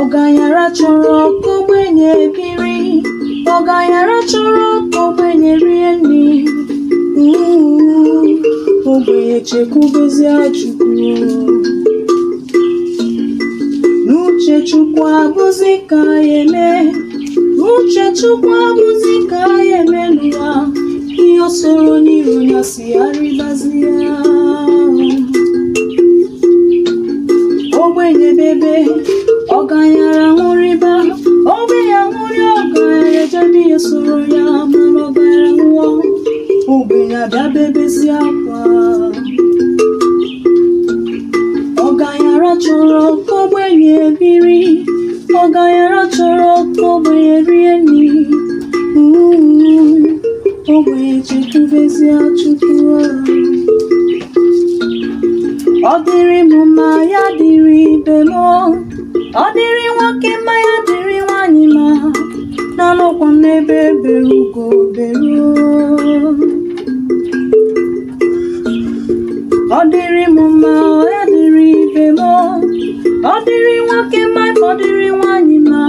Ọgaranya chọrọ ka ogbenye biri, ọgaranya chọrọ ka ogbenye rie nri. Ogbenye chekwubezie Chukwu. N'uche Chukwu abụzi ka ya eme, n'uche Chukwu abụzi ka ya eme n'ụwa. Ihe o soro n'iru ya si arịbazie. Ogbenye bebe, ọgaranya ṅụrịba, ogbenye ṅụrị, ọgaranya jebe ihe soro ya, mana ọgaranya nwụọ, ogbenye abịa bebezie akwa. Ọgaranya chọrọ ka ogbenye biri, ọgaranya chọrọ ka ogbenye rie nri. Ogbenye chekwubezie Chukwu. Ọ dịrị m mma, ya dịrị ibe m, ọ dịrị nwoke mma, ya dịrị nwanyị mma, na-anọkwa m n'ebe ebere ugo beru. Ọ dịrị m mma, ya dịrị ibe m, ọ dịrị nwoke mma, ọ dịrị nwanyị mma,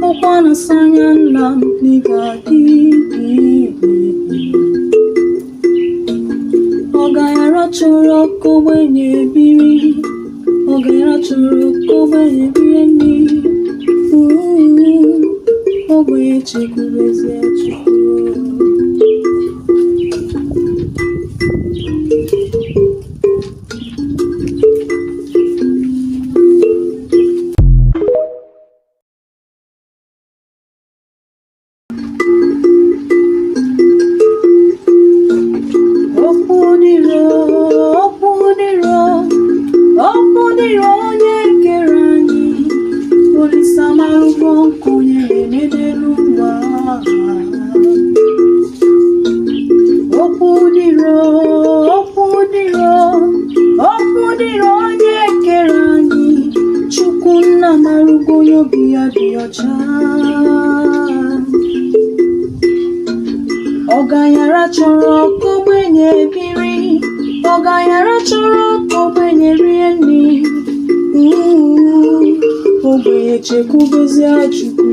ụkwa na-asa anya nna m Legality. Ọgaranya chọrọ ka ogbenye biri, ọgaranya chọrọ ka ogbenye rie nri. Ogbenye chekwubezie Chukwu. Ọgaranya chọrọ ka ogbenye biri, ọgaranya chọrọ ka ogbenye rie nri. Ogbenye chekwubezie Chukwu.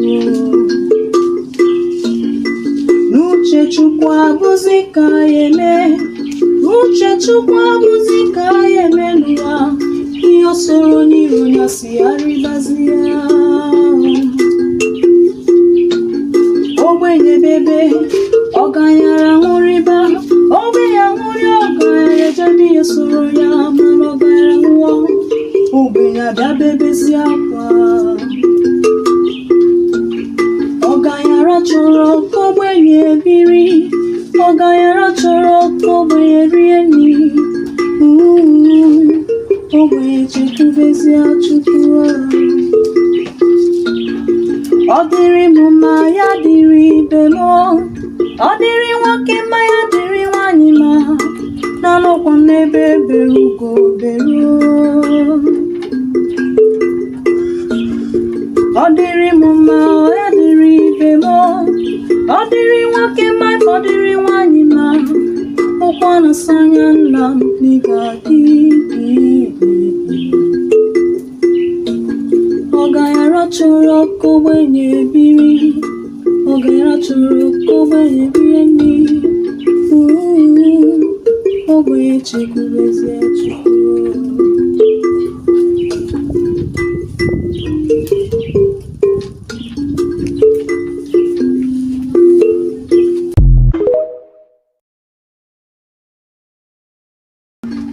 N'uche Chukwu abụzi ka ya eme, n'uche Chukwu abụzi ka ya eme n'ụwa. Ihe o soro n'iru ya si arịbazie. Ogbenye bebe, ọgaranya ṅụrịba, ogbenye ṅụrị, ọgaranya jebe ihe soro ya, mana ọgaranya nwụọ, ogbenye abịa bebezie akwa. Ọgaranya chọrọ ka ogbenye biri, ọgaranya chọrọ ka ogbenye rie nri. Ogbenye chekwubezie Chukwu. Ọ dịrị m mma, ya dịrị ibe m, ọ dịrị nwoke mma, ya dịrị nwanyị mma, na-anọkwa m n'ebe ebere ugo beru. Ọ dịrị m mma, ya dịrị ibe m, ọ dịrị nwoke mma, ọ dịrị nwanyị mma, ụkwa na-asa anya nna m Legality. Ọgaranya chọrọ ka ogbenye biri, ọgaranya chọrọ ka ogbenye rie nri. Ogbenye chekwubezie Chukwu.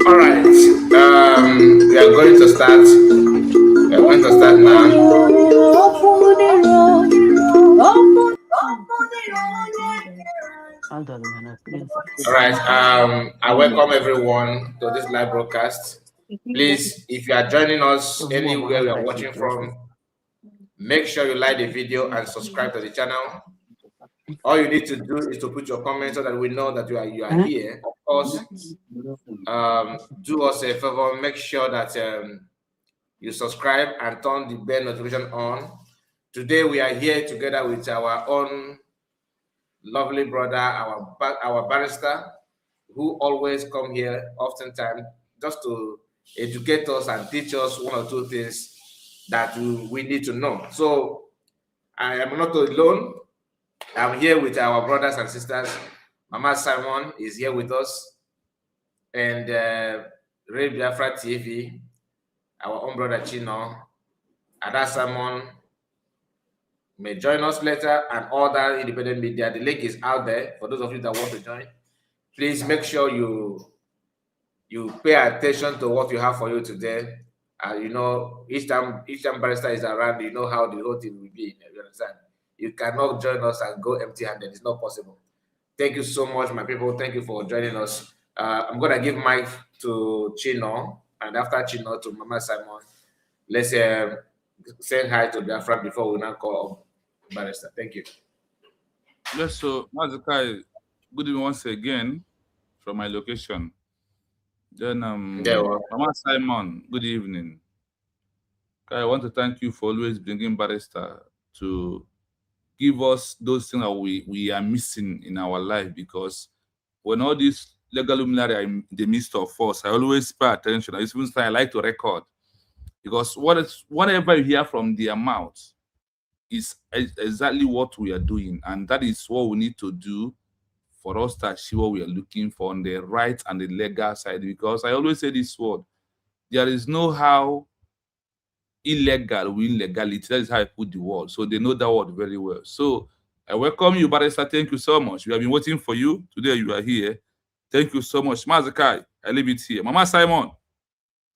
All right, we are going to start. We are going to start now. All right, I welcome everyone to this live broadcast. Please, if you are joining us anywhere you are watching from, make sure you like the video and subscribe to the channel. All you need to do is to put your comments so that we know that you are here. Of course, do us a favor, make sure that you subscribe and turn the bell notification on. Today we are here together with our own lovely brother, our barrister, who always come here oftentimes just to educate us and teach us one or two things that we need to know. So I am not alone. I'm here with our brothers and sisters. Mama Simon is here with us, and Biafra TV, our own brother Chino, Ada Simon may join us later, and other independent media. The link is out there for those of you that want to join. Please make sure you pay attention to what you have for you today. You know, each time Barrister is around, you know how the whole thing will be. You understand? You cannot join us and go empty-handed. It's not possible. Thank you so much, my people. Thank you for joining us. I'm gonna give mic to Chino, and after Chino to Mama Simon. Let's say hi to Biafra before we now call Barrister. Thank you. Yes, so Mazukai, good evening once again from my location. Then Mama Simon, good evening. I want to thank you for always bringing Barrister to give us those things that we are missing in our life, because when all these legal luminary are in the midst of us, I always pay attention. I like to record, because whatever you hear from their mouth is exactly what we are doing, and that is what we need to do for us to achieve what we are looking for on the right and the legal side. Because I always say this word, there is no how illegal win legality. That is how I put the word. So they know that word very well. So I welcome you, Barrister. Thank you so much. We have been waiting for you. Today you are here. Thank you so much. Mazakai, I leave it here. Mama Simon,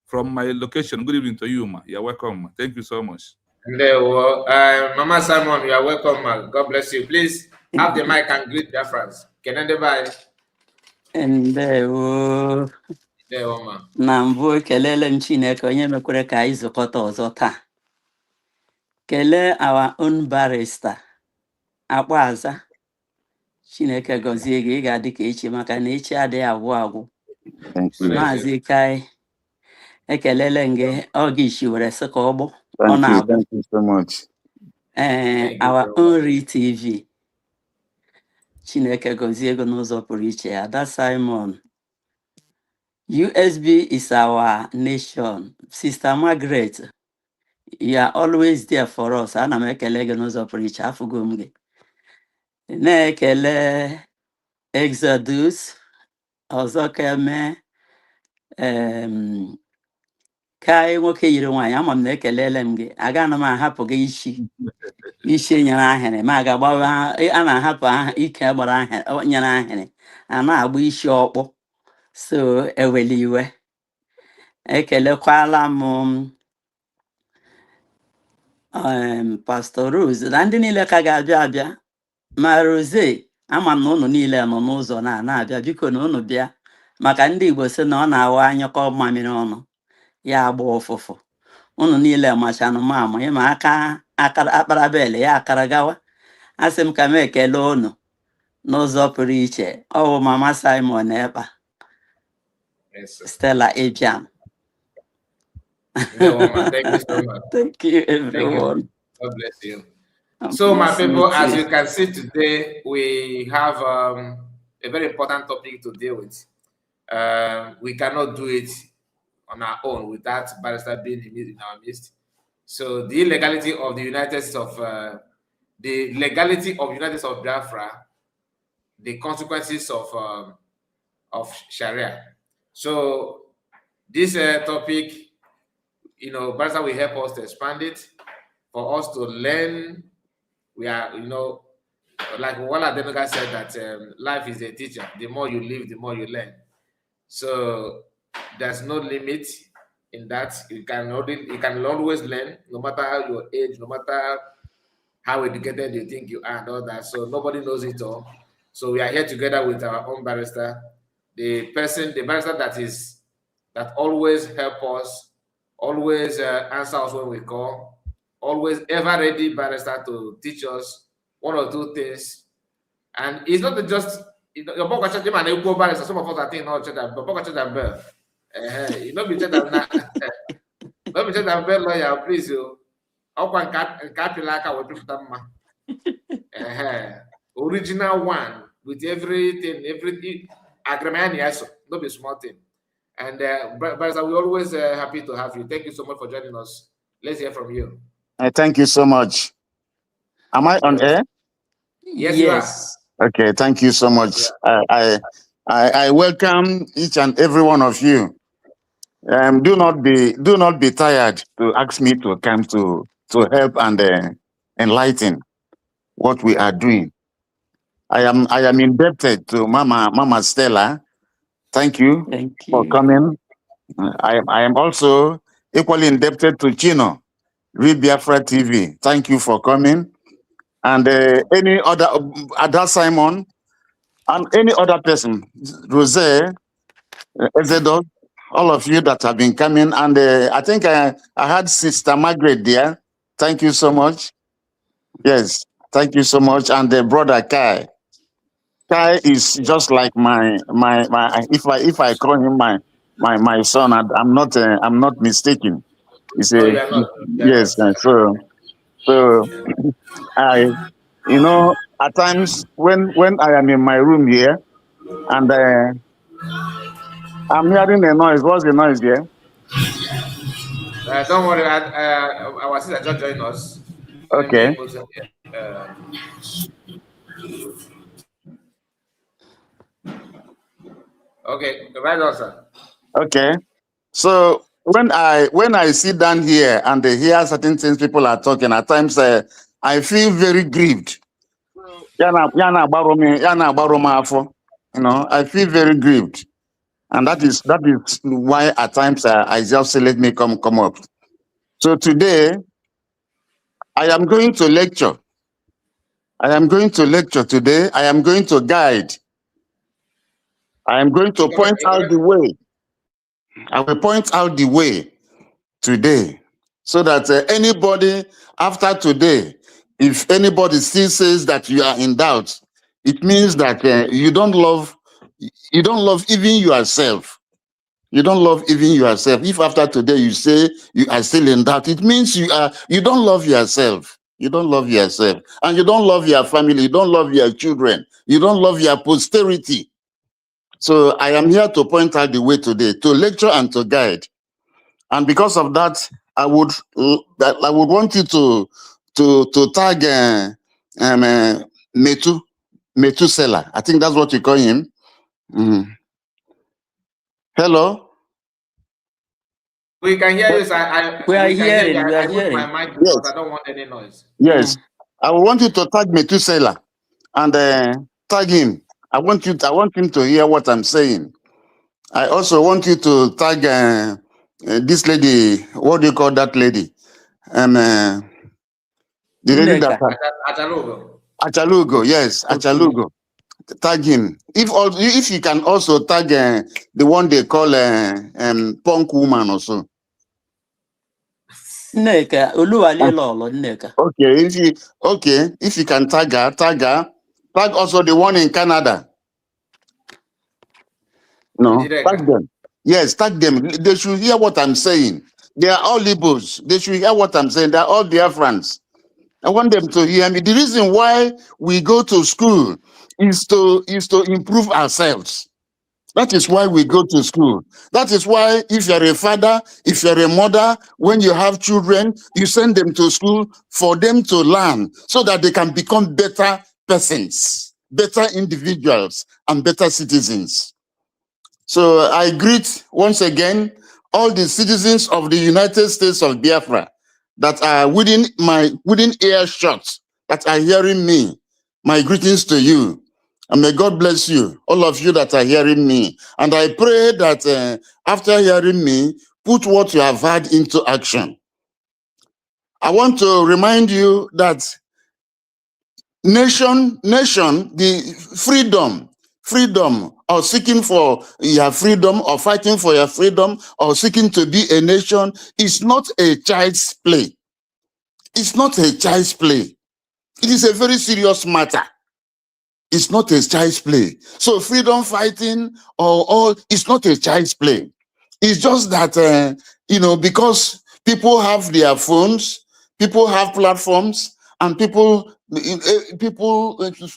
from my location, good evening to you, ma. You're welcome, ma. Thank you so much. Mama Simon, you are welcome, ma. God bless you. Please have the mic and greet their friends. Ndewo. Na mbụ ekelele m Chineke onye mekwere ka anyị zụkọta ọzọ taa. Kelee our own barrister Akpaza. Chineke gọzie gị, ị ga-adị ka echi maka na echi adịghị agwụ agwụ. Maazị Kai, ekelele m gị, ọ gị shiwere sị ka ọ gbụ. Thank you so much. Our own TV. Chineke gọzie gị n'ụzọ pụrụ iche. Ada Simon. USB is our nation. Sister Margaret, you are always there for us. Ana m ekele gị n'ụzọ pụrụ iche, afụgo m gị. Na-ekele Exodus, ọzọ ka eme Kai nwoke yiri nwaanyị, ama m na ekelele m gị. Aga m ahapụ gị isi nyere ahịrị, ma ga-agbawa a na-ahapụ ike gbara ahịrị nyere ahịrị, a na-agba isi ọkpụ. So eweli iwe. Ekelekwala m Pastor Rose na ndị niile ka ga-abịa abịa, ma Rose ama m na ụnụ niile nọ n'ụzọ na-abịa, biko na ụnụ bịa, maka ndị Igbo sị na ọ na-awa anyụkọ mmamịrị ọnụ ya agba ụfụfụ. Ụnụ niile machanụ m ama ịma aka akpara bele ya akara gawa. Asị m ka m ekele ụnụ n'ụzọ pụrụ iche. Ọ bụ Mama Simon Ekpa, Stella Ebiam. Thank you so much. Thank you, everyone. God bless you. So, my people, as you can see today, we have a very important topic to deal with. We cannot do it on our own without Barrister being in our midst. So, the legality of the United States of Biafra, the consequences of Sharia. So, this topic, Barrister will help us to expand it, for us to learn. We are, like Wala Demega said, that life is a teacher. The more you live, the more you learn. So there's no limit in that. You can always learn, no matter your age, no matter how educated you think you are, and all that. So nobody knows it all. So we are here together with our own barrister, the barrister that always help us, always answer us when we call, always ever ready barrister to teach us one or two things. And it's not just your book church man equal barrister. Some of us are thinking no church that book church that bell. You know be church that not be church that bell lawyer, please you. How can capilaka with people original one with everything agreement, yes, not be small thing. And barrister, we're always happy to have you. Thank you so much for joining us. Let's hear from you. Thank you so much. Am I on air? Yes, you are. Okay, thank you so much. Yeah. I welcome each and every one of you. Do not be tired to ask me to come to help and enlighten what we are doing. I am indebted to Mama Stella. Thank you for coming. I am also equally indebted to Chino, Biafra TV. Thank you for coming. And any other Ada Simon and any other person, Rose, Ezedo, all of you that have been coming. And I think I had Sister Margaret there. Thank you so much. Yes, thank you so much. And brother Kai. Kai is just like my if I call him my son, I'm not mistaken. It's No, a you are not. yes. So I, at times when I am in my room here and I'm hearing a noise. What's the noise here? Don't worry. Our sister just joined us. Okay. Okay, right on, sir. Okay. So when I sit down here and hear certain things people are talking, at times I feel very grieved. I feel very grieved. And that is why at times I just say, let me come up. So today, I am going to lecture. I am going to lecture today. I am going to guide. I am going to point out the way. I will point out the way today so that anybody after today, if anybody still says that you are in doubt, it means that you don't love even yourself. You don't love even yourself. If after today you say you are still in doubt, it means you don't love yourself. You don't love yourself. And you don't love your family. You don't love your children. You don't love your posterity. So I am here to point out the way today, to lecture and to guide. And because of that, I would want you to tag Metusela. I think that's what you call him. Hello. We can hear you, sir. We are hearing. I put my mic because I don't want any noise. Yes. I want you to tag Metusela and tag him. I want him to hear what I'm saying. I also want you to tag this lady. What do you call that lady? The lady that Achalugo. Yes, Achalugo. Tag him. If you can also tag the one they call punk woman also. Nneka, Nneka. Okay, if you can tag her. Tag also the one in Canada. No, tag them. Yes, tag them. They should hear what I'm saying. They are all Igbos. They should hear what I'm saying. They're all Biafrans. I want them to hear me. The reason why we go to school is to improve ourselves. That is why we go to school. That is why if you're a father, if you're a mother, when you have children, you send them to school for them to learn so that they can become better persons, better individuals, and better citizens. So I greet once again all the citizens of the United States of Biafra that are within earshot, that are hearing me. My greetings to you. And may God bless you, all of you that are hearing me. And I pray that after hearing me, put what you have heard into action. I want to remind you that nation, the freedom, or seeking for your freedom, or fighting for your freedom, or seeking to be a nation is not a child's play. It's not a child's play. It is a very serious matter. It's not a child's play. So freedom fighting it's not a child's play. It's just that, because people have their phones, people have platforms, and people,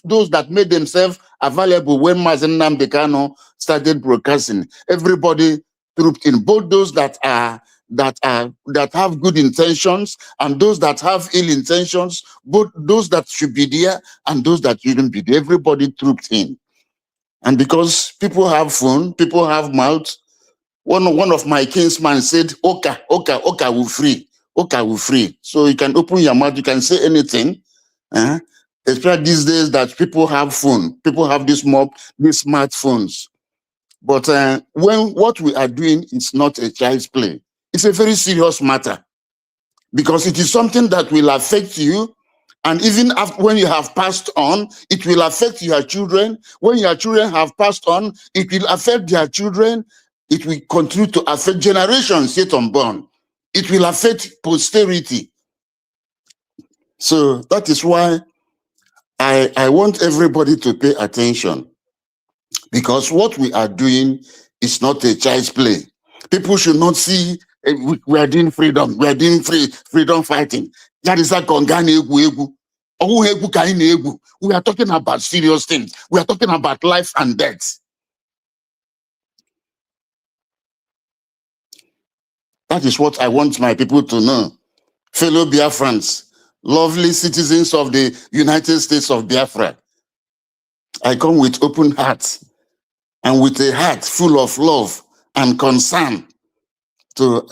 those that made themselves available when Mazen Nnamdi Kanu started broadcasting, everybody trooped in, both those that are that have good intentions and those that have ill intentions, both those that should be there and those that shouldn't be there. Everybody trooped in. And because people have phone, people have mouth, one of my kinsmen said, Oka will free. Oka will free. So you can open your mouth, you can say anything. Especially these days that people have phone, people have these smartphones. But when what we are doing is not a child's play, it's a very serious matter, because it is something that will affect you. And even after, when you have passed on, it will affect your children. When your children have passed on, it will affect their children. It will continue to affect generations yet unborn. It will affect posterity. So that is why I want everybody to pay attention, because what we are doing is not a child's play. People should not see we are doing freedom, we are doing freedom fighting. That is like we are talking about serious things. We are talking about life and death. That is what I want my people to know. Fellow Biafrans, lovely citizens of the United States of Biafra, I come with open heart and with a heart full of love and concern to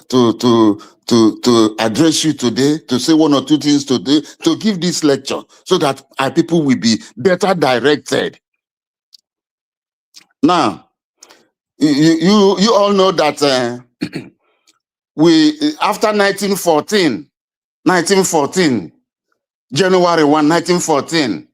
address you today, to say one or two things today, to give this lecture so that our people will be better directed. Now, you all know that we, after 1914, January 1, 1914,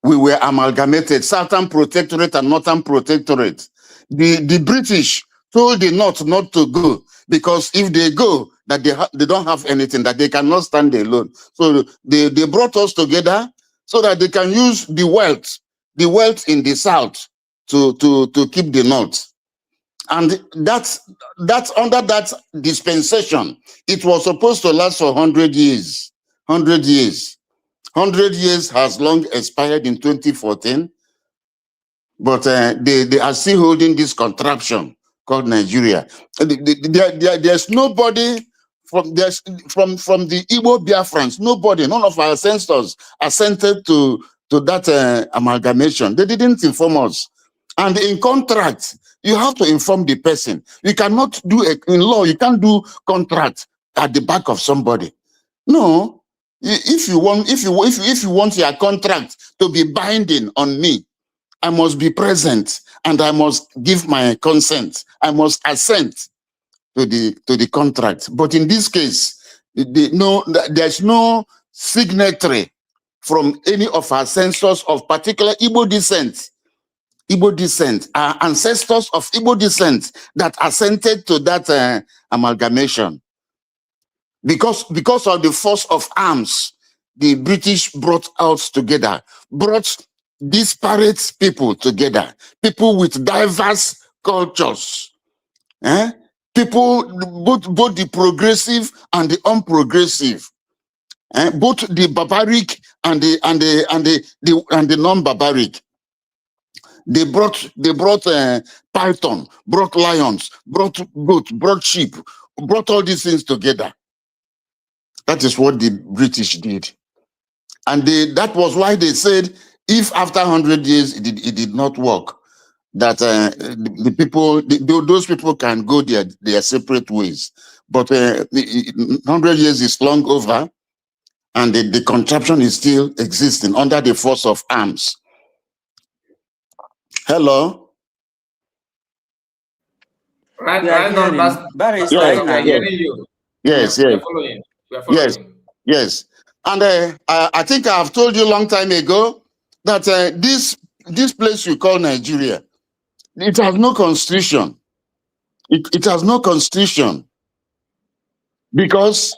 we were amalgamated, Southern Protectorate and Northern Protectorate. The British told the North not to go, because if they go, that they don't have anything, that they cannot stand alone. So they brought us together so that they can use the wealth in the South to keep the North. And that's under that dispensation, it was supposed to last for 100 years. 100 years. 100 years has long expired in 2014, but they are still holding this contraption called Nigeria. There's nobody from the Igbo Biafrans, nobody, none of our ancestors assented to that amalgamation. They didn't inform us. And in contract, you have to inform the person. You cannot do in law, you can't do contract at the back of somebody. No. If you want your contract to be binding on me, I must be present and I must give my consent. I must assent to the contract. But in this case, there's no signatory from any of our ancestors of particular Igbo descent. Our ancestors of Igbo descent that assented to that amalgamation. Because of the force of arms, the British brought disparate people together, people with diverse cultures, people both the progressive and the unprogressive, both the barbaric and the non-barbaric. They brought python, brought lions, brought goat, brought sheep, brought all these things together. That is what the British did. And that was why they said, if after 100 years it did not work, that those people can go their separate ways. But 100 years is long over, and the contraption is still existing under the force of arms. Hello? Right on, Barrister, I'm hearing you. Yes, we yes. are following. We are following. Yes. And I think I have told you a long time ago that this place you call Nigeria, it has no constitution. It has no constitution, because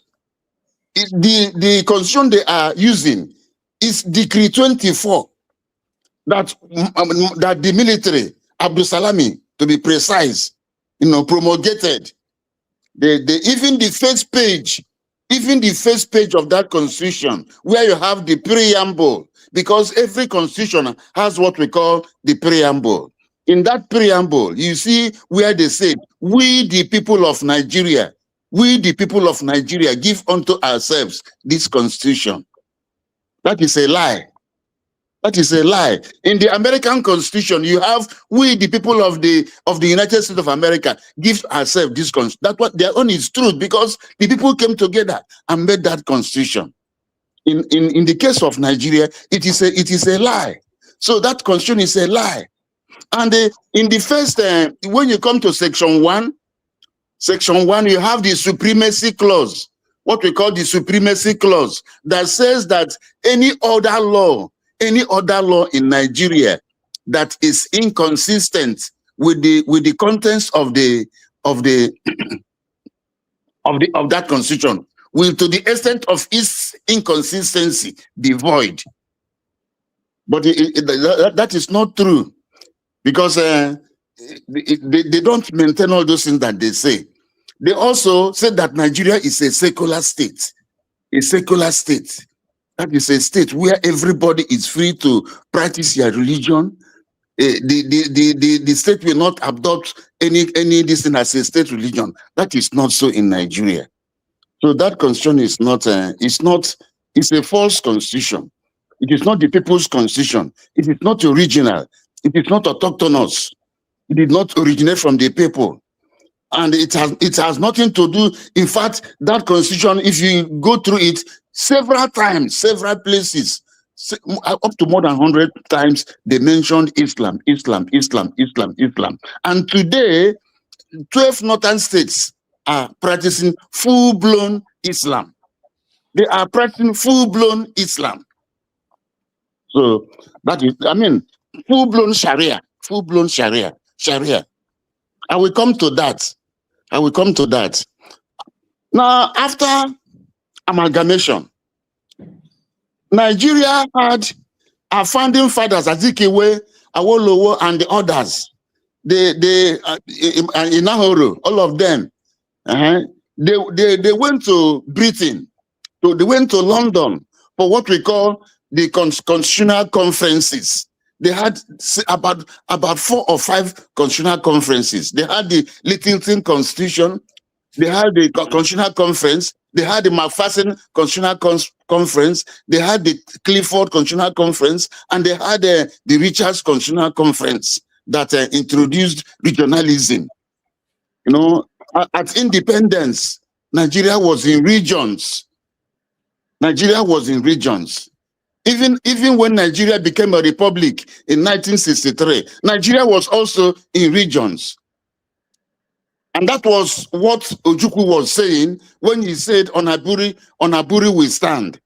the constitution they are using is Decree 24 that the military, Abdul Salami, to be precise, promulgated. Even the first page of that constitution, where you have the preamble, because every constitution has what we call the preamble. In that preamble, you see where they say, we the people of Nigeria, we the people of Nigeria give unto ourselves this constitution. That is a lie. That is a lie. In the American Constitution, you have we the people of the United States of America give ourselves this constitution. That's what their own is truth, because the people came together and made that constitution. In the case of Nigeria, it is a lie. So that constitution is a lie. And in the first, when you come to section 1, you have the supremacy clause, what we call the supremacy clause, that says that any other law in Nigeria that is inconsistent with the contents of that constitution will, to the extent of its inconsistency, be void. But that is not true, because they don't maintain all those things that they say. They also said that Nigeria is a secular state. A secular state. That is a state where everybody is free to practice their religion. The state will not adopt any this thing as a state religion. That is not so in Nigeria. So that constitution is not. It's a false constitution. It is not the people's constitution. It is not original. It is not autochthonous. It did not originate from the people. And it has nothing to do. In fact, that constitution, if you go through it several times, several places, up to more than 100 times, they mentioned Islam. And today, 12 northern states are practicing full-blown Islam. They are practicing full-blown Islam. So that is, full-blown Sharia. Full-blown Sharia. I will come to that. Now, after amalgamation, Nigeria had our founding fathers, Azikiwe, Awolowo, and the others. They Inahoro, all of them. They went to Britain. So they went to London for what we call the constitutional conferences. They had about 4 or 5 constitutional conferences. They had the Littleton Constitution, they had the Constitutional Conference, they had the McPherson Constitutional Conference, they had the Clifford Constitutional Conference, and they had the Richards Constitutional Conference that introduced regionalism. You know, at independence, Nigeria was in regions. Even when Nigeria became a republic in 1963, Nigeria was also in regions. And that was what Ojukwu was saying when he said, on Aburi we stand.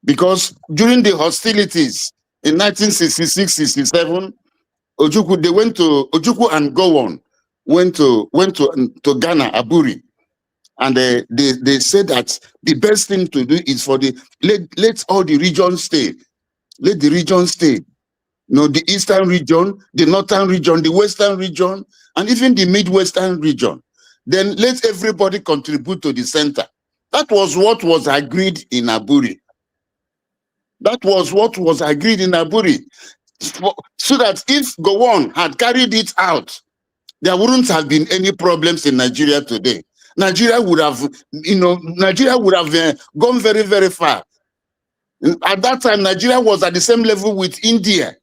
Because during the hostilities in 1966-67, Ojukwu and Gowon went to Ghana, Aburi. And they said that the best thing to do is for let all the regions stay. Let the region stay. You know, the eastern region, the northern region, the western region, and even the midwestern region. Then let everybody contribute to the center. That was what was agreed in Aburi. So that if Gowon had carried it out, there wouldn't have been any problems in Nigeria today. Nigeria would have gone very, very far. At that time, Nigeria was at the same level with India.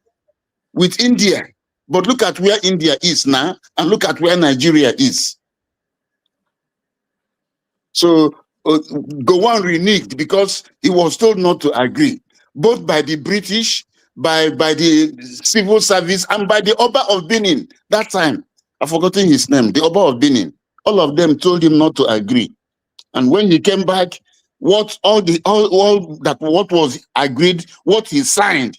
But look at where India is now, and look at where Nigeria is. So Gowon reneged because he was told not to agree, both by the British, by the civil service, and by the Oba of Benin. That time, I've forgotten his name, the Oba of Benin. All of them told him not to agree. And when he came back, what was agreed, what he signed,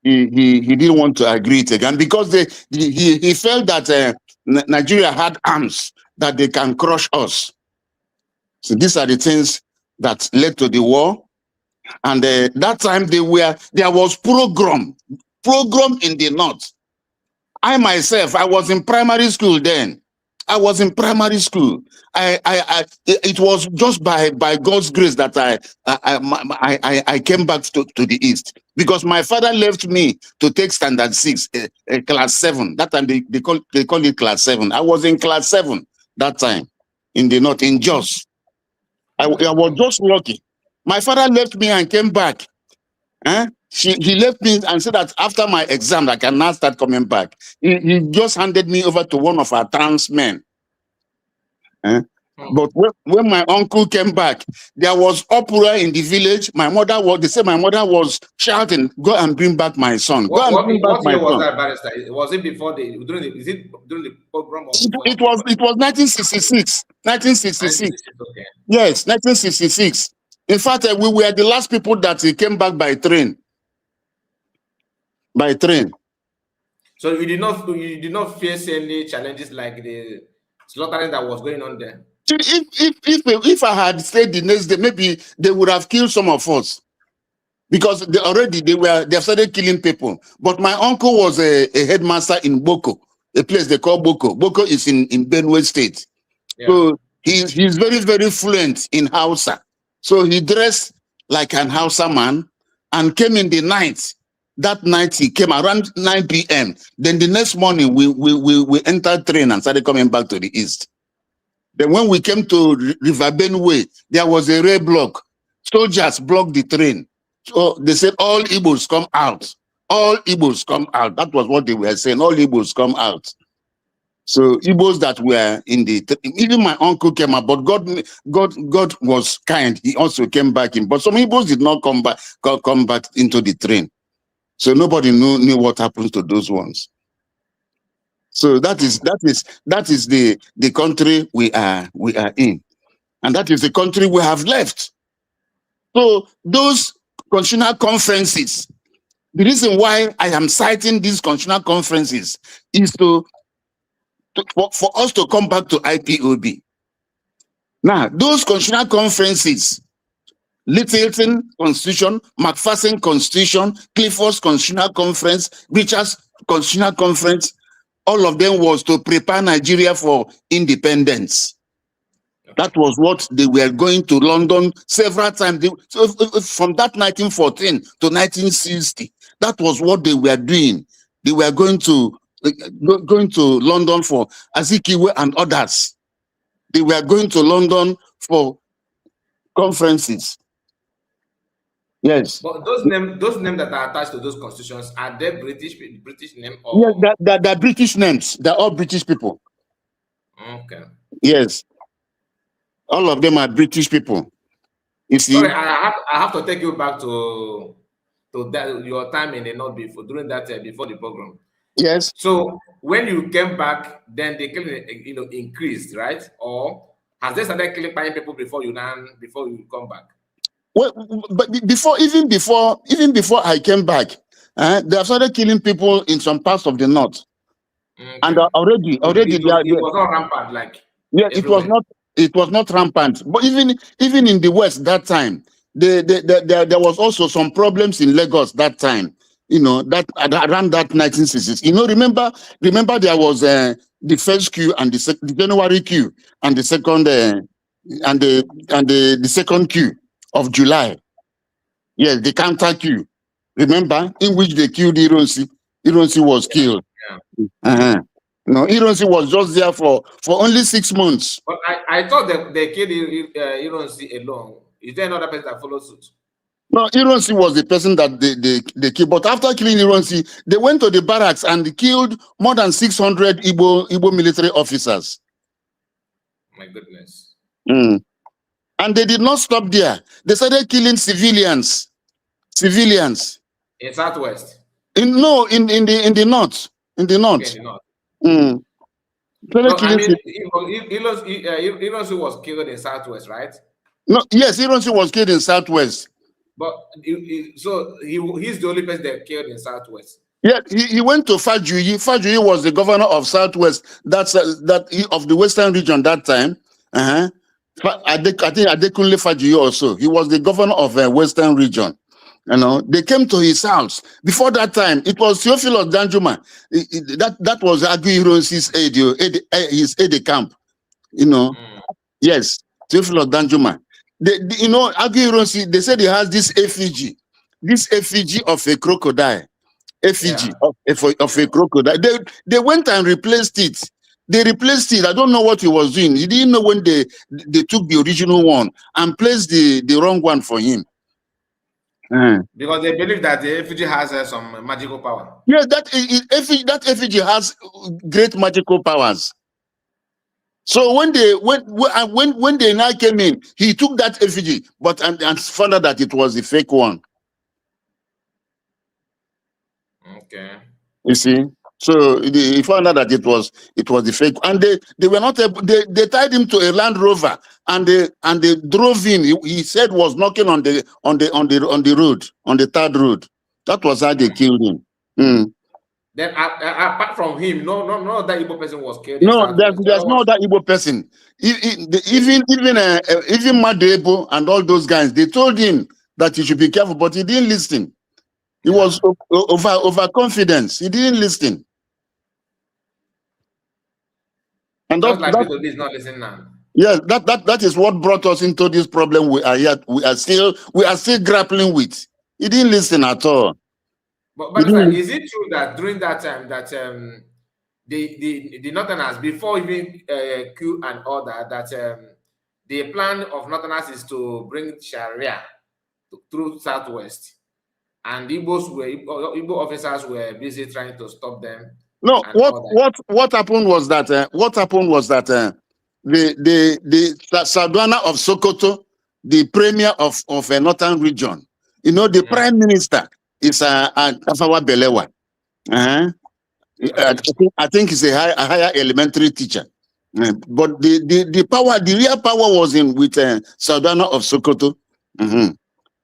he didn't want to agree it again, because he felt that Nigeria had arms that they can crush us. So these are the things that led to the war. And that time there was pogrom in the north. I myself, I was in primary school then. It was just by God's grace that I came back to the east, because my father left me to take standard 6, class 7. That time they call it class 7. I was in class 7 that time. north, in Jos. I was just lucky. My father left me and came back. He left me and said that after my exam, I can now start coming back. He just handed me over to one of our trans men. But when my uncle came back, there was uproar in the village. They said my mother was shouting, "Go and bring back my son. Go and bring back my son." What year was that, Barrister? Was it before during the program? It was 1966. 1966. Okay. Yes, 1966. In fact, we were the last people that came back by train. By train. So you did not face any challenges like the slaughtering that was going on there? If I had stayed the next day, maybe they would have killed some of us, because they have started killing people. But my uncle was a headmaster in Boko, a place they call Boko. Boko is in Benue State. Yeah. So he's very, very fluent in Hausa. So he dressed like an Hausa man and came in the night. That night he came around 9 p.m. Then the next morning we entered train and started coming back to the east. Then when we came to River Benue, there was a roadblock. Soldiers blocked the train. So they said, all Igbos come out. All Igbos come out. That was what they were saying. All Igbos come out. So Igbos that were in even my uncle came out, but God was kind. He also came back in. But some Igbos did not come back into the train. So nobody knew what happened to those ones. So that is the country we are in, and that is the country we have left. So those constitutional conferences, the reason why I am citing these constitutional conferences is for us to come back to IPOB. Now, those constitutional conferences, Littleton Constitution, McPherson Constitution, Clifford's Constitutional Conference, Richard's Constitutional Conference, all of them was to prepare Nigeria for independence. That was what they were going to London several times. So from that 1914 to 1960, that was what they were doing. They were going to London for Azikiwe and others. They were going to London for conferences. Yes. But those names that are attached to those constitutions, are they British names? Or... Yes, they're British names. They're all British people. Okay. Yes. All of them are British people. You see? Sorry, I have to take you back to your time in the North during that before the program. Yes. So when you came back, then the killing increased, right? Or has they started killing people before you come back? Well, but even before I came back, they have started killing people in some parts of the north. Okay. And already it was not rampant, like everywhere. It was not rampant. But even in the west that time, there was also some problems in Lagos that time. That around that 1960s. Remember there was the first queue and the January queue and the second and the second queue of July. Yes, the counter queue. Remember, in which they killed Ironsi. Ironsi was killed. Yeah. No, Ironsi was just there for only 6 months. But I thought that they killed Ironsi alone. Is there another person that followed suit? No, Ironsi was the person that they killed. But after killing Ironsi, they went to the barracks and killed more than 600 Igbo military officers. My goodness. And they did not stop there. They started killing civilians. In Southwest? In the north. In the north. Okay, in the north. Ironsi was killed in Southwest, right? No, yes, Ironsi was killed in Southwest. But so he's the only person that killed in Southwest. Yeah, he went to Fajuyi. Fajuyi was the governor of Southwest. Of the Western region that time. I think Adekunle Fajuyi also. He was the governor of Western region. They came to his house. Before that time, it was Theophilus Danjuma. That was Agu Ironsi's his aide-de-camp. Yes, Theophilus Danjuma. Agu Ironsi, they said he has this effigy of a crocodile. Effigy of a crocodile. They went and replaced it. they replaced it. I don't know what he was doing. He didn't know when they took the original one and placed the wrong one for him. Because they believe that the effigy has some magical power. Yeah, that effigy has great magical powers. So when they now came in, he took that effigy, but and found out that it was the fake one. Okay. You see, so he found out that it was the fake, and they were not able. They tied him to a Land Rover, and they drove in. He said was knocking on the road, on the third road. That was how they killed him. Then apart from him, no other Igbo person was killed. No, there's no other Igbo person. Even Madebo and all those guys, they told him that he should be careful, but he didn't listen. He was overconfidence. He didn't listen. And just like Peter is not listening now. Yes, that is what brought us into this problem we are still grappling with. He didn't listen at all. But is it true that during that time that the Northerners, before even Q and all that the plan of Northerners is to bring Sharia through Southwest, and Igbo officers were busy trying to stop them? No, what happened was that the Sadwana of Sokoto, the premier of a northern region, the prime minister is Tafawa Balewa. I think he's a higher elementary teacher. But the real power was with Sadwana of Sokoto.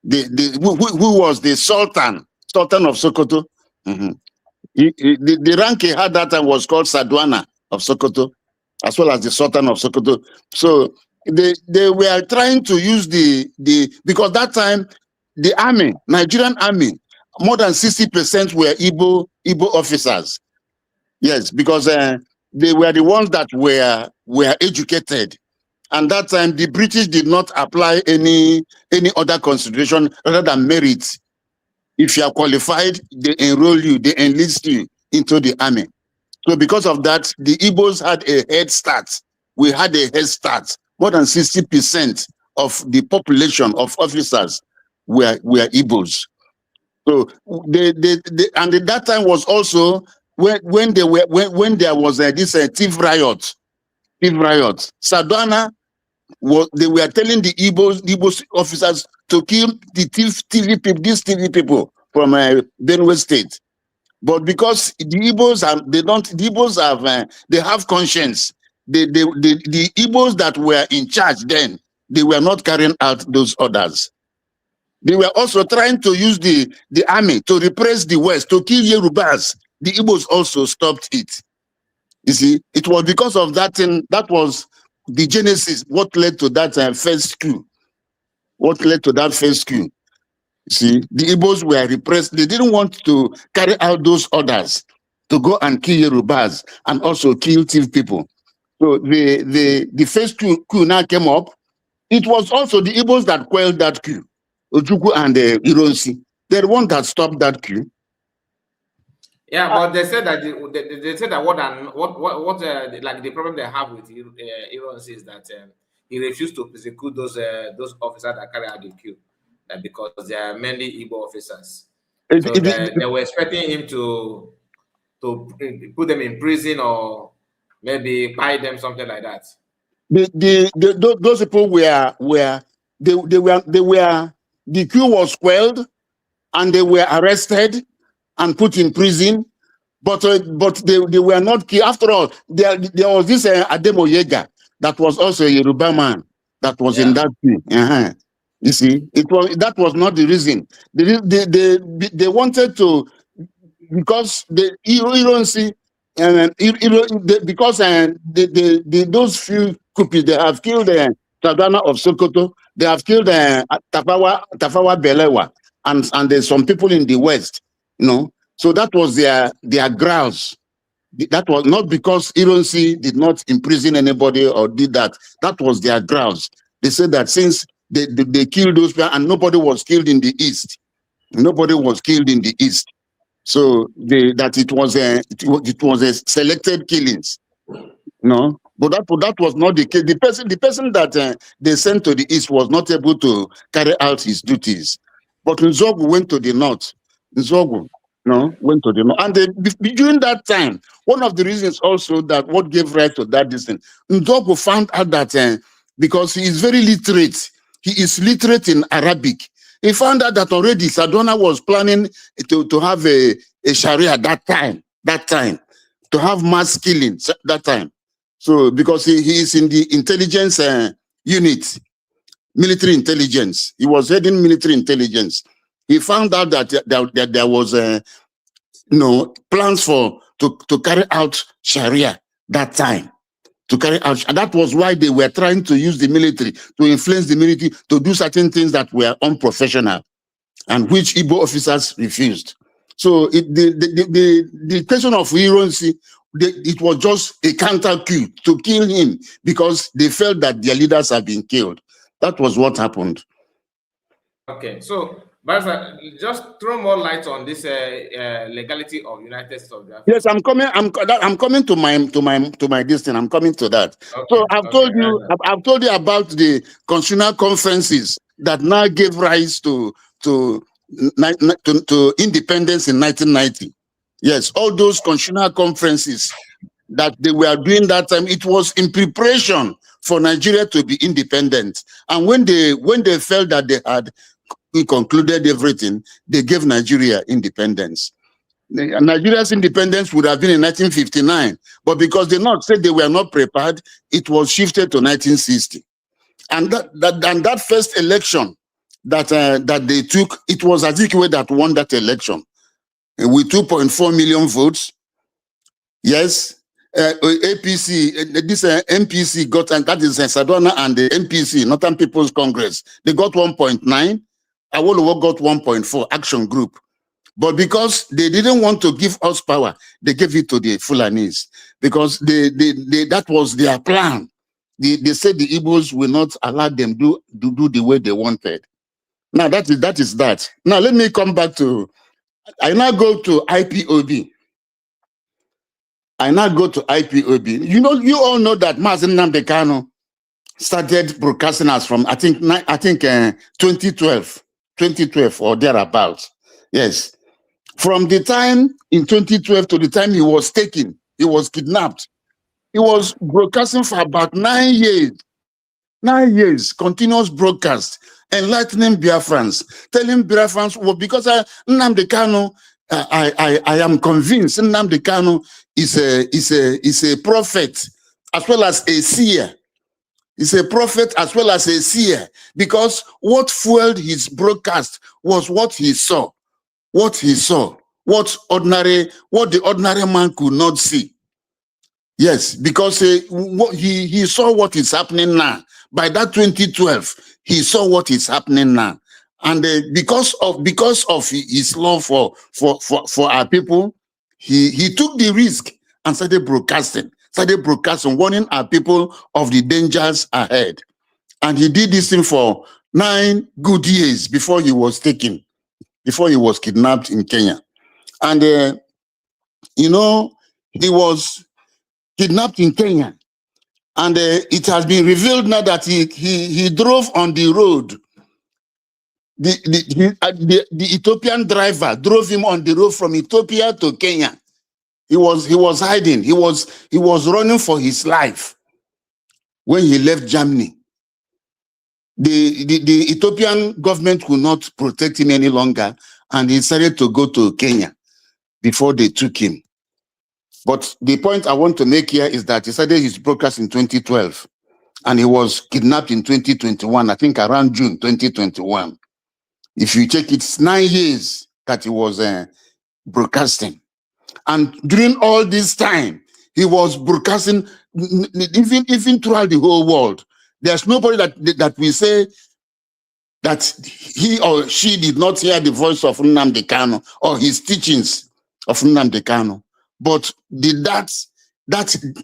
Who was the Sultan of Sokoto. The rank he had that time was called Sadwana of Sokoto, as well as the Sultan of Sokoto. So they were trying to use because that time the army, Nigerian army, more than 60% were Igbo officers. Yes, because they were the ones that were educated. And that time the British did not apply any other consideration other than merit. If you are qualified, they enroll you, they enlist you into the army. So because of that, the Igbos had a head start. We had a head start. More than 60% of the population of officers were Igbos. So and at that time was also when there was this thief riot. Sadwana they were telling the Igbo officers to kill the these TV people from Benue State, but because the Igbos they have conscience. The Igbos that were in charge then, they were not carrying out those orders. They were also trying to use the army to repress the West, to kill Yorubas. The Igbos also stopped it. You see, it was because of that thing that was the genesis, what led to that first coup. What led to that first coup? See, the Igbos were repressed. They didn't want to carry out those orders to go and kill Yorubas and also kill thief people. So the first coup now came up. It was also the Igbos that quelled that coup. Ojukwu and Ironsi. They're the one that stopped that coup. Yeah, but they said that they said that what like the problem they have with Ironsi is that he refused to prosecute those officers that carry out the coup, because there are many Igbo officers. So they were expecting him to put them in prison or maybe buy them, something like that. Those people the coup was quelled and they were arrested and put in prison, but they were not killed. After all, there was this Ademo Yega that was also a Yoruba man that was in that coup. You see, that was not the reason. They wanted to, because you don't see, because those few coups they have killed Sadwana of Sokoto, they have killed Tafawa Balewa, and there's some people in the West, So that was their grounds. That was not because Ironsi did not imprison anybody or did that. That was their grounds. They said that since they killed those people and nobody was killed in the East. Nobody was killed in the East. So it was a selected killings. No, but that was not the case. The person that they sent to the east was not able to carry out his duties. But Nzogu went to the north. Nzogu, no, went to the north. And during that time, one of the reasons also that what gave rise to that distance, Nzogu found out that because he is very literate, he is literate in Arabic. He found out that already Sadona was planning to have a Sharia that time, to have mass killing that time. So because he is in the intelligence unit, military intelligence, he was heading military intelligence. He found out that there was plans to carry out Sharia that time. To carry out, and that was why they were trying to use the military to influence the military to do certain things that were unprofessional, and which Igbo officers refused. So the question of heroism, it was just a counter coup to kill him because they felt that their leaders had been killed. That was what happened. Okay, so Biafra, just throw more light on this legality of United States of Biafra. Yes, I'm coming to my distance. I'm coming to that. Okay, so I've told you about the constitutional conferences that now gave rise to independence in 1990. Yes, all those constitutional conferences that they were doing that time, it was in preparation for Nigeria to be independent. And when they felt that they had concluded everything, they gave Nigeria independence. Nigeria's independence would have been in 1959, but because the North said they were not prepared, it was shifted to 1960. And that first election that they took, it was Azikiwe that won that election with 2.4 million votes. Yes, APC, this MPC got, and that is Sadona and the MPC, Northern People's Congress, they got 1.9. Awolowo got 1.4, Action Group. But because they didn't want to give us power, they gave it to the Fulanis because that was their plan. They said the Igbos will not allow them to do the way they wanted. Now that is that. Now let me come back to. I now go to IPOB. You all know that Mazen Nnamdi Kanu started broadcasting us from I think 2012 or thereabouts. Yes. From the time in 2012 to the time he was kidnapped, he was broadcasting for about 9 years. 9 years, continuous broadcast, enlightening Biafrans, telling Biafrans, well, because Nnamdi Kanu, I am convinced Nnamdi Kanu is a prophet as well as a seer. He's a prophet as well as a seer, because what fueled his broadcast was what he saw. What the ordinary man could not see. Yes, because he saw what is happening now. By that 2012, he saw what is happening now, and because of his love for our people, he took the risk and started broadcasting, warning our people of the dangers ahead. And he did this thing for 9 good years before he was kidnapped in Kenya. And, he was kidnapped in Kenya. And it has been revealed now that he drove on the road. The Ethiopian driver drove him on the road from Ethiopia to Kenya. He was hiding. He was running for his life when he left Germany. The Ethiopian government could not protect him any longer, and he decided to go to Kenya before they took him. But the point I want to make here is that he started his broadcast in 2012, and he was kidnapped in 2021, I think around June 2021. If you check, it's 9 years that he was broadcasting. And during all this time, he was broadcasting even throughout the whole world. There's nobody that we say that he or she did not hear the voice of Nnamdi Kanu or his teachings of Nnamdi Kanu. But that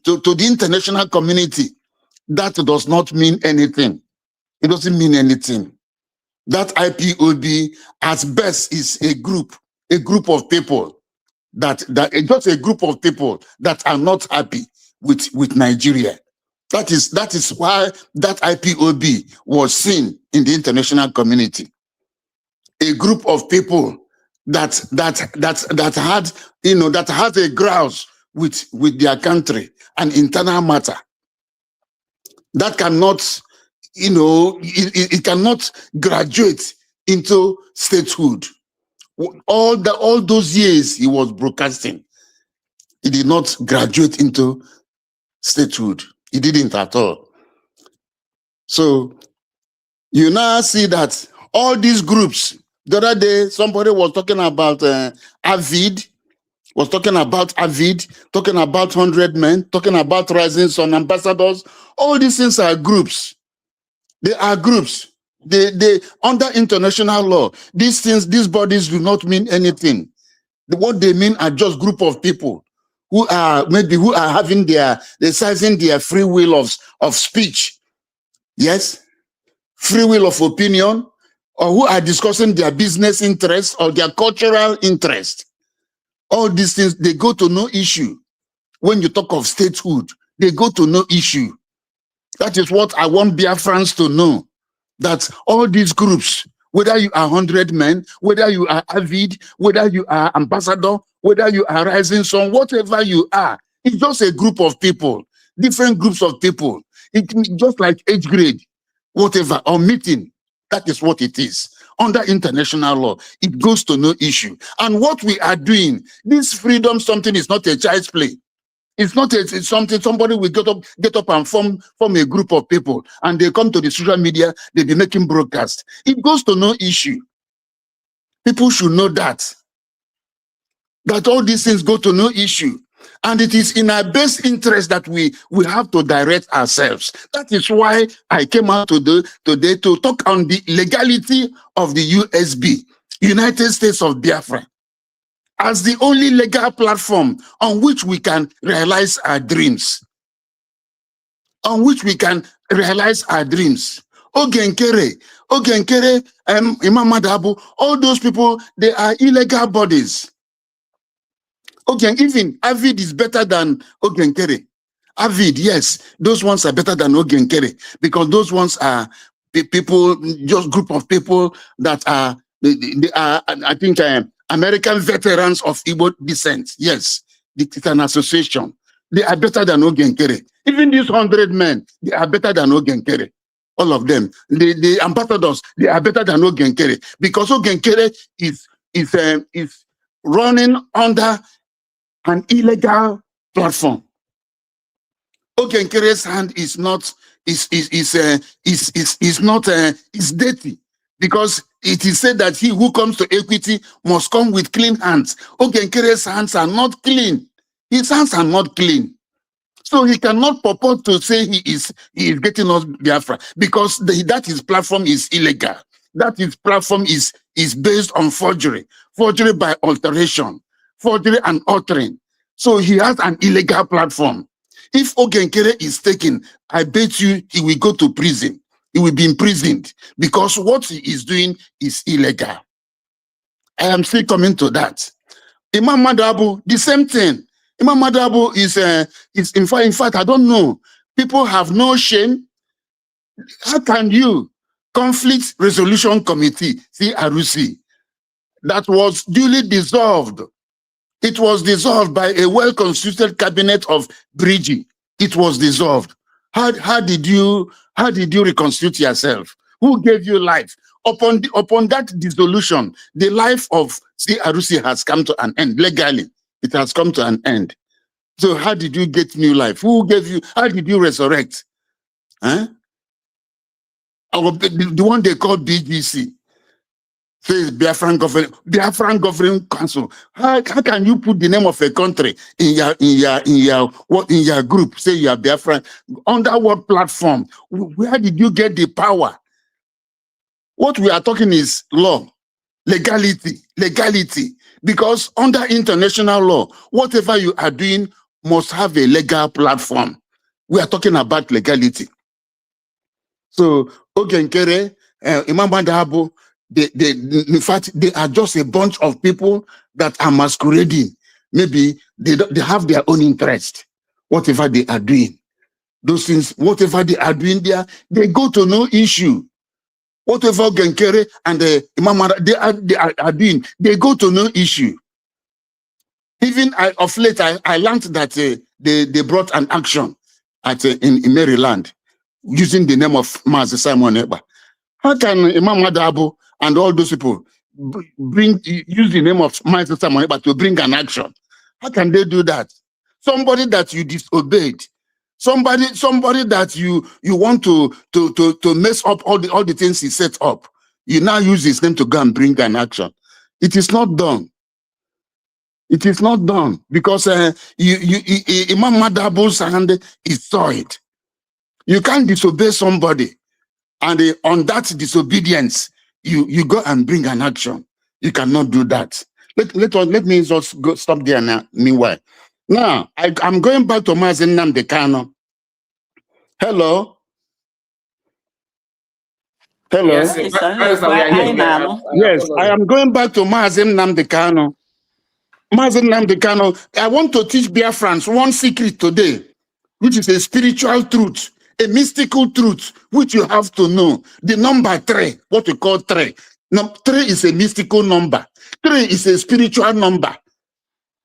to the international community, that does not mean anything. It doesn't mean anything. That IPOB at best is a group of people that just a group of people that are not happy with Nigeria. That is why that IPOB was seen in the international community. A group of people that had, that has a grouse with their country, an internal matter that cannot, it cannot graduate into statehood. All those years he was broadcasting, he did not graduate into statehood. He didn't at all. So you now see that all these groups, the other day somebody was talking about Avid, talking about 100 Men, talking about Rising Sun Ambassadors. All these things are groups. They are groups. They under international law, these things, these bodies do not mean anything. What they mean are just group of people who are having exercising their free will of speech. Yes, free will of opinion, or who are discussing their business interests or their cultural interest. All these things, they go to no issue. When you talk of statehood, they go to no issue. That is what I want Biafrans to know, that all these groups, whether you are 100 Men, whether you are Avid, whether you are Ambassador, whether you are Rising Sun, whatever you are, it's just a group of people, different groups of people. It's just like age grade, whatever, or meeting. That is what it is. Under international law, it goes to no issue. And what we are doing, this freedom something is not a child's play. It's not it's something somebody will get up and form a group of people, and they come to the social media, they be making broadcasts. It goes to no issue. People should know that all these things go to no issue. And it is in our best interest that we have to direct ourselves. That is why I came out today to talk on the legality of the USB, United States of Biafra, as the only legal platform on which we can realize our dreams. Ogenkere, Imam Madabu, all those people, they are illegal bodies. Okay, even Avid is better than Ogenkere. Avid, yes, those ones are better than Ogenkere, because those ones are people, just group of people that are, they are, I think, American veterans of Igbo descent. Yes, it's an association. They are better than Ogenkere. Even these 100 Men, they are better than Ogenkere. All of them. The ambassadors, they are better than Ogenkere, because Ogenkere is running under an illegal platform. Ogenkere's hand is dirty, because it is said that he who comes to equity must come with clean hands. Ogenkere's hands are not clean. His hands are not clean. So he cannot purport to say he is getting us Biafra, because that his platform is illegal. That his platform is based on forgery by alteration, forgery and altering. So he has an illegal platform. If Ogenkere is taken, I bet you he will go to prison. He will be imprisoned, because what he is doing is illegal. I am still coming to that. Imam Madabu, the same thing. Imam Madabu is in fact, I don't know. People have no shame. How can you, Conflict Resolution Committee, CRC, that was duly dissolved? It was dissolved by a well-constituted cabinet of Brigi. It was dissolved. How did you reconstitute yourself? Who gave you life? Upon that dissolution, the life of CRC has come to an end. Legally, it has come to an end. So how did you get new life? Who gave you? How did you resurrect? Huh? The one they call BGC. Says Biafran Governing Council. How can you put the name of a country in your group? Say you are Biafran. Under what platform? Where did you get the power? What we are talking is law, legality. Because under international law, whatever you are doing must have a legal platform. We are talking about legality. So Ogenkere, Imam Madabu, in fact, they are just a bunch of people that are masquerading. Maybe they have their own interest. whatever they are doing. Those things, whatever they are doing there, they go to no issue. Whatever Genkere and Imam they are doing, they go to no issue. Even of late, I learned that they brought an action in Maryland using the name of Mazi Simon Ekpa. How can Imam Adabu and all those people use the name of Mazi Simon Ekpa to bring an action? How can they do that? Somebody that you disobeyed, somebody that you want to mess up all the things he set up, you now use his name to go and bring an action. It is not done. It is not done because Imam Madabu's hand is soiled. You can't disobey somebody, and on that disobedience, you go and bring an action. You cannot do that. Let me just go stop there now. Meanwhile, now I'm going back to Mazi Nnamdi Kanu. Hello. Hello. Yes, yes, I am going back to Mazi Nnamdi Kanu. Mazi Nnamdi Kanu, I want to teach Biafrans one secret today, which is a spiritual truth, a mystical truth, which you have to know. The number 3, what we call 3. Now, 3 is a mystical number. 3 is a spiritual number.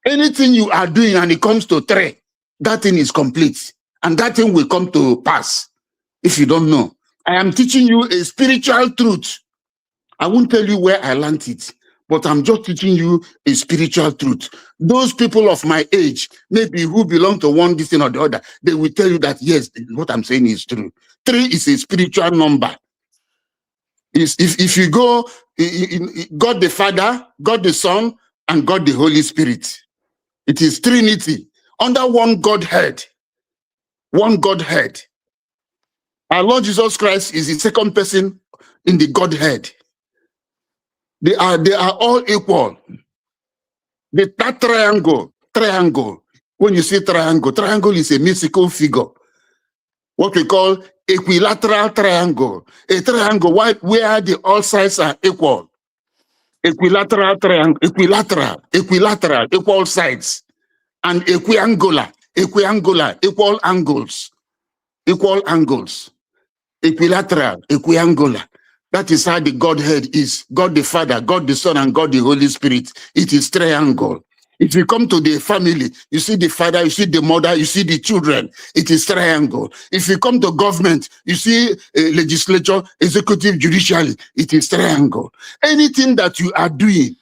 Anything you are doing and it comes to 3, that thing is complete. And that thing will come to pass. If you don't know, I am teaching you a spiritual truth. I won't tell you where I learned it, but I'm just teaching you a spiritual truth. Those people of my age, maybe who belong to one this thing or the other, they will tell you that, yes, what I'm saying is true. 3 is a spiritual number. If you go, God the Father, God the Son, and God the Holy Spirit. It is Trinity, under one Godhead. One Godhead. Our Lord Jesus Christ is the second person in the Godhead. They are all equal. That triangle. When you say triangle is a mystical figure. What we call equilateral triangle. A triangle where the all sides are equal. Equilateral triangle, equilateral, equal sides. And equiangular, equal angles. Equal angles. Equilateral, equiangular. That is how the Godhead is. God the Father, God the Son, and God the Holy Spirit. It is triangle. If you come to the family, you see the father, you see the mother, you see the children. It is triangle. If you come to government, you see legislature, executive, judiciary. It is triangle. Anything that you are doing,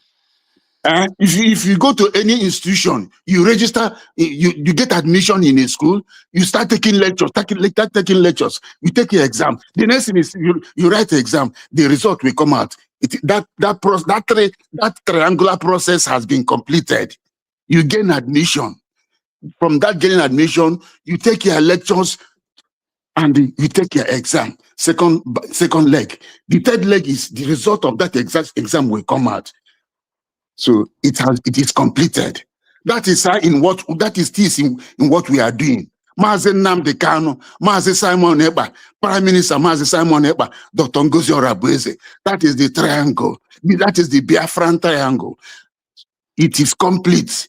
if you go to any institution, you register, you get admission in a school, you start taking lectures, you take your exam. The next thing is you write the exam, the result will come out. That triangular process has been completed. You gain admission. From that gaining admission, you take your lectures and you take your exam. Second leg. The third leg is the result of that exam will come out. So it is completed. That is how in what we are doing. Mazi Nnamdi Kanu, Mazi Simon Ekpa, Prime Minister Mazi Simon Ekpa, Dr. Ngozi Orabueze. That is the triangle. That is the Biafran triangle. It is complete.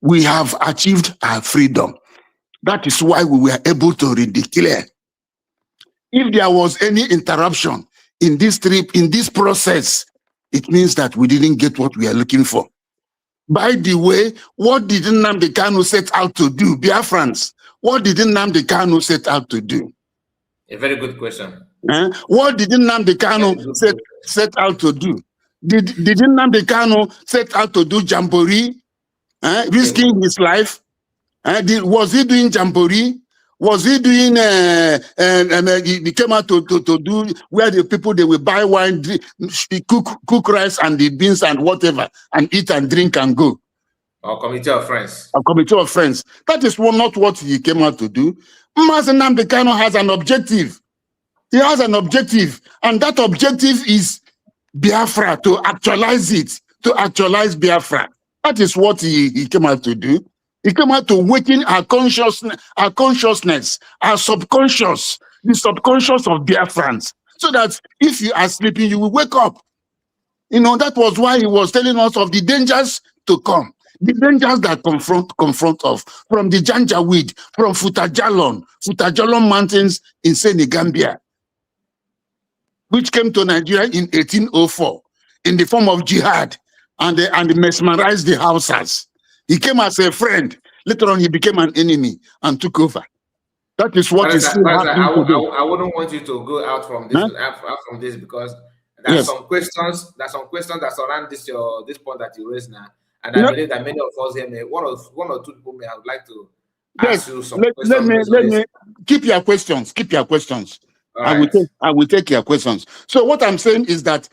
We have achieved our freedom. That is why we were able to redeclare. If there was any interruption in this trip, in this process, it means that we didn't get what we are looking for. By the way, what did Nnamdi Kanu set out to do? Biafrans, what did Nnamdi Kanu set out to do? A very good question. What did Nnamdi Kanu set out to do? Did Nnamdi Kanu set out to do jamboree, risking his life? Was he doing jamboree? Was he doing? He came out to do where the people they will buy wine, cook rice and the beans and whatever, and eat and drink and go. Or committee of friends. A committee of friends. That is not what he came out to do. Mazi Nnamdi Kanu has an objective. He has an objective, and that objective is Biafra, to actualize it, to actualize Biafra. That is what he came out to do. He came out to awaken our consciousness, our subconscious, the subconscious of Biafrans, so that if you are sleeping, you will wake up. You know, that was why he was telling us of the dangers to come. The dangers that confront us from the Janjaweed, from Futajalon Mountains in Senegambia, which came to Nigeria in 1804 in the form of jihad and mesmerized the Hausas. He came as a friend. Later on, he became an enemy and took over. That is what is still happening today. I wouldn't want you to go out from this because there are some questions. There's some questions that surround this point that you raised now, and I believe that many of us here may one or two people may have like to ask you some questions. Let me keep your questions. Keep your questions. I will take your questions. So what I'm saying is that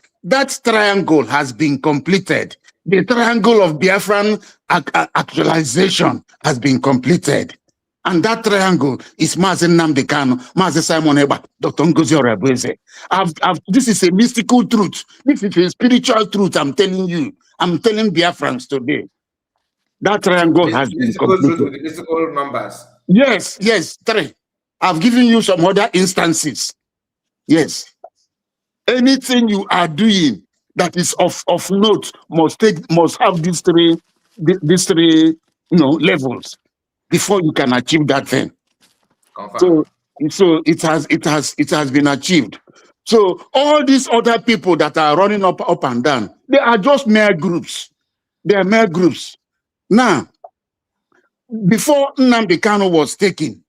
triangle has been completed. The triangle of Biafran actualization has been completed. And that triangle is Mazi Nnamdi Kanu, Mazi Simon Ekpa, Dr. Ngozi Orebeze. This is a mystical truth. This is a spiritual truth I'm telling you. I'm telling Biafrans today. That triangle has been completed. With the mystical numbers. Yes, 3. I've given you some other instances. Yes. Anything you are doing that is of note must have these three levels before you can achieve that thing. So it has been achieved. So all these other people that are running up and down, they are just mere groups. They are mere groups. Now, before Nnamdi Kanu was taken,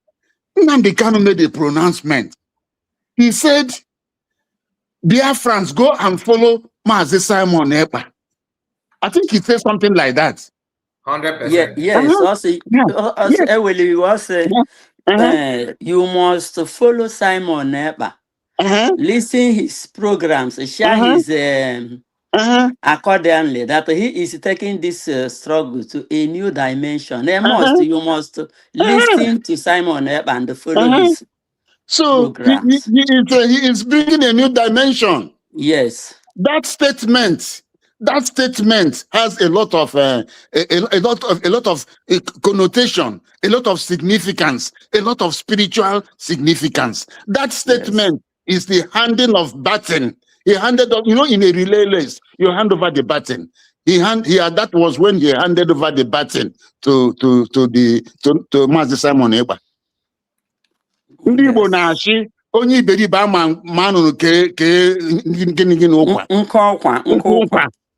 Nnamdi Kanu made a pronouncement. He said, Biafrans, go and follow Mazi Simon Ekpa. I think he said something like that. 100%. You must follow Simon Ekpa. Listen his programs, share his accordingly, that he is taking this struggle to a new dimension. You must listen to Simon Ekpa and follow his programs. He is bringing a new dimension. Yes. That statement has a lot of connotation, a lot of significance, a lot of spiritual significance. That statement is the handing of baton. He handed up, in a relay race, you hand over the baton. That was when he handed over the baton to Mazi Simon Ekpa. Ndị Igbo na-achị onye iberibe ama manụrụ gịnị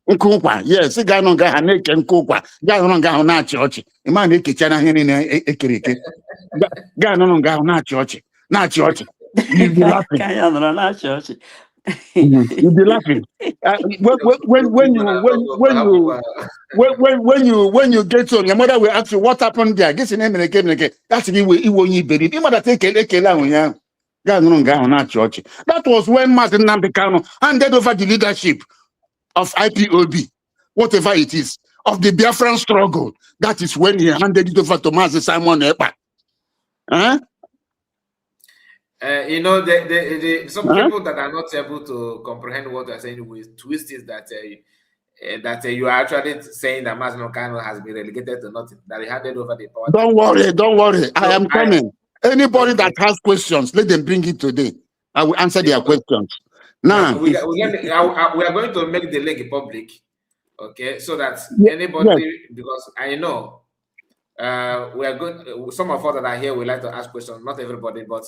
nkụkwa. Yes, ị ga-anọ nga ha na-eke nkụkwa, ga-anọ nga ahụ na-achị ọchị. Ịma na-ekecha na ihe niile ekere eke. Ga-anọ nga ahụ na-achị ọchị. You'll be laughing. You'll be laughing. When you get home, your mother will ask you what happened there. Guess in a minute, that's the way you won't be. That was when Mazi Nnamdi Kanu handed over the leadership of IPOB, whatever it is, of the Biafran struggle. That is when he handed it over to Mazi Simon Ekpa. Some people that are not able to comprehend what you're saying with twist is that you are actually saying that Mazi Kanu has been relegated to nothing, that he handed over the power. Don't worry. I am coming. Anybody that has questions, let them bring it today. I will answer their questions. Now, we are going to make the link public, okay, so that anybody, because I know we are going. Some of us that are here would like to ask questions. Not everybody, but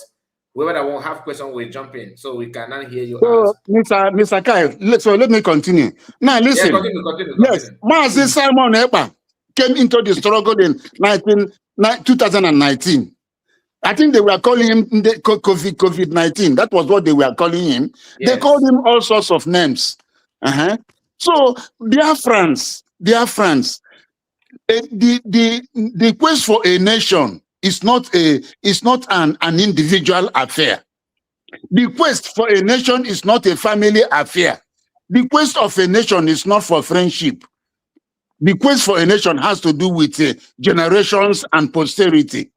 whoever that won't have questions will jump in, so we cannot hear you. So, Mr. Kai, so let me continue. Now, listen. Continue. Yes, Mazi Simon Ekpa came into the struggle in 2019. I think they were calling him COVID-19. That was what they were calling him. Yes. They called him all sorts of names. So, dear friends, the quest for a nation is not an individual affair. The quest for a nation is not a family affair. The quest of a nation is not for friendship. The quest for a nation has to do with generations and posterity.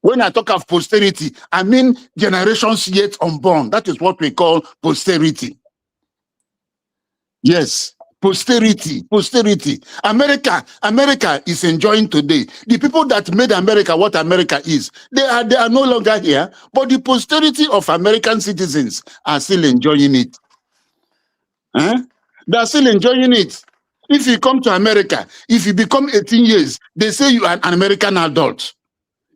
When I talk of posterity, I mean generations yet unborn. That is what we call posterity. Yes, posterity. America is enjoying today. The people that made America what America is, they are no longer here, but the posterity of American citizens are still enjoying it. They are still enjoying it. If you come to America, if you become 18 years, they say you are an American adult.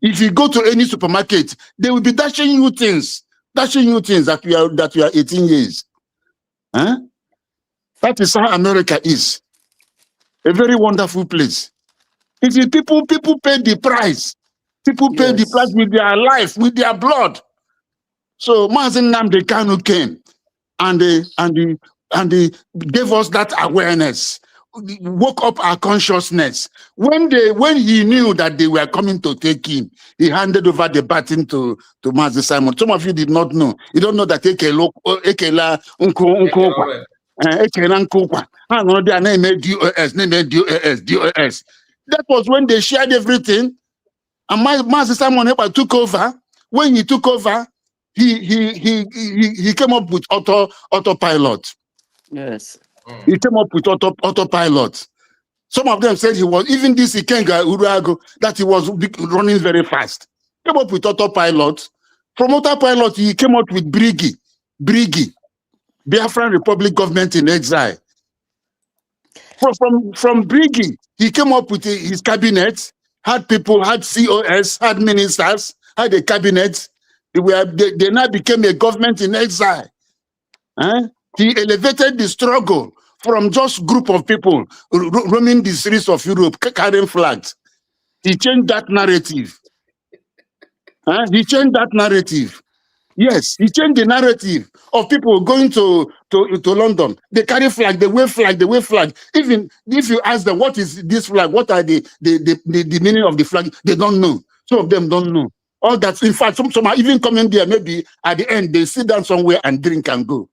If you go to any supermarket, they will be dashing you things that you are 18 years. Huh? That is how America is. A very wonderful place. If you people pay the price. People pay the price with their life, with their blood. So Mazen Nnamdi Kanu came and they gave us that awareness, woke up our consciousness. When he knew that they were coming to take him, he handed over the baton to Mazi Simon. Some of you did not know. You don't know that Ekela DOS. That was when they shared everything. And Mazi Simon took over. When he took over, he came up with autopilot. Yes. He came up with autopilot. Some of them said he was, even this Ikenga Urago, that he was running very fast. Came up with autopilot. From autopilot, he came up with Brigi, Biafran Republic Government in Exile. From Brigi, he came up with his cabinet, had people, had COS, had ministers, had a cabinet. They now became a government in exile. He elevated the struggle from just group of people roaming the streets of Europe, carrying flags. He changed that narrative. He changed that narrative. Yes, he changed the narrative of people going to London. They carry flag, they wave flag, they wave flag. Even if you ask them, what is this flag? What are the meaning of the flag? They don't know. Some of them don't know. All that. In fact, some are even coming there. Maybe at the end, they sit down somewhere and drink and go.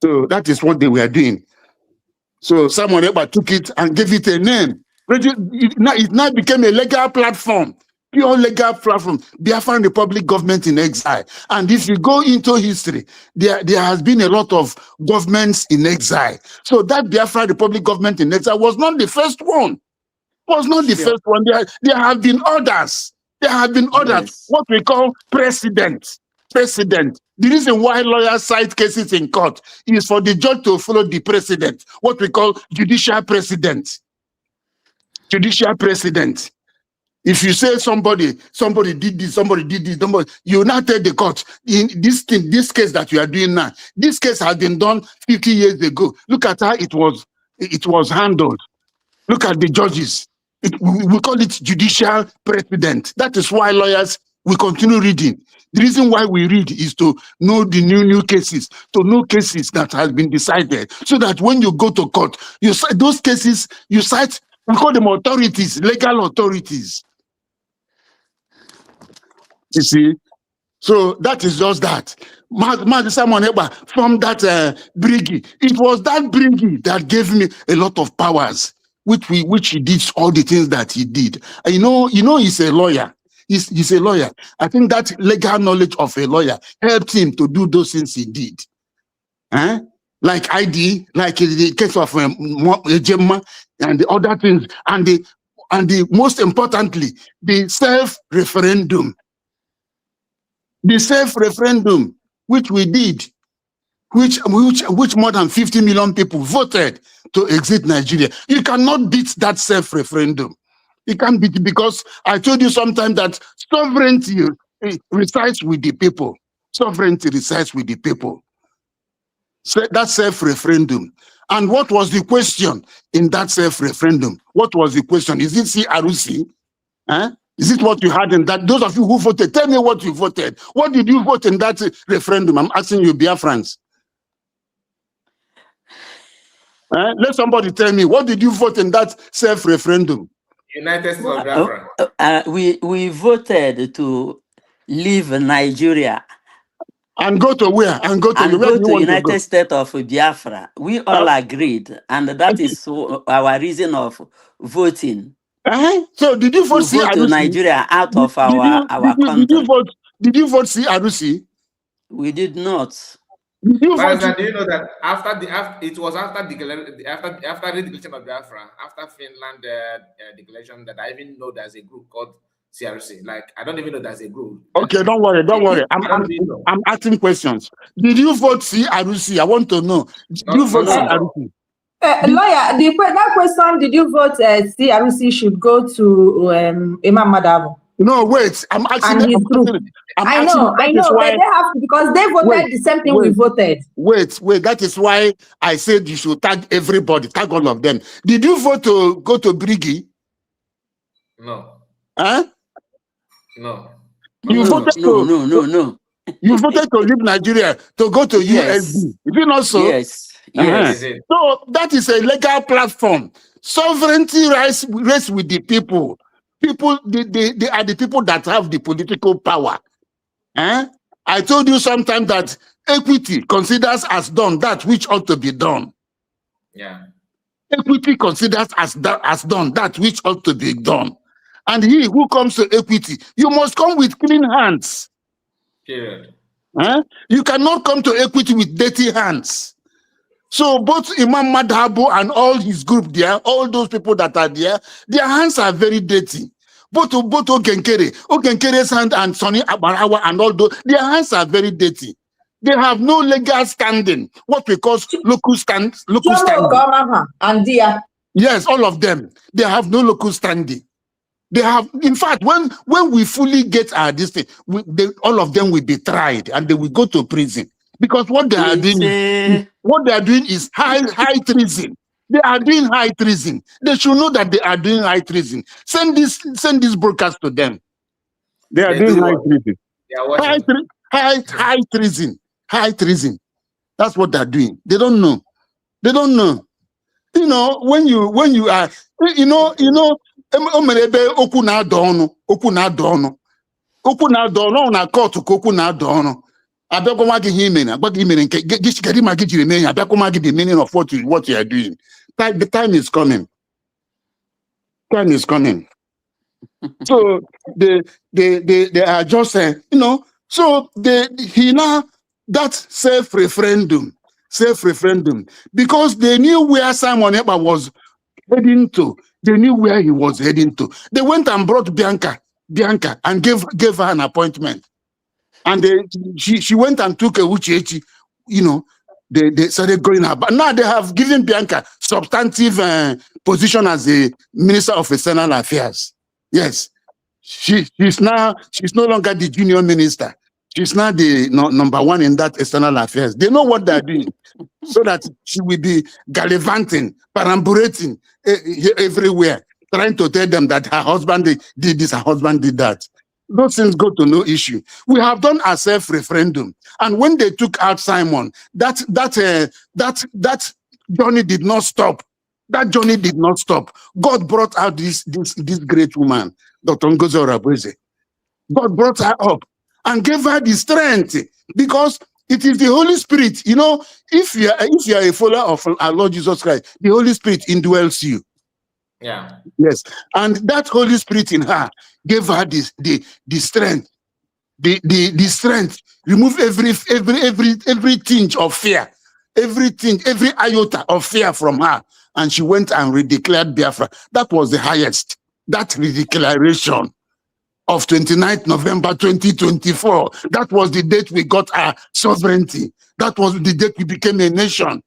So that is what they were doing. So Simon Ekpa took it and gave it a name. It now became a legal platform. Pure legal platform, Biafran Republic Government in Exile. And if you go into history, there has been a lot of governments in exile. So that Biafran Republic Government in Exile was not the first one. Was not the first one. There have been others. There have been others. Yes. What we call precedent. The reason why lawyers cite cases in court is for the judge to follow the precedent. What we call judicial precedent. Judicial precedent. If you say somebody did this, you now tell the court, in this case that you are doing now, this case has been done 50 years ago. Look at how it was handled. Look at the judges. We call it judicial precedent. That is why lawyers will continue reading. The reason why we read is to know the new cases, to know cases that has been decided, so that when you go to court, you cite those cases, we call them authorities, legal authorities. You see? So that is just that. Simon Ekpa from that Brigi. It was that Brigi that gave me a lot of powers, which he did all the things that he did. And you know he's a lawyer. He's a lawyer. I think that legal knowledge of a lawyer helped him to do those things he did. Like ID, like the case of Gemma and the other things, and the most importantly, the self-referendum. The self-referendum, which we did, which more than 50 million people voted to exit Nigeria. You cannot beat that self-referendum. You can't beat it, because I told you sometime that sovereignty resides with the people. Sovereignty resides with the people. So that self-referendum. And what was the question in that self-referendum? What was the question? Is it CRC? Is it what you had in that? Those of you who voted, tell me what you voted. What did you vote in that referendum? I'm asking you, Biafrans. Let somebody tell me, what did you vote in that self-referendum? United States of Biafra. We voted to leave Nigeria. And go to where? And go to United States of Biafra. We all agreed, and that is our reason of voting. So did you vote to Nigeria out of our country? Did you vote CRC? We did not. Do you know that after the declaration of Biafra, after Finland declaration, that I even know there's a group called CRC. Like, I don't even know that's a group. Okay, don't worry. I'm asking questions. Did you vote CRC? I want to know. Did you vote CRC? Lawyer, that question, did you vote CRC should go to Imam Madabo? No, wait. I'm asking. And his group. I know, but they have to, because they voted the same thing we voted. Wait. That is why I said you should tag everybody, tag all of them. Did you vote to go to Briggy? No. Huh? No. You voted No. You voted to leave Nigeria to go to USB. Is it not so? Yes. Yes. So that is a legal platform. Sovereignty rests with the people. People, they are the people that have the political power. I told you sometime that equity considers as done that which ought to be done. Yeah. Equity considers as done that which ought to be done. And he who comes to equity, you must come with clean hands. Period. You cannot come to equity with dirty hands. So both Imam Madhabo and all his group there, all those people that are there, their hands are very dirty. Both Ogenkere's hand and Sonny Abarawa and all those, their hands are very dirty. They have no legal standing. What we call local standing. And dear. Yes, all of them. They have no local standing. They have, in fact, when we fully get this thing, all of them will be tried and they will go to prison. Because what they are doing is high treason. They are doing high treason. They should know that they are doing high treason. Send this broadcast to them. They are doing high treason. High treason. High treason. That's what they're doing. They don't know. They don't know. You know, when you are, you know, okwu na dono na court okwu na dono. Abegoma gi himena, abegi himena nke gishikadi magi jiri me ya, abegoma gi the meaning of what you are doing. The time is coming. Time is coming. So they are just saying, you know, so that self-referendum, because they knew where Simon Ekpa was heading to. They knew where he was heading to. They went and brought Bianca and gave her an appointment. And she went and took a Uchechi, you know, they started going up. But now they have given Bianca substantive position as a Minister of External Affairs. Yes. She's no longer the junior minister. She's now the number one in that external affairs. They know what they're doing. So that she will be gallivanting, perambulating everywhere, trying to tell them that her husband did this, her husband did that. Those things go to no issue. We have done a self-referendum. And when they took out Simon, that journey did not stop. That journey did not stop. God brought out this great woman, Dr. Ngozi Orabueze. God brought her up and gave her the strength, because it is the Holy Spirit. You know, if you are a follower of our Lord Jesus Christ, the Holy Spirit indwells you. Yeah. Yes. And that Holy Spirit in her gave her the strength. The strength. Remove every tinge of fear. Every iota of fear from her. And she went and redeclared Biafra. That was the highest. That redeclaration of 29th November 2024. That was the date we got our sovereignty. That was the date we became a nation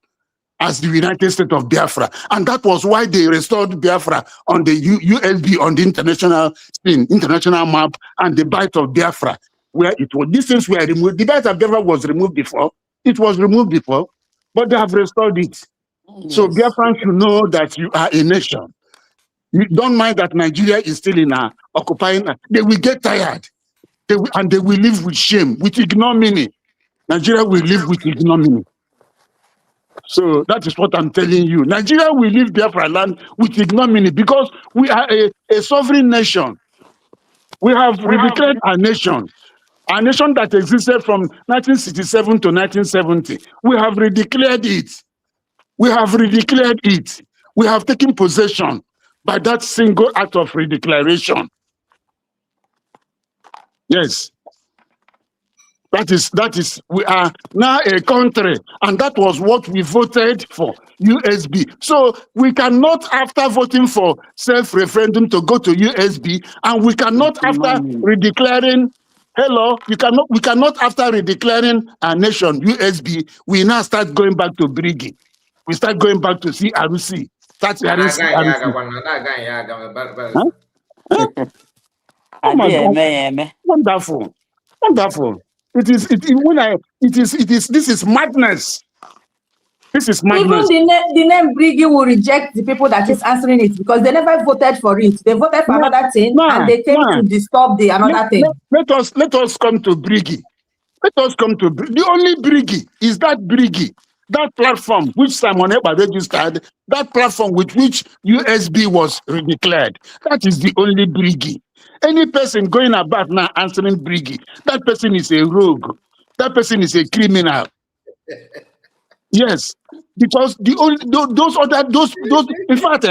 as the United States of Biafra. And that was why they restored Biafra on the USB, on the international scene, international map, and the Bight of Biafra, where it was. These things were removed. The Bight of Biafra was removed before. It was removed before, but they have restored it. Yes. So Biafrans should know that you are a nation. You don't mind that Nigeria is still in occupying. They will get tired. And they will live with shame, with ignominy. Nigeria will live with ignominy. So that is what I'm telling you. Nigeria will leave Biafra land with ignominy, because we are a sovereign nation. We have redeclared our nation that existed from 1967 to 1970. We have redeclared it. We have redeclared it. We have taken possession by that single act of redeclaration. Yes. That is, we are now a country, and that was what we voted for, USB. So we cannot, after voting for self-referendum, to go to USB, and we cannot, after redeclaring, we cannot, after redeclaring our nation USB, we now start going back to Brigi. We start going back to CRC. That's CRC. Oh my God. Wonderful. Wonderful. This is madness. This is madness. Even the name Brigi will reject the people that is answering it because they never voted for it. They voted for another thing and they came to disturb the another thing. Let us come to Brigi. Let us come to the only Brigi is that Brigi, that platform which Simon Ekpa registered, that platform with which USB was redeclared. That is the only Brigi. Any person going about now answering Brigi, that person is a rogue. That person is a criminal. Yes, because those in fact,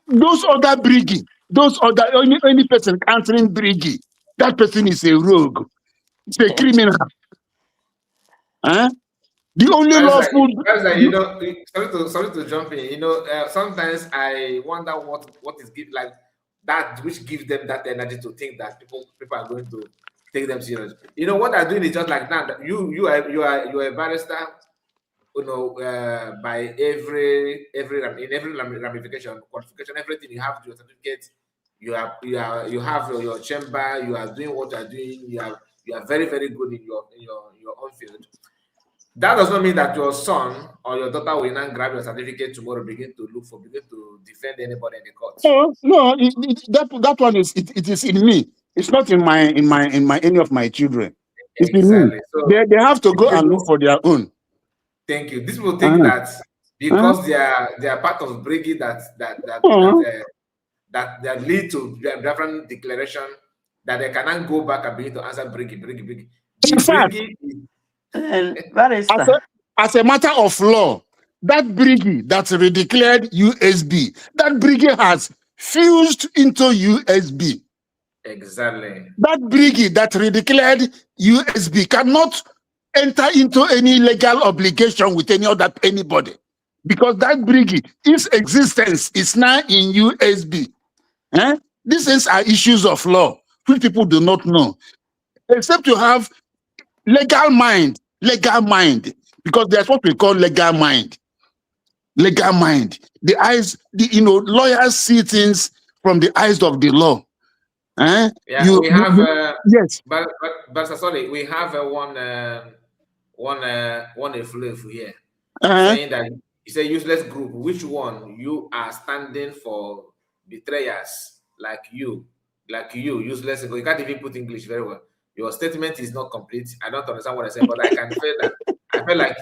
those other Brigi, those other any person answering Brigi, that person is a rogue. It's a criminal. The only lawful. Sorry to jump in. Sometimes I wonder what is like that which gives them that energy to think that people are going to take them serious. What they're doing is just like that. You are a barrister. By every ramification, qualification, everything you have your certificate. You have your chamber. You are doing what you are doing. You are very, very good in your own field. That does not mean that your son or your daughter will not grab your certificate tomorrow, begin to defend anybody in the court. No, that one is it is in me. It's not in any of my children. It's exactly. In me. So they have to go and look for their own. Thank you. These people think that because they are part of Brigi that lead to different declaration that they cannot go back and begin to answer Brigi. In fact, as a matter of law, that Brigi that redeclared USB, that Brigi has fused into USB. Exactly. That Brigi that redeclared USB cannot enter into any legal obligation with anybody, because that Brigi, its existence is now in USB. These are issues of law which people do not know, except to have legal mind, because there's what we call legal mind. The eyes, lawyers see things from the eyes of the law. Yeah, we have yes. But sorry, we have one flavor here saying that it's a useless group. Which one? You are standing for betrayers like you, useless. You can't even put English very well. Your statement is not complete. I don't understand what I said, but I can feel that. I feel like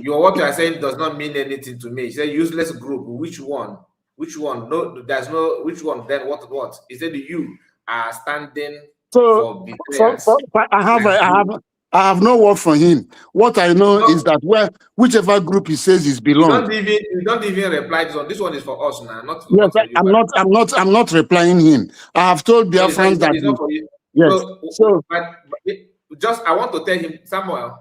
what you are saying does not mean anything to me. It's a useless group. Which one? No, there's no which one. Then what? He said you are standing for betrayers. I have no word for him. What I know is that whichever group he says is belong. You don't even reply to this one. This one is for us now, not for yes, you. I'm not replying him. I have told Biafrans that. Not for you. Yes. But I want to tell him, Samuel,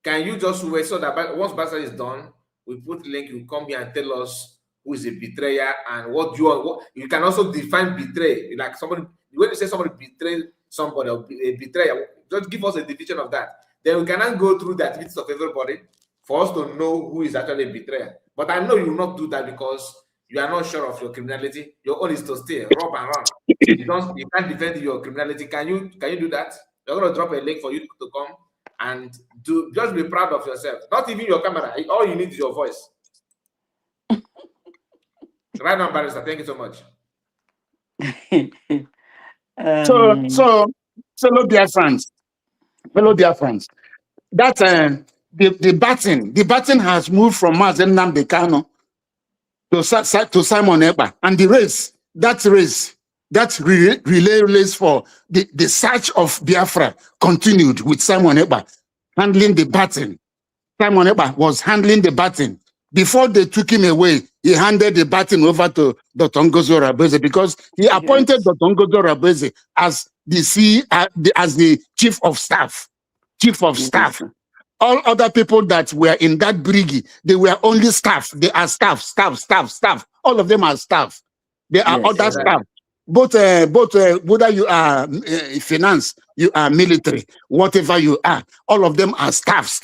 can you just wait so that once Basa is done, we put link, you come here and tell us who is a betrayer and what you can also define betray. Like somebody, when you say somebody betrayed somebody or a betrayer, just give us a definition of that. Then we cannot go through the activities of everybody for us to know who is actually a betrayer. But I know you will not do that because you are not sure of your criminality. Your own is to steal, rob, and run. You can't defend your criminality. Can you do that? You're going to drop a link for you to come and just be proud of yourself. Not even your camera. All you need is your voice. Right now, Barrister. Thank you so much. So fellow dear friends, that the baton has moved from Mazen Nambekano to Simon Ekpa, and that relay race for the search of Biafra continued with Simon Ekpa handling the baton. Simon Ekpa was handling the baton. Before they took him away, he handed the baton over to Dr. Ngozo Rabeze because he appointed Dr. Ngozo Rabeze as the chief of staff. chief of staff. All other people that were in that brigade, they were only staff. They are staff. All of them are staff. They are other staff. Both whether you are finance, you are military, whatever you are, all of them are staff.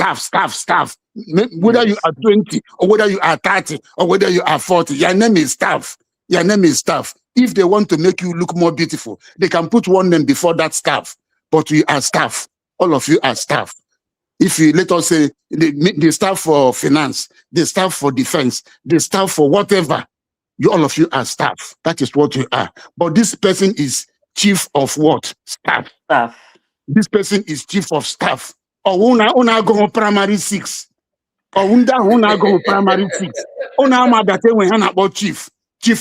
Whether you are 20 or whether you are 30 or whether you are 40, your name is staff. Your name is staff. If they want to make you look more beautiful, they can put one name before that staff. But we are staff. All of you are staff. If you let us say the staff for finance, the staff for defense, the staff for whatever, all of you are staff. That is what you are. But this person is chief of what? Staff. This person is chief of staff. Or una go primary 6. Or una go primary 6. Una ma that when hana about chief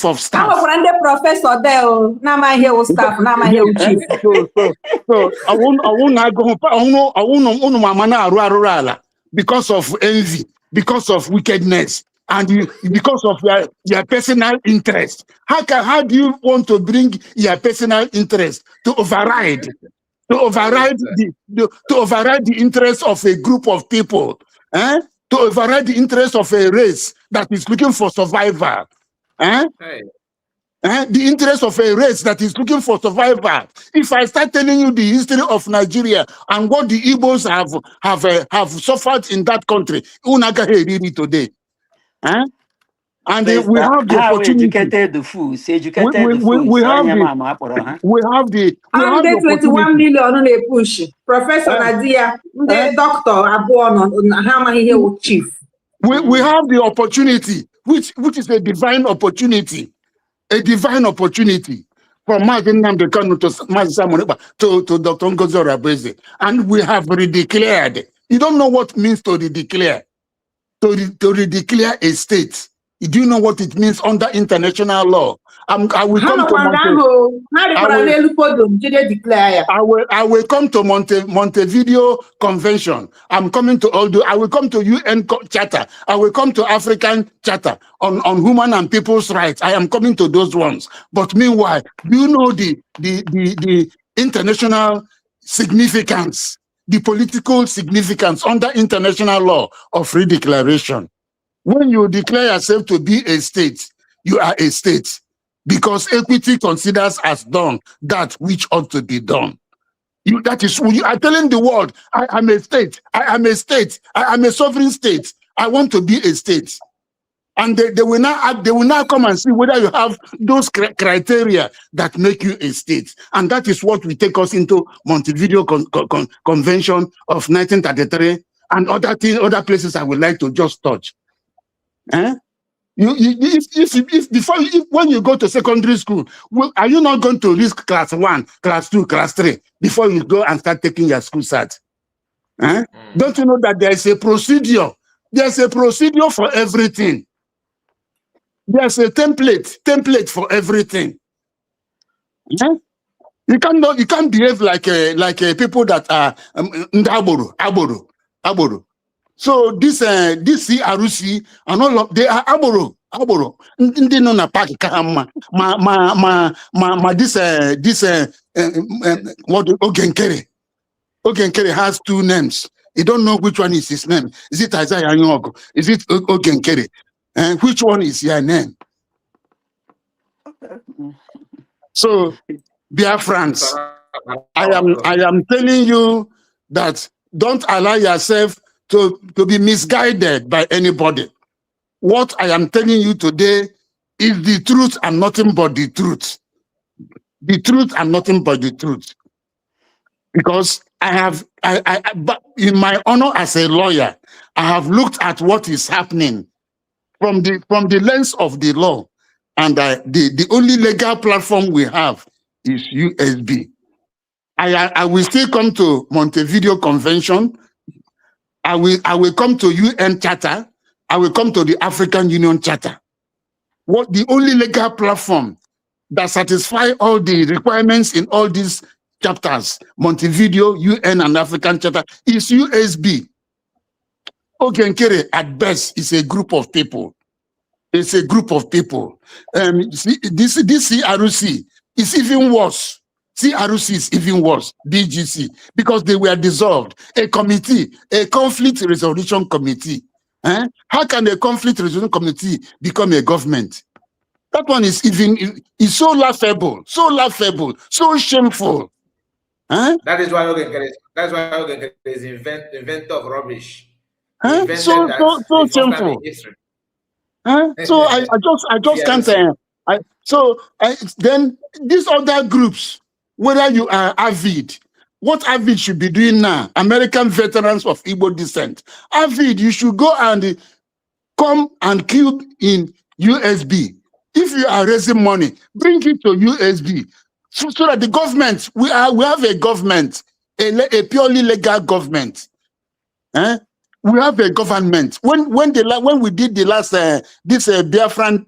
of staff. I'm a professor there. Now my here staff. Now my here chief. So I won't go because of envy, because of wickedness. And because of your personal interest. How do you want to bring your personal interest to override the interest of a group of people, to override the interest of a race that is looking for survival, the interest of a race that is looking for survival. If I start telling you the history of Nigeria and what the Igbos have suffered in that country, unaga really today. And we have the opportunity. Educated the fools. We have the 21 million on a push. Professor Nadia, the doctor, how many here with chief? We have the opportunity, which is a divine opportunity. A divine opportunity from Martin Namdekanu to Dr. Ngozi Orabeze. And we have redeclared. You don't know what it means to redeclare. To redeclare a state. Do you know what it means under international law? I will come to Montevideo Convention. I'm coming to Aldo. I will come to UN Charter. I will come to African Charter on human and people's rights. I am coming to those ones. But meanwhile, do you know the international significance, the political significance under international law of redeclaration? When you declare yourself to be a state, you are a state. Because equity considers as done that which ought to be done. You are telling the world, I am a state, I am a state, I am a sovereign state. I want to be a state. And they will now come and see whether you have those criteria that make you a state. And that is what will take us into Montevideo Convention of 1933 and other places I would like to just touch. When you go to secondary school, are you not going to risk class 1, class 2, class 3 before you go and start taking your school cert? Don't you know that there is a procedure? There's a procedure for everything. There's a template for everything. You can't behave like people that are aboru. So this CRC and all of they are aboro. Ndi no na park kama this what Ogenkere has 2 names. You don't know which one is his name. Is it Isaiah Nyogo? Is it Ogenkere? Which one is your name? So, dear friends, I am telling you that don't allow yourself to be misguided by anybody. What I am telling you today is the truth and nothing but the truth. The truth and nothing but the truth. Because but in my honor as a lawyer, I have looked at what is happening from the lens of the law, and the only legal platform we have is USB. I will still come to Montevideo Convention. I will come to UN Charter. I will come to the African Union Charter. What the only legal platform that satisfies all the requirements in all these chapters, Montevideo, UN, and African Charter, is USB. Ogenkere, at best, is a group of people. It's a group of people. This CRC is even worse. CRC is even worse, DGC, because they were dissolved. A committee, a conflict resolution committee. How can a conflict resolution committee become a government? That one is so laughable, so shameful. That is why Ogen is inventor of rubbish. So shameful. So I just can't. Then these other groups, whether you are AVID, what AVID should be doing now, American Veterans of Igbo Descent, AVID, you should go and come and queue in USB. If you are raising money, bring it to USB, so that the government, we have a government, a purely legal government. We have a government. When we did the last this Biafran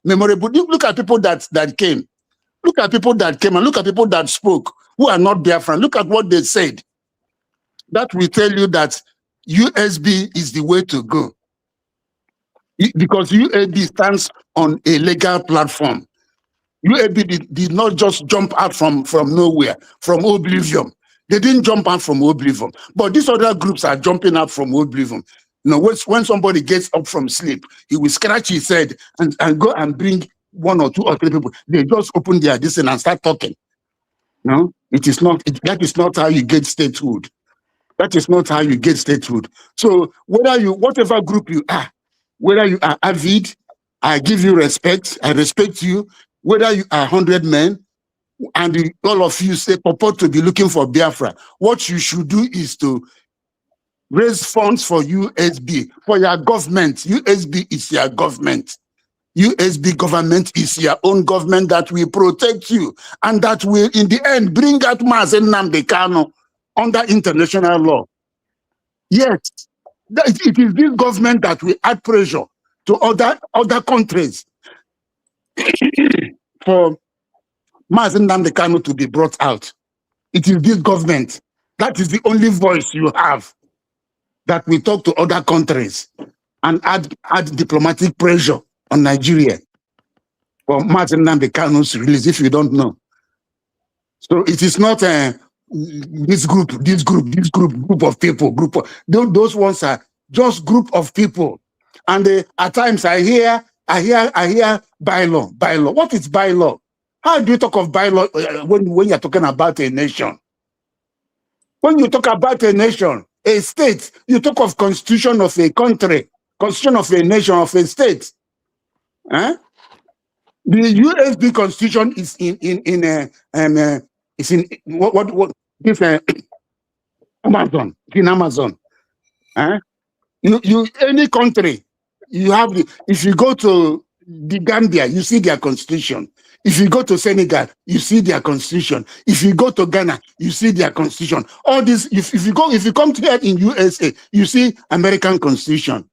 memorable, look at people that came. Look at people that came and look at people that spoke who are not Biafran. Look at what they said. That will tell you that USB is the way to go. Because USB stands on a legal platform. USB did not just jump out from nowhere, from oblivion. They didn't jump out from oblivion. But these other groups are jumping out from oblivion. You know, when somebody gets up from sleep, he will scratch his head and go and bring 1 or 2 or 3 people. They just open their distance and start talking. No, that is not how you get statehood. That is not how you get statehood. So whatever group you are, whether you are AVID, I give you respect, I respect you. Whether you are 100 men, and all of you say purport to be looking for Biafra, what you should do is to raise funds for USB, for your government. USB is your government. USB government is your own government that will protect you and that will, in the end, bring out Mazen Nnamdi Kanu under international law. Yes, it is this government that will add pressure to other countries for Mazen Nnamdi Kanu to be brought out. It is this government. That is the only voice you have that will talk to other countries and add diplomatic pressure on Nigeria for Mazen Nnamdi Kanu's release, if you don't know. So it is not this group of people. Those ones are just group of people. And at times I hear bylaw. What is bylaw? How do you talk of bylaw when you're talking about a nation? When you talk about a nation, a state, you talk of constitution of a country, constitution of a nation, of a state. The USB constitution is Amazon. In Amazon. Any country, you have if you go to the Gambia, you see their constitution. If you go to Senegal, you see their constitution. If you go to Ghana, you see their constitution. All this, if you come to here in USA, you see American constitution.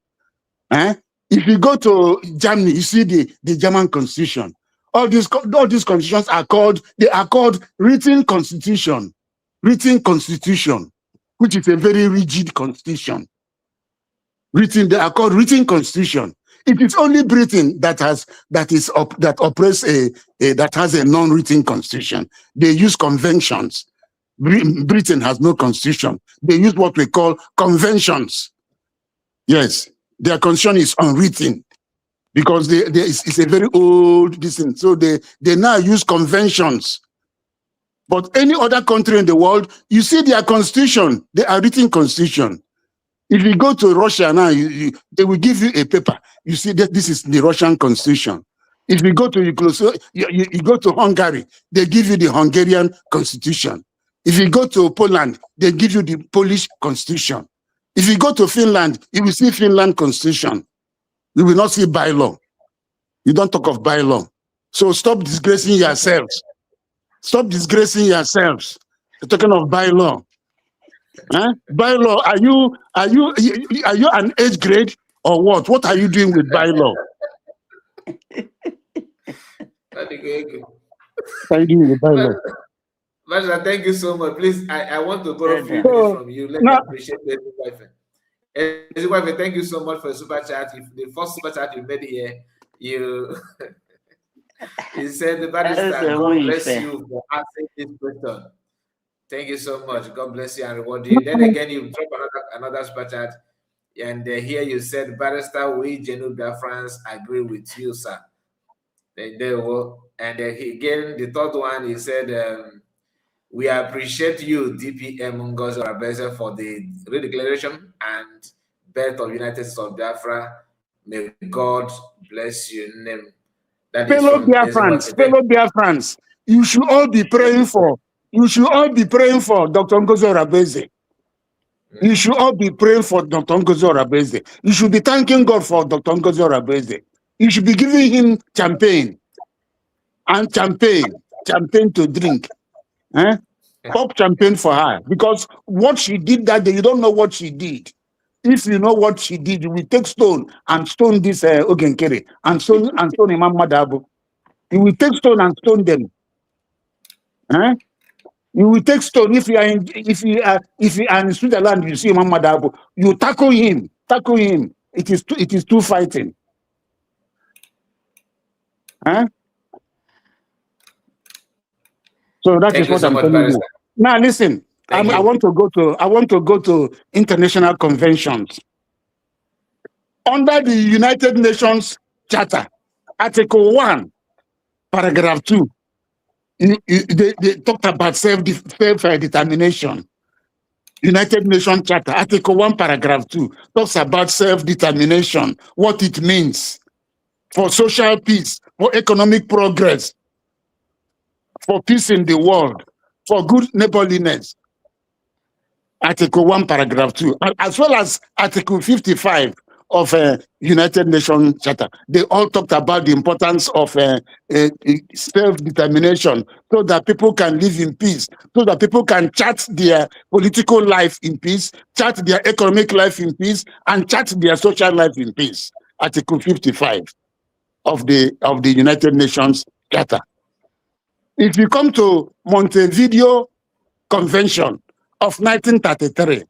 If you go to Germany, you see the German constitution. All these constitutions are called written constitution. Written constitution, which is a very rigid constitution. They are called written constitution. It is only Britain that has a non-written constitution. They use conventions. Britain has no constitution. They use what we call conventions. Yes, their constitution is unwritten because it's a very old thing. So they now use conventions. But any other country in the world, you see their constitution. They are written constitution. If you go to Russia now, they will give you a paper. You see that this is the Russian constitution. If you go to you go to Hungary, they give you the Hungarian constitution. If you go to Poland, they give you the Polish constitution. If you go to Finland, you will see Finland constitution. You will not see bylaw. You don't talk of bylaw. So stop disgracing yourselves. Stop disgracing yourselves. You're talking of bylaw. Bylaw, are you an 8th grade or what? What are you doing with bylaw? What are you doing with bylaw? Master, thank you so much. Please, I want to borrow a few minutes from you. Let me appreciate the wife. Thank you so much for the super chat. The first super chat you made here, He said, Barrister, God bless you for asking this question. Thank you so much. God bless you and reward you. Then again, you drop another super chat. And here you said, Barrister, we genuine Biafrans agree with you, sir. And again, the third one, he said, we appreciate you, DPM Ngozi Orabeze, for the redeclaration and birth of United States of Biafra. May God bless your name. That fellow Biafrans, you should all be praying for. You should all be praying for Dr. Ngozi Orabeze. You should all be praying for Dr. Ngozi Orabeze. You should be thanking God for Dr. Ngozi Orabeze. You should be giving him champagne to drink. Pop champagne for her, because what she did that day, you don't know what she did. If you know what she did, you will take stone and stone this Ogenkere and stone Imam Madabu. You will take stone and stone them. You will take stone if you are in Switzerland. You see Imam Madabu, you tackle him. It is two fighting. So that is what I'm telling you. Now listen, I want to go to international conventions. Under the United Nations Charter, Article 1, Paragraph 2, they talked about self-determination. United Nations Charter, Article 1, Paragraph 2, talks about self-determination, what it means for social peace, for economic progress, for peace in the world, for good neighborliness. Article 1, Paragraph 2, as well as Article 55 of United Nations Charter. They all talked about the importance of self-determination, so that people can live in peace, so that people can chart their political life in peace, chart their economic life in peace, and chart their social life in peace. Article 55 of the United Nations Charter. If you come to Montevideo Convention of 1933,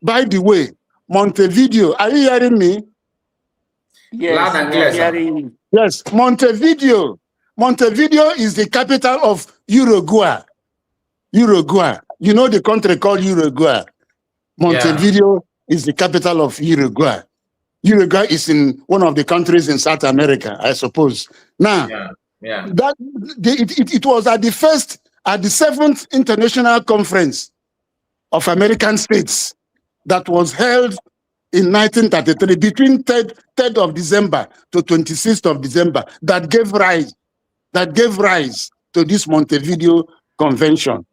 by the way, Montevideo, are you hearing me? Yes, hearing. Yes, Montevideo. Montevideo is the capital of Uruguay. Uruguay. You know the country called Uruguay. Montevideo is the capital of Uruguay. Uruguay is in one of the countries in South America, I suppose. Now, it was at the 7th International Conference of American States that was held in 1933, between 3rd of December to 26th of December, that gave rise to this Montevideo Convention,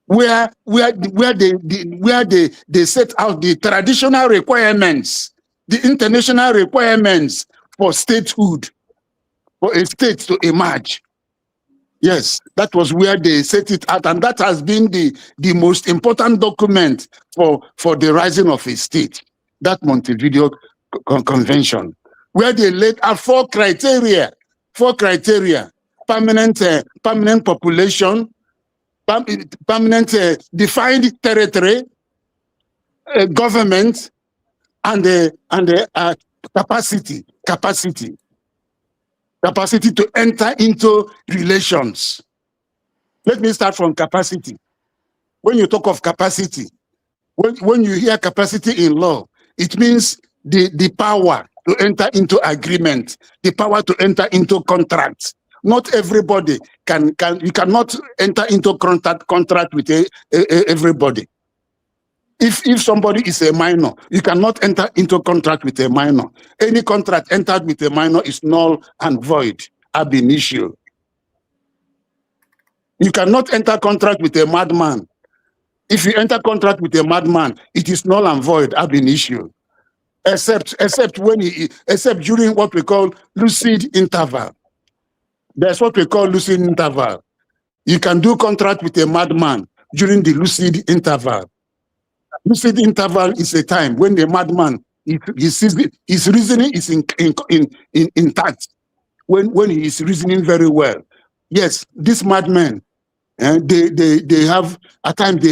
where they set out the traditional requirements, the international requirements for statehood, for a state to emerge. Yes, that was where they set it out, and that has been the most important document for the rising of a state, that Montevideo Convention, where they laid out four criteria: permanent population, permanent defined territory, government, and capacity to enter into relations. Let me start from capacity. When you talk of capacity, when you hear capacity in law, it means the power to enter into agreement, the power to enter into contracts. Not everybody you cannot enter into contract with everybody. If somebody is a minor, you cannot enter into contract with a minor. Any contract entered with a minor is null and void, ab initio. You cannot enter contract with a madman. If you enter contract with a madman, it is null and void, ab initio. Except during what we call lucid interval. That's what we call lucid interval. You can do contract with a madman during the lucid interval. Lucid interval is a time when the madman, his reasoning is intact, when he is reasoning very well. Yes, this madman, they have at times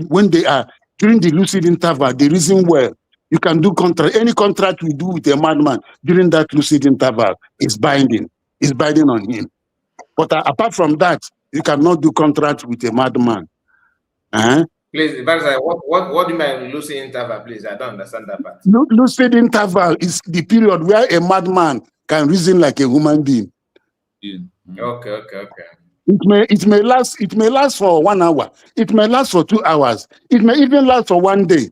when they are during the lucid interval, they reason well. You can do contract. Any contract we do with a madman during that lucid interval is binding on him. But apart from that, you cannot do contract with a madman. Please, what do you mean lucid interval, please? I don't understand that part. Lucid interval is the period where a madman can reason like a human being. Okay. It may last for 1 hour. It may last for 2 hours. It may even last for 1 day.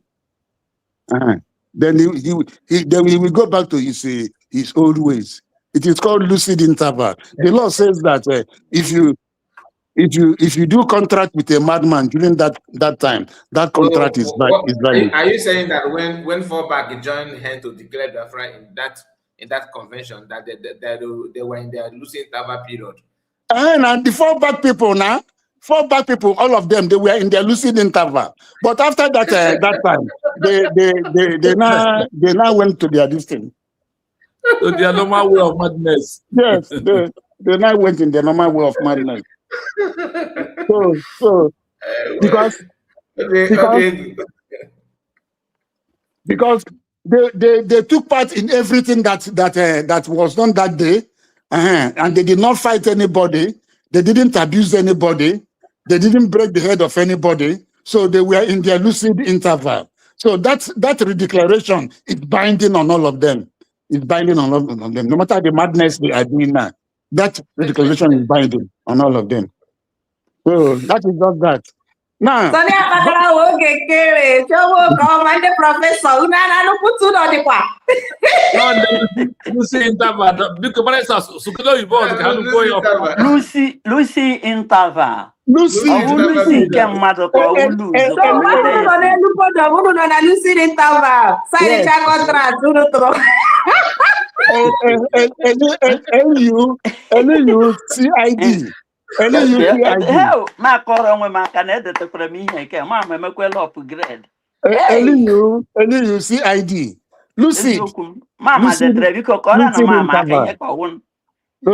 Then he will go back to his old ways. It is called lucid interval. The law says that if you do contract with a madman during that time, that contract is valid. Are you saying that when Fallback joined hand to declare Biafra in that convention that they were in their lucid interval period? And the Fallback people, all of them, they were in their lucid interval. But after that time, they now went to their distance. So their normal way of madness. Yes, they now went in their normal way of madness. So because they took part in everything that was done that day, and they did not fight anybody. They didn't abuse anybody. They didn't break the head of anybody. So they were in their lucid interval. So that redeclaration is binding on all of them. It's binding on all of them. No matter the madness they are doing now, that redeclaration is binding on all of them. So that is just that. Now, Lucy interval. Lucy can matter for CID. My core on my candidate for me, I can make well upgrade. CID. Lucy. Mama, the Trevico Corona, Mama.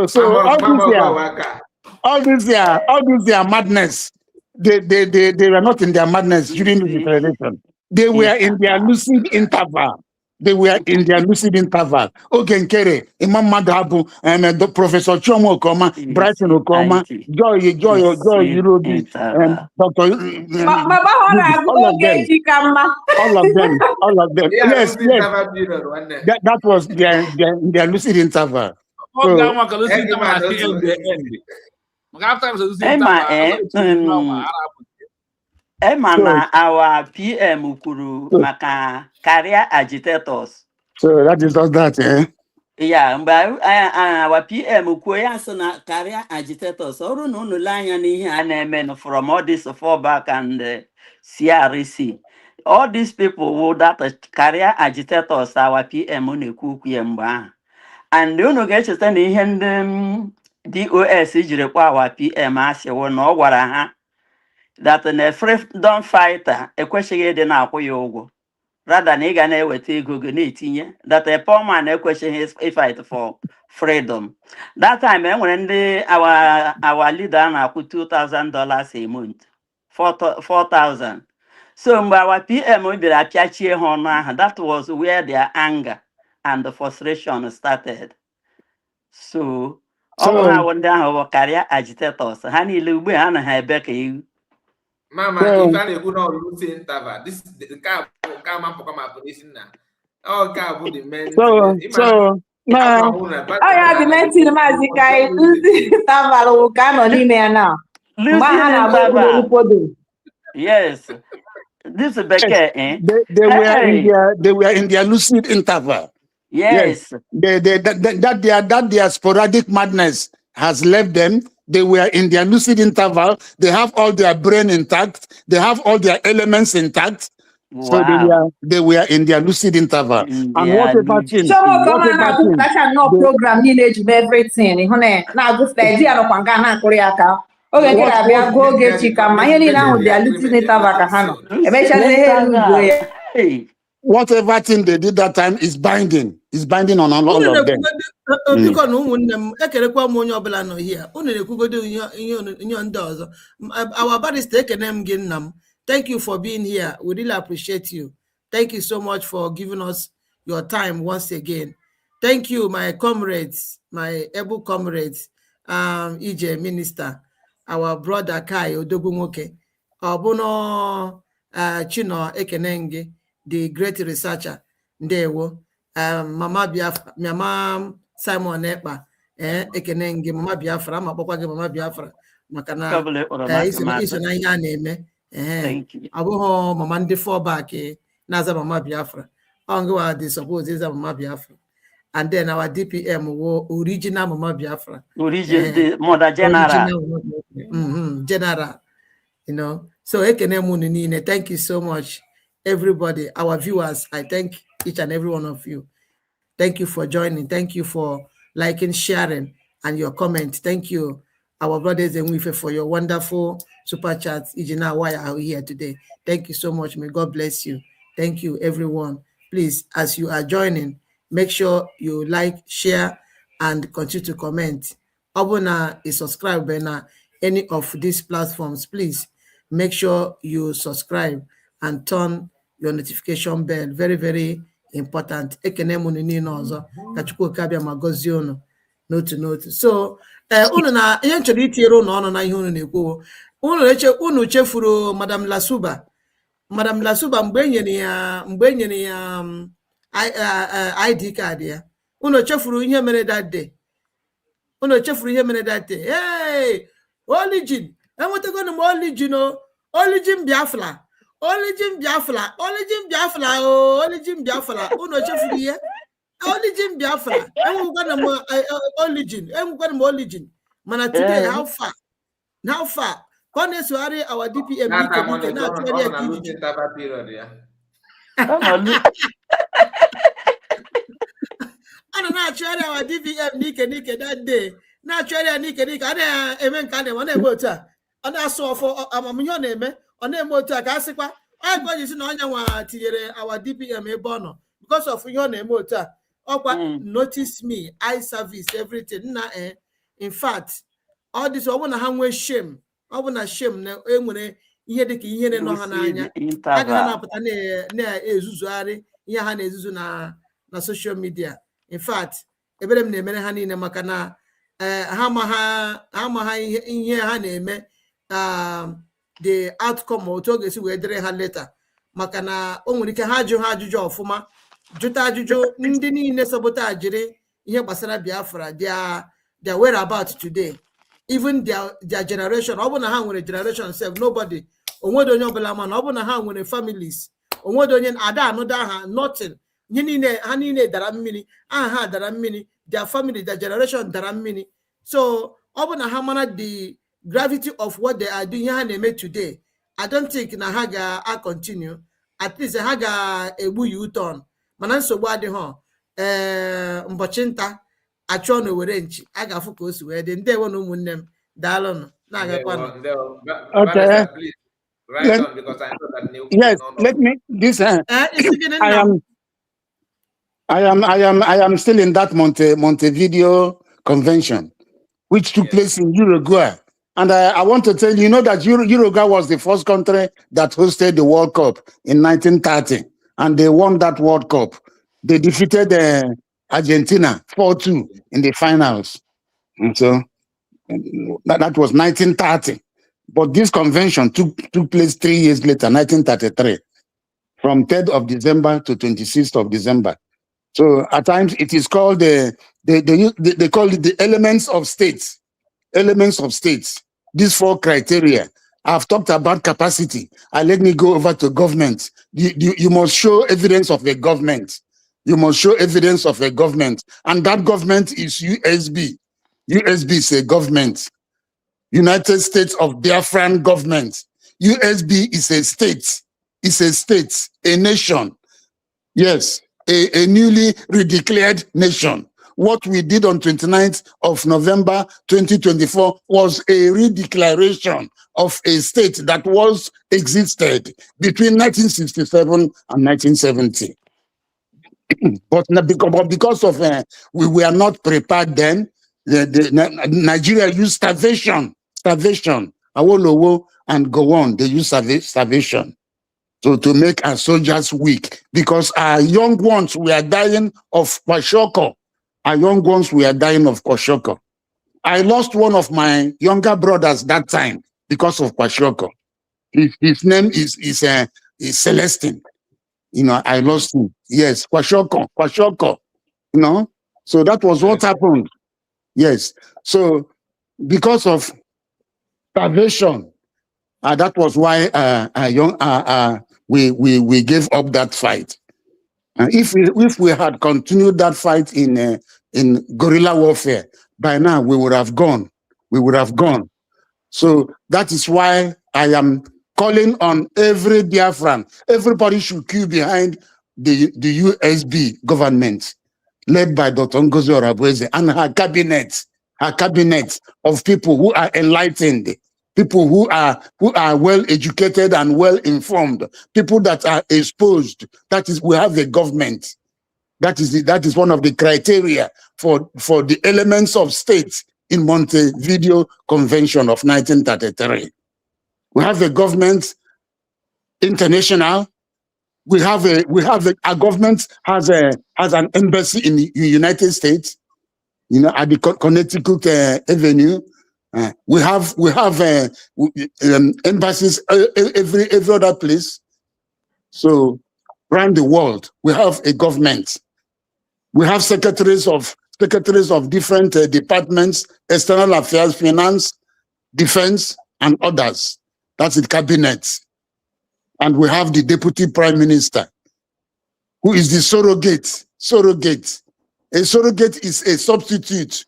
So all these are madness. They were not in their madness during the declaration. They were in their lucid interval. Ogenkere, Imam Madabu, and Professor Chomo Okoma, Brighton Okoma, Joy Eurobi, and Dr. All of them. Yes. That was their lucid interval. Emma, our PM Kuru Maka career agitators. So that is not that, eh? Yeah, but our PM Kuya career agitators. Or no line and men from all this Fallback and CRC. All these people who that career agitators, our PM Unikuku. And you know, get to stand in DOS is our PM as you know what I that a freedom fighter, a question na yogo. Rather than a with that a poor man a question is a fight for freedom. That time when our leader now put $2,000 a month, 4,000. So our PM will be a catchy honor. That was where their anger and the frustration started. So all I wonder our career agitators, honey Lube and her back you. Mama, if I go now lucid interval, this the car now. Oh, car would the men. So now, I have been to Mazikai lucid interval now. Yes. This is Becca, eh? They were in their lucid interval. Yes. That their sporadic madness has left them. They were in their lucid interval. They have all their brain intact. They have all their elements intact. Wow. So they were in their lucid interval. And whatever thing. Program everything. Now just the idea of Pangana Korea. Okay, go get chicken. My now they are lucid interval. Eventually, whatever thing they did that time is binding. It's binding on all of them. Our bodies taking them again. Thank you for being here. We really appreciate you. Thank you so much for giving us your time once again. Thank you, my comrades, my able comrades. ije minister, our brother Kai Odogunwoke, Obuno Chino Ekenenge, the great researcher, Ndewo, Mama Biafra, Mama Simon Ekpa, Ekenenge, Mama Biafra, Mama Biafra, Makana, iso na ihe a na-eme, abụghị mama ndị fallback na-aza Mama Biafra, ongewa the suppose is Mama Biafra. And then our DPM were original Mama Biafra. The Mother General. General, you know. So thank you so much, everybody. Our viewers, I thank each and every one of you. Thank you for joining. Thank you for liking, sharing, and your comment. Thank you, our brothers and women, for your wonderful super chats. Ijina, why are we here today? Thank you so much. May God bless you. Thank you, everyone. Please, as you are joining, make sure you like, share, and continue to comment. Abona is subscribe na any of these platforms. Please make sure you subscribe and turn your notification bell. Very, very important. Ekene munini nozo kachukwu kabia magozi unu note. So unu na ihe nchọrọ itiere unu ọnụ na ihe unu na-ekwu. Unu chefuru Madam Lasuba mgbe enyere ya ID card ya. Unu chefuru ihe mere that day. Hey, origin. Enwetagonu m origin o. Origin Biafra. Origin Biafra. Unu chefuru ihe. Origin Biafra. Enwetagonu m origin. Mana today, how far? Sorry, our DPM. I don't know, our DPM Nike that day. Naturally, Nike, I didn't even kind of one motor. And I saw for a name on a motor. I'm going to see our DPM Bono because of your name motor. Notice me, I service everything. In fact, all this I want to hang with shame. I want to shame now. Ihe dịka ihe na-enọ ha n'anya aga ha na-apụta na-ezuzuarị ihe ha na-ezuzu na social media. In fact, ebere m na-emere ha niile maka na ha ma ha ihe ha na-eme the outcome otu ọ ga-esi wee dịrị ha later maka na o nwere ike ha ajụjụ ọfụma jụta ajụjụ ndị niile sabotage ihe gbasara Biafra their whereabouts today. Even their generation, ọ bụ na ha nwere generation self, nobody onwede onye ọbụla ma na ọ bụ na ha nwere families, onwede onye ada anụda ha nothing. Ha niile dara mmiri, ha dara mmiri, their family, their generation dara mmiri. So ọ bụ na ha mana the gravity of what they are doing ha na-eme today, I don't think na ha ga-continue. At least ha ga-egbu ya U-turn. Mana nsogbu adịghị mbọchị nta achọ na were nchi a ga-afụ ka o si wee dị. Ndewo na ụmụnne m daalụnụ na-agakwa. Okay. Yes, let me this I am still in that Montevideo convention which took place in Uruguay, and I want to tell you, that Uruguay was the first country that hosted the World Cup in 1930, and they won that World Cup. They defeated Argentina 4-2 in the finals. And so that was 1930. But this convention took place 3 years later, 1933, from 3rd of December to 26th of December. So at times it is called they call it the elements of states. Elements of states. These 4 criteria. I've talked about capacity. Let me go over to government. You must show evidence of a government. You must show evidence of a government. And that government is USB. USB is a government. United States of Biafran government. USB is a state. It's a state, a nation. Yes, a newly redeclared nation. What we did on 29th of November 2024 was a redeclaration of a state that was existed between 1967 and 1970. But because of we were not prepared then, Nigeria used starvation, Awolowo and go on. They use starvation to make our soldiers weak, because our young ones were dying of kwashiorkor. Our young ones were dying of kwashiorkor. I lost one of my younger brothers that time because of Kwashiorkor. His name is Celestine. You know, I lost him. Yes, Kwashiorkor. You know, so that was what happened. Yes. So because of starvation, that was why we gave up that fight. If we had continued that fight in guerrilla warfare, by now we would have gone. We would have gone. So that is why I am calling on every Biafran. Everybody should queue behind the USB government, led by Dr. Ngozi Orabueze and her cabinet of people who are enlightened, people who are well educated and well informed, people that are exposed. That is, we have a government. That is one of the criteria for the elements of state in Montevideo Convention of 1933. We have a government international. We have a government has an embassy in the United States, you know, at the Connecticut Avenue. We have embassies every other place. So around the world, we have a government. We have secretaries of different departments, external affairs, finance, defense, and others. That's the cabinet. And we have the deputy prime minister, who is the surrogate. A surrogate is a substitute.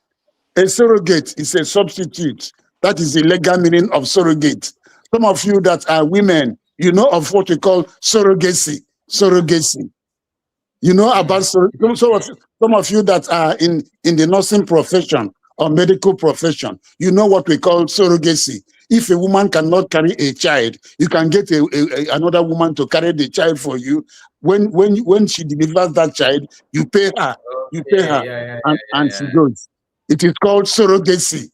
A surrogate is a substitute. That is the legal meaning of surrogate. Some of you that are women, you know of what we call surrogacy. You know about some of you that are in the nursing profession or medical profession, you know what we call surrogacy. If a woman cannot carry a child, you can get another woman to carry the child for you. When she delivers that child, you pay her. And she goes. It is called surrogacy.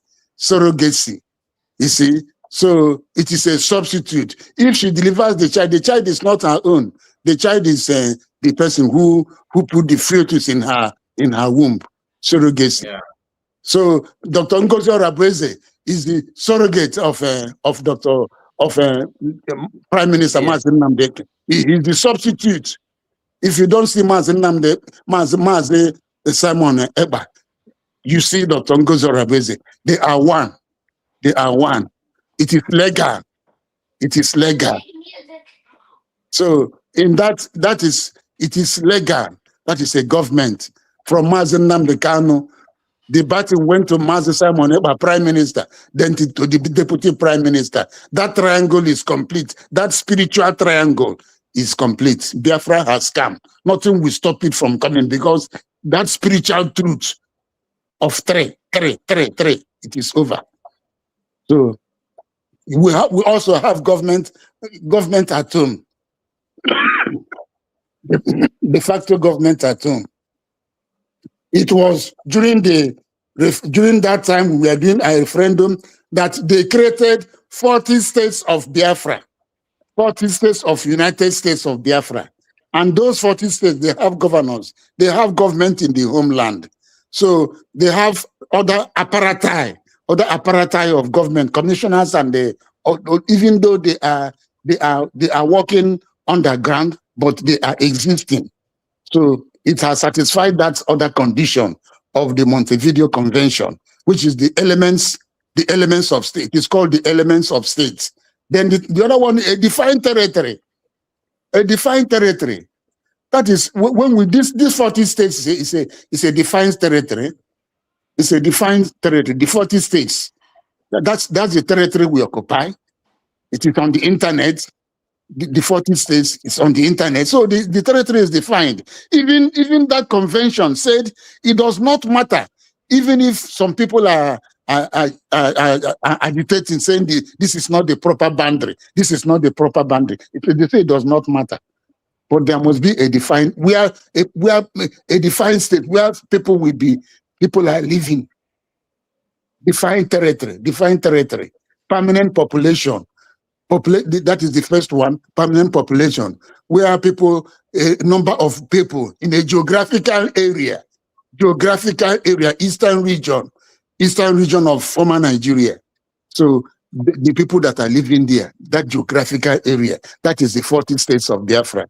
You see, so it is a substitute. If she delivers the child is not her own. The child is the person who put the fetus in her womb. Surrogacy. Yeah. So Dr. Ngozi Orabueze is the surrogate of Prime Minister Mazi Nnamdi Eke. He is the substitute. If you don't see Mazi Simon Eba, you see Dr. Ngozi Orabueze. They are one. It is legal. So in it is legal. That is a government. From Mazi Nnamdi Kanu, the battle went to Mazi Simon Eba, Prime Minister, then to the Deputy Prime Minister. That triangle is complete. That spiritual triangle is complete. Biafra has come. Nothing will stop it from coming, because that spiritual truth of three, it is over. So we also have government at home. De facto government at home. It was during that time we were doing a referendum that they created 40 states of Biafra, 40 states of United States of Biafra. And those 40 states, they have governors, they have government in the homeland. So they have other apparati of government, commissioners, and even though they are working underground, but they are existing. So it has satisfied that other condition of the Montevideo Convention, which is the elements of state. It's called the elements of states. Then the other one, a defined territory. A defined territory. That is when we this 40 states is a defined territory. It's a defined territory. The 40 states. That's the territory we occupy. It is on the internet. The 40 states is on the internet. So the territory is defined. Even that convention said it does not matter. Even if some people are agitating, saying this is not the proper boundary. This is not the proper boundary. They say it does not matter. But there must be a defined, we are a defined state where people are living. Defined territory, permanent population. That is the first one, permanent population, where a number of people in a geographical area, eastern region, eastern region of former Nigeria. So the people that are living there, that geographical area, that is the 40 states of Biafra.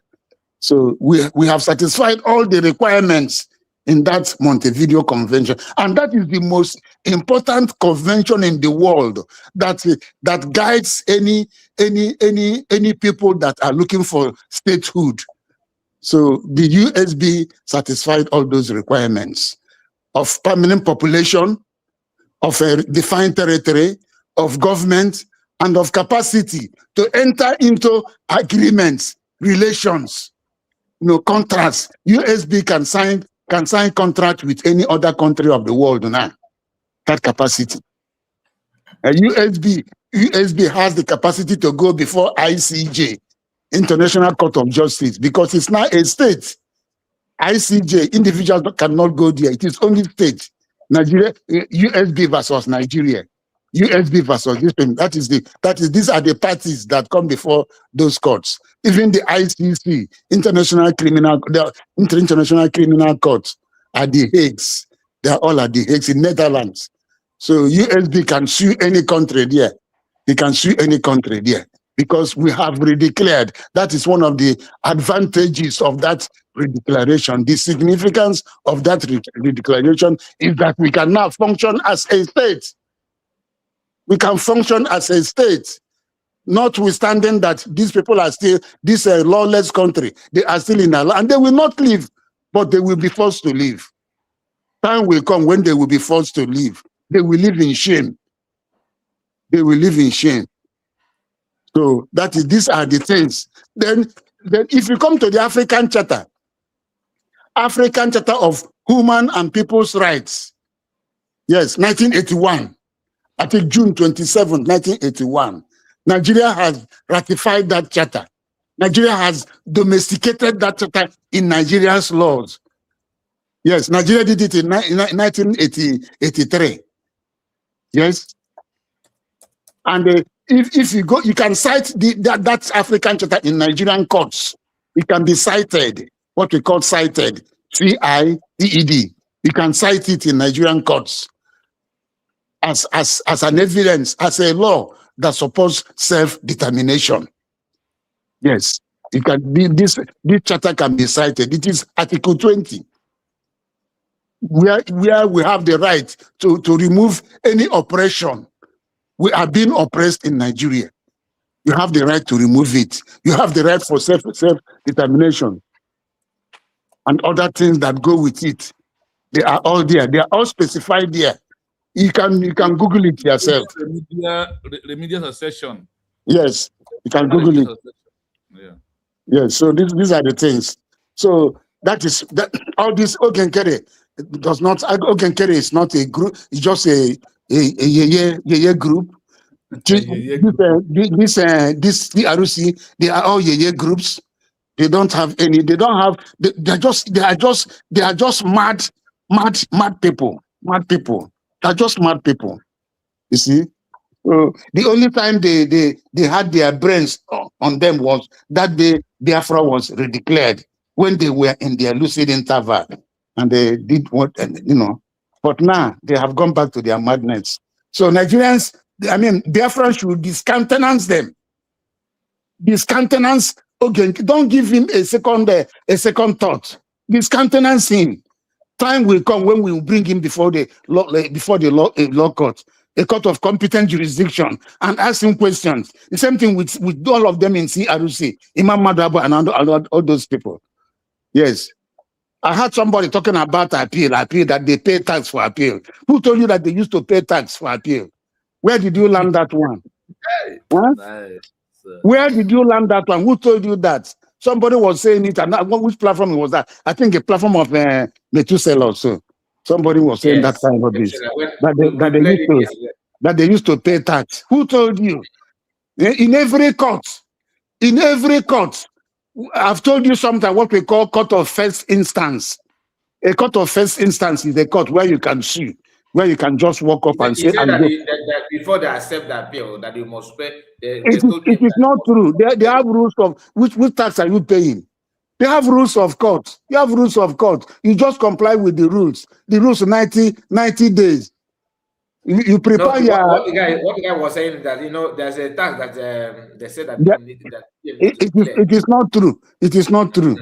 So we have satisfied all the requirements in that Montevideo Convention, and that is the most important convention in the world that guides any people that are looking for statehood. So the USB satisfied all those requirements of permanent population, of a defined territory, of government, and of capacity to enter into agreements, relations, contracts. USB can sign contract with any other country of the world now. That capacity. USB has the capacity to go before ICJ, International Court of Justice, because it's now a state. ICJ, individuals cannot go there. It is only state. Nigeria, USB versus Nigeria. USB versus this thing. These are the parties that come before those courts. Even the ICC, International Criminal Court, at the Hagues. They are all at the Hagues in Netherlands. So USB can sue any country there. They can sue any country there because we have redeclared. That is one of the advantages of that redeclaration. The significance of that redeclaration is that we can now function as a state. We can function as a state, notwithstanding that these people are still, this lawless country, they are still in our land, and they will not leave, but they will be forced to leave. Time will come when they will be forced to leave. They will live in shame. They will live in shame. So these are the things. Then if you come to the African Charter of Human and People's Rights, yes, 1981. I think June 27, 1981, Nigeria has ratified that charter. Nigeria has domesticated that charter in Nigeria's laws. Yes, Nigeria did it in 1983. Yes. And if you go, you can cite that African charter in Nigerian courts. It can be cited, what we call cited, C-I-T-E-D. You can cite it in Nigerian courts as an evidence, as a law that supports self-determination. Yes, it can be, this charter can be cited. It is Article 20, where we have the right to remove any oppression. We are being oppressed in Nigeria. You have the right to remove it. You have the right for self-determination and other things that go with it. They are all there. They are all specified there. You can Google it yourself. Remedial succession. Yes, you can Google it. Yeah. Yes, so these are the things. So that all this Ogenkere does not. Ogenkere is not a group. It's just a group. This DRC, they are all groups. They don't have any. They don't have. They are just mad people. Mad people. They're just mad people. You see. So the only time they had their brains on them was that day Biafra was redeclared, when they were in their lucid interval and they did what, but now they have gone back to their madness. So Nigerians, Biafra should discountenance them. Discountenance, okay, don't give him a second thought. Discountenance him. Time will come when we will bring him before the law court, a court of competent jurisdiction, and ask him questions. The same thing with all of them in CRC, Imam Madabo and all those people. Yes. I heard somebody talking about appeal, that they pay tax for appeal. Who told you that they used to pay tax for appeal? Where did you learn that one? Huh? Nice. Where did you learn that one? Who told you that? Somebody was saying it, and which platform was that? I think a platform of Methuselah also. Somebody was saying that kind of this. That they used to pay tax. Who told you? In every court, I've told you sometimes what we call court of first instance. A court of first instance is a court where you can sue, where you can just walk up and say, that before they accept that bill, that you must pay. It is not true. They have rules of which tax are you paying? They have rules of court. You have rules of court. You just comply with the rules. The rules 90 days. You prepare no, what the guy was saying that, you know, there's a tax that they said that yeah, people need to declare. it is not true. It is not true.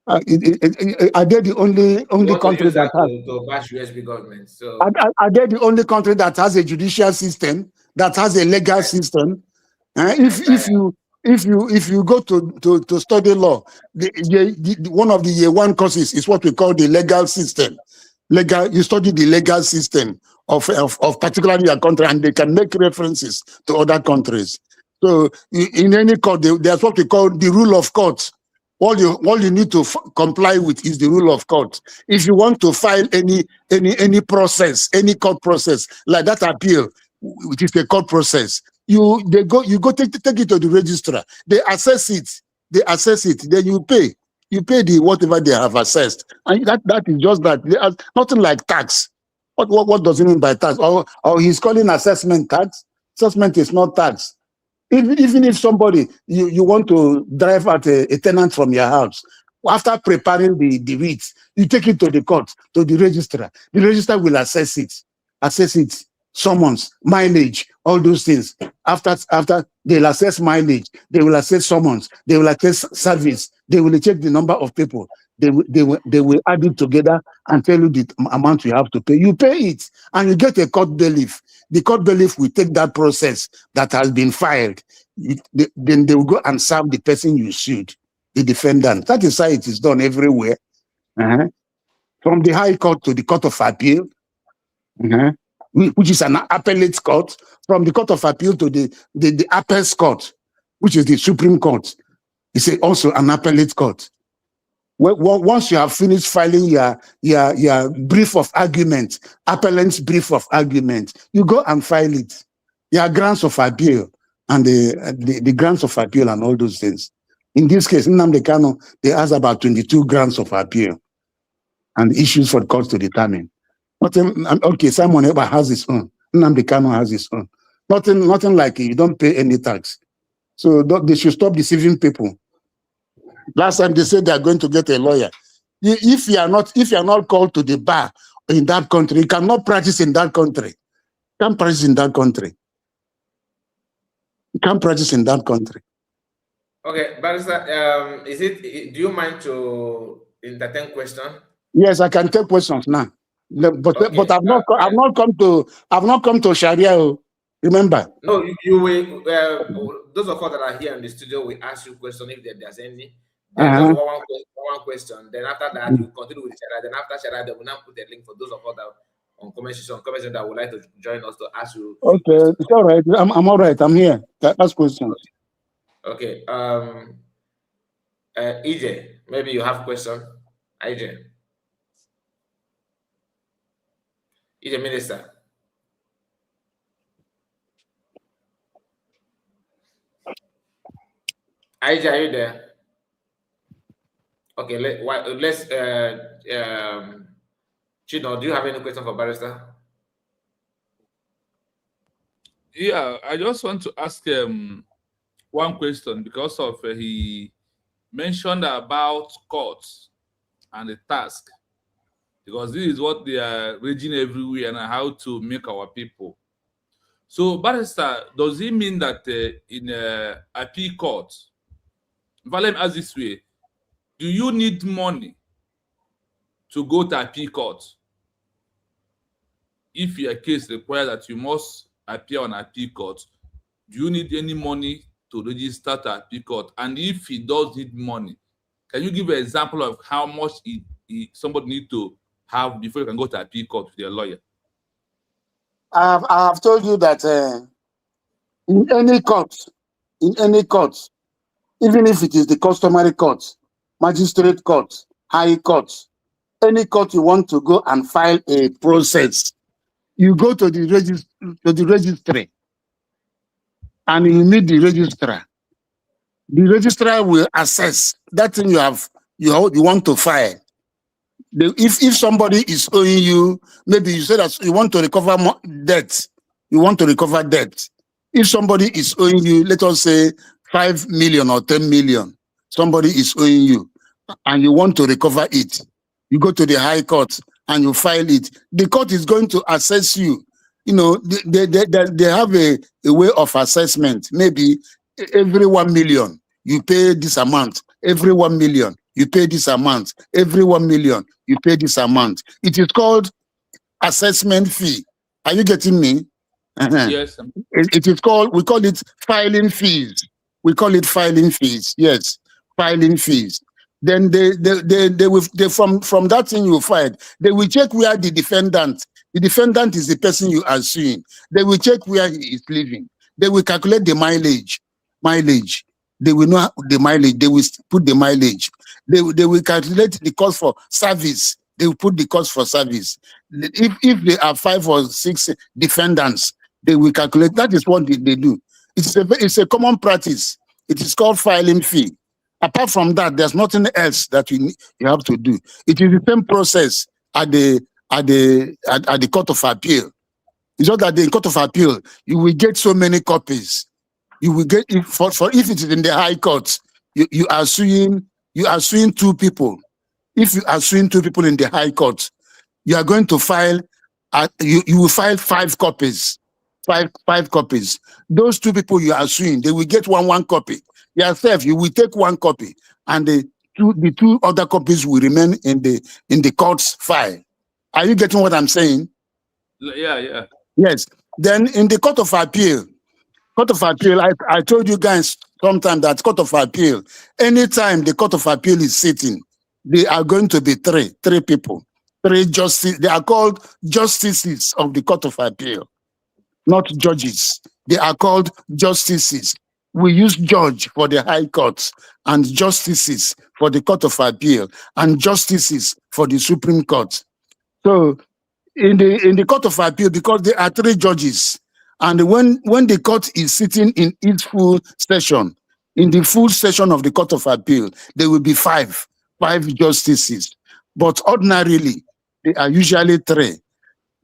Are they the You only want to country use that that has? to bash USB government. So Are they the only country that has a judicial system, that has a legal system? If you go to study law, one of the year one courses is what we call the legal system. You study the legal system of particularly your country, and they can make references to other countries. So in any court, there's what we call the rule of court. All you need to comply with is the rule of court. If you want to file any process, any court process like that appeal, which is a court process, you go take it to the registrar. They assess it. Then you pay. You pay the whatever they have assessed, and that is just that. Nothing like tax. What does he mean by tax? Or he's calling assessment tax. Assessment is not tax. Even if somebody, you want to drive out a tenant from your house, after preparing the writ, you take it to the court, to the registrar. The registrar will assess it, summons, mileage, all those things. After they'll assess mileage, they will assess summons, they will assess service, they will check the number of people. They will add it together and tell you the amount you have to pay. You pay it, and you get a court bailiff. The court bailiff will take that process that has been filed. Then they will go and serve the person you sued, the defendant. That is how it is done everywhere. From the High Court to the Court of Appeal, which is an appellate court. From the Court of Appeal to the Appeals Court, which is the Supreme Court. It's also an appellate court. Once you have finished filing your brief of argument, appellant's brief of argument, you go and file it. Your grants of appeal and the grants of appeal and all those things. In this case, Nnamdi Kanu, they asked about 22 grants of appeal and issues for the courts to determine. Okay, Simon Eber has his own. Nnamdi Kanu has his own. Nothing like you don't pay any tax. So they should stop deceiving people. Last time they said they are going to get a lawyer. If you are not called to the bar in that country, you cannot practice in that country. You can't practice in that country. You can't practice in that country. Okay, Barrister, do you mind to entertain question? Yes, I can take questions now. But I've not come to Sharia. Remember? No, you will. Those of us that are here in the studio will ask you question if there's any. Then just one question. Then after that, you continue with Sharia. Then after Sharia, they will now put a link for those of us that on comment section that would like to join us to ask you. Okay, it's all right. I'm all right. I'm here. Ask questions. Okay. EJ, maybe you have question. EJ, Minister. EJ, are you there? Okay, let's Chino, do you have any question for Barrister? Yeah, I just want to ask one question because of he mentioned about courts and the task, because this is what they are raging everywhere and how to make our people. So, Barrister, does it mean that in appeal court, let me ask this way, do you need money to go to appeal court? If your case requires that you must appear on appeal court, do you need any money to register to appeal court? And if he does need money, can you give an example of how much somebody need to have before you can go to appeal court with your lawyer? I have told you that in any court, even if it is the customary court, magistrate court, high court, any court you want to go and file a process, you go to the registry and you meet the registrar. The registrar will assess that thing you want to file. If somebody is owing you, maybe you say that you want to recover debt. You want to recover debt. If somebody is owing you, let us say 5 million or 10 million, somebody is owing you and you want to recover it. You go to the high court and you file it. The court is going to assess you you know, they have a way of assessment. Maybe every 1 million, you pay this amount. Every 1 million, you pay this amount. Every 1 million, you pay this amount. It is called assessment fee. Are you getting me? Yes. It is called, we call it filing fees. We call it filing fees. Yes, filing fees. Then they will, from that thing you filed, they will check where the defendant is the person you are suing. They will check where he is living. They will calculate the mileage. They will know the mileage. They will put the mileage. They will calculate the cost for service. They will put the cost for service. If there are 5 or 6 defendants, they will calculate. That is what they do. It's a common practice. It is called filing fee. Apart from that, there's nothing else that you have to do. It is the same process at the Court of Appeal. It's not that the Court of Appeal, you will get so many copies. You will get, if it is in the High Court, you are suing 2 people. If you are suing 2 people in the High Court, you are going to file, you will file 5 copies. 5 copies. Those 2 people you are suing, they will get one copy. Yourself, you will take 1 copy, and the 2 other copies will remain in the court's file. Are you getting what I'm saying? Yeah. Yes. Then in the Court of Appeal, I told you guys sometime that Court of Appeal, anytime the Court of Appeal is sitting, they are going to be 3 people, 3 justices. They are called justices of the Court of Appeal, not judges. They are called justices. We use judge for the High Courts, and justices for the Court of Appeal, and justices for the Supreme Court. So in the Court of Appeal, because there are 3 judges, and when the court is sitting in its full session, in the full session of the Court of Appeal, there will be 5 justices. But ordinarily, they are usually 3.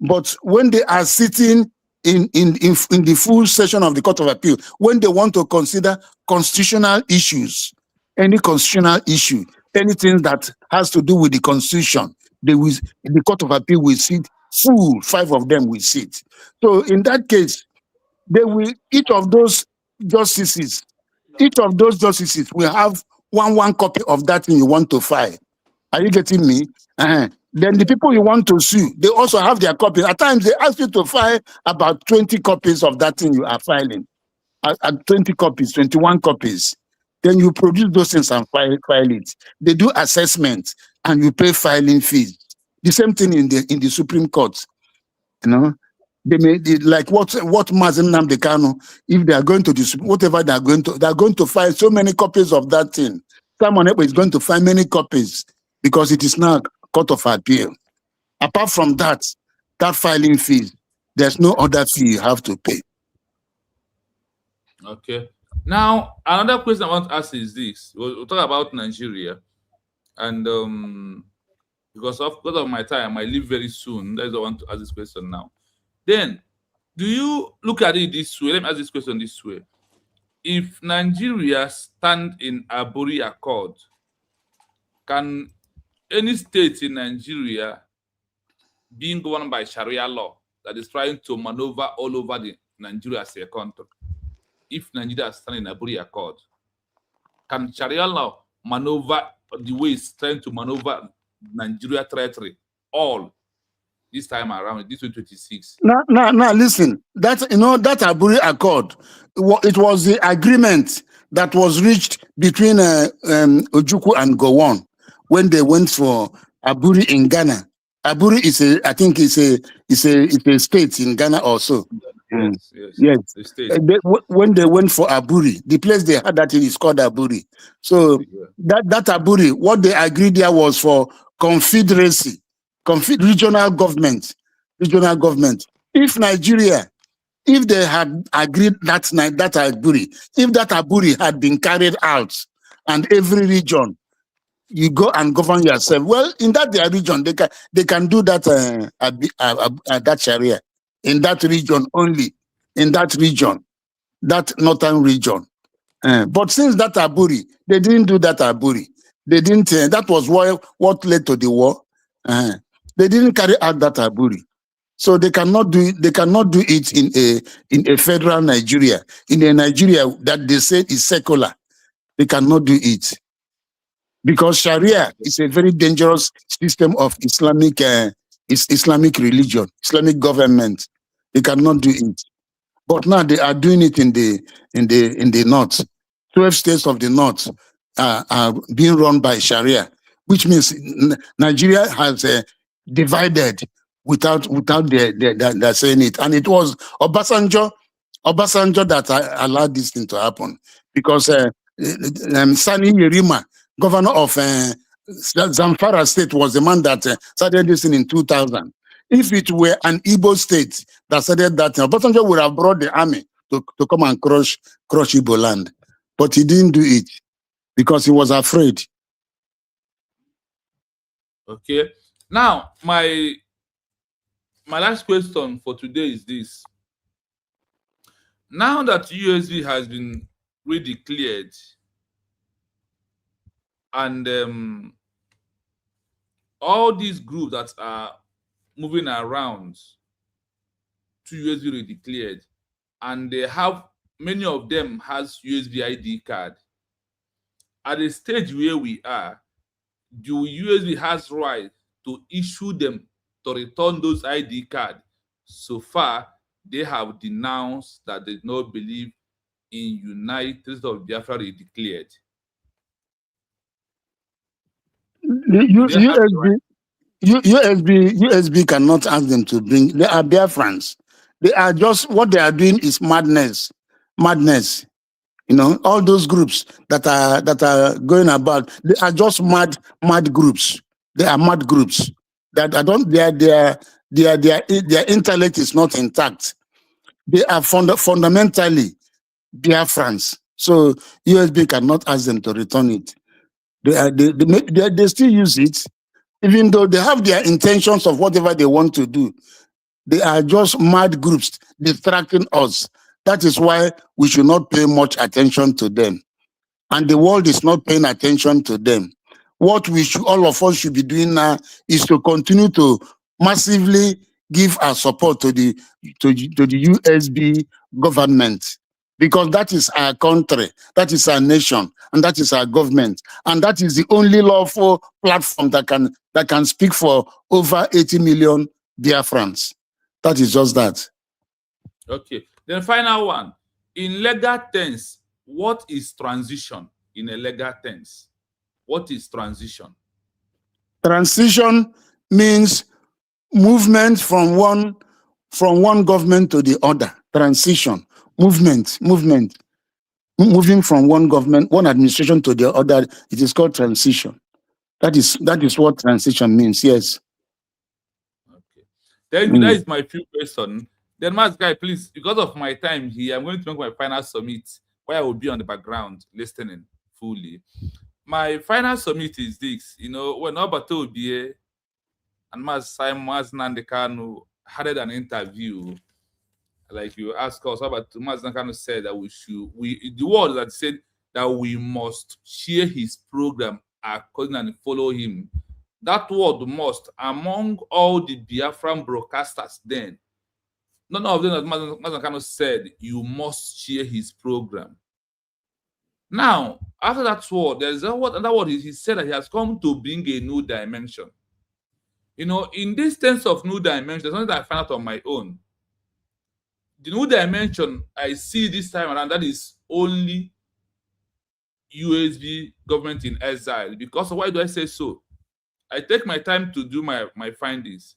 But when they are sitting in the full session of the Court of Appeal, when they want to consider constitutional issues, any constitutional issue, anything that has to do with the Constitution, the Court of Appeal will sit full. 5 of them will sit. So in that case, each of those justices will have one copy of that thing you want to file. Are you getting me? Then the people you want to sue, they also have their copies. At times, they ask you to file about 20 copies of that thing you are filing. At 20 copies, 21 copies. Then you produce those things and file it. They do assessment, and you pay filing fees. The same thing in the Supreme Court. You know, like what Mazen Nnamdi Kanu, if they are going to do whatever they are going to file so many copies of that thing. Someone is going to file many copies because it is now Court of Appeal. Apart from that filing fee, there's no other fee you have to pay. Okay. Now, another question I want to ask is this. We'll talk about Nigeria. And because of my time, I leave very soon. That's why I want to ask this question now. Then, do you look at it this way? Let me ask this question this way. If Nigeria stand in Aburi Accord, can any state in Nigeria being governed by Sharia law that is trying to maneuver all over the Nigeria as a country, if Nigeria stand in Aburi Accord, can Sharia law maneuver the way it's trying to maneuver Nigeria territory all this time around, this 2026? Now, listen. That Aburi Accord, it was the agreement that was reached between Ojukwu and Gowon when they went for Aburi in Ghana. Aburi is a state in Ghana also. Yes. The state. When they went for Aburi, the place they had that is called Aburi. So that Aburi, what they agreed there was for confederacy. Regional government. If Nigeria, if they had agreed that Aburi, if that Aburi had been carried out, and every region, you go and govern yourself. Well, in their region, they can do that that Sharia in that region only, in that region, that northern region. But since that Aburi, they didn't do that Aburi. They didn't. That was what led to the war. They didn't carry out that Aburi. So they cannot do it. They cannot do it in a federal Nigeria, in a Nigeria that they say is secular. They cannot do it because Sharia is a very dangerous system of Islamic Islamic religion, Islamic government. They cannot do it. But now they are doing it in the north. 12 states of the north are being run by Sharia, which means Nigeria has divided without their saying it. And it was Obasanjo that allowed this thing to happen because Sani Yerima, governor of Zamfara state, was the man that started this thing in 2000. If it were an Igbo state that started that, Obasanjo would have brought the army to come and crush Igbo land. But he didn't do it because he was afraid. Okay. Now, my last question for today is this. Now that USV has been redeclared and all these groups that are moving around to USB declared, and they have many of them has USB ID card. At the stage where we are, do USB has right to issue them to return those ID card? So far, they have denounced that they do not believe in United States of Biafra declared. USB cannot ask them to bring. They are Biafrans. They are just, what they are doing is madness. You know, all those groups that are going about, they are just mad groups. They are mad groups. That I don't. Their intellect is not intact. They are fundamentally Biafrans. So USB cannot ask them to return it. They still use it, even though they have their intentions of whatever they want to do. They are just mad groups distracting us. That is why we should not pay much attention to them. And the world is not paying attention to them. What all of us should be doing now is to continue to massively give our support to the USB government, because that is our country, that is our nation, and that is our government, and that is the only lawful platform that can speak for over 80 million Biafrans. That is just that. Okay. Then final one. In legal tense, what is transition in a legal tense? What is transition? Transition means movement from one government to the other. Transition, movement. Moving from one government, one administration to the other, it is called transition. That is what transition means, yes. Okay. Thank you. That is my few question. Then, Master Guy, please, because of my time here, I'm going to make my final summit where I will be on the background listening fully. My final summit is this. You know, when Obato Obie and Master Nandekanu had an interview, like you asked us about, Master Nandekanu said that the word that said that we must share his program according and follow him. That word must, among all the Biafran broadcasters then, none of them, as Master Nandekanu said, you must share his program. Now, after that word, there's another word. He said that he has come to bring a new dimension. You know, in this sense of new dimension, there's something that I found out on my own. The new dimension I see this time around, that is only USB government in exile. Because why do I say so? I take my time to do my findings.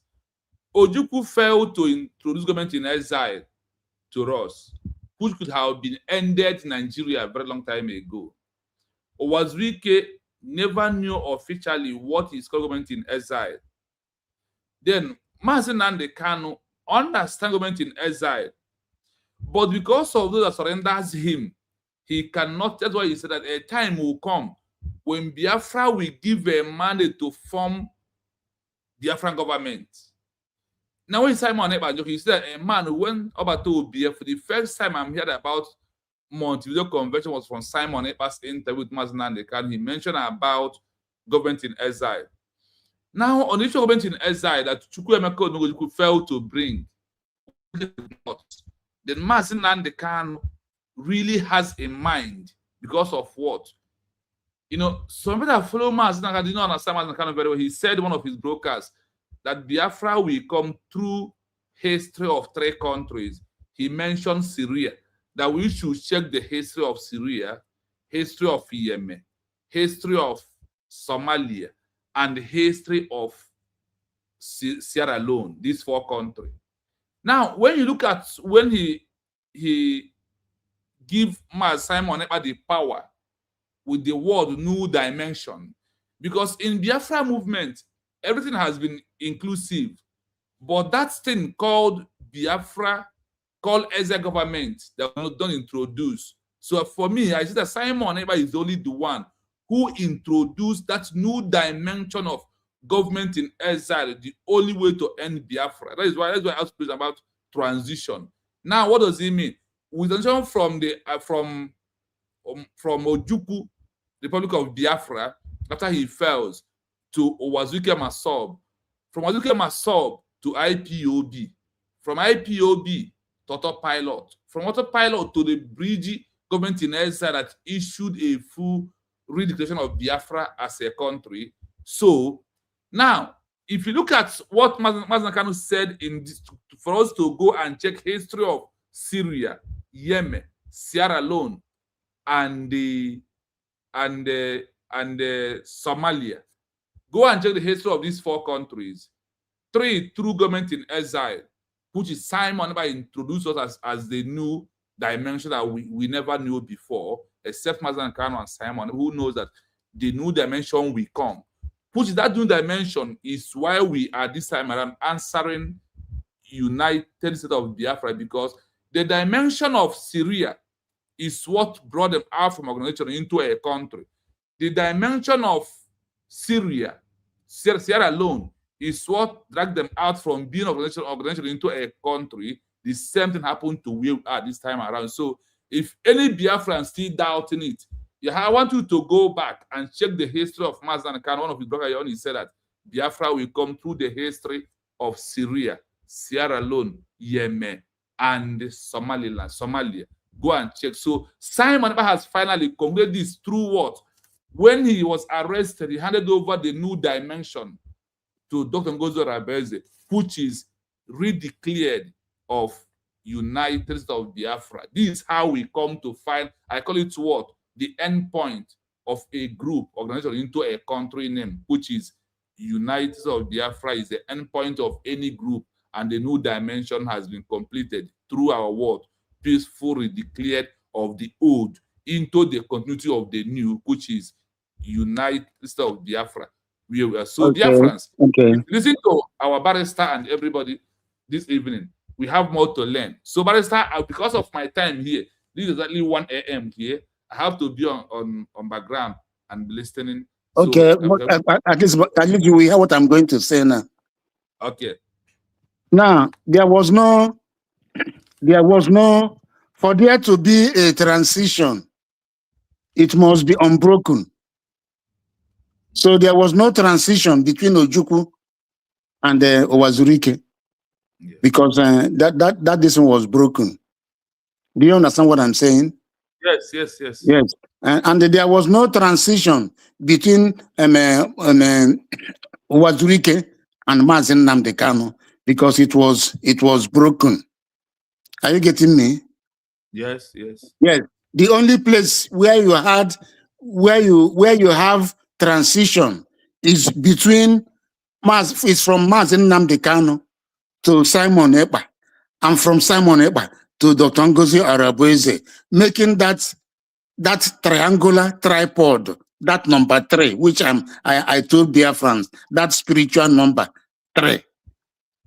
Ojukwu failed to introduce government in exile to us, which could have been ended in Nigeria a very long time ago. Owazwike never knew officially what is called government in exile. Then Mazi Nnamdi Kanu understands government in exile, but because of those that surrenders him, he cannot. That's why he said that a time will come when Biafra will give a mandate to form Biafran government. Now, when Simon Ekpa, he said a man who went over to Obia for the first time I'm hearing about Montevideo Convention was from Simon Ekpa's interview with Mazi Nnamdi Kanu. He mentioned about government in exile. Now, on the government in exile that Chukwuemeka Onogojuku failed to bring, then Mazi Nnamdi Kanu really has in mind because of what? You know, some people that follow Mazi Nnamdi Kanu did not understand Mazi Nnamdi Kanu very well. He said in one of his brokers that Biafra will come through history of 3 countries. He mentioned Syria, that we should check the history of Syria, history of Yemen, history of Somalia, and the history of Sierra Leone, these 4 countries. Now, when you look at when he give Simon Ekpa the power with the word new dimension, because in Biafra movement, everything has been inclusive, but that thing called Biafra, called exile government, that don't introduce. So for me, I see that Simon Ekpa is only the one who introduced that new dimension of government in exile, the only way to end Biafra. That's why I was speaking about transition. Now, what does it mean? We transition from the from Ojukwu, Republic of Biafra, after he fails, to Owazuke Masob, from Owazuke Masob to IPOB, from IPOB to autopilot, from autopilot to the bridge government in exile that issued a full redeclaration of Biafra as a country. So now, if you look at what Mazi Nnamdi Kanu said in this, for us to go and check history of Syria, Yemen, Sierra Leone, and Somalia, go and check the history of these 4 countries. 3 through government in exile, which is Simon Ekpa introduced us as the new dimension that we never knew before, except Mazi Nnamdi Kanu and Simon, who knows that the new dimension will come. Which is that new dimension is why we are this time around answering United States of Biafra, because the dimension of Syria is what brought them out from organization into a country. The dimension of Syria, Sierra Leone, is what dragged them out from being organization into a country. The same thing happened to where we are this time around. So if any Biafran still doubting it, I want you to go back and check the history of Mazi Nnamdi Kanu. One of his brothers only said that Biafra will come through the history of Syria, Sierra Leone, Yemen, and Somalia. Go and check. So Simon Ekpa has finally concluded this through what? When he was arrested, he handed over the new dimension to Dr. Ngozi Rabeze, which is redeclared of United States of Biafra. This is how we come to find, I call it what? The end point of a group organization into a country name, which is United States of Biafra, is the end point of any group, and the new dimension has been completed through our word, peacefully declared of the old into the continuity of the new, which is United States of Biafra. We are so dear friends. Listen to our barrister and everybody this evening. We have more to learn. So barrister, because of my time here, this is exactly 1 a.m. here. I have to be on background and listening. Okay, so, at least you will hear what I'm going to say now. Okay. Now, there was no, for there to be a transition, it must be unbroken. So there was no transition between Ojukwu and Owazurike, because that this one was broken. Do you understand what I'm saying? Yes. Yes. And there was no transition between Owazurike and Mazi Nnamdi Kanu, because it was broken. Are you getting me? Yes. Yes. The only place where you have transition is from Mazi Nnamdi Kanu to Simon Ekpa, and from Simon Ekpa to Dr. Ngozi Arabueze, making that triangular tripod, that number 3, which I told dear friends, that spiritual number 3,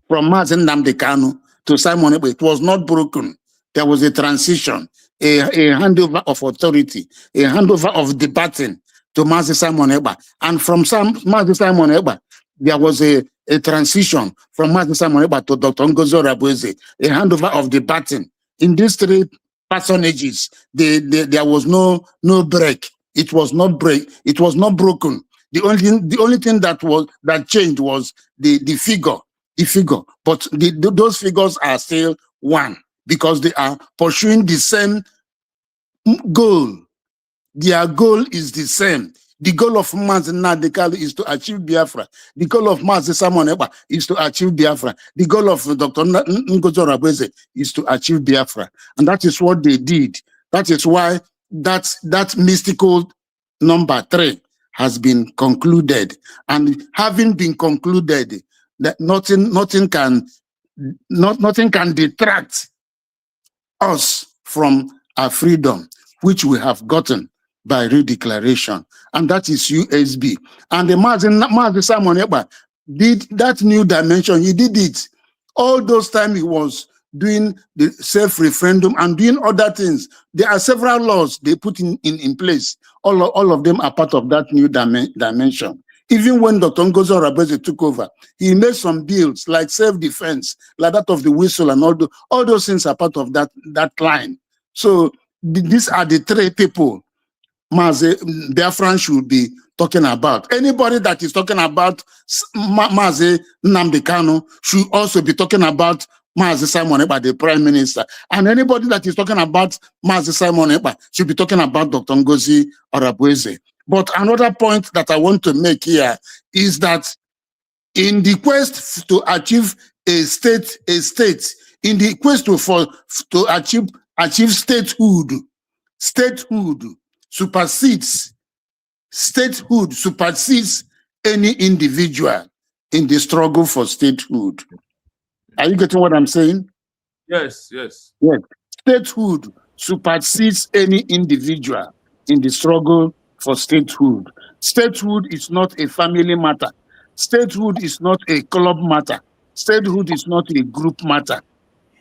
from Mazi Nnamdi Kanu to Simon Ekpa, it was not broken. There was a transition, a handover of authority, a handover of the baton to Mazi Simon Ekpa, and from Mazi Simon Ekpa, there was a transition from Mazi Simon Ekpa to Dr. Ngozi Arabueze, a handover of the baton. In these 3 personages, there was no break. It was not broken. The only thing that changed was the figure. But those figures are still one because they are pursuing the same goal. Their goal is the same. The goal of Mazi Nnamdi is to achieve Biafra. The goal of Mazi Simon Ekpa is to achieve Biafra. The goal of Dr. Ngozi Oraveze is to achieve Biafra. And that is what they did. That is why that mystical number 3 has been concluded. And having been concluded, that nothing can detract us from our freedom, which we have gotten by redeclaration, and that is USB. And the Mazi Simon Ekpa did that new dimension. He did it all those time. He was doing the self-referendum and doing other things. There are several laws they put in place. All of them are part of that new dimension. Even when Dr. Ngozi Oraveze took over, he made some bills like self-defense, like that of the whistle, and all those things are part of that line. So these are the 3 people Biafran should be talking about. Anybody that is talking about Mazi Nnamdi Kanu should also be talking about Mazi Simon Ekpa, the Prime Minister. And anybody that is talking about Mazi Simon Ekpa should be talking about Dr. Ngozi Oraveze. But another point that I want to make here is that in the quest to achieve a state, in the quest to achieve statehood supersedes any individual in the struggle for statehood. Are you getting what I'm saying? Yes. Statehood supersedes any individual in the struggle for statehood. Statehood is not a family matter. Statehood is not a club matter. Statehood is not a group matter.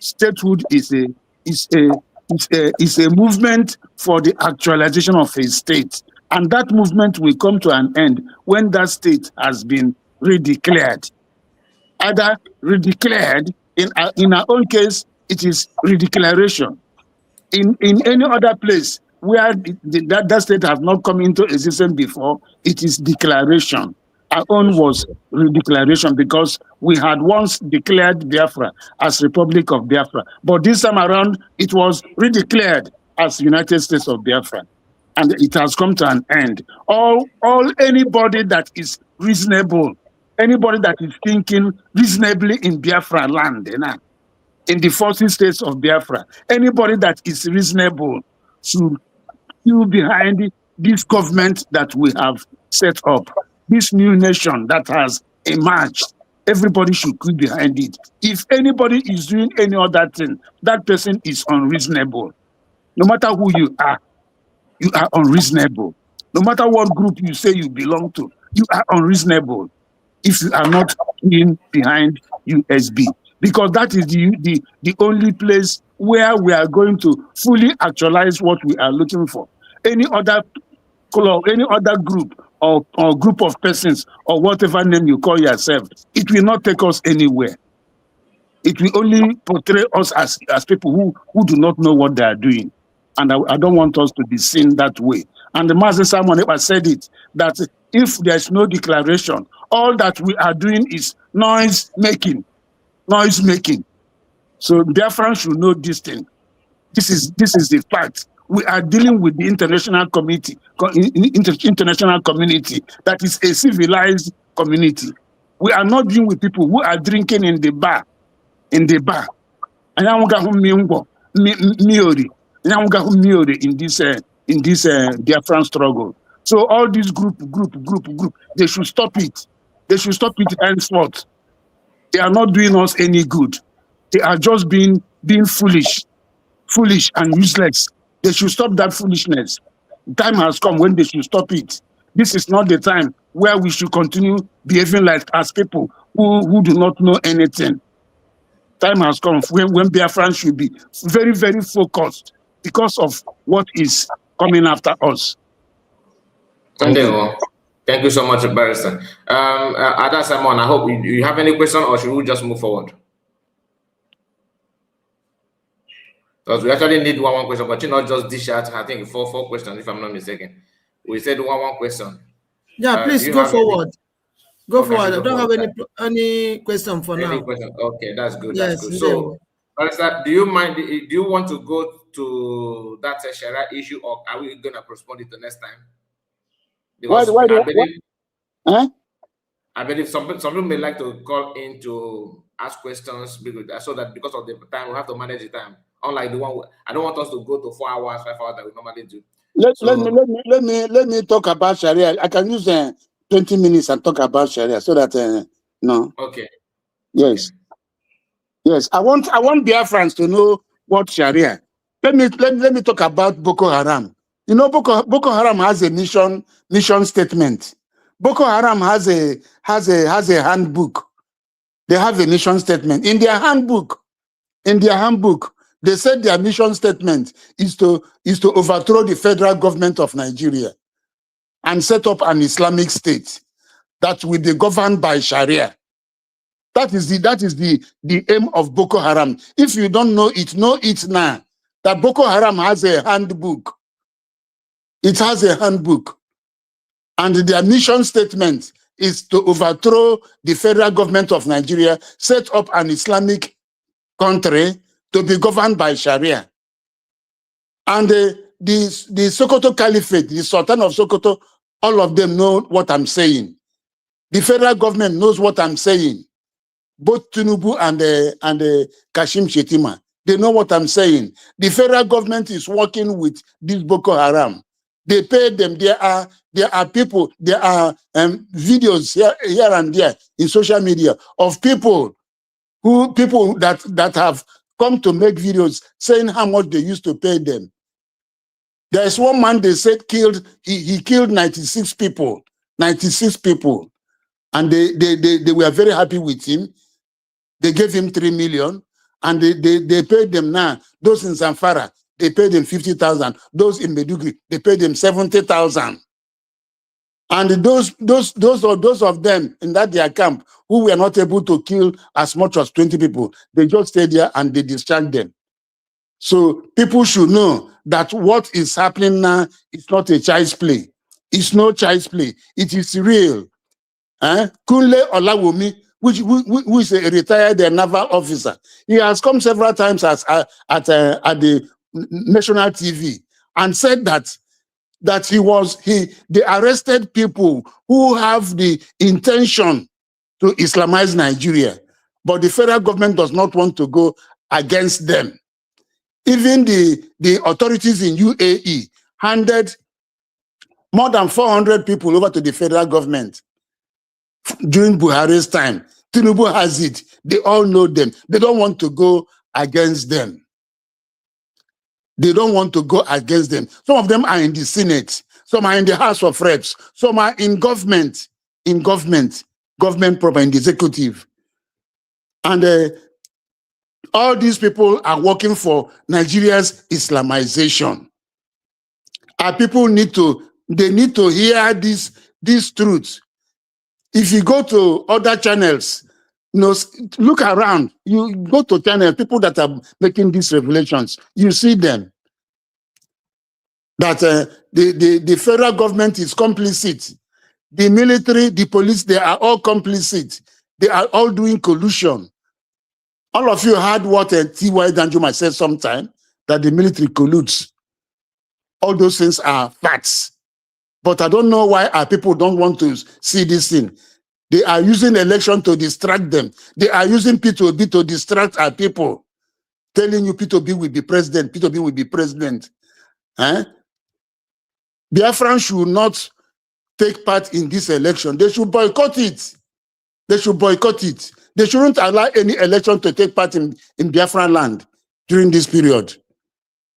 Statehood is a movement for the actualization of a state. And that movement will come to an end when that state has been redeclared. Either redeclared, in our own case, it is redeclaration. In any other place where that state has not come into existence before, it is declaration. Our own was redeclaration because we had once declared Biafra as Republic of Biafra. But this time around, it was redeclared as United States of Biafra. And it has come to an end. Anybody that is reasonable, anybody that is thinking reasonably in Biafra land, in the 40 states of Biafra, anybody that is reasonable should queue behind this government that we have set up, this new nation that has emerged. Everybody should queue behind it. If anybody is doing any other thing, that person is unreasonable. No matter who you are unreasonable. No matter what group you say you belong to, you are unreasonable if you are not queuing behind USB. Because that is the only place where we are going to fully actualize what we are looking for. Any other color, any other group or group of persons or whatever name you call yourself, it will not take us anywhere. It will only portray us as people who do not know what they are doing. And I don't want us to be seen that way. And the Mazi Simon Ekpa said it, that if there's no declaration, all that we are doing is noise making. So Biafrans should know this thing. This is the fact. We are dealing with the international community that is a civilized community. We are not dealing with people who are drinking in the bar. In this Biafran struggle. So all these group, they should stop it. They should stop it henceforth. They are not doing us any good. They are just being foolish and useless. They should stop that foolishness. Time has come when they should stop it. This is not the time where we should continue behaving like as people who do not know anything. Time has come when Biafran should be very, very focused because of what is coming after us. Thank you so much, Barrister. Ada Simon, I hope you have any question, or should we just move forward? Because we actually need one question, but you not just dish out, I think, four questions, if I'm not mistaken. We said one question. Yeah, please go forward. Go forward. I don't have any question for now. Question? Okay, that's good. Yes, that's good. So, Barrister, do you mind? Do you want to go to that Sharia issue, or are we going to postpone it to next time? Because I believe some people may like to call in to ask questions because of the time we have to manage the time. Unlike the one, I don't want us to go to 4 hours, 5 hours that we normally do. Let me talk about Sharia. I can use 20 minutes and talk about Sharia so that no. Okay. Yes. Okay. Yes. I want Biafrans to know what Sharia. Let me talk about Boko Haram. You know, Boko Haram has a mission statement. Boko Haram has a handbook. They have a mission statement. In their handbook, they said their mission statement is to overthrow the federal government of Nigeria and set up an Islamic state that will be governed by Sharia. That is the aim of Boko Haram. If you don't know it now. That Boko Haram has a handbook. It has a handbook. And their mission statement is to overthrow the federal government of Nigeria, set up an Islamic country to be governed by Sharia. And the Sokoto Caliphate, the Sultan of Sokoto, all of them know what I'm saying. The federal government knows what I'm saying. Both Tinubu and Kashim Shettima, they know what I'm saying. The federal government is working with this Boko Haram. They pay them. There are people, there are videos here and there in social media of people that have come to make videos saying how much they used to pay them. There is one man they said he killed 96 people, and they were very happy with him. They gave him 3 million, and they paid them now. Those in Zamfara, they paid them 50,000. Those in Medugri, they paid them 70,000. And those of them in their camp who were not able to kill as much as 20 people, they just stayed there and they discharged them. So people should know that what is happening now is not a child's play. It's no child's play. It is real. Kunle Olawumi, who is a retired naval officer, he has come several times at the national TV and said that they arrested people who have the intention to Islamize Nigeria, but the federal government does not want to go against them. Even the authorities in UAE handed more than 400 people over to the federal government during Buhari's time. Tinubu has it. They all know them. They don't want to go against them. They don't want to go against them. Some of them are in the Senate. Some are in the House of Reps. Some are in government proper, in the executive. And all these people are working for Nigeria's Islamization. Our people need to hear this truth. If you go to other channels, look around. You go to channels, people that are making these revelations, you see them. That the federal government is complicit. The military, the police, they are all complicit. They are all doing collusion. All of you heard what T.Y. Danjuma said sometime, that the military colludes. All those things are facts. But I don't know why our people don't want to see this thing. They are using election to distract them. They are using P2B to distract our people, telling you P2B will be president, P2B will be president. Biafran should not take part in this election. They should boycott it. They should boycott it. They shouldn't allow any election to take part in Biafran land during this period.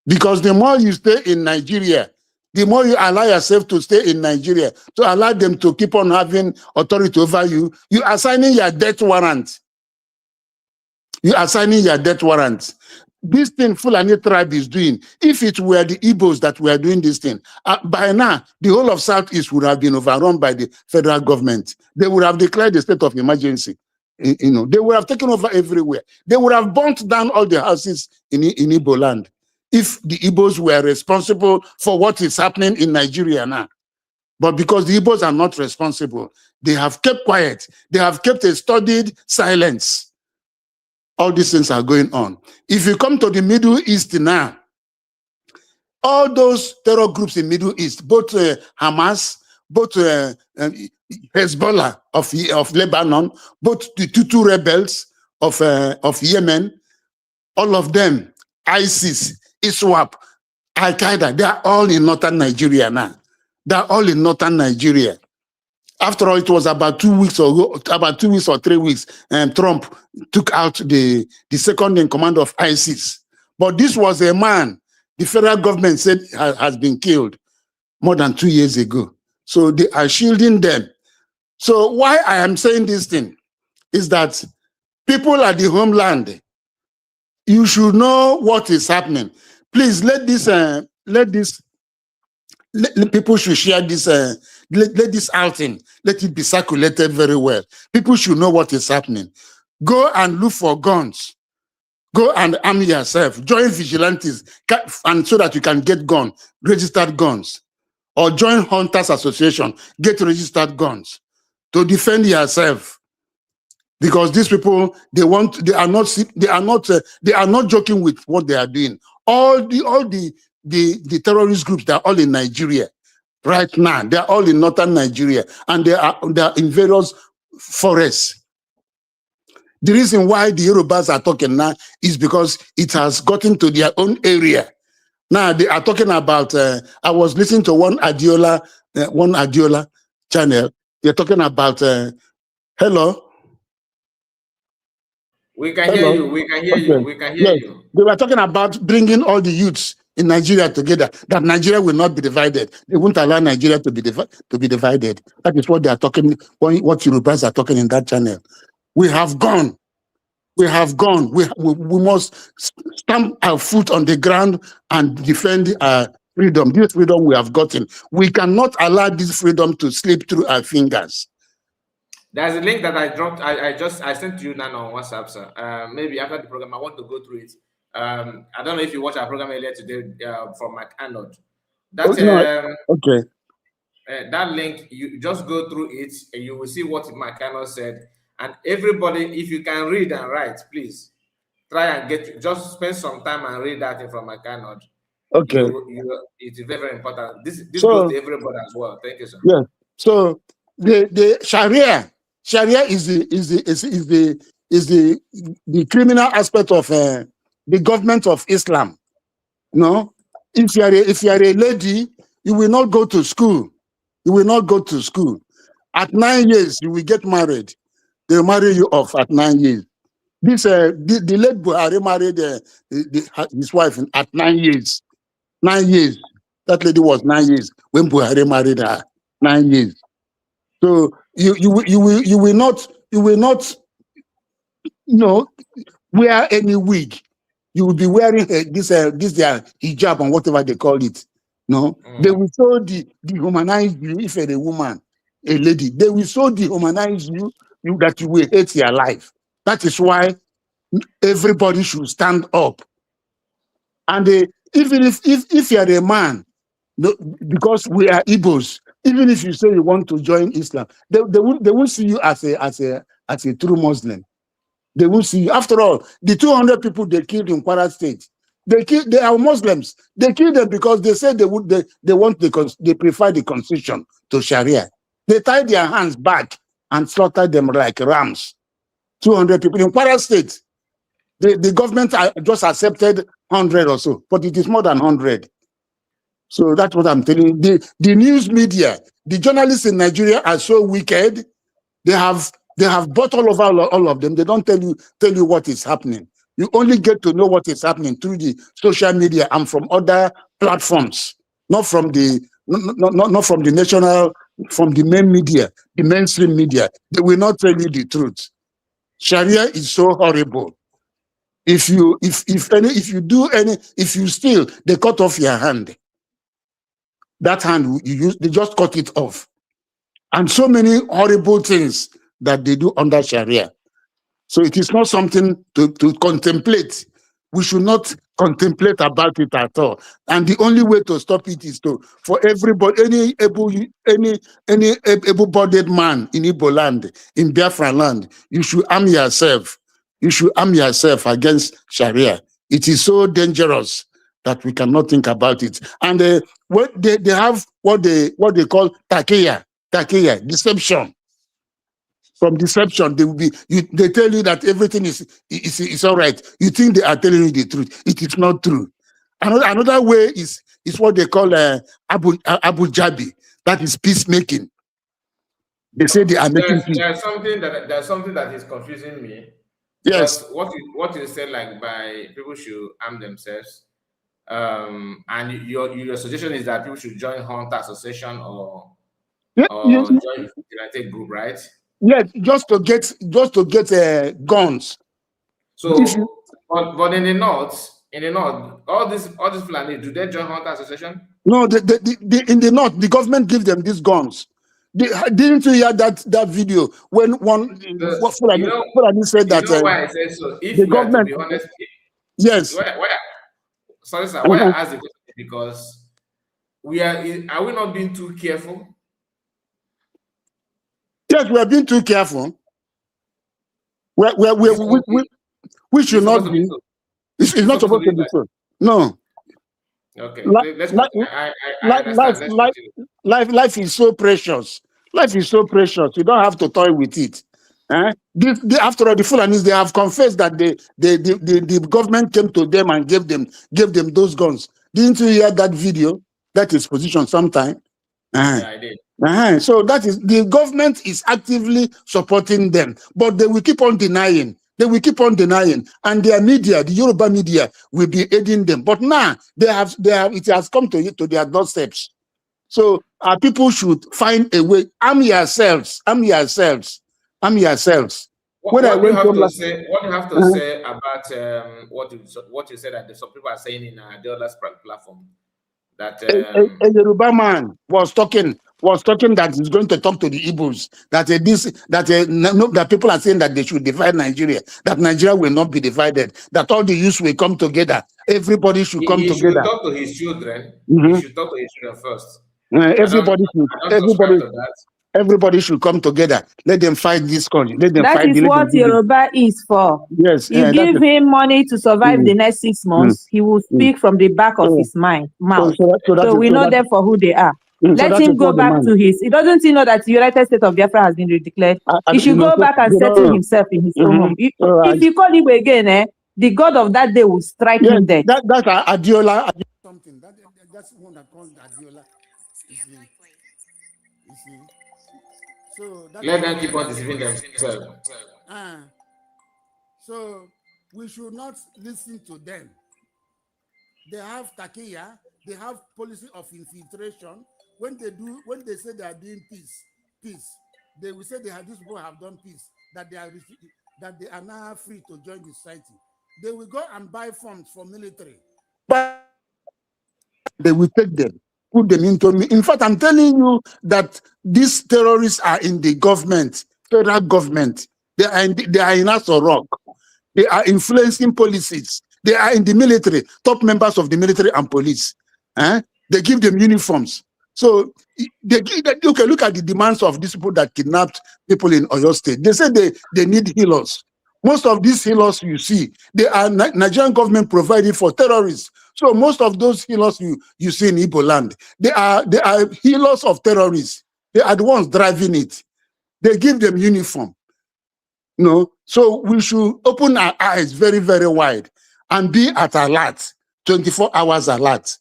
Because the more you stay in Nigeria, the more you allow yourself to stay in Nigeria, to allow them to keep on having authority over you, you are signing your death warrant. You are signing your death warrant. This thing Fulani tribe is doing, if it were the Igbos that were doing this thing, by now, the whole of Southeast would have been overrun by the federal government. They would have declared a state of emergency. They would have taken over everywhere. They would have burnt down all the houses in Igbo land if the Igbos were responsible for what is happening in Nigeria now. But because the Igbos are not responsible, they have kept quiet. They have kept a studied silence. All these things are going on. If you come to the Middle East now, all those terror groups in Middle East, both Hamas, both Hezbollah of Lebanon, both the Tutu rebels of Yemen, all of them, ISIS, ISWAP, Al-Qaeda, they are all in northern Nigeria now. They are all in northern Nigeria. After all, it was about 2 weeks or 3 weeks, and Trump took out the second in command of ISIS. But this was a man the federal government said has been killed more than 2 years ago. So they are shielding them. So why I am saying this thing is that people at the homeland, you should know what is happening. Please let people should share this. Let this outing, let it be circulated very well. People should know what is happening. Go and look for guns. Go and arm yourself. Join vigilantes, and so that you can get registered guns. Or join Hunters Association, get registered guns to defend yourself. Because these people, they are not joking with what they are doing. All the terrorist groups, they are all in Nigeria right now. They are all in northern Nigeria, and they are in various forests. The reason why the Yorubas are talking now is because it has gotten to their own area. Now they are talking about. I was listening to one Adiola channel. They're talking about. Hello. We can hear you. We can hear you. We can hear you. They were talking about bringing all the youths in Nigeria together. That Nigeria will not be divided. They won't allow Nigeria to be divided. That is what they are talking. What Yorubas are talking in that channel. We have gone. We have gone. We must stamp our foot on the ground and defend our freedom. This freedom we have gotten. We cannot allow this freedom to slip through our fingers. There's a link that I dropped. I sent to you now on WhatsApp, sir. Maybe after the program, I want to go through it. I don't know if you watched our program earlier today from my Arnold. That's okay. That link, you just go through it and you will see what McCannell said. And everybody, if you can read and write, please try and just spend some time and read that from McCannell. Okay. It's very, very important. This goes to everybody as well. Thank you, sir. Yeah. So the Sharia is the criminal aspect of the government of Islam. No, if you are a lady, you will not go to school. You will not go to school. At 9 years, you will get married. They will marry you off at 9 years. The late Buhari married his wife at 9 years. 9 years. That lady was 9 years when Buhari married her. 9 years. So you will not wear any wig. You will be wearing this their hijab and whatever they call it. No, they will so dehumanize you if you're a woman, a lady. They will so dehumanize you that you will hate your life. That is why everybody should stand up. And even if you're a man, no, because we are Igbos, even if you say you want to join Islam, they won't see you as a true Muslim. They won't see you. After all, the 200 people they killed in Kwara State, they are Muslims. They killed them because they said they prefer the constitution to Sharia. They tied their hands back and slaughtered them like rams. 200 people in Kwara State. The government just accepted 100 or so, but it is more than 100. So that's what I'm telling you. The news media, the journalists in Nigeria are so wicked. They have bought all of them. They don't tell you what is happening. You only get to know what is happening through the social media and from other platforms, not from the national, from the main media, the mainstream media. They will not tell you the truth. Sharia is so horrible. If you steal, they cut off your hand. That hand they just cut it off. And so many horrible things that they do under Sharia. So it is not something to contemplate. we should not contemplate about it at all. And the only way to stop it is for everybody, any able-bodied man in Igbo land, in Biafra land, you should arm yourself. You should arm yourself against Sharia. It is so dangerous that we cannot think about it. And what they have what they call takeya, deception. From deception, they tell you that everything is all right. You think they are telling you the truth. It is not true. Another way is what they call Abu Jabi. That is peacemaking. They say they are making peace. There's something that is confusing me. Yes. Because what you said, like by people should arm themselves, and your suggestion is that people should join Hunter Association or join United Group, right? Yes, just to get guns. So, but in the north, all these Fulani, do they join Hunter Association? No, in the north, the government give them these guns. Didn't you hear that video when Fulani said that? You know why I said so? If the we government, are to be honest, yes. Sorry, sir. Why I ask the question? Because are we not being too careful? Yes, we are being too careful. We should not be. It's not supposed to be so. No. Okay. Life is so precious. Life is so precious. You don't have to toy with it. After all, the Fulanis, they have confessed that the government came to them and gave them those guns. Didn't you hear that video? That is position sometime. Yeah, I did. So that is, the government is actively supporting them, but they will keep on denying. And their media, the Yoruba media, will be aiding them. But now it has come to their doorsteps. So our people should find a way. Arm yourselves. What do you have to say about what you said that some people are saying in the other platform? That a Yoruba man was talking that he's going to talk to the Igbos, that people are saying that they should divide Nigeria, that Nigeria will not be divided, that all the youth will come together, everybody should come together. He should talk to his children. He should talk to his children first. Everybody should come together. Let them fight this country. That is what Yoruba is for. Yes. You give him money to survive the next 6 months, he will speak from the back of his mouth. So we know them for who they are. Let him go back to his. He doesn't know that the United States of Biafra has been declared. He should go back and settle himself in his own home. If you call him again, the God of that day will strike him dead. That's Adiola. Something. That's one that calls Adiola. You see. So let them keep on deceiving themselves. So we should not listen to them. They have takeya, they have policy of infiltration. When they say they are doing peace, they will say these people have done peace, that they are now free to join the society. They will go and buy funds for military, but they will take them, put them into me. In fact, I'm telling you that these terrorists are in the government, federal government. They are in Aso Rock. They are influencing policies. They are in the military, top members of the military and police. They give them uniforms. So look at the demands of these people that kidnapped people in Oyo State. They say they need healers. Most of these healers you see, they are Nigerian government provided for terrorists. So most of those healers you see in Igbo land, they are healers of terrorists. They are the ones driving it. They give them uniform. So we should open our eyes very, very wide and be at alert, 24 hours alert.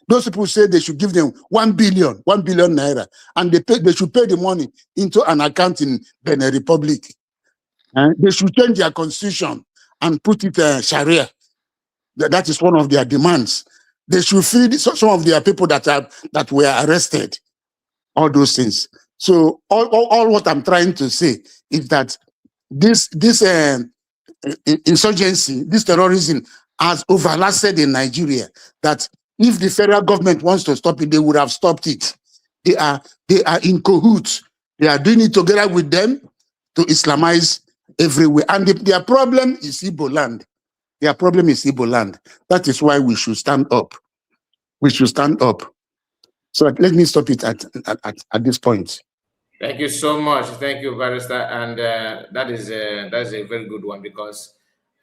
Those people say they should give them 1 billion naira, and they should pay the money into an account in Benin Republic. They should change their constitution and put it Sharia. That is one of their demands. They should free some of their people that were arrested. All those things. So all what I'm trying to say is that this insurgency, this terrorism has overlasted in Nigeria. That if the federal government wants to stop it, they would have stopped it. They are in cahoots. They are doing it together with them to Islamize everywhere. And their problem is Igbo land. Their problem is Igbo land. That is why we should stand up. We should stand up. So let me stop it at this point. Thank you so much. Thank you, Barrister. And that's a very good one, because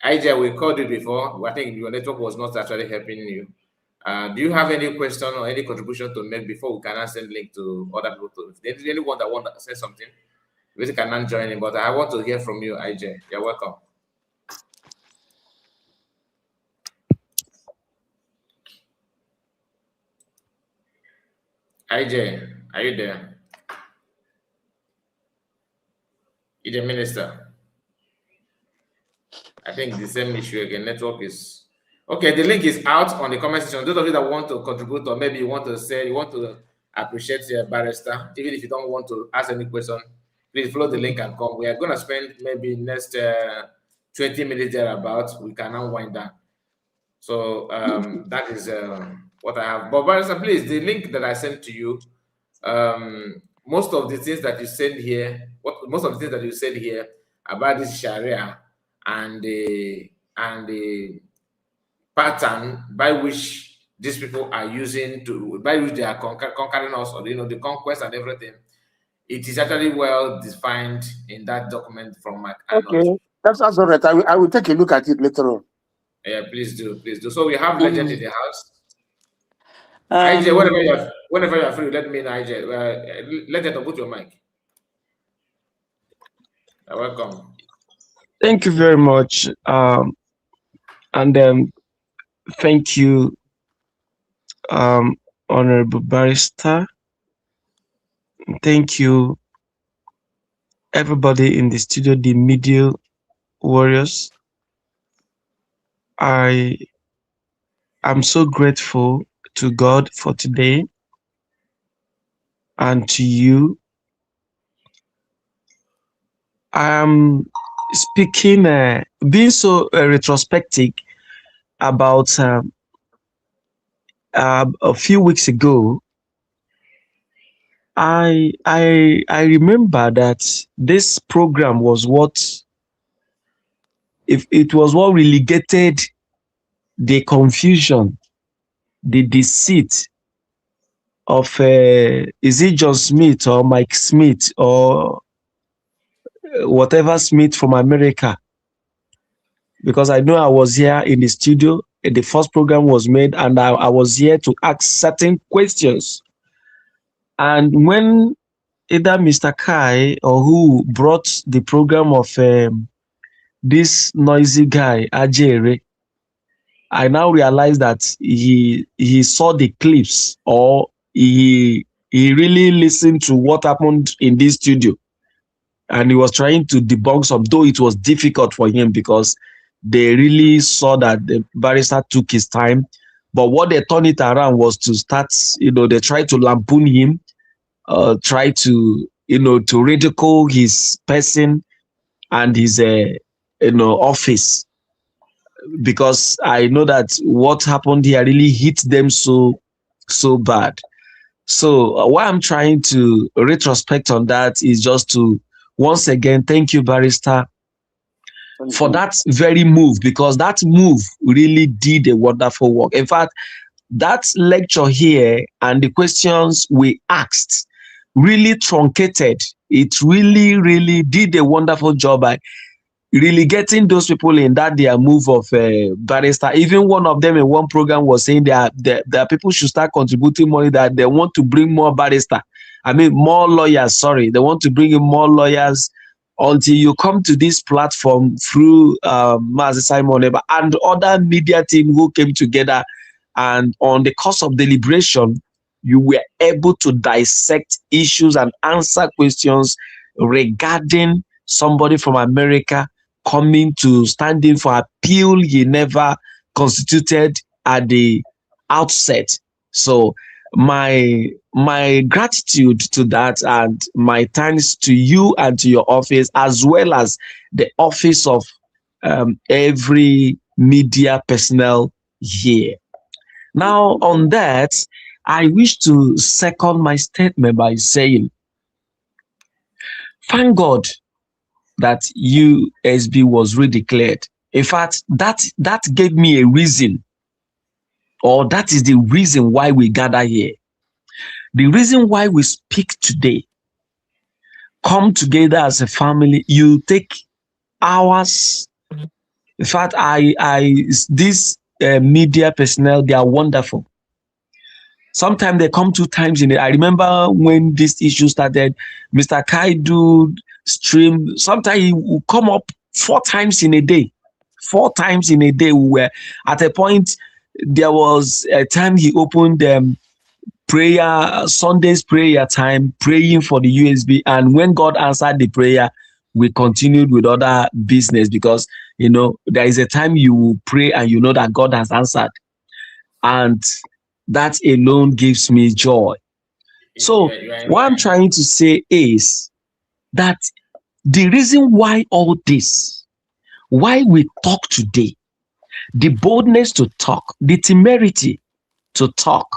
IJ, we called you before. I think your network was not actually helping you. Do you have any question or any contribution to make before we can send link to other people? If there's anyone that want to say something, we cannot join in, but I want to hear from you, IJ. You're welcome. IJ, are you there? You're the minister. I think the same issue again. Network is okay. The link is out on the comment section. Those of you that want to contribute, or maybe you want to say you want to appreciate your barrister, even if you don't want to ask any question, please follow the link and come. We are going to spend maybe next 20 minutes thereabouts. We can now wind down. So that is what I have. But barrister, please, the link that I sent to you, most of the things that you said here, most of the things that you said here about this Sharia and the pattern by which these people are using by which they are conquering us, or the conquest and everything, it is actually well defined in that document from Mark Arnold. Okay, that's all right. I will take a look at it later on. Yeah, please do. So we have Legend in the house. IJ, whenever you are free, let me know, IJ. Legend, put your mic. You're welcome. Thank you very much. And thank you, Honorable Barrister. Thank you, everybody in the studio, the media warriors. I am so grateful to God for today, and to you. I am speaking, being so retrospective about a few weeks ago. I remember that this program was what relegated the confusion, the deceit of is it John Smith or Mike Smith or whatever Smith from America, because I know I was here in the studio, the first program was made, and I was here to ask certain questions. And when either Mr. Kai or who brought the program of this noisy guy, Ajere, I now realize that he saw the clips, or he really listened to what happened in this studio. And he was trying to debunk some, though it was difficult for him because they really saw that the barrister took his time. But what they turned it around was to start, they tried to lampoon him, try to, to ridicule his person and his, office. Because I know that what happened here really hit them so bad. So what I'm trying to retrospect on that is just to once again thank you, Barrister, for that very move, because that move really did a wonderful work. In fact, that lecture here and the questions we asked really truncated. It really did a wonderful job by really getting those people in that their move of barrister. Even one of them in one program was saying that people should start contributing money, that they want to bring more barrister. I mean, more lawyers, sorry. They want to bring in more lawyers until you come to this platform through Mazi Simon and other media team who came together, and on the course of deliberation, you were able to dissect issues and answer questions regarding somebody from America coming to stand in for appeal he never constituted at the outset. So my gratitude to that, and my thanks to you and to your office, as well as the office of every media personnel here. Now on that, I wish to second my statement by saying, thank God that USB was redeclared. In fact, that gave me a reason, or that is the reason why we gather here. The reason why we speak today, come together as a family, you take hours. In fact, these media personnel, they are wonderful. Sometimes they come 2 times in a. I remember when this issue started, Mr. Kaidu stream. Sometimes he will come up 4 times in a day. 4 times in a day. We were at a point. There was a time he opened prayer, Sunday's prayer time, praying for the USB. And when God answered the prayer, we continued with other business, because there is a time you will pray and you know that God has answered, and that alone gives me joy. So what I'm trying to say is that the reason why all this, why we talk today, the boldness to talk, the temerity to talk,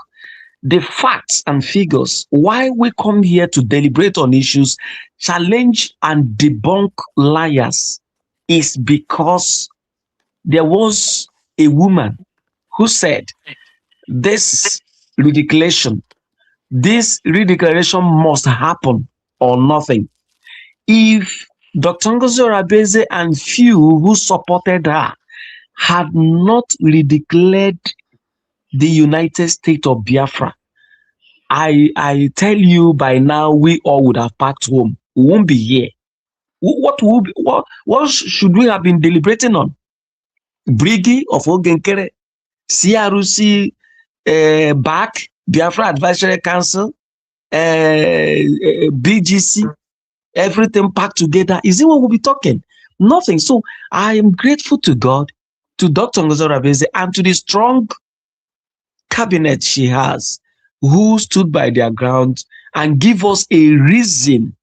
the facts and figures, why we come here to deliberate on issues, challenge and debunk liars, is because there was a woman who said this redeclaration must happen or nothing. If Dr. Ngozi Orazigbe and few who supported her had not redeclared the United States of Biafra, I tell you, by now we all would have packed home. We won't be here. What should we have been deliberating on? Brigi of Ogenkere, CRC back, Biafra Advisory Council, BGC, everything packed together. Is it what we'll be talking? Nothing. So I am grateful to God, to Dr. Ngozi Orazigbe, and to the strong cabinet she has, who stood by their ground and give us a reason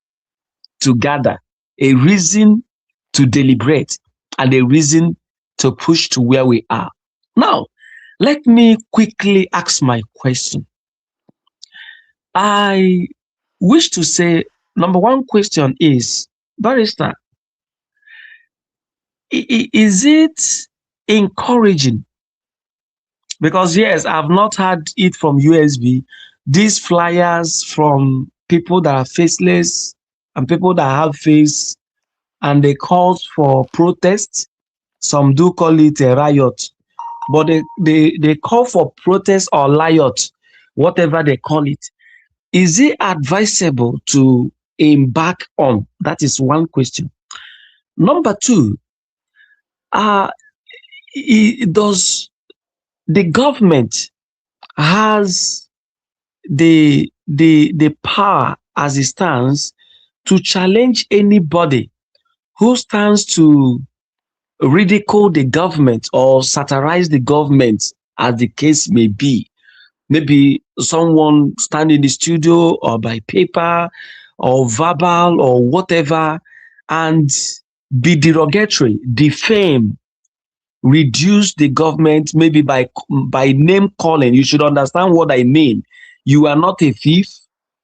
to gather, a reason to deliberate, and a reason to push to where we are. Now, let me quickly ask my question. I wish to say, number one question is, Barrister, is it encouraging? Because yes, I've not had it from USB. These flyers from people that are faceless and people that have face, and they call for protest. Some do call it a riot, but they call for protest or riot, whatever they call it. Is it advisable to embark on? That is one question. Number two, does the government has the power as it stands to challenge anybody who stands to ridicule the government or satirize the government, as the case may be? Maybe someone stand in the studio or by paper or verbal or whatever and be derogatory, defame, reduce the government, maybe by name calling. You should understand what I mean. You are not a thief,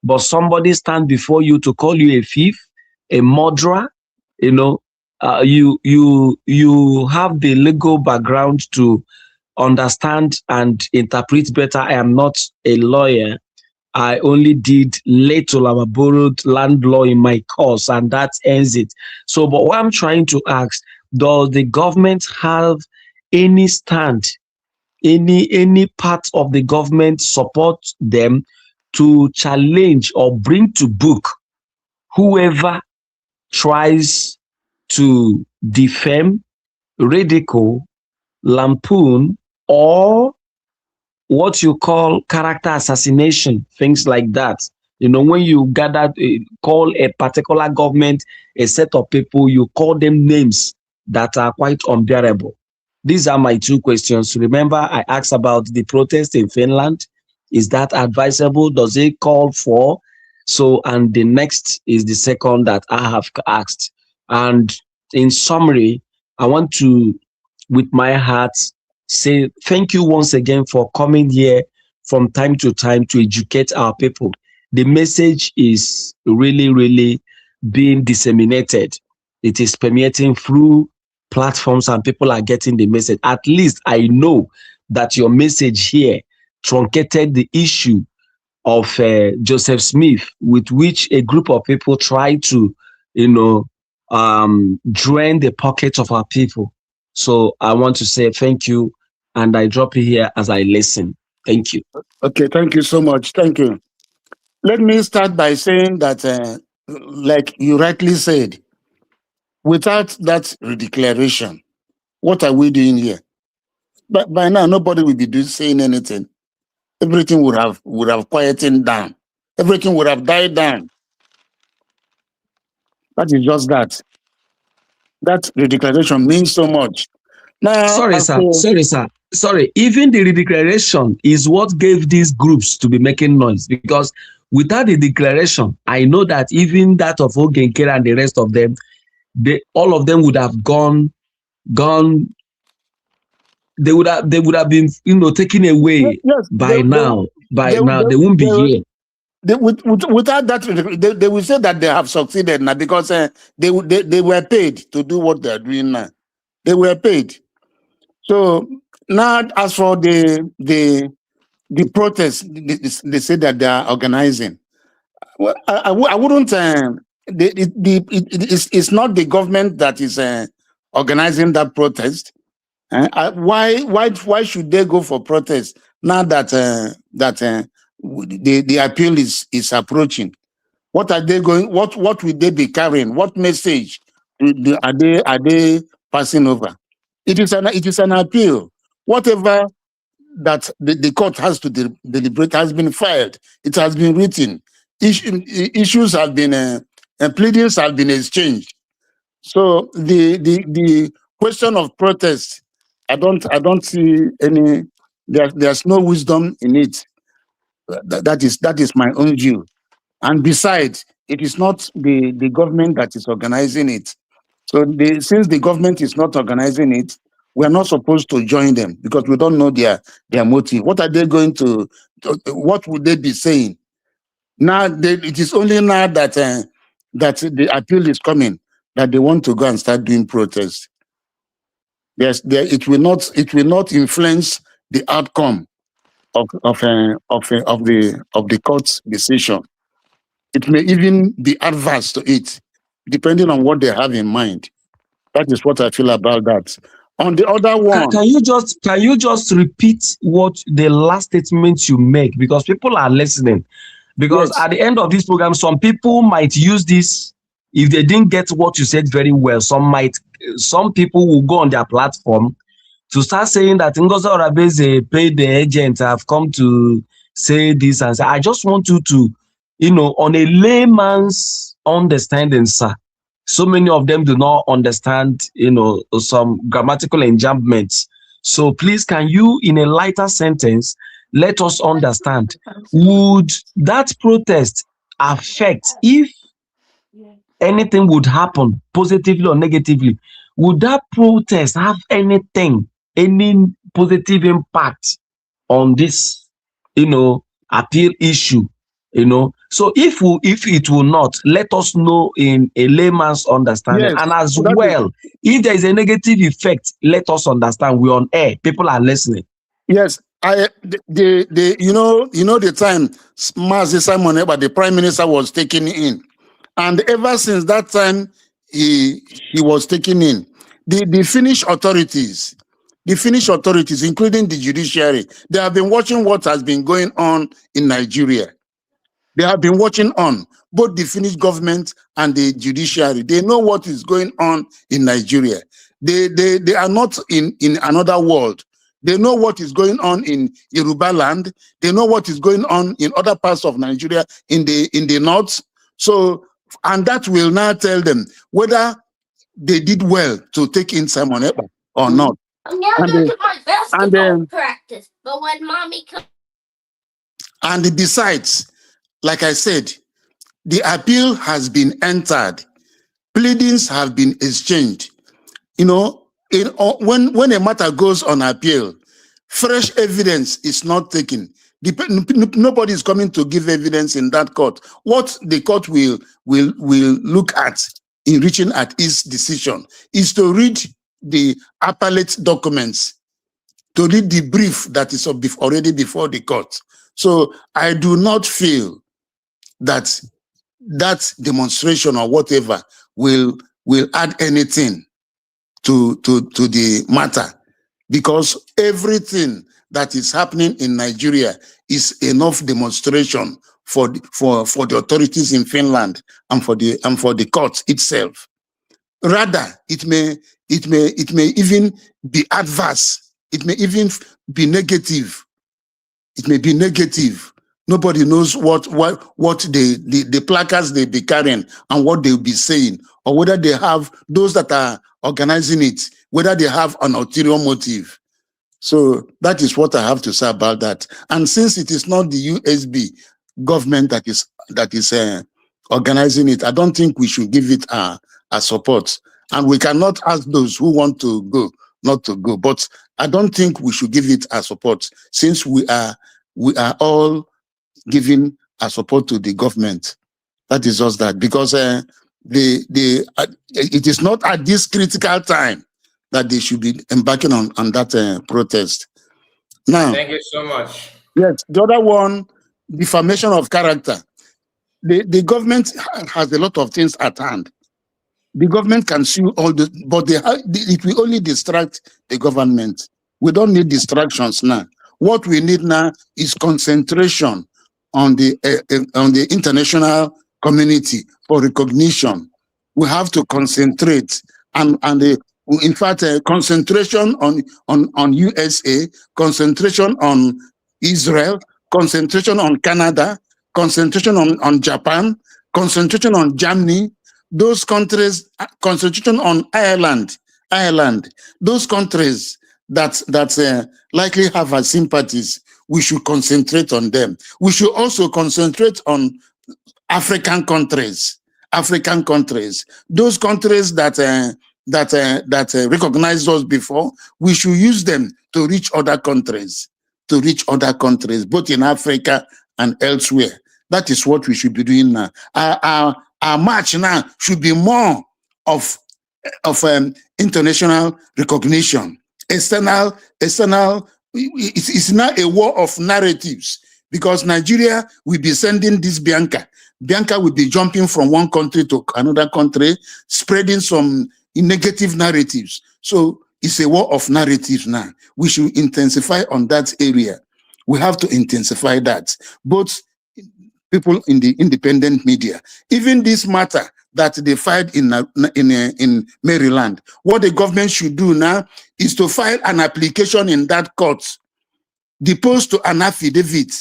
but somebody stand before you to call you a thief, a murderer. You have the legal background to understand and interpret better. I am not a lawyer. I only did little of a borrowed land law in my course, and that ends it. So, but what I'm trying to ask, does the government have any stand, any part of the government support them to challenge or bring to book whoever tries to defame, ridicule, lampoon, or what you call character assassination, things like that? When you gather, call a particular government, a set of people, you call them names that are quite unbearable. These are my 2 questions. Remember, I asked about the protest in Finland. Is that advisable? Does it call for? So, and the next is the second that I have asked. And in summary, I want to, with my heart, say thank you once again for coming here from time to time to educate our people. The message is really, really being disseminated. It is permeating through platforms and people are getting the message. At least I know that your message here truncated the issue of Joseph Smith, with which a group of people try to, drain the pockets of our people. So I want to say thank you, and I drop it here as I listen. Thank you. Okay, thank you so much. Thank you. Let me start by saying that, like you rightly said, without that redeclaration, what are we doing here? But by now, nobody will be saying anything. Everything would have quietened down. Everything would have died down. That is just that. That redeclaration means so much. Now, sorry, sir. Even the declaration is what gave these groups to be making noise, because without the declaration, I know that even that of Ogenkere and the rest of them, all of them would have gone. They would have been, taken away by now. They won't be here. Without that, they will say that they have succeeded now, because they were paid to do what they are doing now. They were paid. So now, as for the protests, they say that they are organizing. Well, I wouldn't. It's not the government that is organizing that protest. Why should they go for protest now that the appeal is approaching? What are they going? What will they be carrying? What message are they passing over? It is an appeal. Whatever that the court has to deliberate has been filed. It has been written. Issues have been pleadings have been exchanged. So the question of protest, I don't see any. There's no wisdom in it. That is my own view. And besides, it is not the government that is organizing it. So since the government is not organizing it, we are not supposed to join them, because we don't know their motive. What are they going to? What would they be saying? Now it is only now that that the appeal is coming that they want to go and start doing protests. Yes, it will not influence the outcome of the court's decision. It may even be adverse to it, depending on what they have in mind. That is what I feel about that. On the other one, can you just repeat what the last statement you make, because people are listening? Because at the end of this program, some people might use this. If they didn't get what you said very well, some people will go on their platform to start saying that Ngozi Orabeze paid the agent, have come to say this and say. I just want you to, on a layman's understanding, sir. So many of them do not understand, some grammatical enjambments. So please, can you, in a lighter sentence, let us understand, would that protest affect, if anything would happen positively or negatively, would that protest have any positive impact on this, appeal issue? So if it will not, let us know in a layman's understanding. And as well, if there is a negative effect, let us understand. We're on air, people are listening. Yes, the time Mazi Simon Ekpa, the Prime Minister, was taken in, and ever since that time he was taken in, the Finnish authorities, including the judiciary, they have been watching what has been going on in Nigeria. They have been watching on, both the Finnish government and the judiciary. They know what is going on in Nigeria. They are not in another world. They know what is going on in Yoruba land. They know what is going on in other parts of Nigeria, in the north. So, and that will now tell them whether they did well to take in Simon Ekpa or not. I'm gonna go to my basketball practice, but when mommy comes. And besides, like I said, the appeal has been entered. Pleadings have been exchanged. When a matter goes on appeal, fresh evidence is not taken. Nobody is coming to give evidence in that court. What the court will look at in reaching at its decision is to read the appellate documents, to read the brief that is already before the court. So I do not feel that that demonstration or whatever will add anything to the matter, because everything that is happening in Nigeria is enough demonstration for the authorities in Finland and for the court itself. Rather, it may even be adverse. It may even be negative. It may be negative. Nobody knows what the placards they be carrying and what they'll be saying, or whether they have those that are organizing it, whether they have an ulterior motive. So that is what I have to say about that. And since it is not the USB government that is organizing it, I don't think we should give it a support. And we cannot ask those who want to go not to go. But I don't think we should give it a support, since we are all giving a support to the government. That is just that, because it is not at this critical time that they should be embarking on that protest. Now, thank you so much. Yes, the other one, defamation of character. The government has a lot of things at hand. The government can sue all the, but it will only distract the government. We don't need distractions now. What we need now is concentration on the international community for recognition. We have to concentrate in fact, concentration on USA, concentration on Israel, concentration on Canada, concentration on Japan, concentration on Germany, those countries, concentration on Ireland, those countries that likely have our sympathies. We should concentrate on them. We should also concentrate on African countries, those countries that recognized us before. We should use them to reach other countries, both in Africa and elsewhere. That is what we should be doing now. Our march now should be more of international recognition. External. It's now a war of narratives, because Nigeria will be sending this Bianca. Bianca will be jumping from one country to another country, spreading some negative narratives. So it's a war of narratives now. We should intensify on that area. We have to intensify that. Both people in the independent media, even this matter that they filed in Maryland, what the government should do now is to file an application in that court, depose to an affidavit.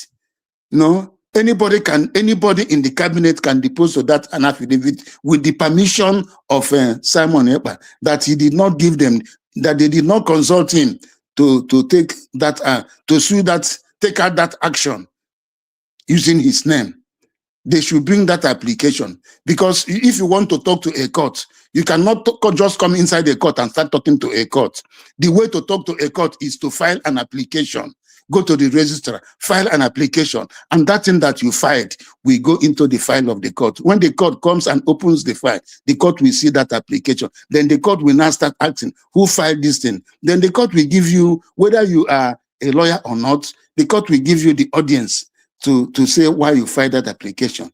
Anybody in the cabinet can depose to that an affidavit with the permission of Simon Ekpa, that he did not give them, that they did not consult him to take that take out that action using his name. They should bring that application, because if you want to talk to a court, you cannot just come inside a court and start talking to a court. The way to talk to a court is to file an application. Go to the registrar, file an application, and that thing that you filed will go into the file of the court. When the court comes and opens the file, the court will see that application. Then the court will now start asking, who filed this thing? Then the court will give you, whether you are a lawyer or not, the court will give you the audience to say why you filed that application.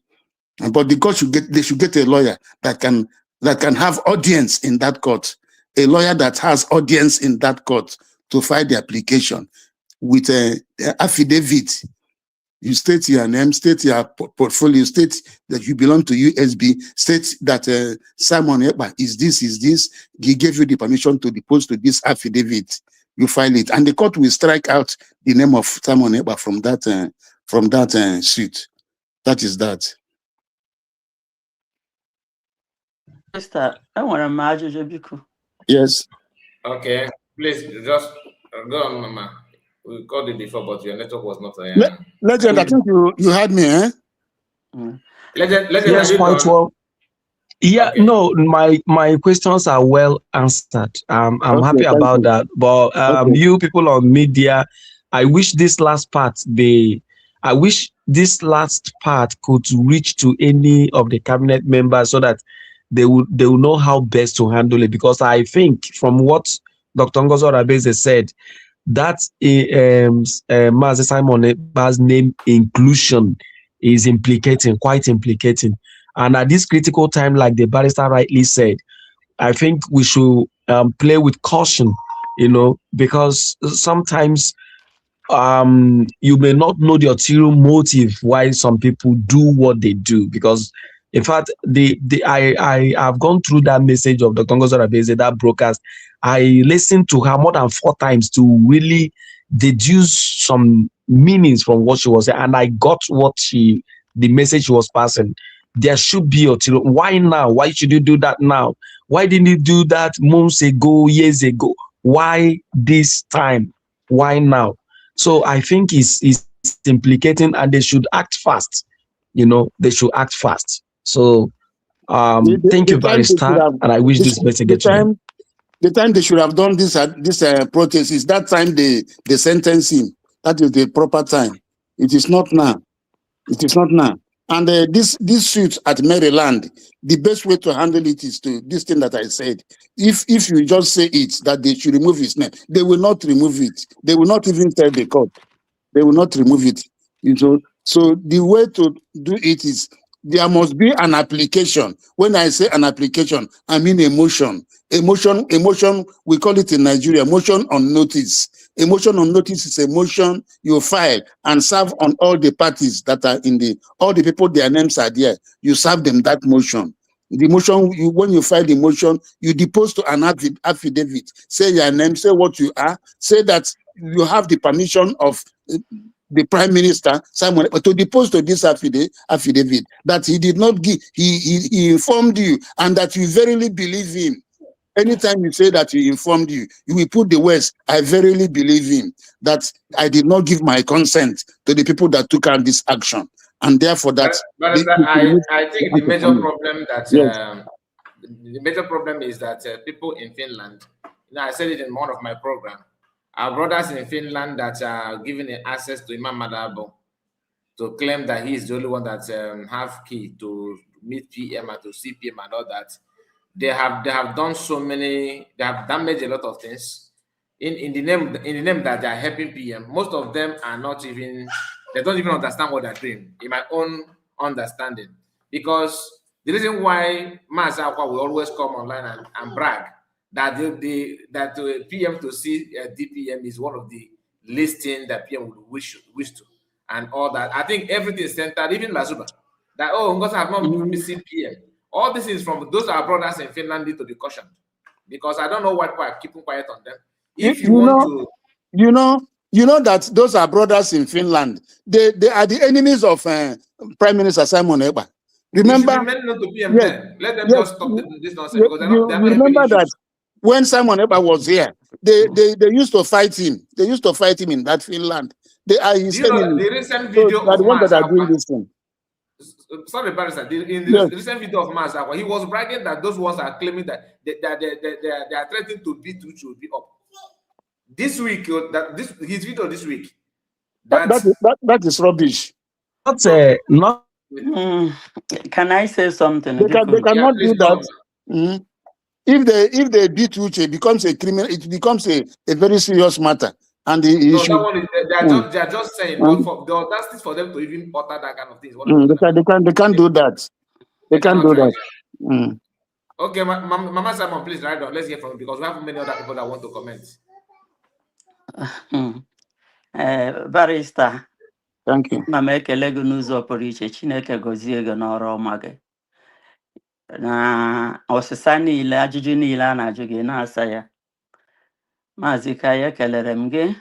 But the court they should get a lawyer that can have audience in that court, a lawyer that has audience in that court to file the application with an affidavit. You state your name, state your portfolio, state that you belong to USB, state that Simon Ekpa is this. He gave you the permission to depose to this affidavit. You file it, and the court will strike out the name of Simon Ekpa from that suit. That is that. Sister, I want to imagine. Yes. Okay, please just go on, Mama. We called it before, but your network was not. Legend, I think you had me, eh? Legend, yes, point well. Yeah, okay. No, my questions are well answered. I'm happy about that. But you people on media, I wish this last part could reach to any of the cabinet members, so that they will know how best to handle it. Because I think from what Dr. Ngozo Rabeze said, that Mazi Simon Ekpa's name inclusion is quite implicating. And at this critical time, like the barrister rightly said, I think we should play with caution, because sometimes you may not know the ulterior motive why some people do what they do. Because in fact, I have gone through that message of Dr. Ngozo Rabeze, that broadcast. I listened to her more than 4 times to really deduce some meanings from what she was saying, and I got the message she was passing. There should be ulterior. Why now? Why should you do that now? Why didn't you do that months ago, years ago? Why this time? Why now? So I think it's implicating, and they should act fast. They should act fast. So thank you, Barrister, and I wish this message gets to him. The time they should have done this protest is that time they sentence him. That is the proper time. It is not now. It is not now. And this suit at Maryland, the best way to handle it is to this thing that I said. If you just say it, that they should remove his name, they will not remove it. They will not even tell the court. They will not remove it. So the way to do it is there must be an application. When I say an application, I mean a motion. A motion, we call it in Nigeria, motion on notice. A motion on notice is a motion you file and serve on all the parties that are all the people, their names are there. You serve them that motion. The motion, when you file the motion, you depose to an affidavit. Say your name, say what you are, say that you have the permission of the Prime Minister, Simon, to depose to this affidavit that he did not give, he informed you, and that you verily believe him. Anytime you say that he informed you, you will put the words, I verily believe him, that I did not give my consent to the people that took out this action. And therefore that... I think the major problem that... The major problem is that people in Finland, I said it in one of my programs, our brothers in Finland that are given access to Imam Madabo to claim that he is the only one that have key to meet PM and to see PM and all that. They have done so many. They have damaged a lot of things in the name that they are helping PM. Most of them are not even. They don't even understand what they're doing. In my own understanding, because the reason why Masakwa will always come online and brag that the PM to see DPM is one of the least things that PM would wish to, and all that. I think everything is centered, even Lazuba, that Ngozi have not even seen PM. All this is from those our brothers in Finland need to be cautioned, because I don't know why people are keeping quiet on them. If you want to, you know that those are brothers in Finland. They are the enemies of Prime Minister Simon Ekpa. Remember, not to PM then. Let them just stop this nonsense, because they're not remember that when Simon Ekpa was here, they used to fight him. They used to fight him in that Finland. They are his enemies. The recent video of the ones that are doing this thing. Sorry, Barrister. In the recent video of Masakwa, he was bragging that those ones are claiming that they are threatening to beat which will be up. This week, his video this week. That is rubbish. Can I say something? They cannot do that. If they beat Uche, it becomes a criminal. It becomes a very serious matter. And they are just saying the audacity for them to even utter that kind of thing. They can't do that. They can't do that. Okay, Mama Simon, please write down. Let's hear from you, because we have many other people that want to comment. Barrister. Thank you. Mama ekele gị n'ụzọ pụrụ iche. Chineke gọzie gị n'ọrụ ọma gị. Na ọsịsa niile, ajụjụ niile a na-ajụ gị na-asa ya. Maazị Kaya, ekelere m gị.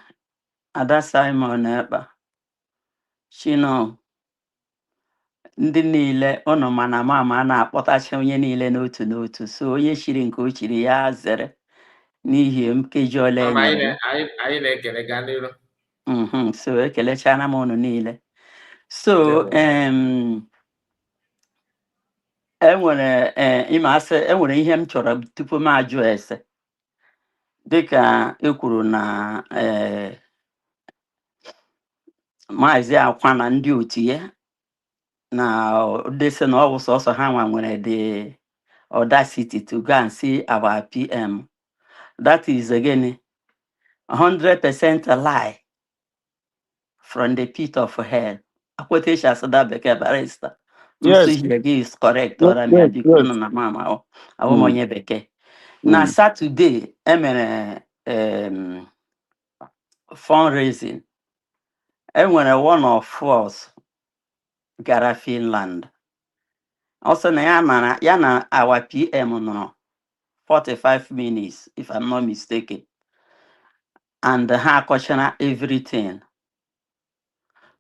Ada Simon Ekpa. Chino. Ndị niile ụnụ mana mama na-akpọtacha onye niile n'otu n'otu. So onye chiri nke o chiri ya zere n'ihi nkeji ole anyị na-ekele gaa n'iru. So ekelechana m ụnụ niile. So enwere ihe m chọrọ tupu m ajụ ese, dịka e kwuru na Maazị Akwa na ndị otu ya na desi na ọwụ sọsọ ha nwa nwere audacity to go and see our PM. That is again 100% a lie from the pit of hell. Quotation Sada Beke Barista. Yes. Is correct Yes. or I Yes. mean, Yes. Mama, I want Beke. Now, Saturday, fundraising. And when one of us gara Finland. Also, yana our PM no 45 minutes, if I'm not mistaken. And her question everything.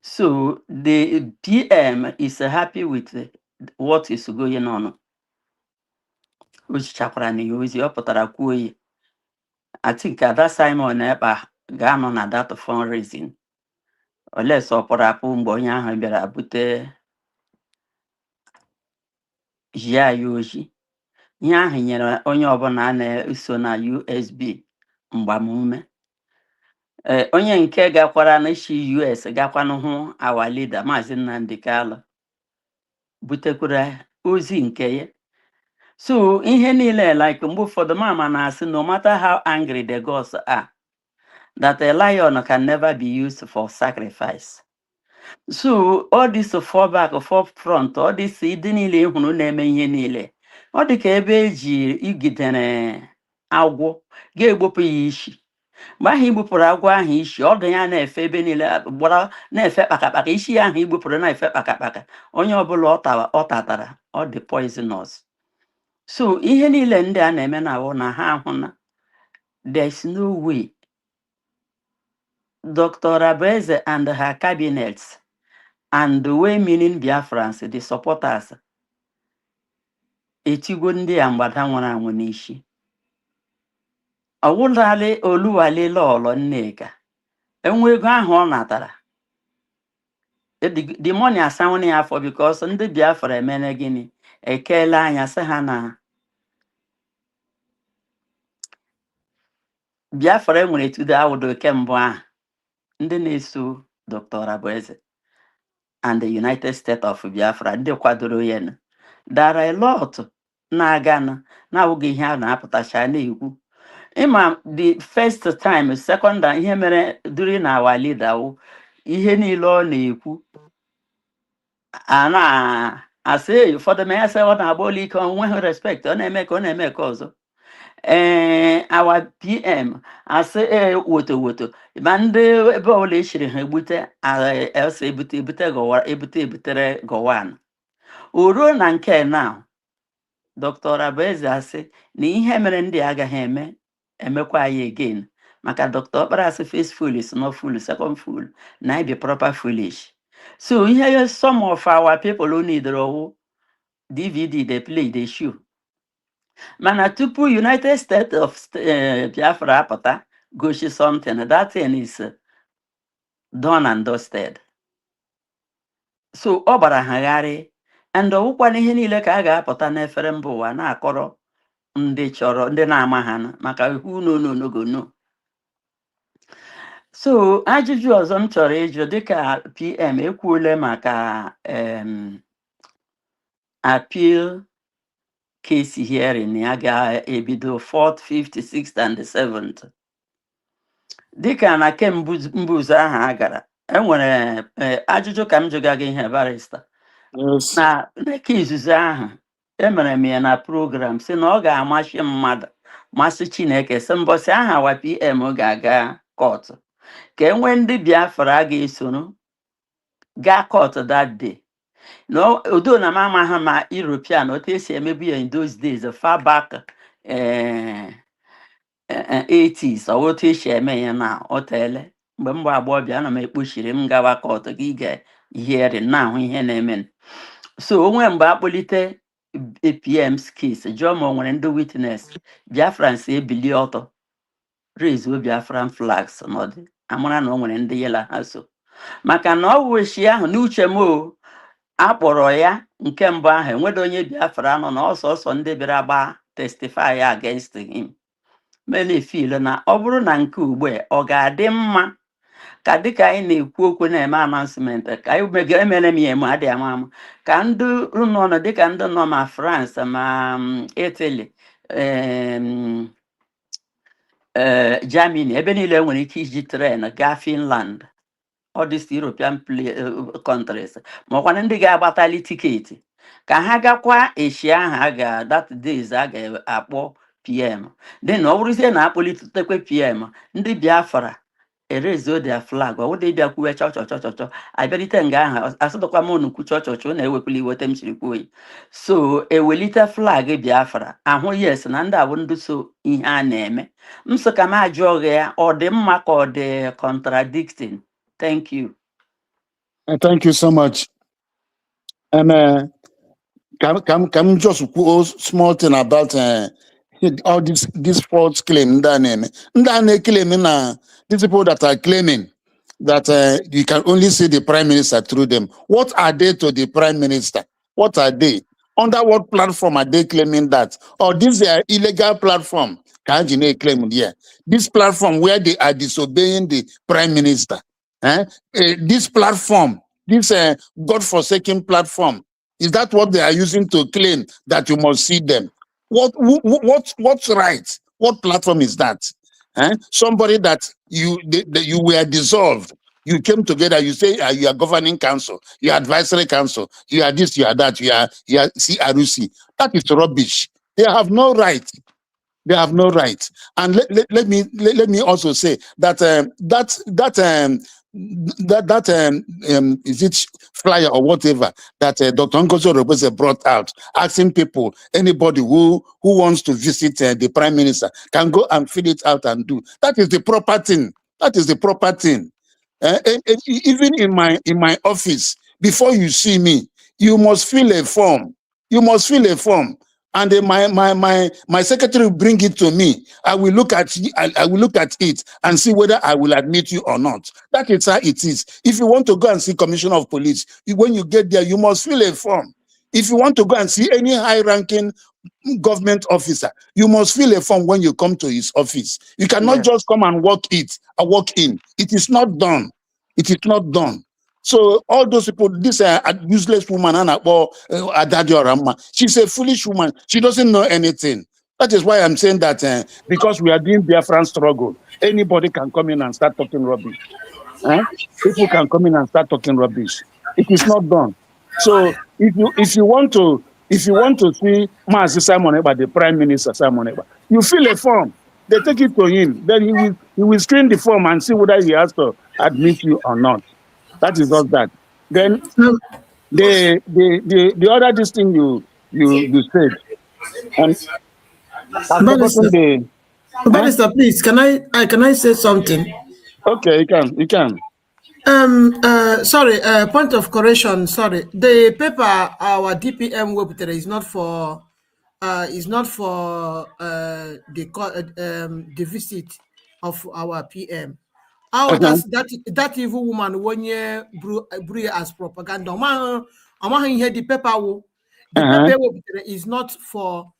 So the PM is happy with what is going on. Which chakrani use your potarakuyi. I think that Simon Eba Ganon at that fundraising. Or less opera pumbonya bera bute ya yoji. Ya hinyere onye ọbụla na-eso na USB mgbamume. Onye nke gakwara n'isi US gakwanụ hụ our leader Maazị Nnamdi Kanu butekwara ozi nke ya. So ihe niile like mgbe ụfọdụ mama na-asị no matter how angry the gods are, that a lion can never be used for sacrifice. So all this fall back, fall front, all this ịdị niile hụrụ na-eme ihe niile. Ọ dị ka ebe eji igidere agwọ ga-egbopụ ya isi. Mgbe ahụ igbupụrụ agwọ ahụ isi, ọdụ ya na-efe ebe niile gbara na-efe kpakakpaka, isi ahụ igbupụrụ na-efe kpakakpaka. Onye ọbụla ọ tatara, ọ dị poisonous. So ihe niile ndị a na-eme na ha ahụ na there's no way Dr. Abeze and her cabinets and the way meaning Biafrans, the supporters, etigo ndị a mgbada nwere anwụ n'isi. Ọwụlali Oluwale Lolo Nneka enwe ego ahụ ọ natara. The money asanwụ ya afọ because ndị Biafra emene gịnị ekele anya sị ha na Biafra enwere etudo awụdo kemgbe ahụ ndị na-eso Dr. Abeze and the United States of Biafra ndị kwadoro ya. There are a lot na-aga na-awụghị ihe a na-apụtacha na-ekwu. Ịma the first time, second ihe mere during our leader ihe niile ọ na-ekwu a na-asị ụfọdụ ma ya sị ọ na-agba olu ike onweghị respect ọ na-eme ka ọ na-eme ka ọzọ. Our PM asị woto ma ndị ebe ọbụla echiri ha egbute else ebutere Gowon. O ruo na nke na Dr. Abeze asị na ihe mere ndị agaghị emekwa ya again. Maka Dr. Okpara asị first fool is not fool, second fool na be proper foolish. So here some of our people who need DVD they play they show. Mana tupu United States of Biafra apụta goshi something, that thing is done and dusted. So ọ gbara ha gharị and ọwụkwana ihe niile ka a ga-apụta n'efere mba ụwa na-akọrọ ndị chọrọ ndị na-ama ha maka who no. So ajụjụ ọzọ m chọrọ ịjụ dịka PM ekwuole maka appeal case hearing ya ga-ebido 4th, 5th, 6th and 7th. Dịka na kembuzo ahụ a gara enwere ajụjụ ka m jụga gị ihe barista na nke izuzu ahụ emere m ya na program si na ọ ga-amasị mmadụ masị Chineke si mbọsị aha wa PM ga-aga kọtụ ka enwe ndị Biafra ga-esoro gaa kọtụ that day. No, although na mama ha ma European otu esi emebu ya in those days far back 80s or otu esi eme ya na otele mgbe mgbe agbọbịa ana m ekpuchiri m gawa kọtụ gị ga-hearing na ahụ ihe na-eme. So onwe mgbe akpọlite APM's case jụọ ma o nwere ndị witness Biafrans ebili ọtọ raise Biafran flags n'ọdị amara na o nwere ndị yela ha so maka na ọ wụchi ahụ n'uche m akpọrọ ya nke mbụ ahụ enwedo onye Biafra nọ na ọsọsọ ndị bịara gba testify against him. Many feel na ọ bụrụ na nke ugbu ọ ga-adị mma ka dịka anyị na-ekwu okwu na-eme announcement ka anyị emere m ya eme adị ama ama ka ndị nọ dịka ndị nọ ma France ma Italy Germany ebe niile nwere ike iji tren gaa Finland all these European countries ma ọkwana ndị ga-agbatali tiketi ka ha gakwa Asia ahụ that days a ga-akpọ PM dị na ọ bụrụzie na akpọlitekwe PM ndị Biafra erezo their flag ọ wụdị bịa kwuwe chọchọchọchọchọ abịalite nga ahụ asụdọkwa m unu kwu chọchọchọ na-ewekwala iweta m chiri kwuo so ewelite flag Biafra ahụ yes na ndị abụ ndị so ihe a na-eme m so ka m ajụọ gị ya ọ dị mma ka ọ dị contradicting. Thank you. Thank you so much. And can just quote small thing about all this false claim. These people that are claiming that you can only see the prime minister through them. What are they to the prime minister? What are they? Under what platform are they claiming that? Or this is an illegal platform? Can you claim here? This platform where they are disobeying the prime minister. This platform, this godforsaken platform, is that what they are using to claim that you must see them? What's right? What platform is that? Somebody that you were dissolved. You came together, you say you are governing council, you are advisory council, you are this, you are that, you are CRUC. That is rubbish. They have no right. They have no right. And let me also say that is it flyer or whatever that Dr. Ngozi Robese brought out, asking people, anybody who wants to visit the prime minister can go and fill it out and do. That is the proper thing. That is the proper thing. And even in my office, before you see me, you must fill a form. You must fill a form. And then my secretary will bring it to me. I will look at it and see whether I will admit you or not. That is how it is. If you want to go and see commissioner of police, when you get there, you must fill a form. If you want to go and see any high-ranking government officer, you must fill a form when you come to his office. You cannot just come and walk in. It is not done. It is not done. So all those people, this useless woman, she's a foolish woman. She doesn't know anything. That is why I'm saying that because we are doing Biafran struggle, anybody can come in and start talking rubbish. People can come in and start talking rubbish. It is not done. So if you want to see Mazi Simon Eba, the Prime Minister Simon Eba, you fill a form. They take it to him. Then he will screen the form and see whether he has to admit you or not. That is not that. Then the other this thing you said. And Minister, please, can I say something? Okay, you can. Sorry, point of correction. Sorry, the paper our DPM web is not for the visit of our PM. How that evil woman 1 year brew as propaganda. The paper is not for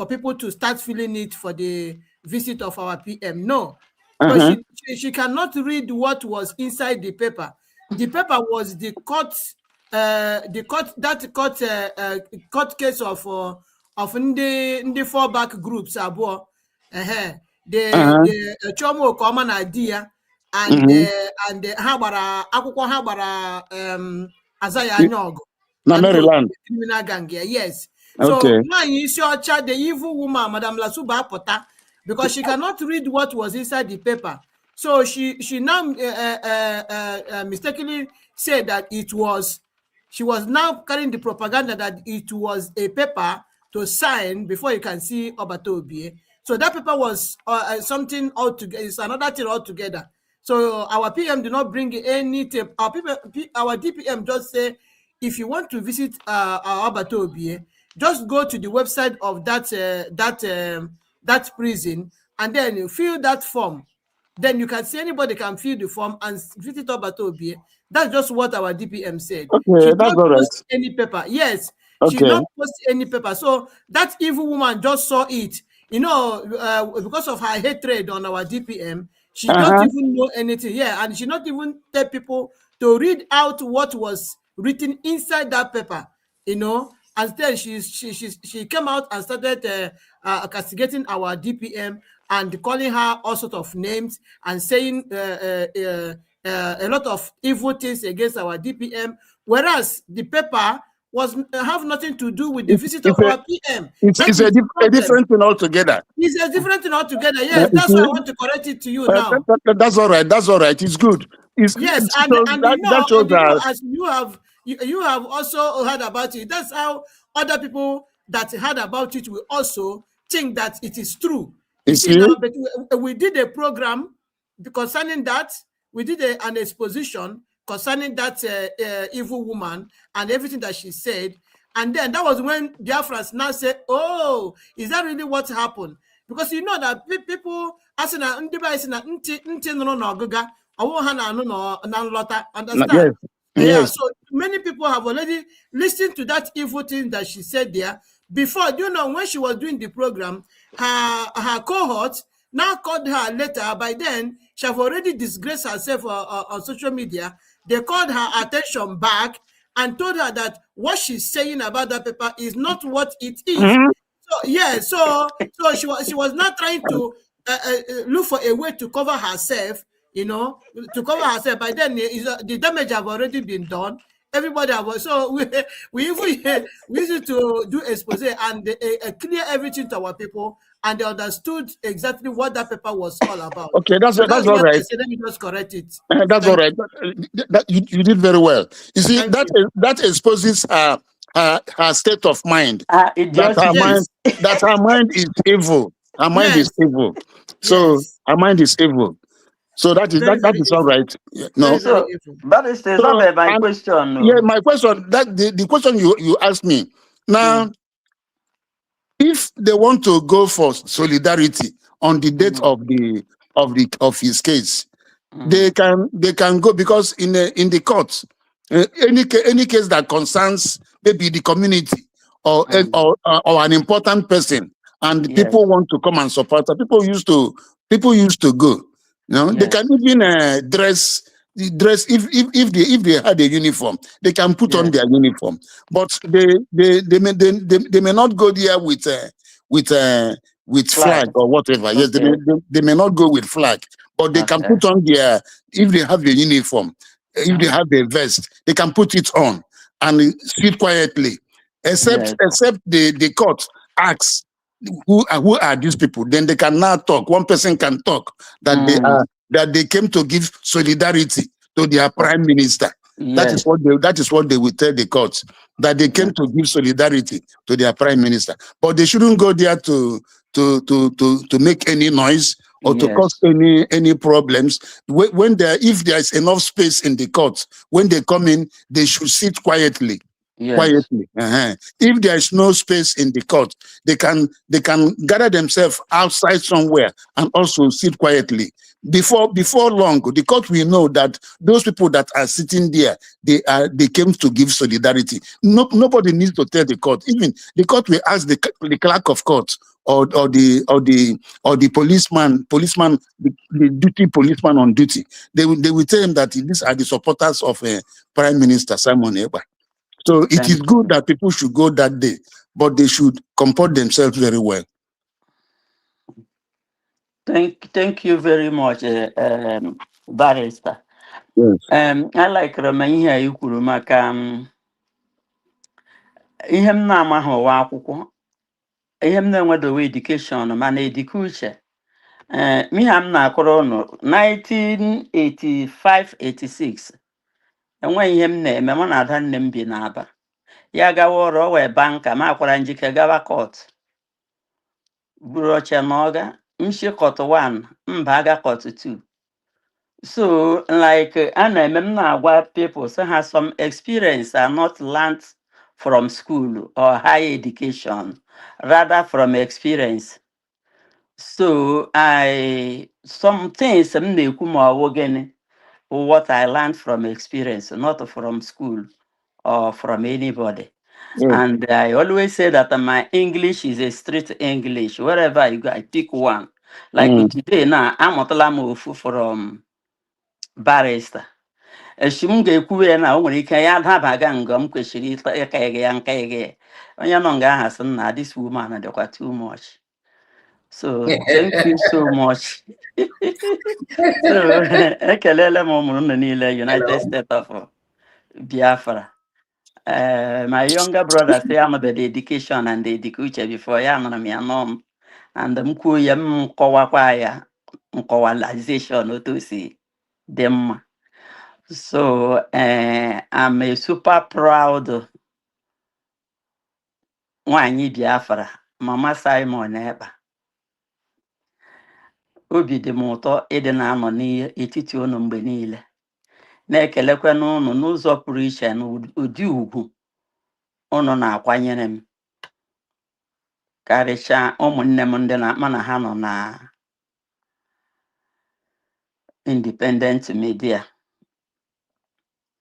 people to start filling it for the visit of our PM. No. So she cannot read what was inside the paper. The paper was the court case of the fallback groups abo the chomo common idea and ha gbara akwụkwọ ha gbara Azaya Nyog Maryland criminal gang. Yes. So the evil woman, Madam Lasuba Pota, because she cannot read what was inside the paper. So she now mistakenly said that she was now carrying the propaganda that it was a paper to sign before you can see Obatobie. So that paper was something altogether, it's another thing altogether. So our PM did not bring any tape. Our DPM just say, if you want to visit our Obatobie, just go to the website of that prison and then you fill that form. Then you can see anybody can fill the form and visit Obatobie. That's just what our DPM said. Okay, she did that's not all right. post any paper. Yes, okay. She did not post any paper. So that evil woman just saw it. Because of her hatred on our DPM, She don't even know anything. Yeah, and she not even tell people to read out what was written inside that paper, you know. And then she came out and started castigating our DPM and calling her all sorts of names and saying a lot of evil things against our DPM, whereas the paper was have nothing to do with the visit of our PM. It's a different thing altogether. It's a different thing altogether. Yes, that's why I want to correct it to you now. That's all right. That's all right. It's good. Yes, and as you have also heard about it. That's how other people that heard about it will also think that it is true. You see now, but we did a program concerning that. We did an exposition concerning that evil woman and everything that she said. And then that was when Biafrans now said, oh, is that really what happened? Because you know that people asking understand? Yeah, so many people have already listened to that evil thing that she said there. Before, do you know, when she was doing the program, her cohort now called her later. By then, she have already disgraced herself on social media. They called her attention back and told her that what she's saying about that paper is not what it is. So yeah, so she was not trying to look for a way to cover herself, you know, to cover herself. By then, the damage have already been done. Everybody have, so we used to do expose and clear everything to our people, and they understood exactly what that paper was all about. Okay, that's all right. I said, let me just correct it. That's all right. You did very well. You see, that exposes her state of mind. That her mind is evil. Her mind is evil. So her mind is evil. So that is all right. No. That is not my question. No. Yeah, my question. That the question you asked me. Now, if they want to go for solidarity on the date of his case, they can go, because in the court, any case that concerns maybe the community or an important person, and people want to come and support her, people used to go. You know, they can even dress if they had a uniform, they can put on their uniform, but they may not go there with flag or whatever. Yes, they may not go with flag, but they can put on their, if they have a uniform, if they have a vest, they can put it on and sit quietly, except the court asks who are these people. Then they can now talk. One person can talk that they came to give solidarity to their prime minister. That is what they will tell the courts, that they came to give solidarity to their prime minister. But they shouldn't go there to make any noise or to cause any problems. If there is enough space in the court, when they come in, they should sit quietly. Quietly. If there is no space in the court, they can gather themselves outside somewhere and also sit quietly. Before long, the court will know that those people that are sitting there, they came to give solidarity. Nobody needs to tell the court. Even the court will ask the clerk of court or the policeman, the duty policeman on duty. They will tell him that these are the supporters of Prime Minister Simon Ekpa. So it is good that people should go that day, but they should comport themselves very well. Thank you very much, Barrister. Yes. I like Ramanya Yukuru maka ihe m na-amaghị ụwa akwụkwọ, ihe m na-enwedowe edukeshọn mana edike uche. Ihe m na-akọrọ ụnụ 1985-86 enweghị ihe m na-eme, mụ na ada nne m bi n'Aba. Ya gawa ọrụ, o wee banka, ma akwara njike gawa kọt, buru oche n'ọga nshi kọt 1 mba aga kọt 2. So like ana m na-agwa people so have some experience are not learned from school or higher education, rather from experience. So some things what I learned from experience, not from school or from anybody. And I always say that my English is a street English. Wherever I go, I pick one Like today now, I'm ofu from barrister. Eshim ga-ekwu na o nwere ike ya dabaga nga m kwesịrị ịka ya nka ya. Onye nọ nga ahụ sị na this woman dịkwa too much. So thank you so much. So ekelele m ụmụnne niile United States of Biafra. My younger brother say I'm the dedication and the education before ya nọ m ya nọ and m kwuo ya m kọwakwa ya nkọwalization otu o si dị mma. So I'm a super proud nwaanyị Biafra, Mama Simon Ekpa. Obi dị m ụtọ ịdị na-anọ n'etiti unu mgbe niile. Na-ekelekwa n'ụnụ n'ụzọ pụrụ iche na ụdị ugwu unu na-akwanyere m. Karịchaa ụmụnne m ndị na ha nọ na independent media.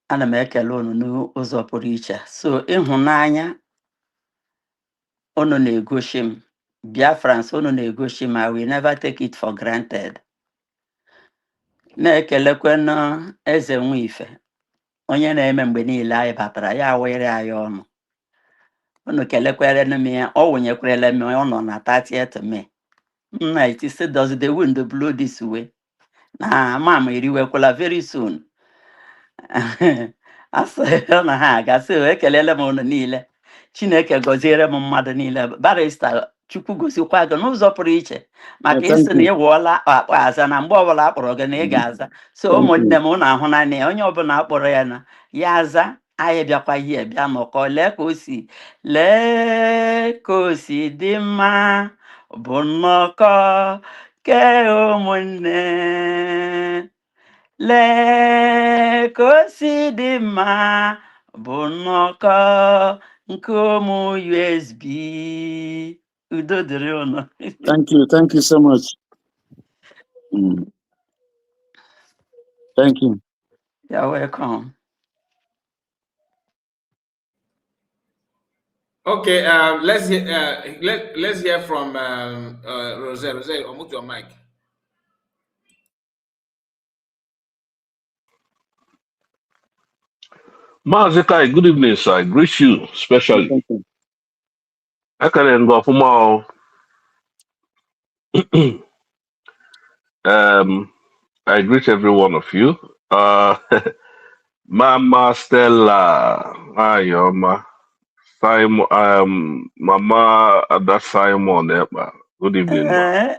Ana m ekele unu n'ụzọ pụrụ iche. So ịhụnanya unu na-egosi m, Biafrans unu na-egosi m, I will never take it for granted. Na-ekelekwe na Eze Nwife, onye na-eme mgbe niile anyị batara ya awere anyị ọnụ. Unu kelekwere m ya, ọ wụnyekwarele m ọnụ na 30th May. Nna iti say does the wind blow this way? Na mama eriwekwala very soon. Asị na ha gasị ekelele m unu niile. Chineke gọziere m mmadụ niile. Barrister Chukwu gosikwa gị n'ụzọ pụrụ iche maka ịsị na ịwụọla akpọ aza na mgbe ọbụla akpọrọ gị na ị ga-aza. So ụmụnne m unu ahụ naanị ya, onye ọbụla akpọrọ ya na ya aza, anyị bịakwa ihe bịa nọkọ lee ka o si dị mma bụ nnọkọ ke ụmụnne. Lee ka o si dị mma bụ nnọkọ nke ụmụ USB. Udo dịrị unu. Thank you so much. Thank you. You're welcome. Okay, let's hear from Rose. Rose, unmute your mic. Mazikai, good evening, sir. I greet you especially. I can go for more. I greet every one of you. Mama Stella, Ayoma, Simon, Mama Ada Simon. Good evening, ma.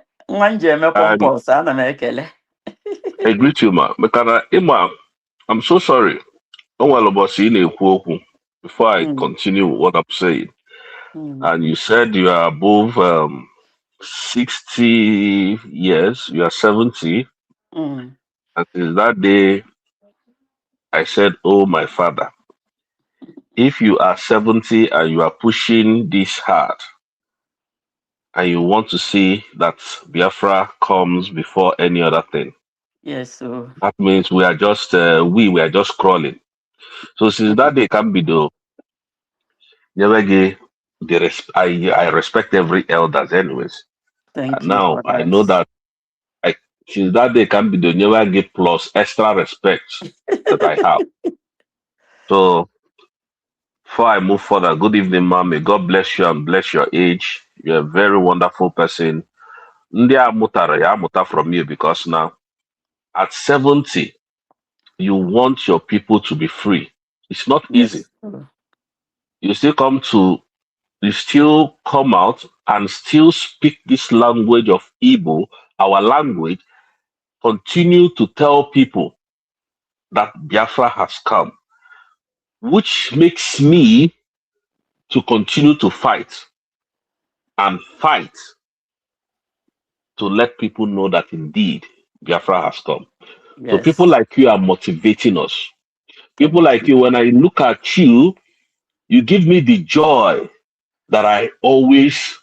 I greet you, ma. I'm so sorry. Before I continue what I'm saying, and you said you are above 60 years, you are 70. Until that day, I said, oh, my father, if you are 70 and you are pushing this hard, and you want to see that Biafra comes before any other thing, yes, sir. That means we are just crawling. So since that day can be though, I respect every elders anyways. Thank you. Now I know that since that day can be the never give plus extra respect that I have. So before I move further, good evening, ma'am. May God bless you and bless your age. You're a very wonderful person. Ndia muta from you because now at 70, you want your people to be free. It's not easy. You still come out and still speak this language of Igbo, our language, continue to tell people that Biafra has come, which makes me to continue to fight to let people know that indeed Biafra has come. Yes. So people like you are motivating us. People like you, when I look at you, you give me the joy that I always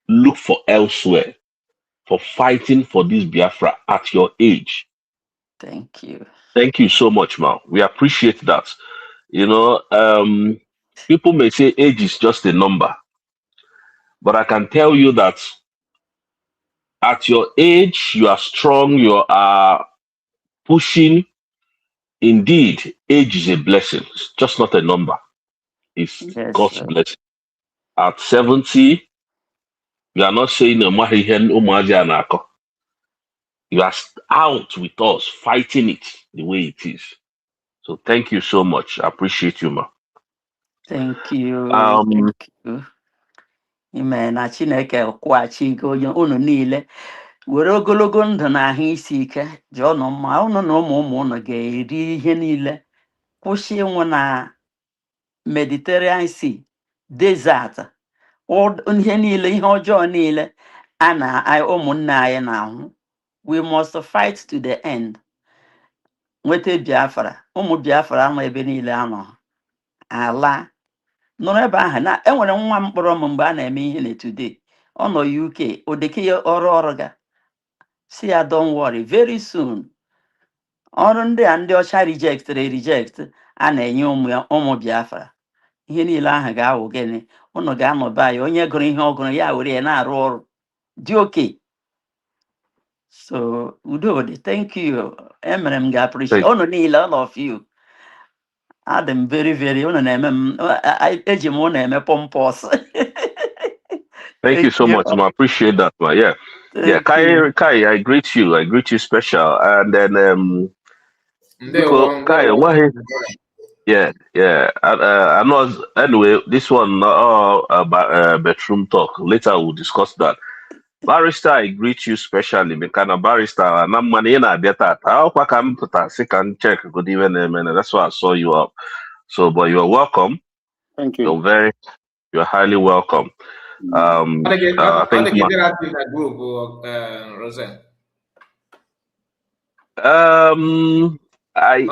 look for elsewhere, for fighting for this Biafra at your age. Thank you. Thank you so much, ma'am. We appreciate that. You know, people may say age is just a number, but I can tell you that at your age, you are strong, you are pushing. Indeed, age is a blessing. It's just not a number. It's God's blessing. At 70, you are not saying you are out with us, fighting it the way it is. So thank you so much. I appreciate you, ma. Thank you. Thank you. Ime na Chineke kwụghachi gị onye unu niile were ogologo ndụ na ahụ isi ike ji ọnụ mma unu na ụmụ unu ga-eri ihe niile kwụsị ịnwụ na Mediterranean Sea desert ihe niile ihe ọjọọ niile a na ụmụnne anyị na-ahụ. We must fight to the end. Nweta Biafra, ụmụ Biafra nọ ebe niile anọ ala nọrọ ebe ahụ na enwere nwa m kpọrọ m mgbe a na-eme ihe na today ọ nọ UK odeke ya ọrụ ga si ya don't worry very soon ọrụ ndị a ndị ọcha reject a na-enye ụmụ Biafra ihe niile ahụ ga-awụ gịnị unu ga-anọbe anyị onye gụrụ ihe ọgụrụ ya were ya na-arụ ọrụ dị oke. So Udodi, thank you. Emere m ga-appreciate unu niile, all of you. Adam very unu na-eme m eji m unu eme pompous. Thank you so much, I appreciate that, man. Yeah. Yeah, Kai, I greet you special. And then Kai, yeah. I know anyway, this one about bedroom talk. Later we'll discuss that. Barrister, I greet you specially because a barrister and I'm money in a data. How can second check good evening, that's why I saw you up. So but you're welcome. Thank you. You're highly welcome. Thank you, group, Rosette.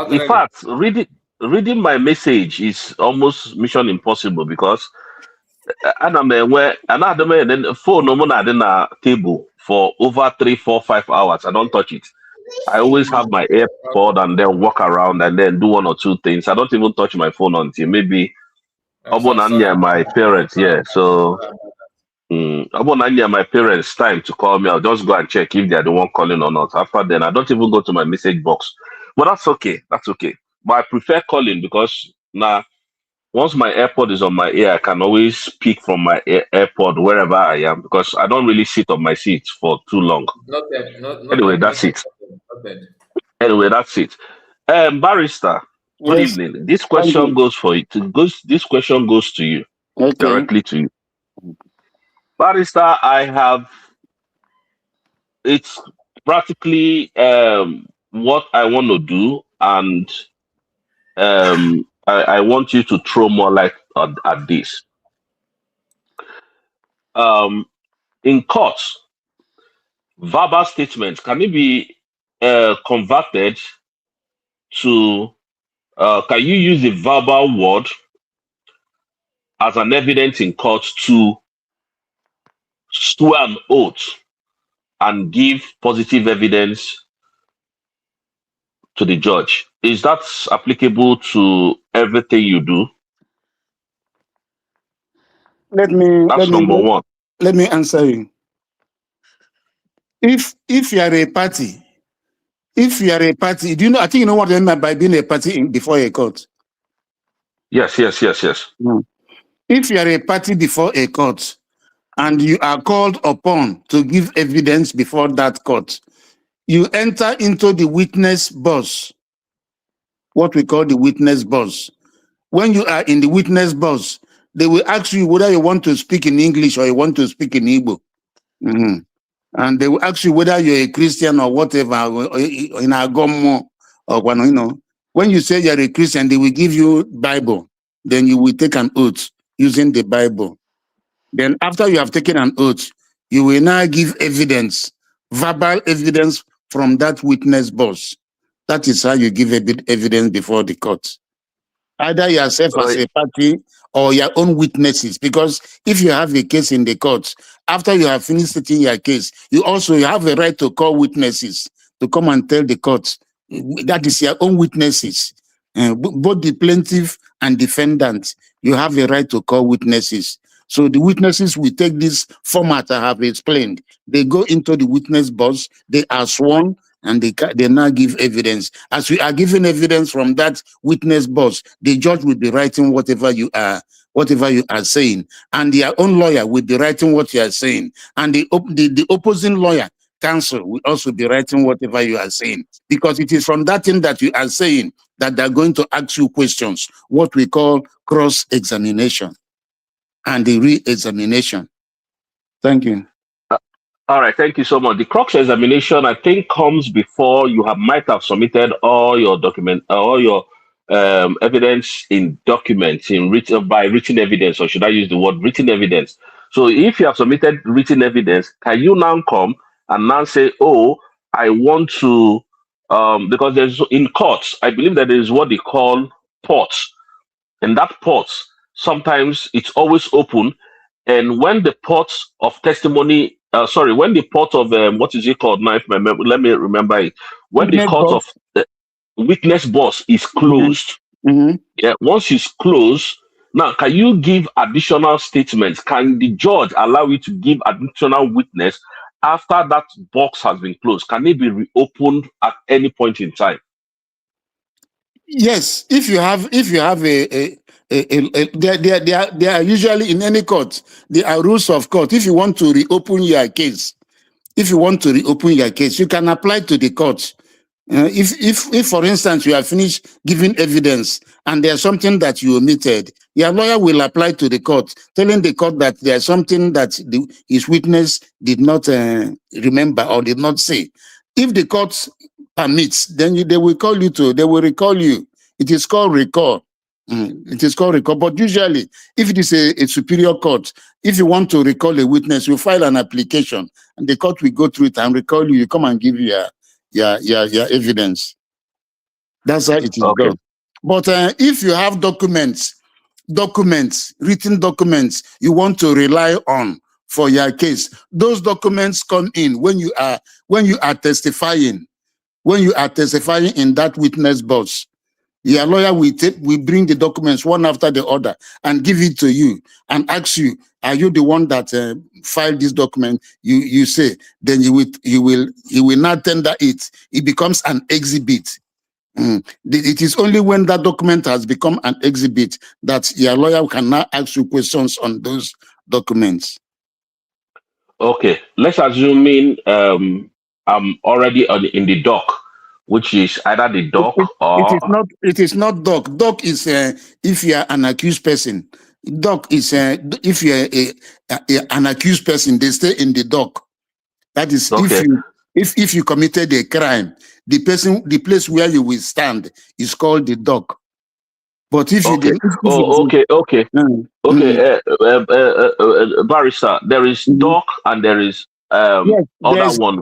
In fact, reading my message is almost mission impossible because then phone no na table for over 3, 4, 5 hours. I don't touch it. I always have my AirPod and then walk around and then do 1 or 2 things. I don't even touch my phone until maybe my parents. Yeah, so my parents time to call me. I'll just go and check if they're the one calling or not. After then, I don't even go to my message box. But that's okay. But I prefer calling because now once my AirPod is on my ear, I can always speak from my AirPod wherever I am because I don't really sit on my seat for too long. Anyway, that's it. Barrister, good evening. This question goes for you. This question goes to you, directly to you. Barrister, it's practically what I want to do, and I want you to throw more light at this. In court, verbal statements, can it be converted to, can you use the verbal word as an evidence in court to swear an oath and give positive evidence to the judge? Is that applicable to everything you do? That's number one. Let me answer you. If you are a party, do you know? I think you know what I mean by being a party before a court. Yes. If you are a party before a court and you are called upon to give evidence before that court, you enter into the witness box, what we call the witness box. When you are in the witness box, they will ask you whether you want to speak in English or you want to speak in Igbo. And they will ask you whether you're a Christian or whatever, in Agomo or when you say you're a Christian, they will give you Bible. Then you will take an oath using the Bible. Then after you have taken an oath, you will now give evidence, verbal evidence from that witness box. That is how you give evidence before the court. Either yourself as a party or your own witnesses. Because if you have a case in the court, after you have finished stating your case, you have a right to call witnesses to come and tell the court. That is your own witnesses. Both the plaintiff and defendant, you have a right to call witnesses. So the witnesses will take this format I have explained. They go into the witness box, they are sworn, and they now give evidence. As we are giving evidence from that witness box, the judge will be writing whatever you are saying, and their own lawyer will be writing what you are saying, and the opposing lawyer counsel will also be writing whatever you are saying, because it is from that thing that you are saying that they're going to ask you questions, what we call cross-examination and the re-examination. Thank you. All right, thank you so much. The cross-examination, I think, comes before you might have submitted all your evidence in documents by written evidence, or should I use the word written evidence? So if you have submitted written evidence, can you now come and now say, oh, I want to, because there's in courts, I believe that there is what they call ports, and that ports sometimes it's always open, and when the ports of testimony, when the port of what is it called now? Let me remember it. When the court of witness box is closed, yeah, once it's closed, now can you give additional statements? Can the judge allow you to give additional witness after that box has been closed? Can it be reopened at any point in time? Yes, if you have there are usually in any court, there are rules of court. If you want to reopen your case, you can apply to the court. If for instance you have finished giving evidence and there's something that you omitted, your lawyer will apply to the court, telling the court that there's something that his witness did not remember or did not say. If the court permits, then they will recall you. It is called recall. It is called recall. But usually, if it is a superior court, if you want to recall a witness, you file an application, and the court will go through it and recall you. You come and give your evidence. That's how it is done. But if you have written documents you want to rely on for your case, those documents come in when you are testifying. When you are testifying in that witness box, your lawyer will bring the documents one after the other and give it to you and ask you, are you the one that filed this document? You say, then you will not tender it. It becomes an exhibit. It is only when that document has become an exhibit that your lawyer can now ask you questions on those documents. Okay, let's assume I'm already in the dock, which is either the dock or it is not dock. Dock is if you are an accused person. Dock is if you are an accused person, they stay in the dock. That is if you committed a crime, the place where you will stand is called the dock. But if you barrister, there is dock and there is other one.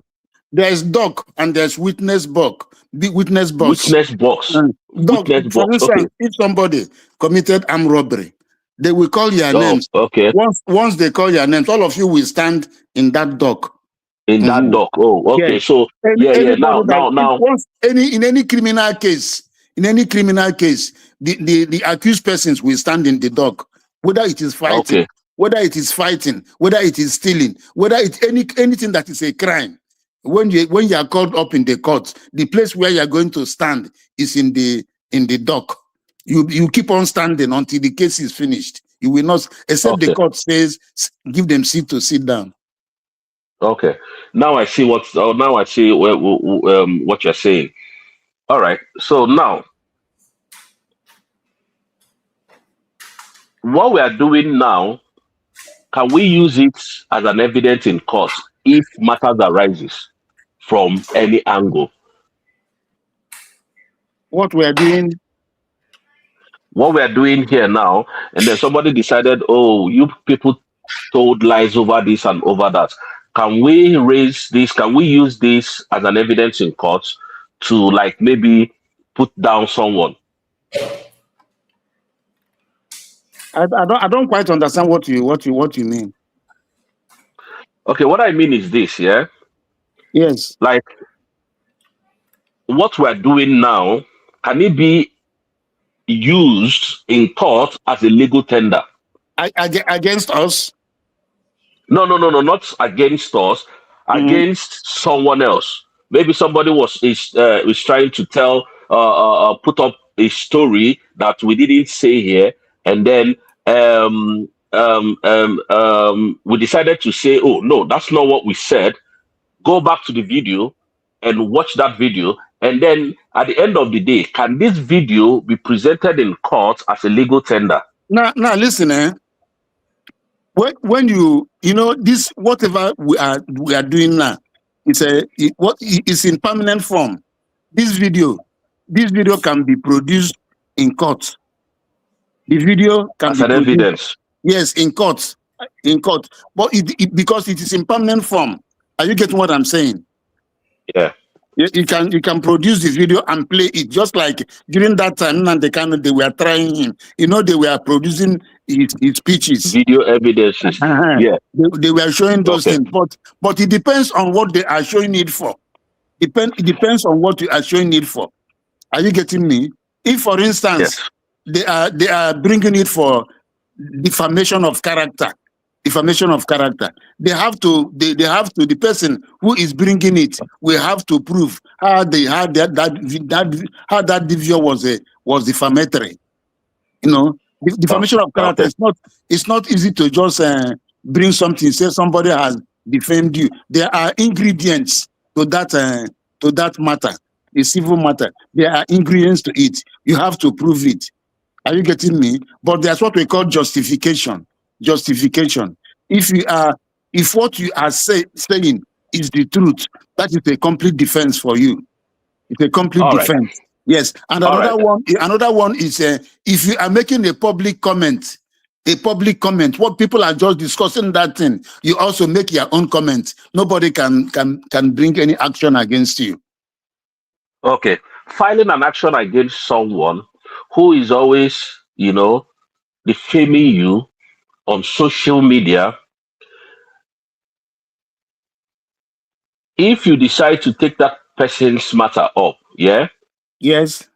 There's dock and there's witness box. Witness box. Dock, for instance, if somebody committed armed robbery, they will call your names. Okay. Once they call your names, all of you will stand in that dock. In that dock. Oh, okay. Yes. So now. Once in any criminal case, the accused persons will stand in the dock, whether it is fighting, whether it is stealing, whether it's anything that is a crime. When you are called up in the court, the place where you are going to stand is in the dock. You keep on standing until the case is finished. You will not, except the court says, give them seat to sit down. Okay. Now I see what you're saying. All right. So now, what we are doing now, can we use it as an evidence in court if matters arises from any angle? What we are doing here now, and then somebody decided, oh, you people told lies over this and over that. Can we raise this? Can we use this as an evidence in court to maybe put down someone? I don't quite understand what you mean. Okay, what I mean is this, yeah? Yes. Like what we're doing now, can it be used in court as a legal tender? Against us? No, not against us. Against someone else. Maybe somebody is trying to tell, put up a story that we didn't say here, and then we decided to say, oh no, that's not what we said. Go back to the video and watch that video, and then at the end of the day, can this video be presented in court as a legal tender? Now, listen, when you know this, whatever we are doing now, it's in permanent form. This video can be produced in court. The video can be as an evidence. Yes, in court, but because it is in permanent form. Are you getting what I'm saying? Yeah. You can produce the video and play it, just like during that time, and they were trying him. You know, they were producing his speeches. Video evidences. Yeah. They were showing those things, but it depends on what they are showing it for. It depends on what you are showing it for. Are you getting me? If, for instance, they are bringing it for defamation of character. They have to. The person who is bringing it will have to prove how that video was defamatory. You know, defamation of character is not easy to just bring something. Say somebody has defamed you. There are ingredients to that matter, a civil matter. There are ingredients to it. You have to prove it. Are you getting me? But there's what we call justification. If what you are saying is the truth, that is a complete defense for you. It's a complete defense. Yes. And another one is if you are making a public comment, what people are just discussing that thing, you also make your own comment. Nobody can bring any action against you. Okay. Filing an action against someone who is always, defaming you on social media. If you decide to take that person's matter up, yes,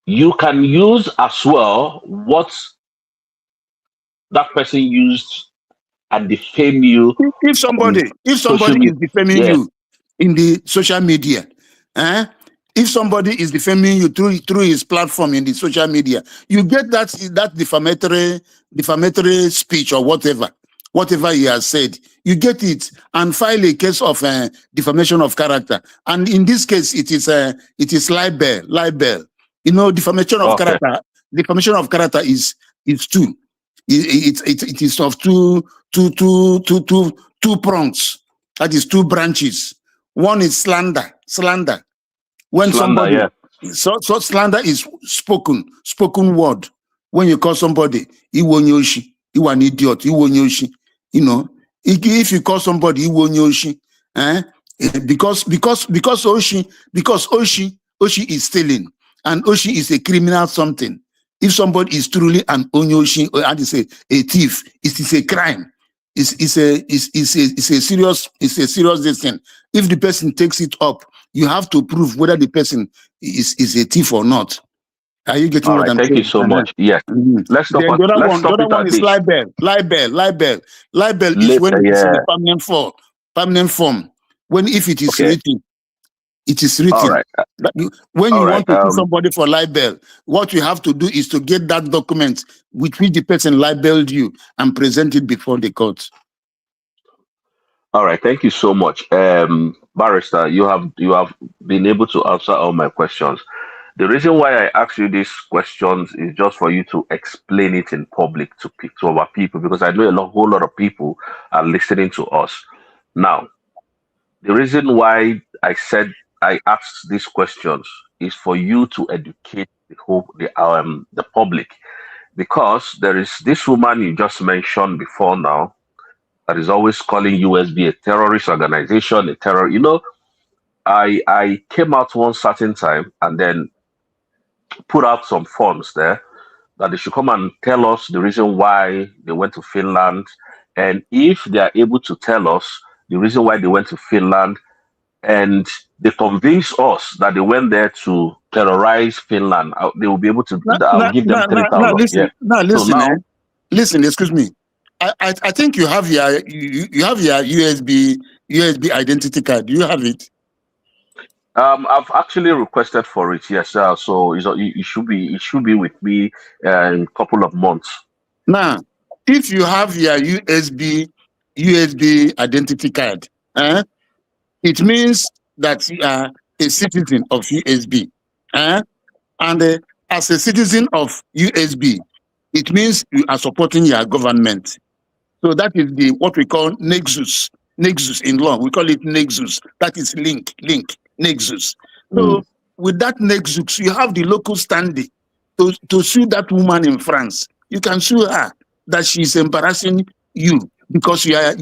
you can use as well what that person used and defame you. If somebody is defaming you in the social media, if somebody is defaming you through his platform in the social media, you get that defamatory speech or whatever he has said, you get it and file a case of defamation of character. And in this case, it is libel. You know, defamation of character. Defamation of character is two. It is of two prongs. That is two branches. One is slander. When somebody, so slander is spoken word. When you call somebody, Iwonyoshi, you an idiot, Iwonyoshi. You know, if you call somebody Iwonyoshi, because Oshi is stealing, and Oshi is a criminal something. If somebody is truly an Onyoshi, or how to say a thief, it is a crime. It's a serious thing. If the person takes it up, you have to prove whether the person is a thief or not. Are you getting what I'm saying? Thank you so much. Yes. Let's stop. The other one is libel. Libel is when it is in a permanent form. When if it is written. It is written. When you want to sue somebody for libel, what you have to do is to get that document with which the person libeled you and present it before the court. All right, thank you so much, Barrister. You have been able to answer all my questions. The reason why I ask you these questions is just for you to explain it in public to our people, because I know a whole lot of people are listening to us now. The reason why I said I asked these questions is for you to educate the public, because there is this woman you just mentioned before now that is always calling USB a terrorist organization, a terror. You know, I came out one certain time and then put out some forms there that they should come and tell us the reason why they went to Finland, and if they are able to tell us the reason why they went to Finland, and they convince us that they went there to terrorize Finland. They will be able to. I'll give them 3,000. Listen, yeah. listen, So now, listen. Excuse me. I think you have your USB identity card. Do you have it? I've actually requested for it. Yes, so it should be with me in a couple of months. Now, if you have your USB identity card, it means that you are a citizen of USB. And as a citizen of USB, it means you are supporting your government. So that is what we call nexus. Nexus in law, we call it nexus. That is link, nexus. So with that nexus, you have the local standing to sue that woman in France. You can sue her that she's embarrassing you because you are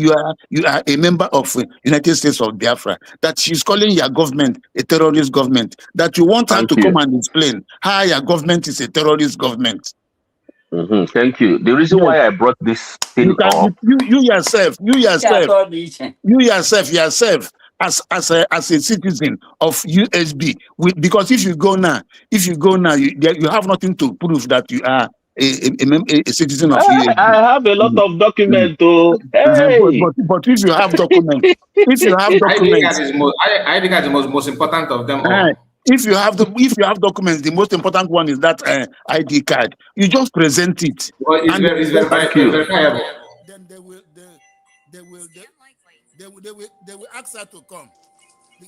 a member of United States of Biafra. That she's calling your government a terrorist government. That you want her to come and explain how your government is a terrorist government. Thank you. The reason why I brought this thing up, you yourself, as a citizen of USB, because if you go now, you have nothing to prove that you are a citizen of USB. I have a lot of documents. Hey, but if you have documents, I think that's the most important of them all. If you have documents, the most important one is that ID card. You just present it. Well, it's verifiable. Then they will ask her to come.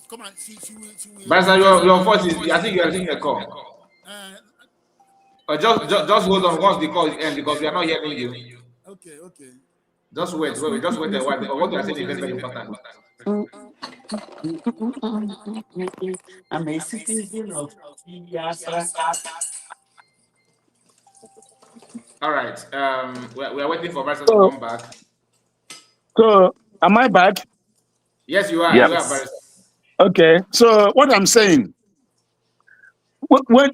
Come on, she will. But your voice is. I think you are taking a call. Just hold on once the call ends because we are not hearing you. Okay. Just wait a while. What you are saying is very important. I'm a citizen of Biafra. All right. We are waiting for Barrister to come back. So, am I back? Yes, you are. Yes. You are, Barrister. Okay. So, what I'm saying,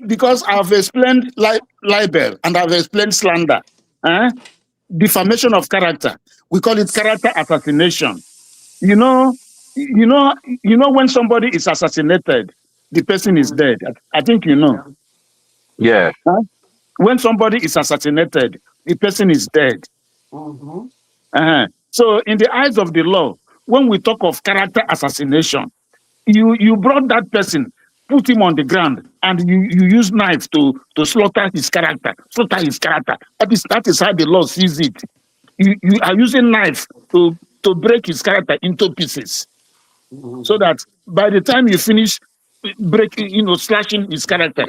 because I've explained libel and I've explained slander, defamation of character. We call it character assassination. You know when somebody is assassinated, the person is dead. I think you know. Yeah. When somebody is assassinated, the person is dead. So in the eyes of the law, when we talk of character assassination, you brought that person, put him on the ground, and you use knife to slaughter his character. That is how the law sees it. You are using knife to break his character into pieces. So that by the time you finish breaking, slashing his character,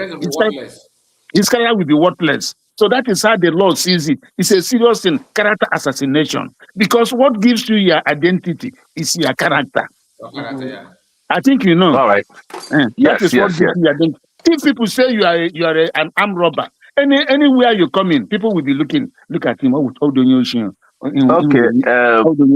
his character will be worthless. So that is how the law sees it. It's a serious thing, character assassination. Because what gives you your identity is your character. I think you know. All right. That is what gives you your identity. If people say you are an armed robber, anywhere you come in, people will be look at him. Okay,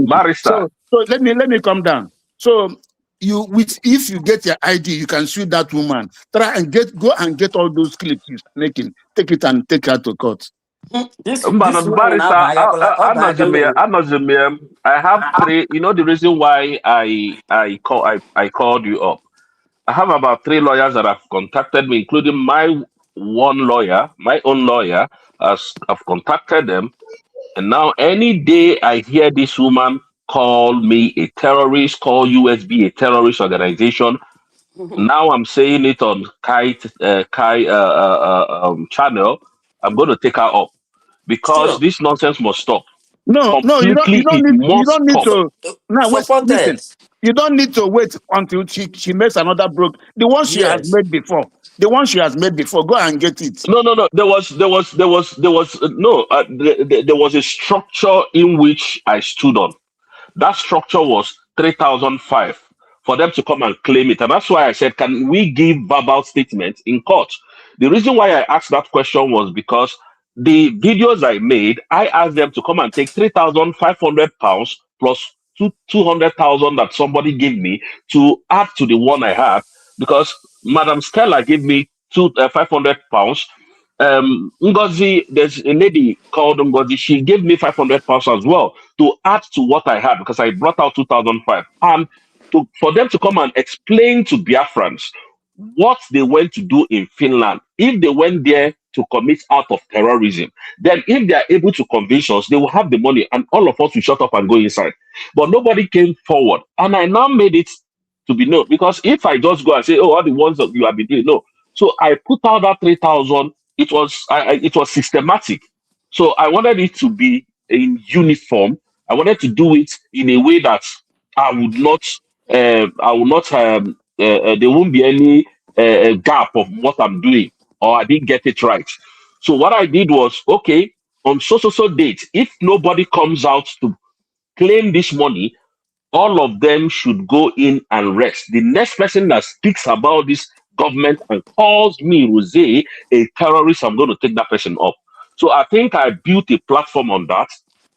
Barrister. So let me come down. So if you get your ID, you can sue that woman. Try and go and get all those clips he's making. Take it and take her to court. Barrister, I have three. You know the reason why I called you up. I have about 3 lawyers that have contacted me, including my own lawyer, have contacted them. And now any day I hear this woman call me a terrorist, call USB a terrorist organization, now I'm saying it on Kai channel, I'm going to take her up because this nonsense must stop. No, you don't need to. Now, listen. You don't need to wait until she makes another broke. The one she has made before. Go and get it. No. There was a structure in which I stood on. That structure was 3,005 for them to come and claim it, and that's why I said, can we give verbal statements in court? The reason why I asked that question was because the videos I made, I asked them to come and take £3,500 plus 200,000 that somebody gave me to add to the one I had, because Madam Stella gave me £500. Ngozi, there's a lady called Ngozi. She gave me £500 as well to add to what I had because I brought out 2,005, and for them to come and explain to Biafrans what they went to do in Finland. If they went there to commit act of terrorism, then if they are able to convince us, they will have the money and all of us will shut up and go inside. But nobody came forward. And I now made it to be known, because if I just go and say, oh, all the ones that you have been doing, no. So I put out that 3,000. It was it was systematic. So I wanted it to be in uniform. I wanted to do it in a way that I would not there won't be any gap of what I'm doing, or I didn't get it right. So what I did was, okay, on so date, if nobody comes out to claim this money, all of them should go in and rest. The next person that speaks about this government and calls me, Rose, a terrorist, I'm going to take that person up. So I think I built a platform on that,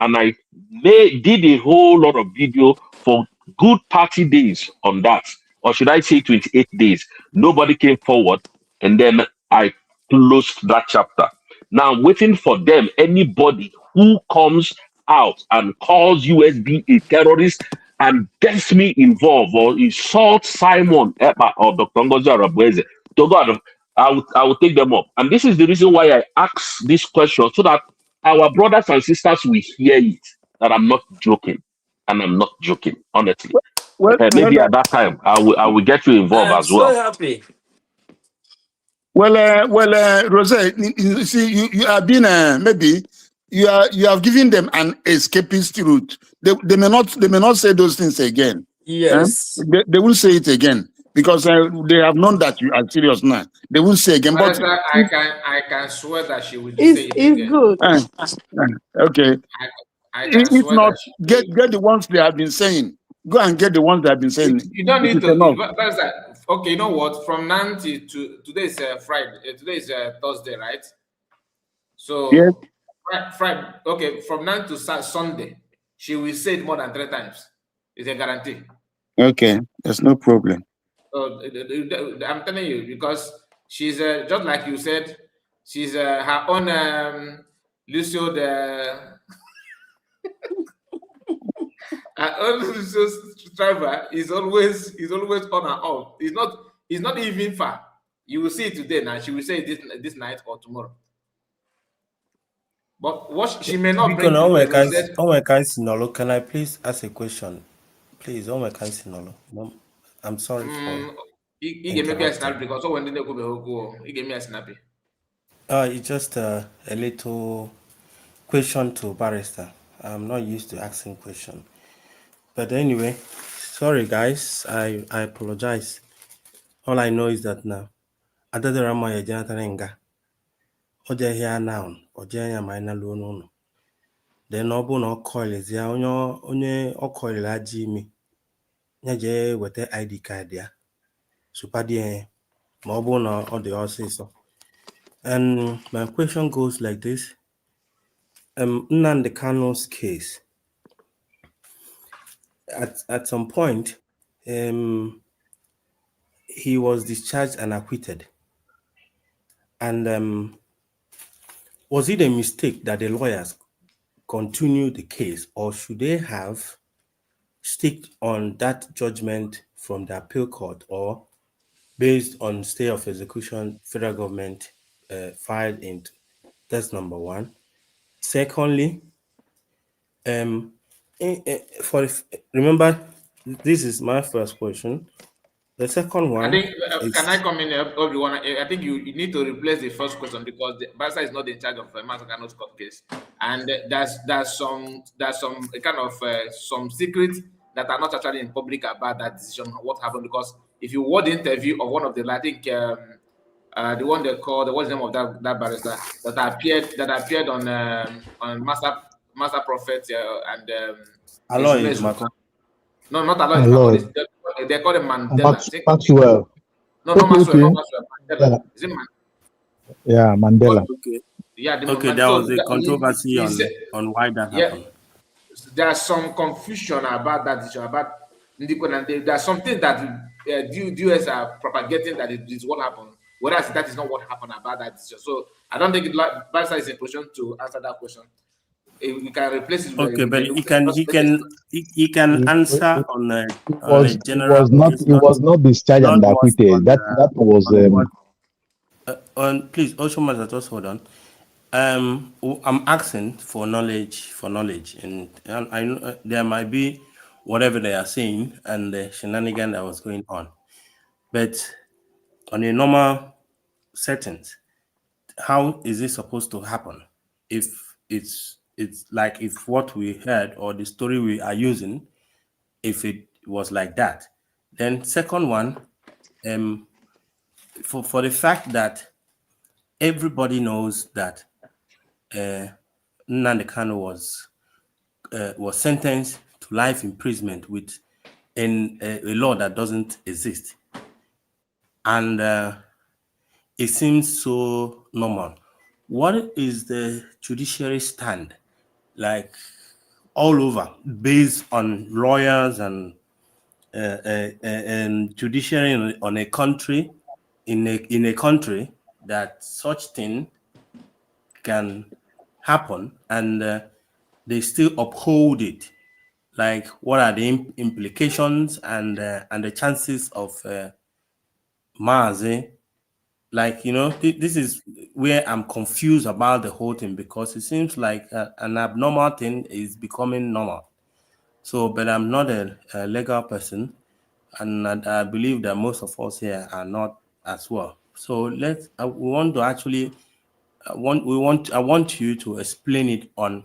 and I did a whole lot of video for good 30 days on that, or should I say 28 days. Nobody came forward, and then I closed that chapter. Now I'm waiting for them. Anybody who comes out and calls USB a terrorist and gets me involved or insult Simon Epa or Dr. Ngozi Arabweze, to God, I will take them up. And this is the reason why I ask this question, so that our brothers and sisters will hear it, that I'm not joking. And I'm not joking, honestly. Maybe at that time, I will get you involved as well. I'm so happy. Rose, you see, you have been maybe you have given them an escapist route. They may not say those things again. Yes, they will say it again, because they have known that you are serious now. They will say again. But I can swear that she will say it again. Good. Okay. I can If swear not, that get the ones they have been saying. Go and get the ones they have been saying. You don't need to. That's that. Okay, you know what? From now to today is Friday. Today is Thursday, right? So yes. Friday. Okay, from now to Sunday, she will say it more than 3 times. It's a guarantee. Okay, there's no problem. I'm telling you, because she's just like you said, she's her own Lucio the. Our own Lucio driver is always on and off. He's not even far. You will see it today now. She will say it this night or tomorrow. But what she may not bring. Can I please ask a question? Please, no, I'm sorry for. He gave me a snap because when they go, he gave me a snappy. It's just a little question to barrister. I'm not used to asking questions. But anyway, sorry guys, I apologize. All I know is that now, other Ramaya Janatarenga, Oja here now, Oja Mina Luno. Then Obu no coil is ya onye okoil la Jimmy. Naje with the ID card ya. Super dear, mobile no or the also. And my question goes like this. Nnamdi Kanu's case. At some point, he was discharged and acquitted. And was it a mistake that the lawyers continued the case, or should they have stick on that judgment from the appeal court, or based on stay of execution, federal government filed in? That's number one. Secondly, remember, this is my first question. The second one. I think, can I come in, everyone? I think you need to replace the first question, because the Barca is not in charge of Masakano's court case, and there's some kind of some secrets that are not actually in public about that decision, what happened. Because if you watch the interview of one of the, I think the one they called, what's the name of that barrister that appeared on Master Prophet and Aloy, no, not Aloy. They call him Mandela. Maxwell. No, Maxwell. Mandela. Yeah. Is it Mandela? Yeah, Mandela. Okay. Yeah, there was a controversy on why that happened. There's some confusion about that issue, about there's something that the US are propagating that it is what happened, whereas that is not what happened about that issue. So I don't think Barca is in position to answer that question. You can replace it Okay, but with he can answer on a It general basis, was not discharged and what's acquitted. That was on what. Please, also, Master, just hold on. I'm asking for knowledge, and I know there might be whatever they are saying and the shenanigan that was going on, but on a normal settings, how is it supposed to happen? If it's like if what we heard or the story we are using, if it was like that, then second one, for the fact that everybody knows that Nnamdi Kanu was sentenced to life imprisonment with a law that doesn't exist, and it seems so normal. What is the judiciary stand like all over, based on lawyers and judiciary on a country, in a country that such thing can happen, and they still uphold it? Like, what are the implications and the chances of Mazi? Like, this is where I'm confused about the whole thing, because it seems like an abnormal thing is becoming normal. So, but I'm not a legal person, and I believe that most of us here are not as well. So we want to actually I want you to explain it on.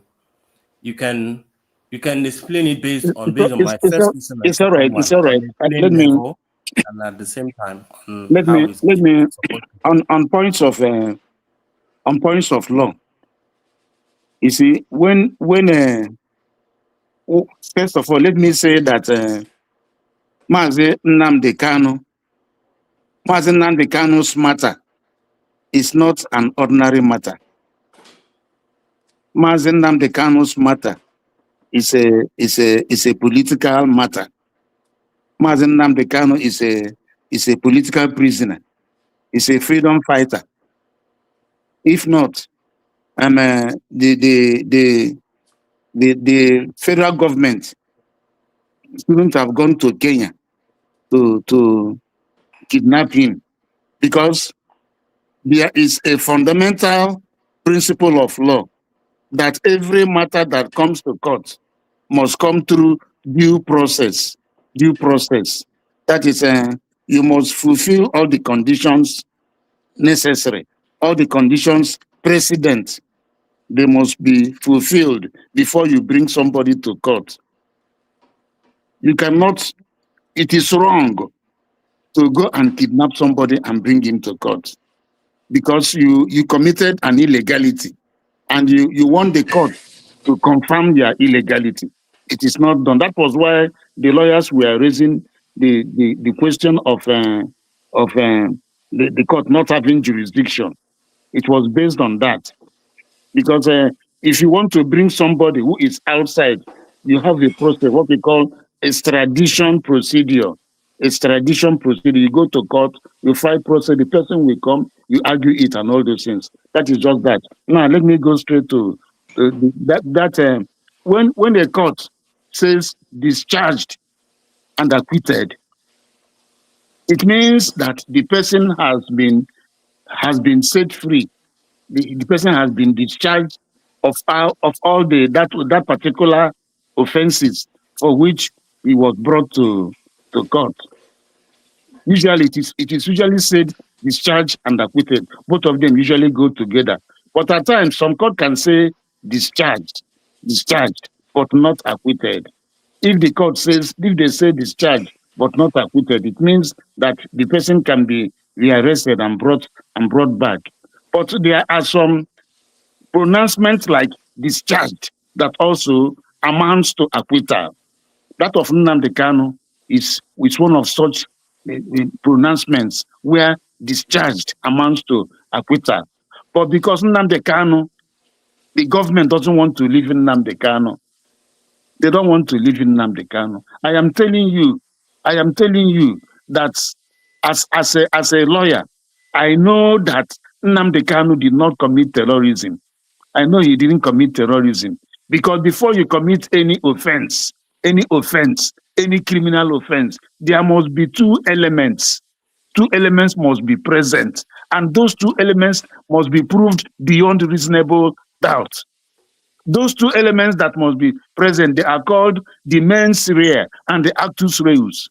You can explain it based on my first question and It's all right. second It's one all on right. the Let plain me level, and at the same time on let how me it's let me supposed to. on points of law. You see, first of all, let me say that Mazi Nnamdi Kanu's matter is not an ordinary matter. Mazi Nnamdi Kanu's matter is a political matter. Mazi Nnamdi Kanu is a political prisoner. He's a freedom fighter. If not, the federal government shouldn't have gone to Kenya to kidnap him, because there is a fundamental principle of law that every matter that comes to court must come through due process. Due process. That is, you must fulfill all the conditions necessary, all the conditions precedent. They must be fulfilled before you bring somebody to court. You cannot, it is wrong to go and kidnap somebody and bring him to court, because you committed an illegality and you want the court to confirm their illegality. It is not done. That was why the lawyers were raising the question of the court not having jurisdiction. It was based on that. Because if you want to bring somebody who is outside, you have a process, what we call extradition procedure. Extradition procedure. You go to court, you file process, the person will come, you argue it and all those things. That is just that. Now, let me go straight to that. When the court says discharged and acquitted, it means that the person has been set free. The person has been discharged of all that particular offenses for which he was brought to court. Usually, it is usually said discharged and acquitted. Both of them usually go together. But at times, some court can say discharged, but not acquitted. If they say discharged but not acquitted, it means that the person can be rearrested and brought back. But there are some pronouncements like discharged that also amounts to acquittal. That of Nnamdi Kanu is one of such pronouncements where discharged amounts to acquittal. But because Nnamdi Kanu, the government doesn't want to live in Nnamdi Kanu. They don't want to live in Nnamdi Kanu. I am telling you that as a lawyer, I know that Nnamdi Kanu did not commit terrorism. I know he didn't commit terrorism. Because before you commit any offense, any criminal offense, there must be two elements. Two elements must be present, and those two elements must be proved beyond reasonable doubt. Those two elements that must be present, they are called the mens rea and the actus reus.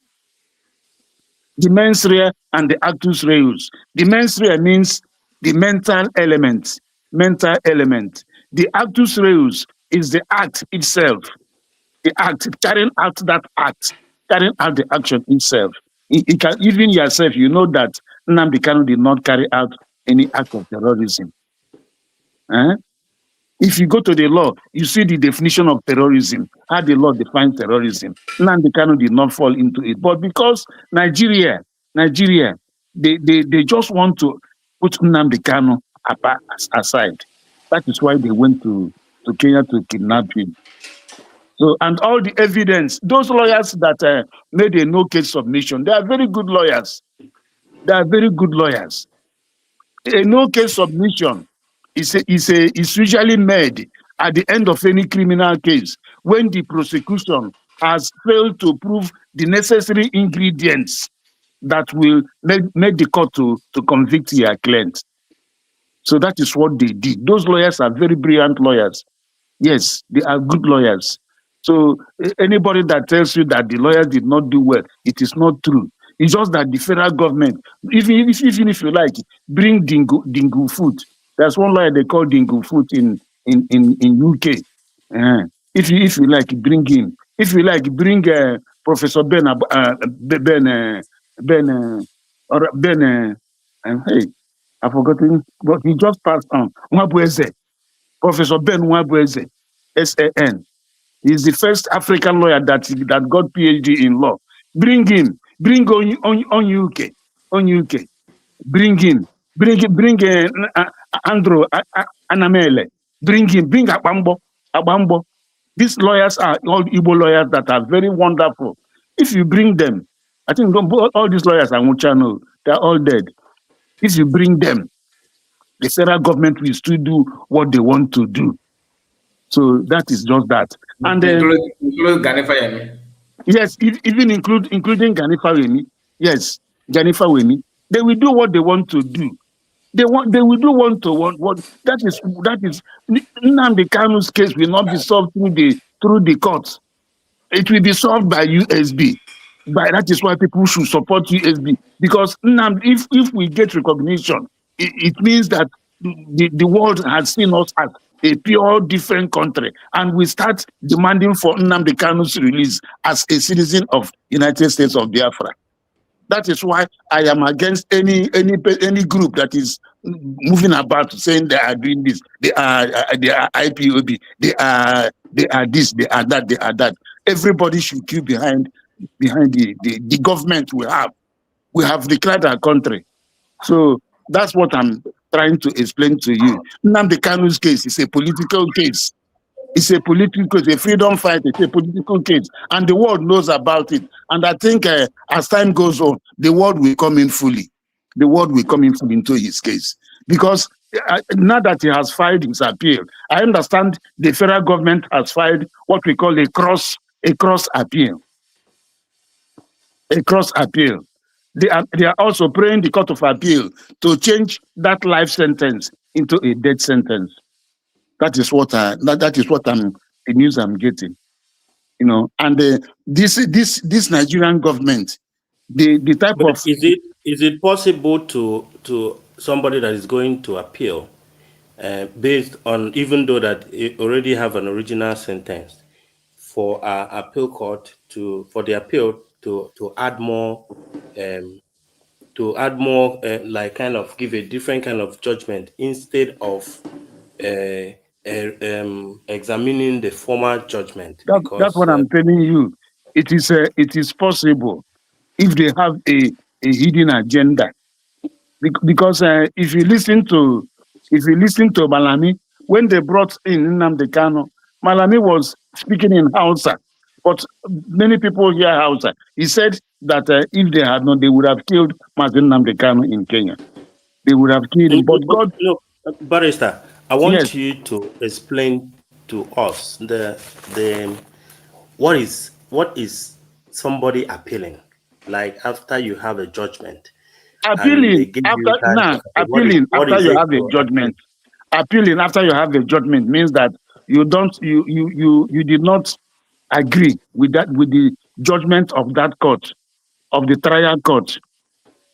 The mens rea and the actus reus. The mens rea means the mental element. The actus reus is the act itself. The act, carrying out that act, carrying out the action itself. It can, even yourself, you know that Nnamdi Kanu did not carry out any act of terrorism. If you go to the law, you see the definition of terrorism, how the law defines terrorism. Nnamdi Kanu did not fall into it. But because Nigeria, they just want to put Nnamdi Kanu aside. That is why they went to Kenya to kidnap him. So, and all the evidence, those lawyers that made a no-case submission, they are very good lawyers. A no-case submission is usually made at the end of any criminal case when the prosecution has failed to prove the necessary ingredients that will make the court to convict your client. So that is what they did. Those lawyers are very brilliant lawyers. Yes, they are good lawyers. So anybody that tells you that the lawyers did not do well, it is not true. It's just that the federal government, even if you like, bring Dingu Foot. There's one lawyer they call Dingu Foot in UK. If you like, bring him. If you like, bring Professor Ben. Hey, I've forgotten, but he just passed on. Professor Ben Nwabweze, SAN. He's the first African lawyer that got PhD in law. Bring him. Bring on UK. Bring him. Bring Andrew Anamele. Bring him. Bring Abambo. These lawyers are all Igbo lawyers that are very wonderful. If you bring them, I think all these lawyers are Muchano. They're all dead. If you bring them, the federal government will still do what they want to do. So that is just that. And include Gani Fayemi. Yes, even including Gani Fayemi. Yes, Gani Fayemi. They will do what they want to do. They will do what that is Nnamdi Kanu's case will not be solved through the courts. It will be solved by USB. That is why people should support USB, because if we get recognition, it means that the world has seen us as a pure different country, and we start demanding for Nnamdi Kanu's release as a citizen of United States of Biafra. That is why I am against any group that is moving about saying they are doing this, they are IPOB, they are this, they are that. Everybody should queue behind the government we have. We have declared our country. So that's what I'm trying to explain to you. Nnamdi Kanu's case is a political case. It's a political case, a freedom fight, it's a political case. And the world knows about it. And I think as time goes on, the world will come in fully. The world will come in fully into his case. Because now that he has filed his appeal, I understand the federal government has filed what we call a cross appeal. A cross appeal. They are also praying the Court of Appeal to change that life sentence into a death sentence. That is what the news I'm getting. You know, and this Nigerian government, the type but of is it possible to somebody that is going to appeal based on, even though that it already have an original sentence, for appeal court for the appeal to add more like kind of give a different kind of judgment instead of examining the former judgment? That's what I'm telling you. It is possible if they have a hidden agenda. Because if you listen to Malami, when they brought in Nnamdi Kanu, Malami was speaking in Hausa, but many people hear Hausa. He said that if they had known, they would have killed Mazin Nnamdi Kanu in Kenya. They would have killed him. But God, no, Barrister, I want you to explain to us the what is somebody appealing, like after you have a judgment and they Appealing give after you time. now, Okay, appealing what after is you it have a to appeal? judgment. Appealing after you have a judgment means that you did not agree with the judgment of that court, of the trial court.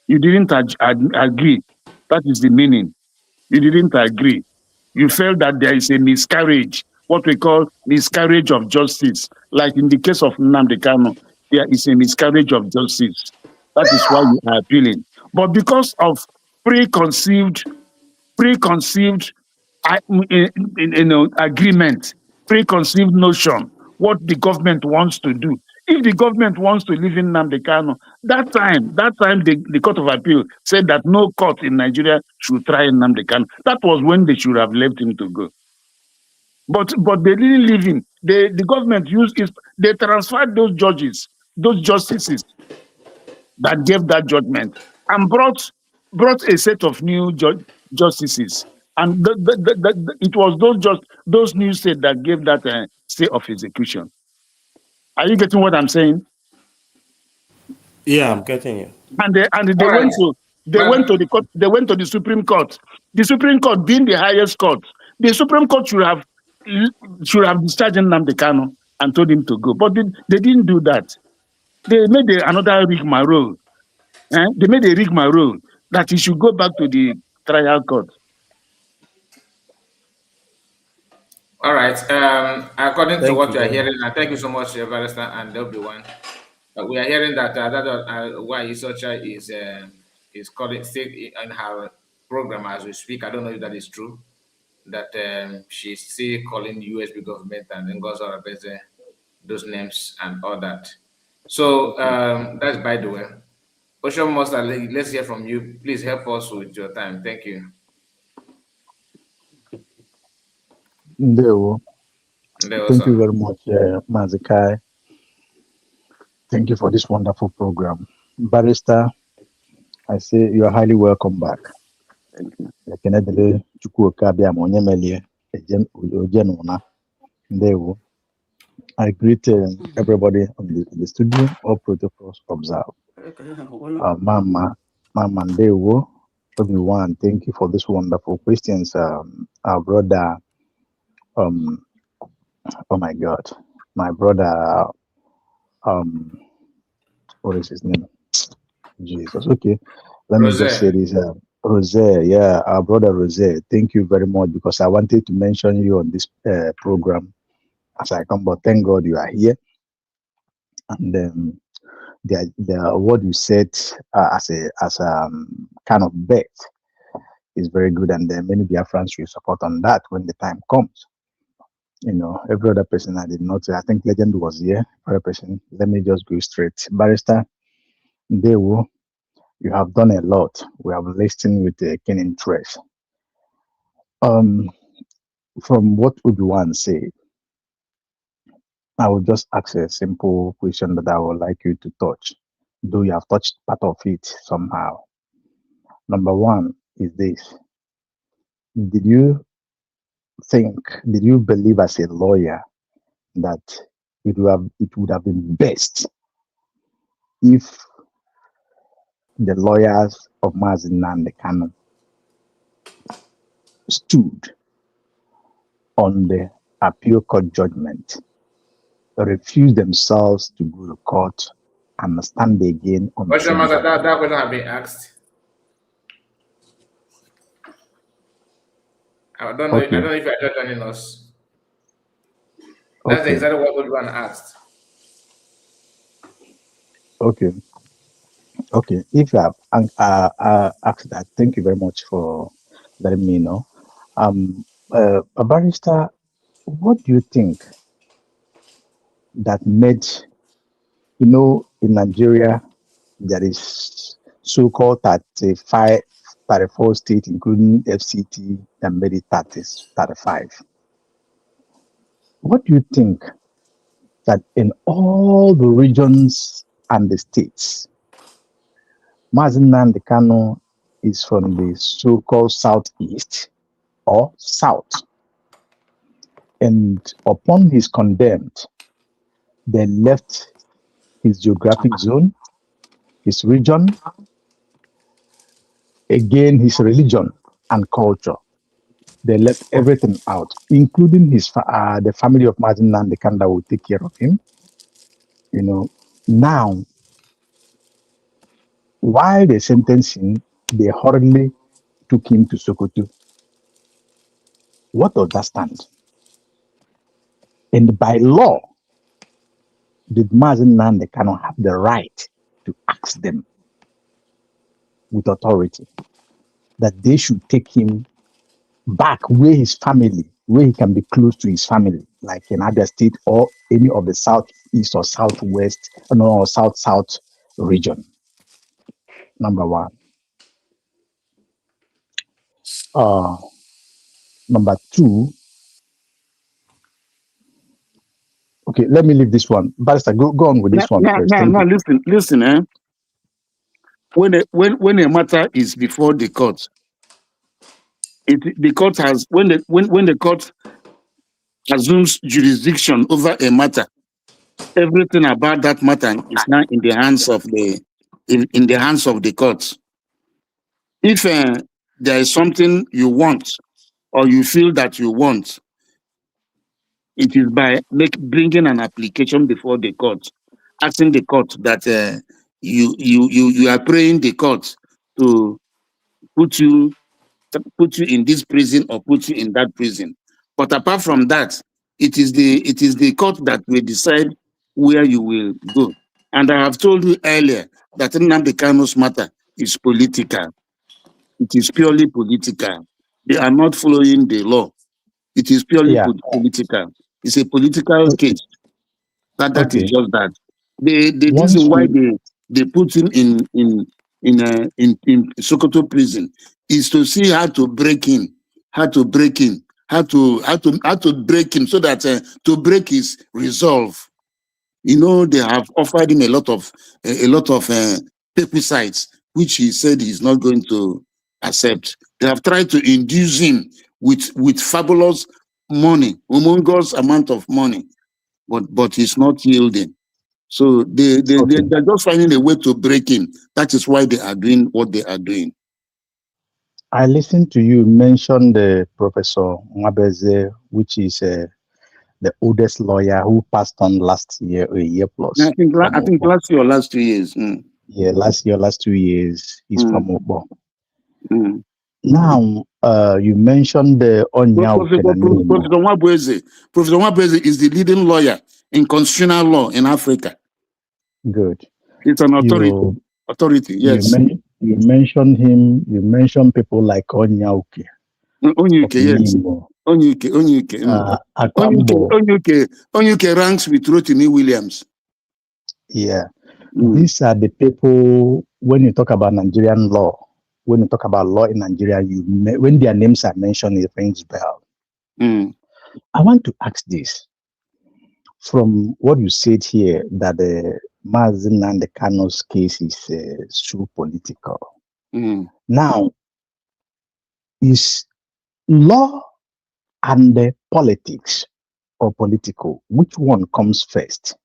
You didn't agree. That is the meaning. You didn't agree. You felt that there is a miscarriage, what we call miscarriage of justice. Like in the case of Nnamdi Kanu, there is a miscarriage of justice. That is why you are appealing. But because of preconceived agreement, preconceived notion, what the government wants to do. If the government wants to live in Nnamdi Kanu, that time the Court of Appeal said that no court in Nigeria should try Nnamdi Kanu. That was when they should have left him to go. But they didn't leave him. The government they transferred those judges, those justices that gave that judgment, and brought a set of new justices. And it was those new states that gave that stay of execution. Are you getting what I'm saying? Yeah, I'm getting you. And they All right. went to the court. They went to the Supreme Court. The Supreme Court, being the highest court, the Supreme Court should have discharged Nnamdi Kanu and told him to go. But they didn't do that. They made another rigmarole. They made a rigmarole that he should go back to the trial court. All right. According to what you are hearing, and thank you so much, Barrister and everyone. We are hearing that why Isocha is calling still in her program as we speak. I don't know if that is true. That she's still calling USB government and Ngozi Orebeze, those names and all that. So that's by the way. Ocean Master, let's hear from you. Please help us with your time. Thank you. Thank you very much, Mazikai. Thank you for this wonderful program. Barrister, I say you are highly welcome back. Thank you. I greet everybody on the studio, all protocols observed. Mama Ndewo, everyone, thank you for this wonderful questions. Our brother, oh my God, my brother, what is his name? Jesus. Okay, let me just say this. Rose, yeah, our brother Rose, thank you very much, because I wanted to mention you on this program as I come, but thank God you are here. And the what you said as a kind of bet is very good, and many Biafrans will support on that when the time comes. You know, every other person I did not say. I think Legend was here. Every person. Let me just go straight. Barrister, Ndewo, you have done a lot. We have listened with a keen interest. From what Uduan said, I will just ask a simple question that I would like you to touch, though you have touched part of it somehow. Number one is this. Did you believe as a lawyer that it would have been best if the lawyers of Mazi Nnamdi Kanu stood on the appeal court judgment, refused themselves to go to court, and stand again on the same that question have been asked. I don't know. Okay. I don't know if you're joining us. That's exactly what everyone asked. Okay. If you have asked that, thank you very much for letting me know. A barrister, what do you think that made, in Nigeria, there is so-called 34 states, including FCT, that made it 35. What do you think that in all the regions and the states, Mazi Nnamdi Kanu is from the so-called southeast or south? And upon his condemned, they left his geographic zone, his region, again his religion and culture. They left everything out, including the family of Martin Nandekanda will take care of him. You know, now, while they sentenced him, they hurriedly took him to Sokoto. What does that stand? And by law, did Martin Nandekanda have the right to ask them with authority that they should take him back where his family, where he can be close to his family, like in other state or any of the southeast or southwest, or south region. Number one. Number two. Okay, let me leave this one. Barrister, go on with this one first. Now, listen. When a matter is before the court, the court has when the court assumes jurisdiction over a matter, everything about that matter is now in the hands of the court. If there is something you want or you feel that you want, it is by bringing an application before the court, asking the court that you are praying the court to put you in this prison or put you in that prison. But apart from that, it is the court that will decide where you will go. And I have told you earlier that Nnamdi Kanu's matter is political. It is purely political. They are not following the law. It is purely political. It's a political case. That is just that. The reason why they put him in Sokoto prison is to see how to break him, how to break him so that to break his resolve. You know, they have offered him a lot of pesticides, which he said he's not going to accept. They have tried to induce him with fabulous money, humongous amount of money, but he's not yielding. So they're just finding a way to break him. That is why they are doing what they are doing. I listened to you mention the Professor Mwabeze, which is the oldest lawyer who passed on last year, a year plus. I think last year or last 2 years. Mm. Yeah, last 2 years. He's from Obo. Mm. Now, you mentioned the Professor Mwabeze is the leading lawyer in constitutional law in Africa. Good. It's an authority, yes. You mentioned him. You mentioned people like Onyauke. Onyuke, yes. Onyuke ranks with Rotimi Williams. Yeah. These are the people, when you talk about Nigerian law, when you talk about law in Nigeria, when their names are mentioned, it rings bell. I want to ask this. From what you said here, that the Mazi Nnamdi Kanu's case is so political. Now, is law and the politics or political, which one comes first?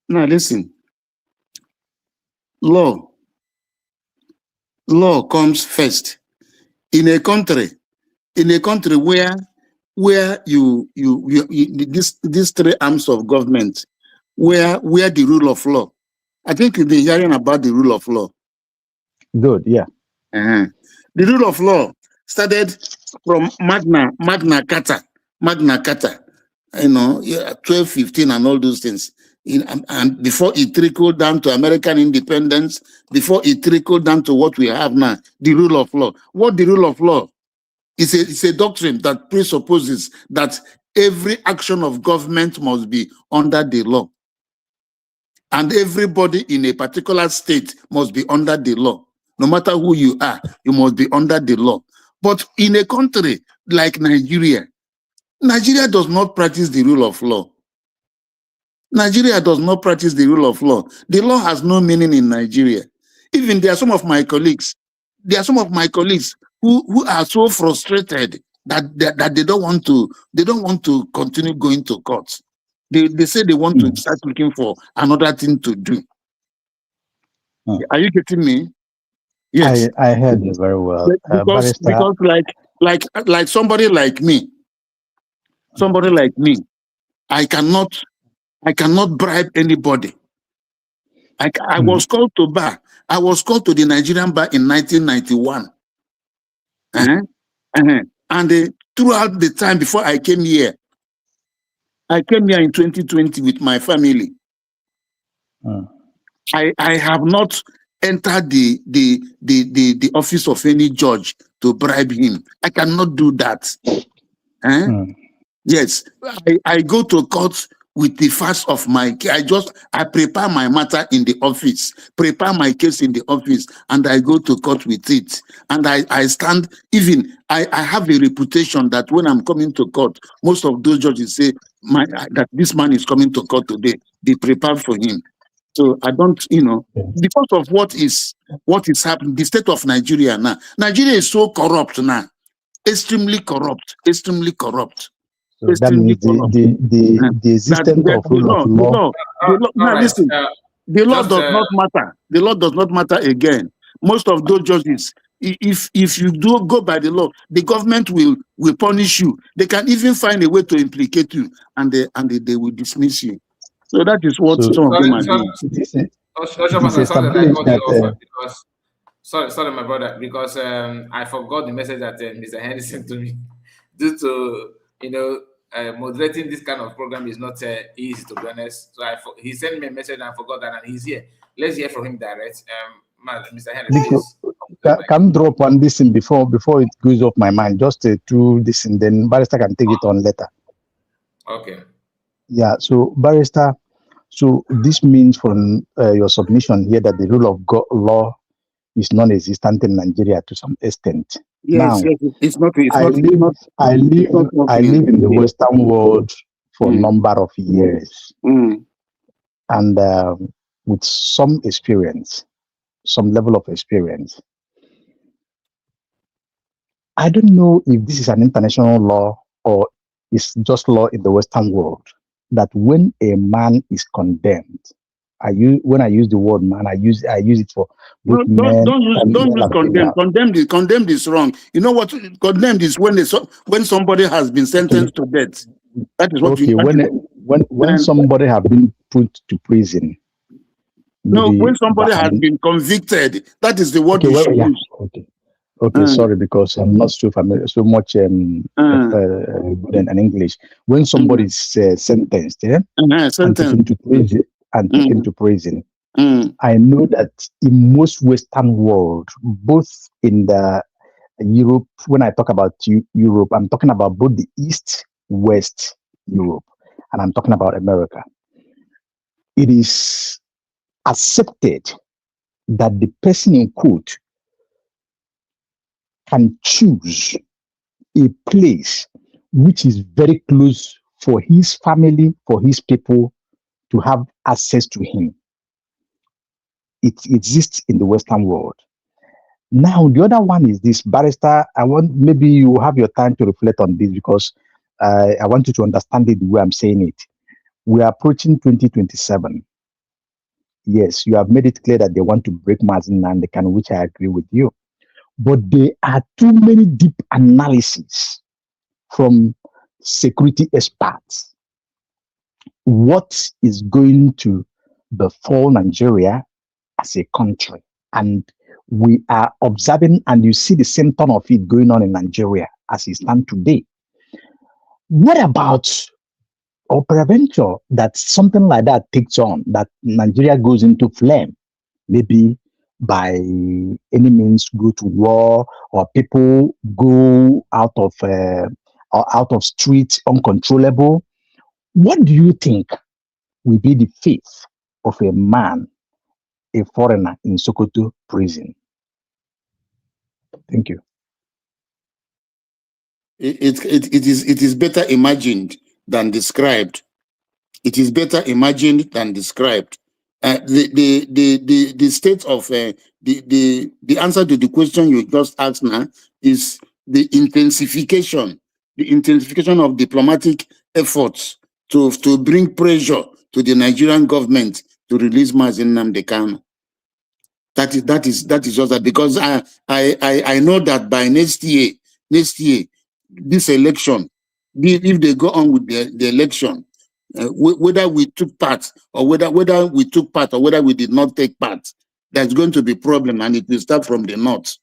Now listen, law comes first in a country where you these three arms of government, where the rule of law. I think you've been hearing about the rule of law. Good, yeah. The rule of law started from Magna Carta, you know, 1215 and all those things. And before it trickled down to American independence, before it trickled down to what we have now, the rule of law. What the rule of law is, it's a doctrine that presupposes that every action of government must be under the law. And everybody in a particular state must be under the law. No matter who you are, you must be under the law. But in a country like Nigeria, Nigeria does not practice the rule of law. Nigeria does not practice the rule of law. The law has no meaning in Nigeria. Even there are some of my colleagues who are so frustrated that they don't want to continue going to court. They say they want to start looking for another thing to do. Are you getting me? Yes. I heard you very well. Because like somebody like me, I cannot bribe anybody. I was called to bar. I was called to the Nigerian bar in 1991. And throughout the time before I came here in 2020 with my family. I have not entered the office of any judge to bribe him. I cannot do that. Yes, I go to court with the facts of my case. I prepare my matter in the office, prepare my case in the office, and I go to court with it. And I stand, even I have a reputation that when I'm coming to court, most of those judges say that this man is coming to court today. They prepare for him. So I don't, because of what is happening, the state of Nigeria now. Nigeria is so corrupt now, extremely corrupt. So that means the existence of rule of law. The law does not matter. The law does not matter again. Most of those judges, if you do go by the law, the government will punish you. They can even find a way to implicate you, and they will dismiss you. So that is what some of them are doing. Sorry, my brother, because I forgot the message that Mr. Henry sent to me. Due to moderating this kind of program is not easy, to be honest. So he sent me a message and I forgot that, and he's here. Let's hear from him direct. Mr. Henry, please. Can drop on this in before it goes off my mind. Just do this, and then Barrister can take it on later. Okay. Yeah. So Barrister, so this means from your submission here that the rule of law is non-existent in Nigeria to some extent. Yes, now, it's not. I live in the Western world for a number of years, and with some experience, some level of experience. I don't know if this is an international law or it's just law in the Western world, that when a man is condemned, when I use the word man, I use it for both men. Don't use condemned. Condemned is wrong. You know what? Condemned is when somebody has been sentenced to death. That is what. Okay, when somebody has been put to prison. No, when somebody has been convicted, that is the word you should use. Okay, sorry, because I'm not so familiar, so much good in English. When somebody is sentenced, and taken to prison, I know that in most Western world, both in the Europe, when I talk about Europe, I'm talking about both the East, West Europe, and I'm talking about America. It is accepted that the person in court can choose a place which is very close for his family, for his people to have access to him. It exists in the Western world. Now, the other one is this, Barrister. Maybe you have your time to reflect on this, because I want you to understand it the way I'm saying it. We are approaching 2027. Yes, you have made it clear that they want to break Mazin and they can, which I agree with you. But there are too many deep analyses from security experts. What is going to befall Nigeria as a country? And we are observing, and you see the symptom of it going on in Nigeria as it stands today. What about or peradventure that something like that takes on, that Nigeria goes into flame, maybe by any means go to war, or people go out of streets uncontrollable? What do you think will be the fate of a man, a foreigner in Sokoto prison? Thank you. It is better imagined than described. It is better imagined than described. The state of the answer to the question you just asked now is the intensification of diplomatic efforts to bring pressure to the Nigerian government to release Mazin Nnamdi Kanu. That is just that, because I know that by next year, this election, if they go on with the election, whether we took part or whether we did not take part, there's going to be problem, and it will start from the north.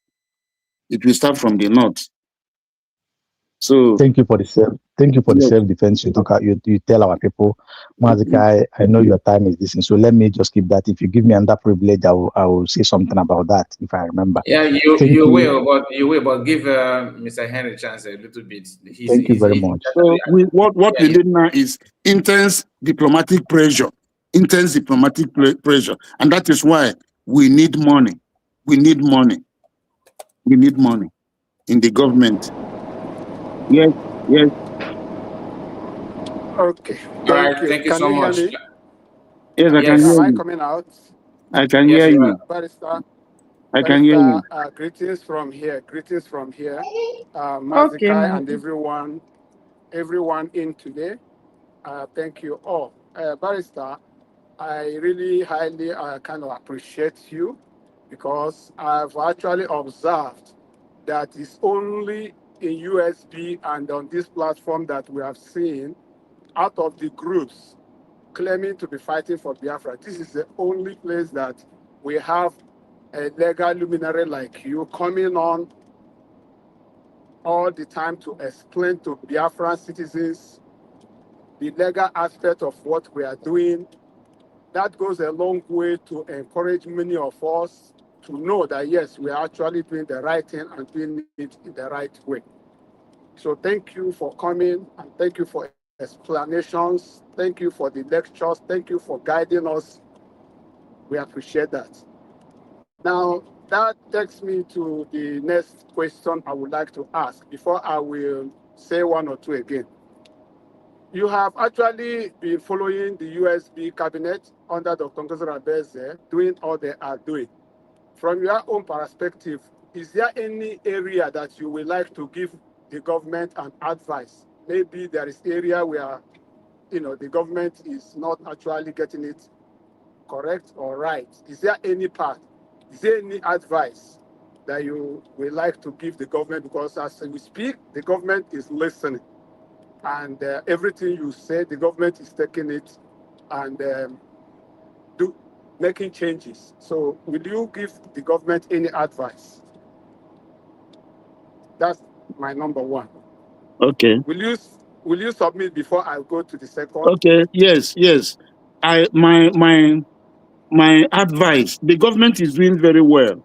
So thank you for the self-defense you talk. You tell our people, Mazikai, I know your time is this, so let me just keep that. If you give me another privilege, I will say something about that if I remember. Yeah, you will, but give Mr. Henry a chance a little bit. Thank you very much. So what we need now is intense diplomatic pressure, and that is why we need money. We need money in the government. Yes. Okay. Thank you so much. Yes, I can hear you. Am I coming out? I can hear you. Barrister, I can hear you. Greetings from here. Okay. Mazikai and everyone in today. Thank you all. Barrister, I really highly kind of appreciate you, because I've actually observed that it's only in USB and on this platform that we have seen, out of the groups claiming to be fighting for Biafra, this is the only place that we have a legal luminary like you coming on all the time to explain to Biafran citizens the legal aspect of what we are doing. That goes a long way to encourage many of us to know that, yes, we are actually doing the right thing and doing it in the right way. So thank you for coming, and thank you for explanations. Thank you for the lectures. Thank you for guiding us. We appreciate that. Now, that takes me to the next question I would like to ask before I will say one or two again. You have actually been following the USB cabinet under Dr. Ngozi Rabeze, doing all they are doing. From your own perspective, is there any area that you would like to give the government an advice? Maybe there is area where, the government is not actually getting it correct or right. Is there any part? Is there any advice that you would like to give the government? Because as we speak, the government is listening. And everything you say, the government is taking it and making changes. So will you give the government any advice? That's my number one. Okay. Will you submit before I go to the second? Okay. Yes. My advice: the government is doing very well.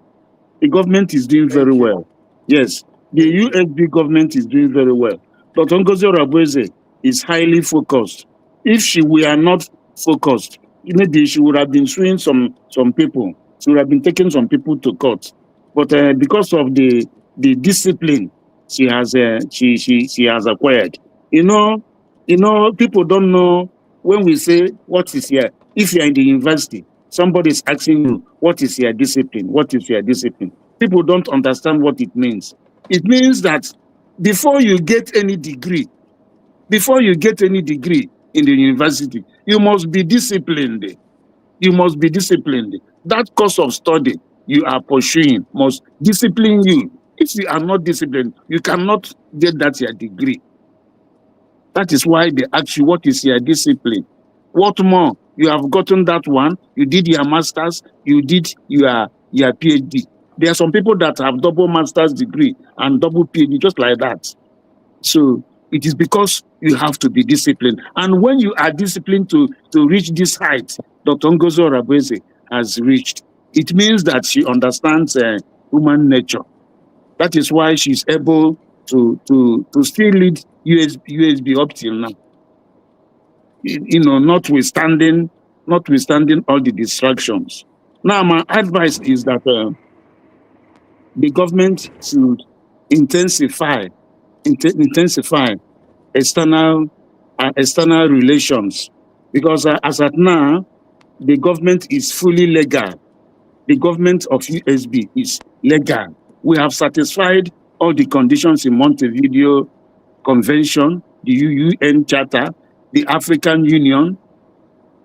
Yes, the USB government is doing very well. Dr. Ngozi Rabeze is highly focused. If she were not focused, she would have been suing some people. She would have been taking some people to court. But because of the discipline she has acquired, people don't know when we say what is here. If you are in the university, somebody is asking you, what is your discipline? What is your discipline? People don't understand what it means. It means that before you get any degree in the university, you must be disciplined. That course of study you are pursuing must discipline you. If you are not disciplined, you cannot get that your degree. That is why they ask you, what is your discipline? What more? You have gotten that one, you did your master's, you did your PhD. There are some people that have double master's degree and double PhD, just like that. So it is because you have to be disciplined. And when you are disciplined to reach this height, Dr. Ngozi Rabeze has reached, it means that she understands human nature. That is why she's able to still lead USB up till now. Notwithstanding all the distractions. Now, my advice is that the government should intensify external relations, because as at now, the government is fully legal. the government of USB is legal. We have satisfied all the conditions in Montevideo Convention, the UN Charter, the African Union.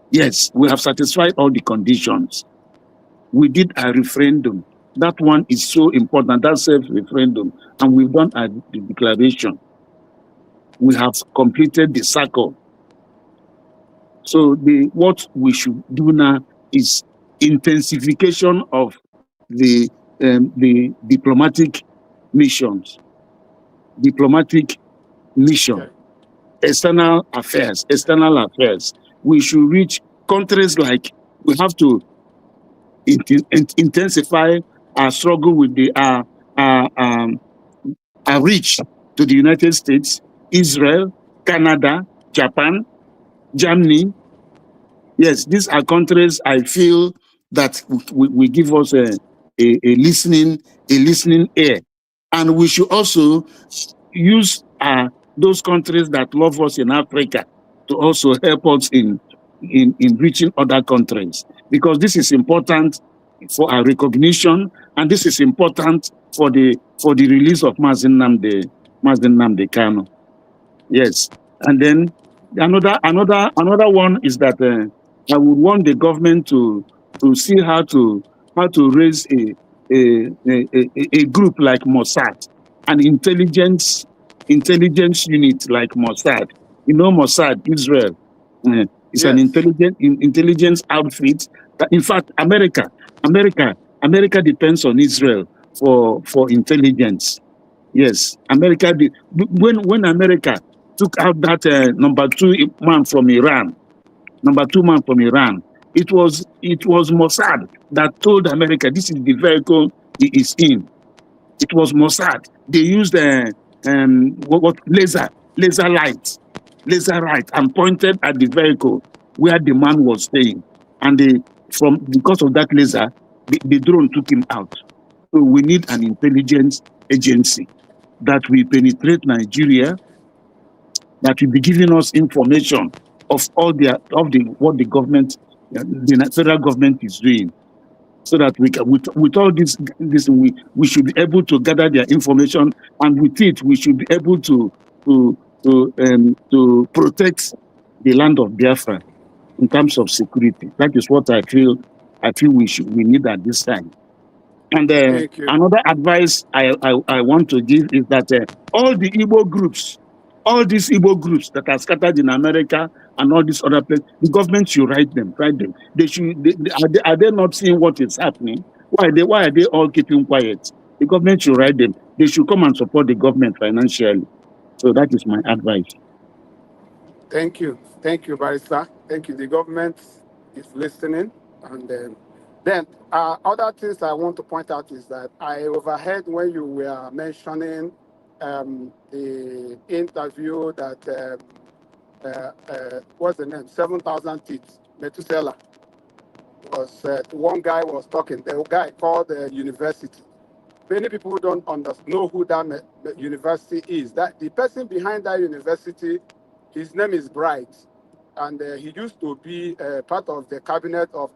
Yes, we have satisfied all the conditions. We did a referendum. That one is so important, that self-referendum. And we've done the declaration. We have completed the cycle. So what we should do now is intensification of the diplomatic missions, Okay. external affairs. We should reach countries like, we have to intensify our struggle with our reach to the United States, Israel, Canada, Japan, Germany. Yes, these are countries I feel that we give us a listening ear. And we should also use those countries that love us in Africa to also help us in reaching other countries, because this is important for our recognition, and this is important for the release of Mazen Nnamdi Kanu. Yes, and then another one is that I would want the government to see how to raise a group like Mossad, an intelligence unit like Mossad. You know, Mossad, Israel, is an intelligence outfit. In fact, America depends on Israel for intelligence. Yes, America did. When America took out that number two man from Iran, it was Mossad that told America this is the vehicle he is in. It was Mossad. They used laser light, and pointed at the vehicle where the man was staying, and because of that laser, the drone took him out. So we need an intelligence agency that will penetrate Nigeria, that will be giving us information of what the government, the federal government is doing, so that we can, with all this we should be able to gather their information, and with it we should be able to protect the land of Biafra in terms of security. That is what I feel we need at this time. And another advice I want to give is that all these Igbo groups that are scattered in America and all these other places, the government should write them. They should. Are they not seeing what is happening? Why are they all keeping quiet? The government should write them. They should come and support the government financially. So that is my advice. Thank you, Barrister. Thank you. The government is listening, and then other things I want to point out is that I overheard when you were mentioning the interview that what's the name? 7,000 Teeth, Methuselah. Was one guy was talking. The guy called the university. Many people don't know who that university is. That the person behind that university, his name is Bright, and he used to be part of the cabinet of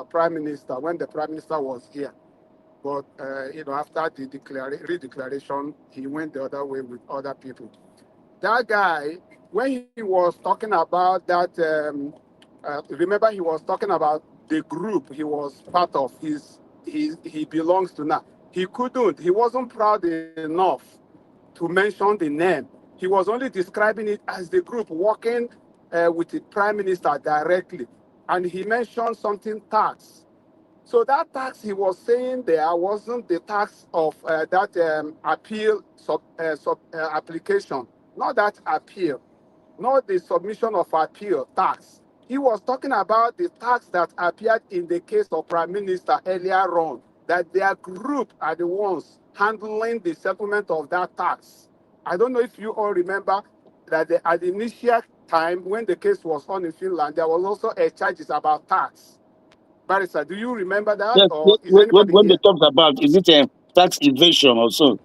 Prime Minister when the Prime Minister was here. But after the redeclaration, he went the other way with other people. That guy, when he was talking about that, remember he was talking about the group he was part of. He belongs to now. He wasn't proud enough to mention the name. He was only describing it as the group working with the Prime Minister directly. And he mentioned something tax. So that tax he was saying there wasn't the tax of that appeal application, not that appeal, not the submission of appeal tax. He was talking about the tax that appeared in the case of Prime Minister earlier on, that their group are the ones handling the settlement of that tax. I don't know if you all remember that at the initial time when the case was on in Finland, there was also a charges about tax. Barrister, do you remember that? Yes, Or is anybody when here? they talk about, is it a tax evasion also?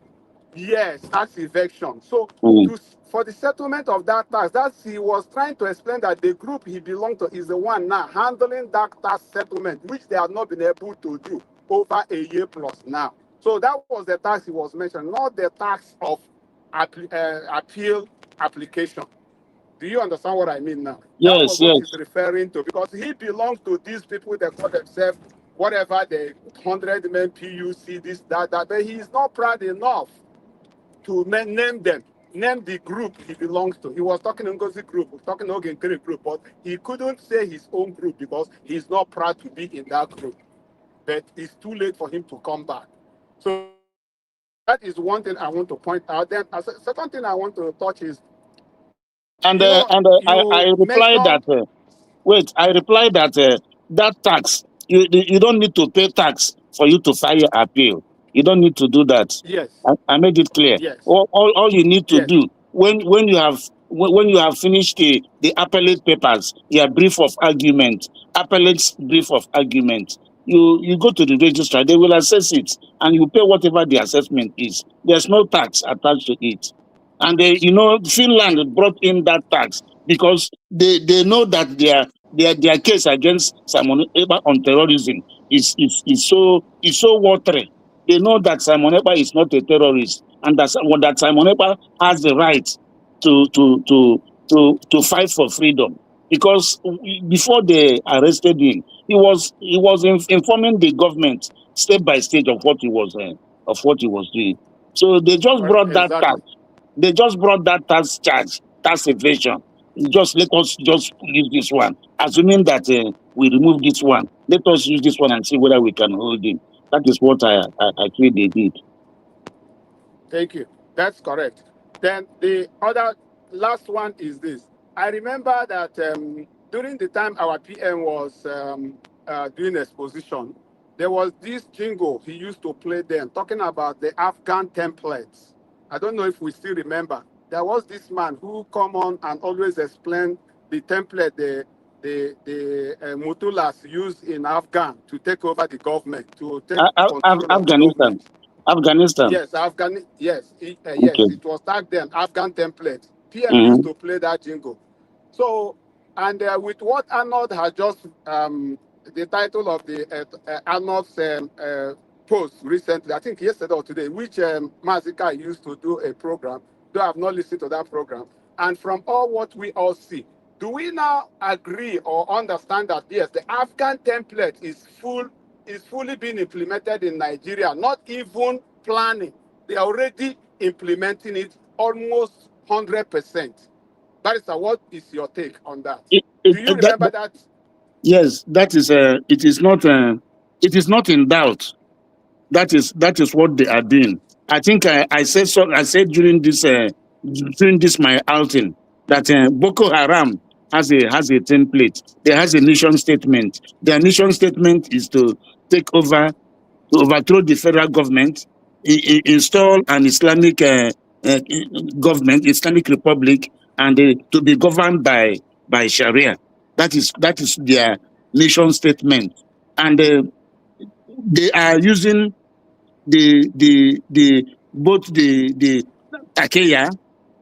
Yes, tax evasion. So for the settlement of that tax, he was trying to explain that the group he belonged to is the one now handling that tax settlement, which they have not been able to do. over a year plus now. So that was the tax he was mentioning, not the tax of appeal application. Do you understand what I mean now? That was what he's referring to, because he belongs to these people that call themselves whatever, the 100 men PUC, this, that, but he is not proud enough to name them, name the group he belongs to. He was talking Ngozi group, talking Ogenkere group, but he couldn't say his own group because he's not proud to be in that group. But it's too late for him to come back. So that is one thing I want to point out. Then a second thing I want to touch is, I reply that I reply that that tax, you don't need to pay tax for you to file appeal. You don't need to do that. Yes. I made it clear. Yes. All you need to do when you have finished the appellate papers, your brief of argument, appellate's brief of argument, you go to the registrar, they will assess it, and you pay whatever the assessment is. There's no tax attached to it. And Finland brought in that tax because they know that their case against Simon Ekpa on terrorism is so watery. They know that Simon Ekpa is not a terrorist, and that Simon Ekpa has the right to fight for freedom. Because before they arrested him, he was informing the government step by step of what he was doing. So they just brought that tax. They just brought that tax charge, tax evasion. Let us just use this one, assuming that we remove this one. Let us use this one and see whether we can hold him. That is what I feel they did. Thank you. That's correct. Then the other last one is this. I remember that during the time our PM was doing exposition, there was this jingle he used to play then, talking about the Afghan templates. I don't know if we still remember. There was this man who come on and always explain the template the Mutulas used in Afghan to take over the government, to take control of the government. Afghanistan. Yes, yes, it was back then, Afghan template. PM used to play that jingle. So, and with what Arnold has just, the title of the Arnold's post recently, I think yesterday or today, which Mazika used to do a program, though I have not listened to that program. And from all what we all see, do we now agree or understand that, yes, the Afghan template is fully being implemented in Nigeria, not even planning. They are already implementing it almost 100%. Barrister, what is your take on that? Do you remember that? Yes, that is. It is not. It is not in doubt. That is what they are doing. I think I said so. I said during this my outing that Boko Haram has a template. There has a mission statement. Their mission statement is to take over, to overthrow the federal government, install an Islamic government, Islamic Republic, and to be governed by Sharia. That is their mission statement, and they are using both the Takeya,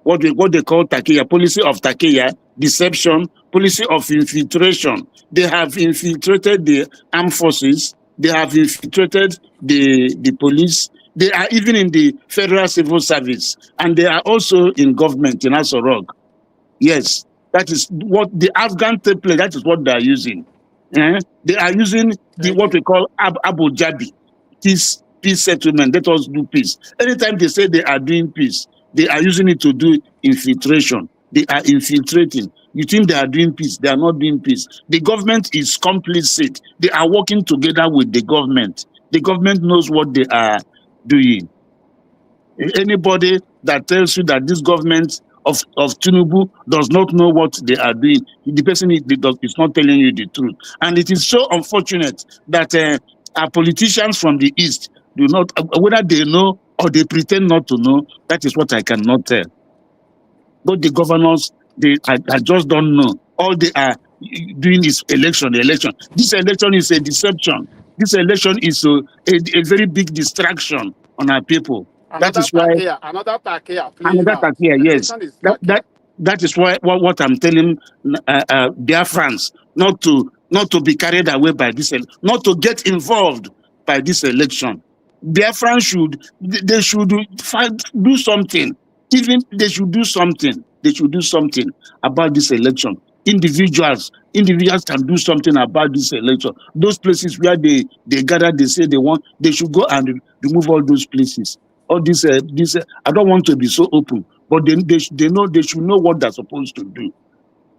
what they call Takeya, policy of Takeya, deception, policy of infiltration. They have infiltrated the armed forces. They have infiltrated the police. They are even in the federal civil service, and they are also in government in Asorok. Yes, that is what the Afghan template. That is what they are using. They are using what we call Abu Dhabi peace settlement. Let us do peace. Anytime they say they are doing peace, they are using it to do infiltration. They are infiltrating. You think they are doing peace? They are not doing peace. The government is complicit. They are working together with the government. The government knows what they are doing. Anybody that tells you that this government of Tinubu does not know what they are doing, the person is not telling you the truth. And it is so unfortunate that our politicians from the East do not, whether they know or they pretend not to know, that is what I cannot tell. But the governors, I just don't know. All they are doing is election. This election is a deception. This election is a very big distraction on our people. Another Takeya, yes. That is why what I'm telling Biafrans not to be carried away by this, not to get involved by this election. Biafran they should do something. Even they should do something. They should do something about this election. Individuals can do something about this election. Those places where they gather, they say they should go and remove all those places. All this, I don't want to be so open, but they should know what they're supposed to do,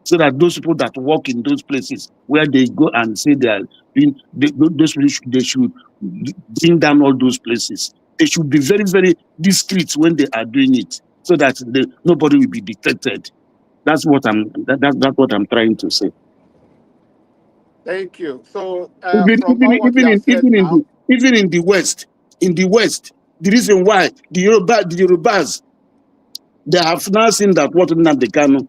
so that those people that work in those places where they go and say they are doing, those people they should bring down all those places. They should be very, very discreet when they are doing it, so that nobody will be detected. That's what that's what I'm trying to say. Thank you. So from all what you have said now, even in the West, the reason why the Yorubas, they have now seen that what Nnamdi Kanu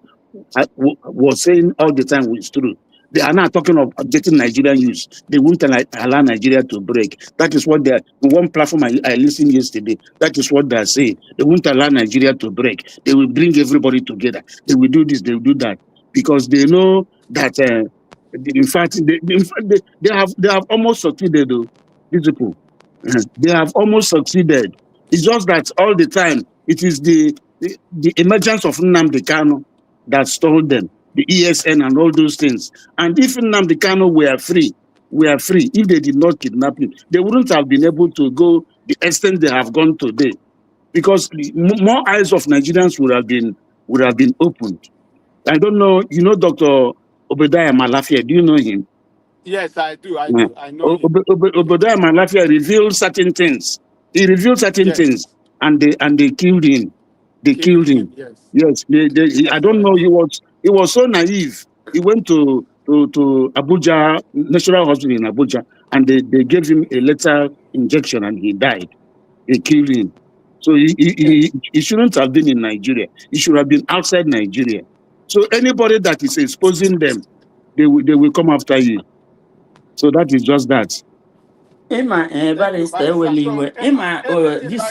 was saying all the time was true. They are now talking of getting Nigerian youth. They won't allow Nigeria to break. That is what they're, one platform I listened yesterday, that is what they're saying. They won't allow Nigeria to break. They will bring everybody together. They will do this, they will do that. Because they know that, in fact, they have almost succeeded, though, these people. They have almost succeeded. It's just that all the time, it is the emergence of Nnamdi Kanu that stole them, the ESN and all those things. And if Nnamdi Kanu were free, if they did not kidnap him, they wouldn't have been able to go the extent they have gone today, because more eyes of Nigerians would have been opened. I don't know, you know Dr. Obadiah Malafia, do you know him? yes, I do. I know him. Obadiah Malafia revealed certain things. He revealed certain things, and they killed him. They killed him. Yes. I don't know. He was so naive. He went to Abuja National Hospital in Abuja, and they gave him a lethal injection, and he died. They killed him. So he shouldn't have been in Nigeria. He should have been outside Nigeria. So anybody that is exposing them, they will come after you. So that is just that. Emma, Barrister, Emma, this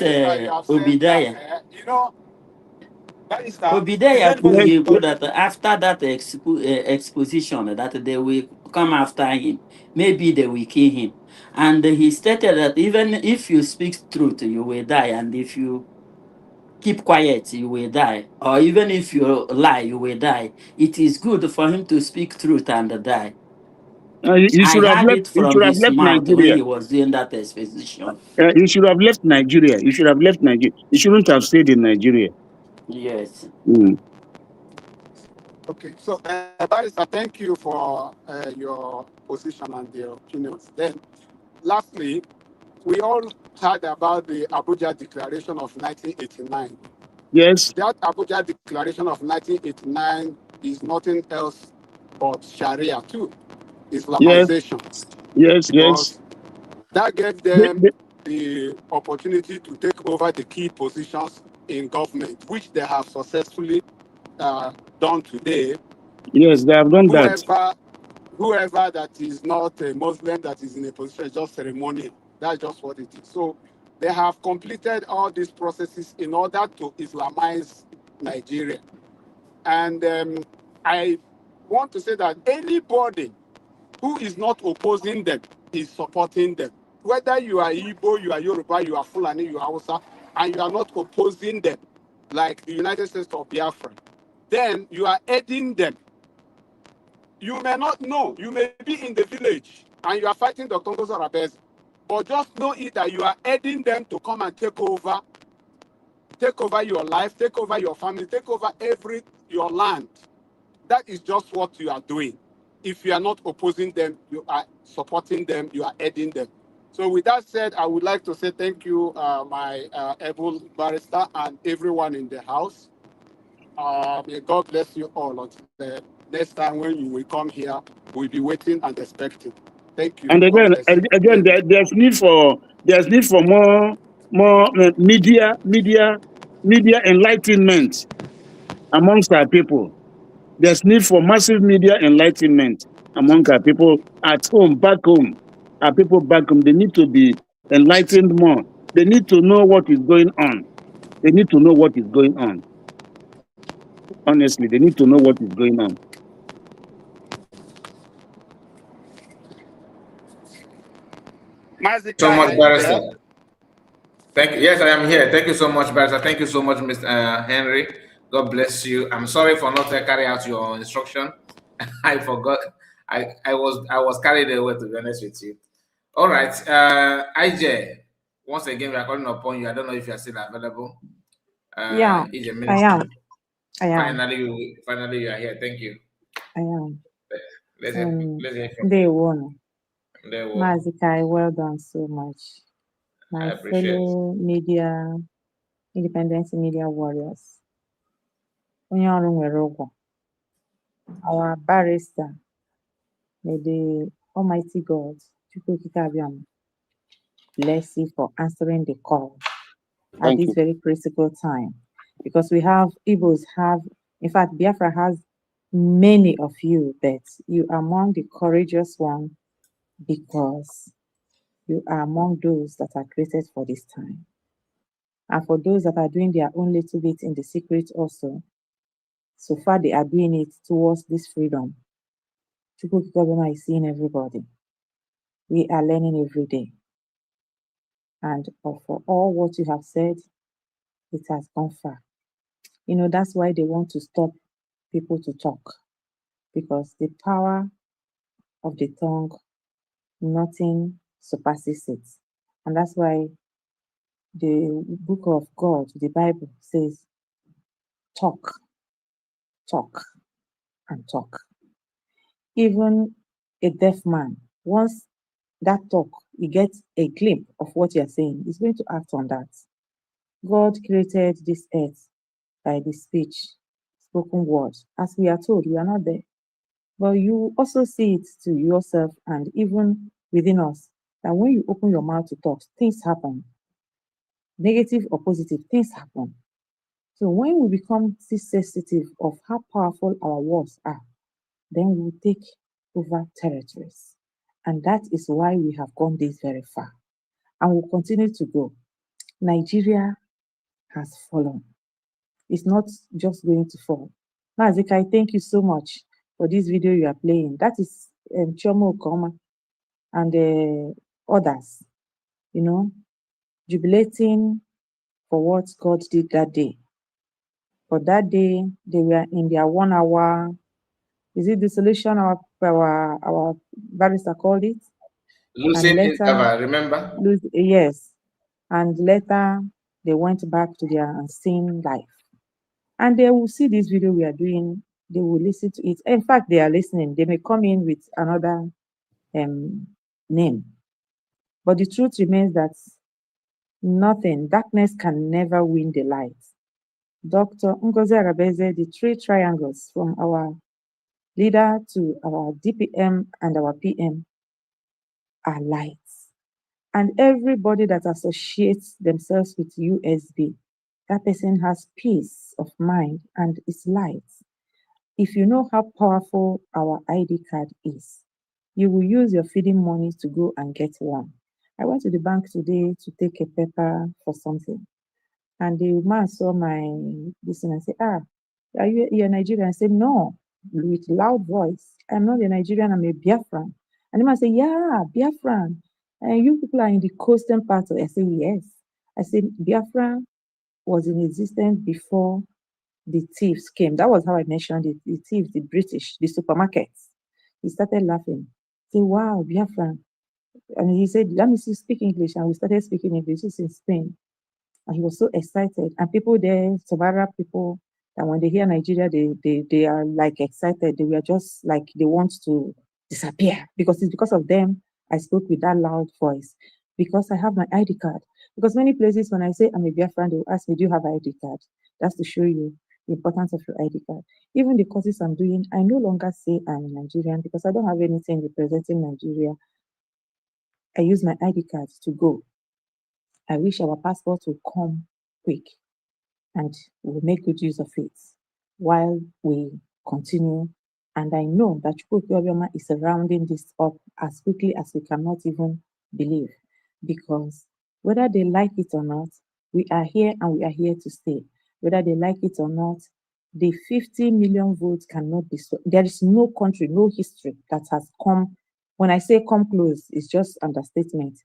Obadiah. You know, Barrister, Obadiah put that after that exposition that they will come after him, maybe they will kill him. And he stated that even if you speak truth, you will die. And if you keep quiet, you will die. Or even if you lie, you will die. It is good for him to speak truth and die. He I should have heard left. it He from should have his left mouth when Nigeria. he was doing that exposition. He should have left Nigeria. He should have left Nigeria. He shouldn't have stayed in Nigeria. Yes. Okay, so Barrister, thank you for your position and your opinions. Then, lastly, we all heard about the Abuja Declaration of 1989. Yes. That Abuja Declaration of 1989 is nothing else but Sharia too, Islamization. Yes. Because that gave them the opportunity to take over the key positions in government, which they have successfully done today. Yes, they have done that. Whoever that is not a Muslim that is in a position is just ceremonial. That's just what it is. So they have completed all these processes in order to Islamize Nigeria. And I want to say that anybody who is not opposing them is supporting them. Whether you are Igbo, you are Yoruba, you are Fulani, you are Hausa, and you are not opposing them, like the United States of Biafra, then you are aiding them. You may not know. You may be in the village and you are fighting the Congo Sarabes, but just know it that you are aiding them to come and take over your life, take over your family, take over your land. That is just what you are doing. If you are not opposing them, you are supporting them, you are aiding them. So with that said, I would like to say thank you, my able barrister and everyone in the house. May God bless you all. Until the next time when you will come here, we'll be waiting and expecting. Thank you. And again, there's need for more media enlightenment amongst our people. There's need for massive media enlightenment among our people at home, back home. Our people back home, they need to be enlightened more. They need to know what is going on. They need to know what is going on. Honestly, they need to know what is going on. So much, Barrister. Thank you. Yes, I am here. Thank you so much, Barrister. Thank you so much, Mr. Henry. God bless you. I'm sorry for not carrying out your instruction. I forgot. I was carried away, to be honest with you. All right. IJ, once again, we are calling upon you. I don't know if you are still available. Yeah, IJ, I am. I am. Finally, you are here. Thank you. I am. Let's hear from Day you. one. Day one. Mazikai, well done so much. My fellow media, independent media warriors. Onye ọrụ nwere ụgwọ. Our barrister, may the Almighty God, Chukwu Okike Abiam, bless you for answering the call at this very critical time. Because we have, Igbos have, in fact, Biafra has many of you, but you are among the courageous ones because you are among those that are created for this time. And for those that are doing their own little bit in the secret also, so far they are doing it towards this freedom. Chukwu Okike Abiam is seeing everybody. We are learning every day. And for all what you have said, it has gone far. You know, that's why they want to stop people to talk. Because the power of the tongue, nothing surpasses it. And that's why the book of God, the Bible says, talk, talk, and talk. Even a deaf man, once that talk, he gets a glimpse of what you're saying, he's going to act on that. God created this earth by the speech, spoken words. As we are told, we are not there. But you also see it to yourself and even within us, that when you open your mouth to talk, things happen. Negative or positive, things happen. So when we become sensitive of how powerful our words are, then we will take over territories. And that is why we have gone this very far. And will continue to go. Nigeria has fallen. It's not just going to fall. Mazikai, thank you so much for this video you are playing. That is Chomo Okoma and others, you know, jubilating for what God did that day. For that day, they were in their 1 hour, is it the solution our barrister called it? Losing interval, remember? Yes. And later, they went back to their unseen life. And they will see this video we are doing, they will listen to it. In fact, they are listening. They may come in with another name. But the truth remains that darkness can never win the light. Dr. Ngozi Arabeze, the 3 triangles from our leader to our DPM and our PM are lights. And everybody that associates themselves with USB, that person has peace of mind and is light. If you know how powerful our ID card is, you will use your feeding money to go and get one. I went to the bank today to take a paper for something. And the man saw my this and said, are you a Nigerian? I said, no, with loud voice. I'm not a Nigerian, I'm a Biafran. And the man said, yeah, Biafran. And you people are in the coastal part of it. I said, yes. I said, Biafra was in existence before the thieves came. That was how I mentioned it. The thieves, the British, the supermarkets. He started laughing. Say, wow, Biafran. And he said, let me speak English. And we started speaking English. This is in Spain. And he was so excited. And people there, Savara people, and when they hear Nigeria, they are like excited. They were just like they want to disappear because it's because of them I spoke with that loud voice. Because I have my ID card. Because many places when I say I'm a Biafran, they will ask me, do you have ID card? That's to show you the importance of your ID card. Even the courses I'm doing, I no longer say I'm Nigerian because I don't have anything representing Nigeria. I use my ID card to go. I wish our passport will come quick and we'll make good use of it while we continue. And I know that Chukwu Obioma is rounding this up as quickly as we cannot even believe. Because whether they like it or not, we are here and we are here to stay. Whether they like it or not, the 50 million votes cannot be so. There is no country, no history that has come. When I say come close, it's just understatement.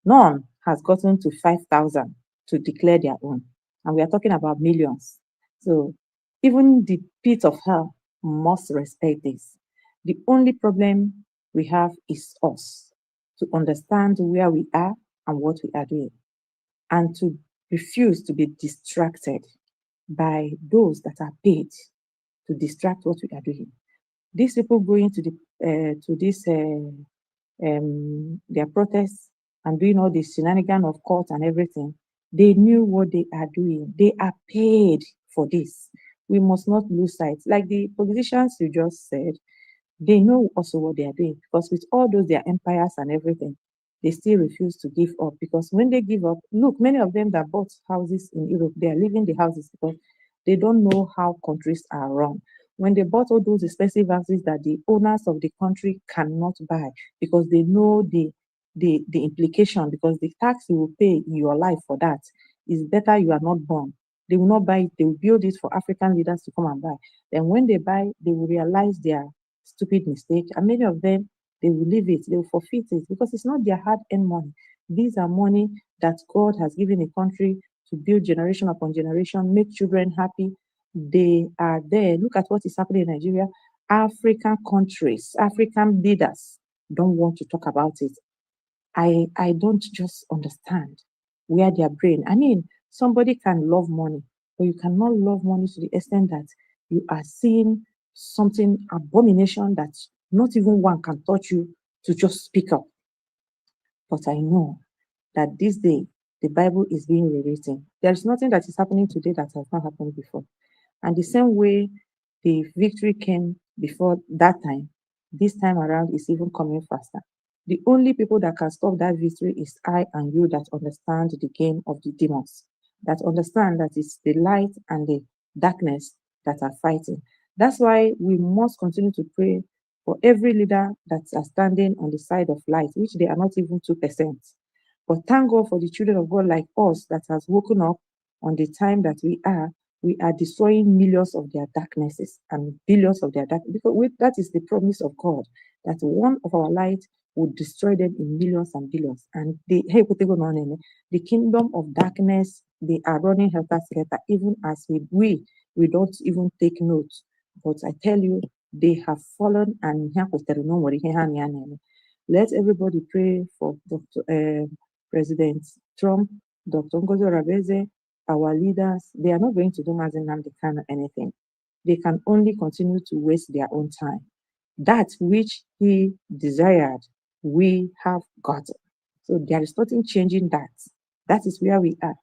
None has gotten to 5,000 to declare their own. And we are talking about millions. So even the pit of hell must respect this. The only problem we have is us to understand where we are and what we are doing, and to refuse to be distracted by those that are paid to distract what we are doing. These people going to their protests and doing all this shenanigan of court and everything, they knew what they are doing. They are paid for this. We must not lose sight. Like the politicians you just said, they know also what they are doing, because with all those their empires and everything, they still refuse to give up. Because when they give up, look, many of them that bought houses in Europe, they are leaving the houses because they don't know how countries are run. When they bought all those expensive houses that the owners of the country cannot buy, because they know the implication, because the tax you will pay in your life for that is better you are not born. They will not buy it, they will build it for African leaders to come and buy. Then when they buy, they will realize their stupid mistake, and many of them, they will leave it, they will forfeit it, because it's not their hard-earned money. These are money that God has given a country to build generation upon generation, make children happy. They are there. Look at what is happening in Nigeria. African countries, African leaders don't want to talk about it. I don't just understand where their brain. I mean, somebody can love money, but you cannot love money to the extent that you are seeing something abomination that not even one can touch you to just speak up. But I know that this day the Bible is being rewritten. There is nothing that is happening today that has not happened before. And the same way the victory came before that time, this time around is even coming faster. The only people that can stop that victory is I and you that understand the game of the demons, that understand that it's the light and the darkness that are fighting. That's why we must continue to pray for every leader that are standing on the side of light, which they are not even 2%. But thank God for the children of God like us that has woken up on the time that we are destroying millions of their darknesses and billions of their dark, because that is the promise of God, that one of our light would destroy them in millions and billions. And the kingdom of darkness, they are running helter skelter, even as we don't even take note. But I tell you, they have fallen, and let everybody pray for President Trump, Dr. Ngozi Orebeze, our leaders. They are not going to do Mazi Nnamdi Kanu anything. They can only continue to waste their own time. That which he desired, we have gotten. So there is nothing changing that. That is where we are.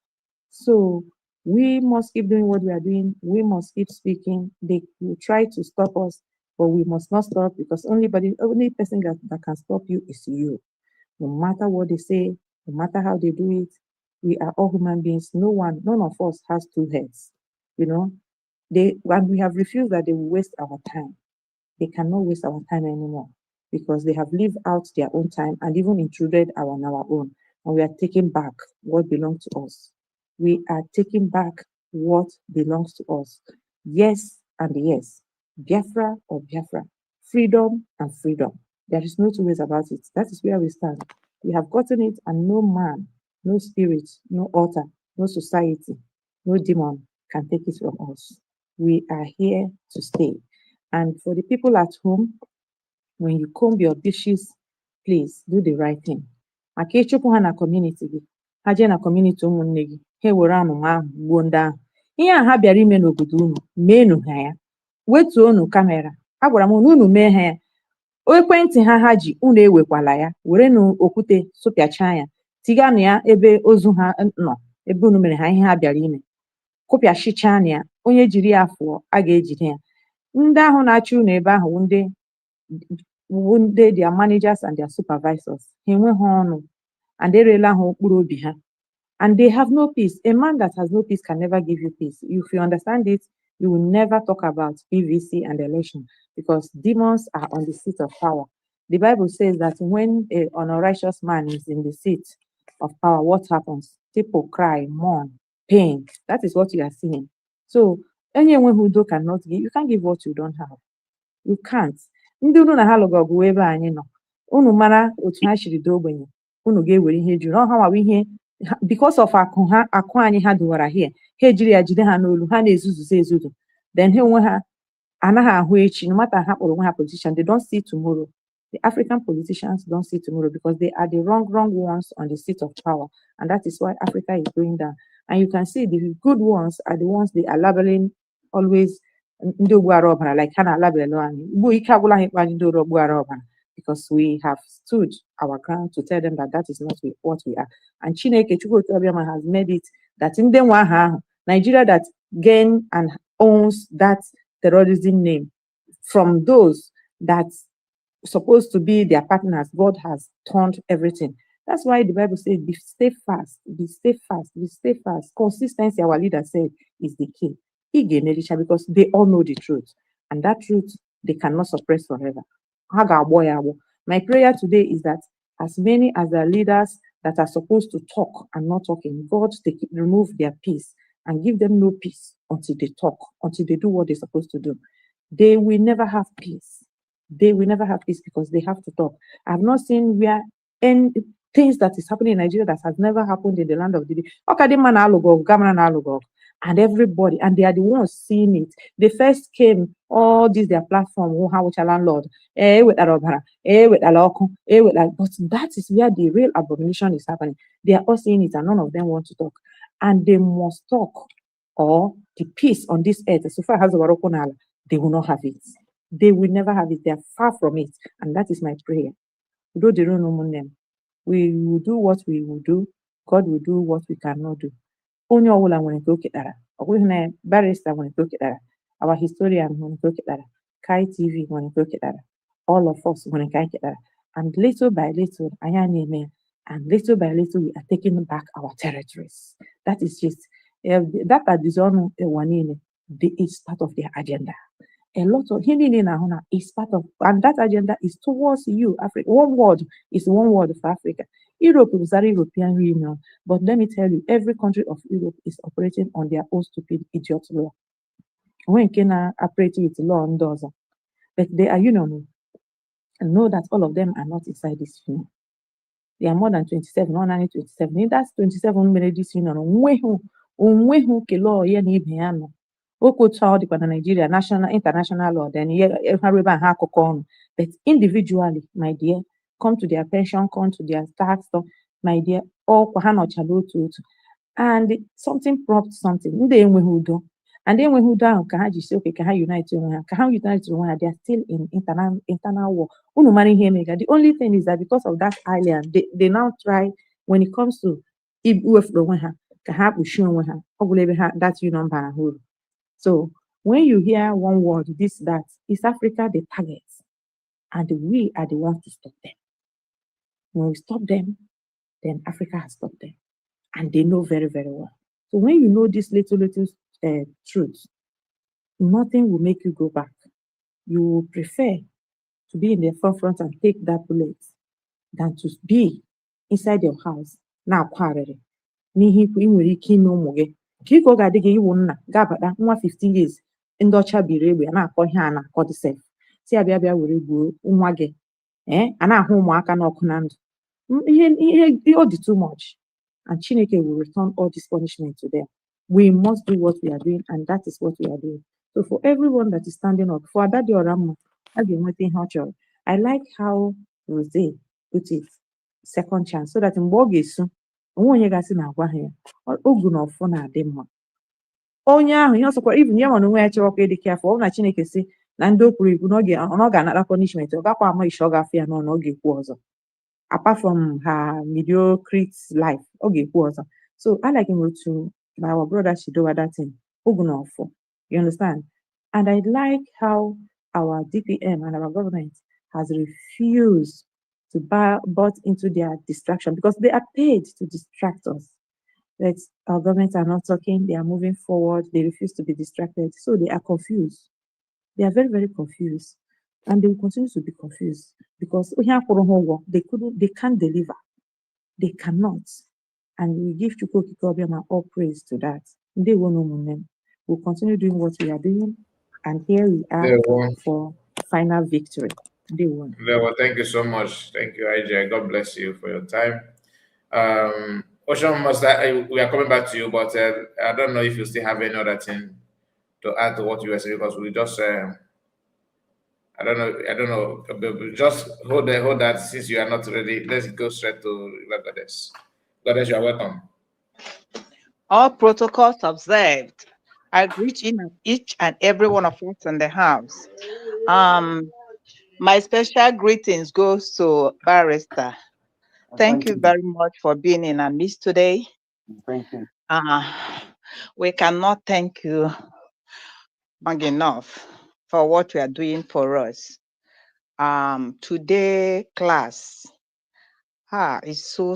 So we must keep doing what we are doing. We must keep speaking. They will try to stop us, but we must not stop, because only person that can stop you is you. No matter what they say, no matter how they do it, we are all human beings. None of us has two heads. When we have refused that they will waste our time, they cannot waste our time anymore, because they have lived out their own time and even intruded on our own. And we are taking back what belongs to us. We are taking back what belongs to us. Yes and yes. Biafra or Biafra. Freedom and freedom. There is no two ways about it. That is where we stand. We have gotten it, and no man, no spirit, no altar, no society, no demon can take it from us. We are here to stay. And for the people at home, when you comb your dishes, please do the right thing. Maka ịchụpụ ha na community gị, ha jee na community ụmụnne gị, ha were amụma ahụ gbuo ndị ahụ. Ihe a ha bịara ime n'obodo unu, meenụ ha ya. Wetuonu kamera. A gwara m unu mee ha ya. Ekwentị ha ji, unu ewekwala ya. Were n'okwute sụpịachaa ya. Tiganụ ya ebe ozu ha nọ, ebe unu mere ha ihe ha bịara ime. Kụpịachichaa ya. Onye jiri ya fụọ, a ga-ejide ya. Ndị ahụ na-achị unu ebe ahụ ndị their managers and their supervisors, ha enweghị ọnụ, and erela ha okpuru obi ha, and they have no peace. A man that has no peace can never give you peace. If you understand it, you will never talk about PVC and election, because demons are on the seat of power. The Bible says that when an unrighteous man is in the seat of power, what happens? People cry, mourn, pain. That is what you are seeing. So anyone who cannot give, you can't give what you don't have. You can't. Ndị unu na ha lụgụ ọgụ ebe anyị nọ, unu mara otu ha shiri dị ogbenye, unu ga-ewere ihe juru ha nwawa ihe because of akụ anyị ha dụwara here ha ejiri ya jide ha n'olu ha na-ezuzuzi ezuzu then ha onwe ha anaghị ahụ echi no matter ha kpọrọ onwe ha politician they don't see tomorrow. The African politicians don't see tomorrow because they are the wrong ones on the seat of power, and that is why Africa is going down. And you can see the good ones are the ones they are labeling always like because we have stood our ground to tell them that is not what we are. And Chineke Chukwu has made it that in the Nigeria that gain and owns that terrorism name from those that supposed to be their partners. God has turned everything. That's why the Bible says, be steadfast, be steadfast, be steadfast. Consistency, our leader said, is the key. Because they all know the truth. And that truth, they cannot suppress forever. My prayer today is that as many as the leaders that are supposed to talk and not talking, God remove their peace and give them no peace until they talk, until they do what they're supposed to do. They will never have peace. They will never have peace because they have to talk. I've not seen where any things that is happening in Nigeria that has never happened in the land of the and everybody, and they are the ones seeing it. They first came, all this their platform, with a landlord, with Arabara, with Aloko, but that is where the real abomination is happening. They are all seeing it, and none of them want to talk. And they must talk, or the peace on this earth, so far as they will not have it. They will never have it. They are far from it. And that is my prayer. We will do what we will do. God will do what we cannot do. Onye ọbụla nwere nke oketara. Ọ bụghị na barrister nwere nke oketara. Our historian nwere nke oketara. Kai TV nwere nke oketara. All of us nwere nke oketara. And little by little, and little by little, we are taking back our territories. That is just, that addition is part of their agenda. A lot of is part of, and that agenda is towards you, Africa. One word is one word for Africa. Europe is a European Union, but let me tell you, every country of Europe is operating on their own stupid idiot law. When can I operate with law and does, but they are union, and know that all of them are not inside this union. They are more than 27, not only 27. That's 27 minutes this union. Law Nigeria, national, international law, then but individually, my dear, come to their pension, come to their tax, my dear, and something prompts something. And then when who down, can just say, okay, can unite you? Can unite you? They are still in internal war. The only thing is that because of that island, they now try when it comes to that union. So when you hear one word, this, that, is Africa the target, and we are the ones to stop them. When we stop them, then Africa has stopped them, and they know very, very well. So when you know this little truth, nothing will make you go back. You will prefer to be in the forefront and take that bullet than to be inside your house. Now, Kiko ga-adịghị iwu nna ga-abata nwa 15 years ndị ọcha biri egbe a na-akọ ihe a na-akọ dị sef si abịa were gbuo nwa gị a na-ahụ ụmụaka n'ọkụ na ndụ ihe ọ dị too much, and Chineke will return all this punishment to them. We must do what we are doing, and that is what we are doing. So for everyone that is standing up, for Adadi Oramu, I like how Rose put it, second chance, so that in Bogesu, onye gasị na-agwa ha ya ogu na ọfọ na-adị mma onye ahụ ihe ọsọkwa even ya nwa onwe ya chọrọkwa ịdị afọ ọ na Chineke si na ndị okwuru ikwu na ọ ga-anara punishment ọ gakwa ama isi ọ ga-afụ ya n'ọnụ ọ ga-ekwu ọzọ apart from her mediocre life ọ ga-ekwu ọzọ. So I like him to our brother Shidowa that thing ogu na ọfọ, you understand, and I like how our DPM and our government has refused to butt into their distraction because they are paid to distract us. That our governments are not talking, they are moving forward, they refuse to be distracted. So they are confused. They are very, very confused. And they will continue to be confused because they can't deliver. They cannot. And we give Chukwu Kikobiama all praise to that. They will know them. We'll continue doing what we are doing. And here we are for final victory. They won. Well, thank you so much. Thank you, IJ. God bless you for your time. Ocean we are coming back to you, but I don't know if you still have any other thing to add to what you were saying, because we just I don't know. Just hold that. Since you are not ready, let's go straight to Goddess. Goddess, you are welcome. All protocols observed. I greet each and every one of us in the house. My special greetings goes to Barrister. Thank you very much for being in our midst today. Thank you. We cannot thank you long enough for what you are doing for us. Today class is so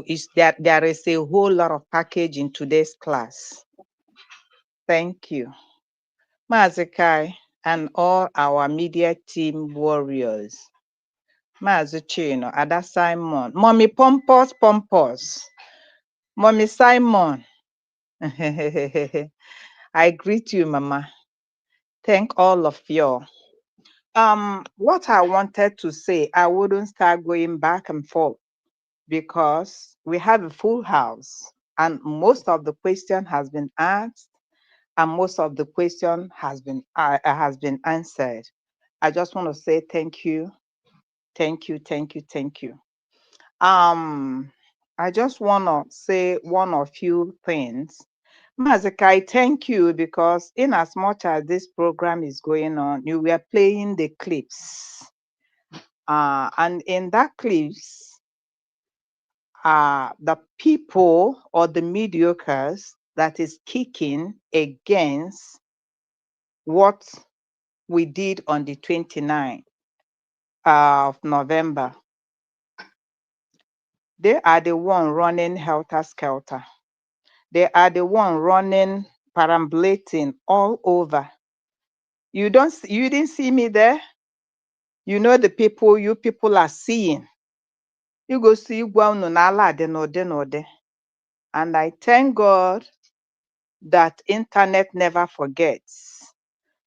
is that there is a whole lot of package in today's class. Thank you, Mazikai, and all our media team warriors. Mazuchino, Ada Simon, Mommy Pompous, Mommy Simon. I greet you, Mama. Thank all of you. What I wanted to say, I wouldn't start going back and forth because we have a full house and most of the question has been asked and most of the question has been answered. I just want to say thank you. I just want to say one or few things. Mazikai, thank you, because in as much as this program is going on, you were playing the clips. And in that clips, the people or the mediocres that is kicking against what we did on the 29th of November. They are the one running helter-skelter. They are the one running, perambulating all over. You didn't see me there? You know the people you people are seeing. You go see Node. And I thank God that internet never forgets.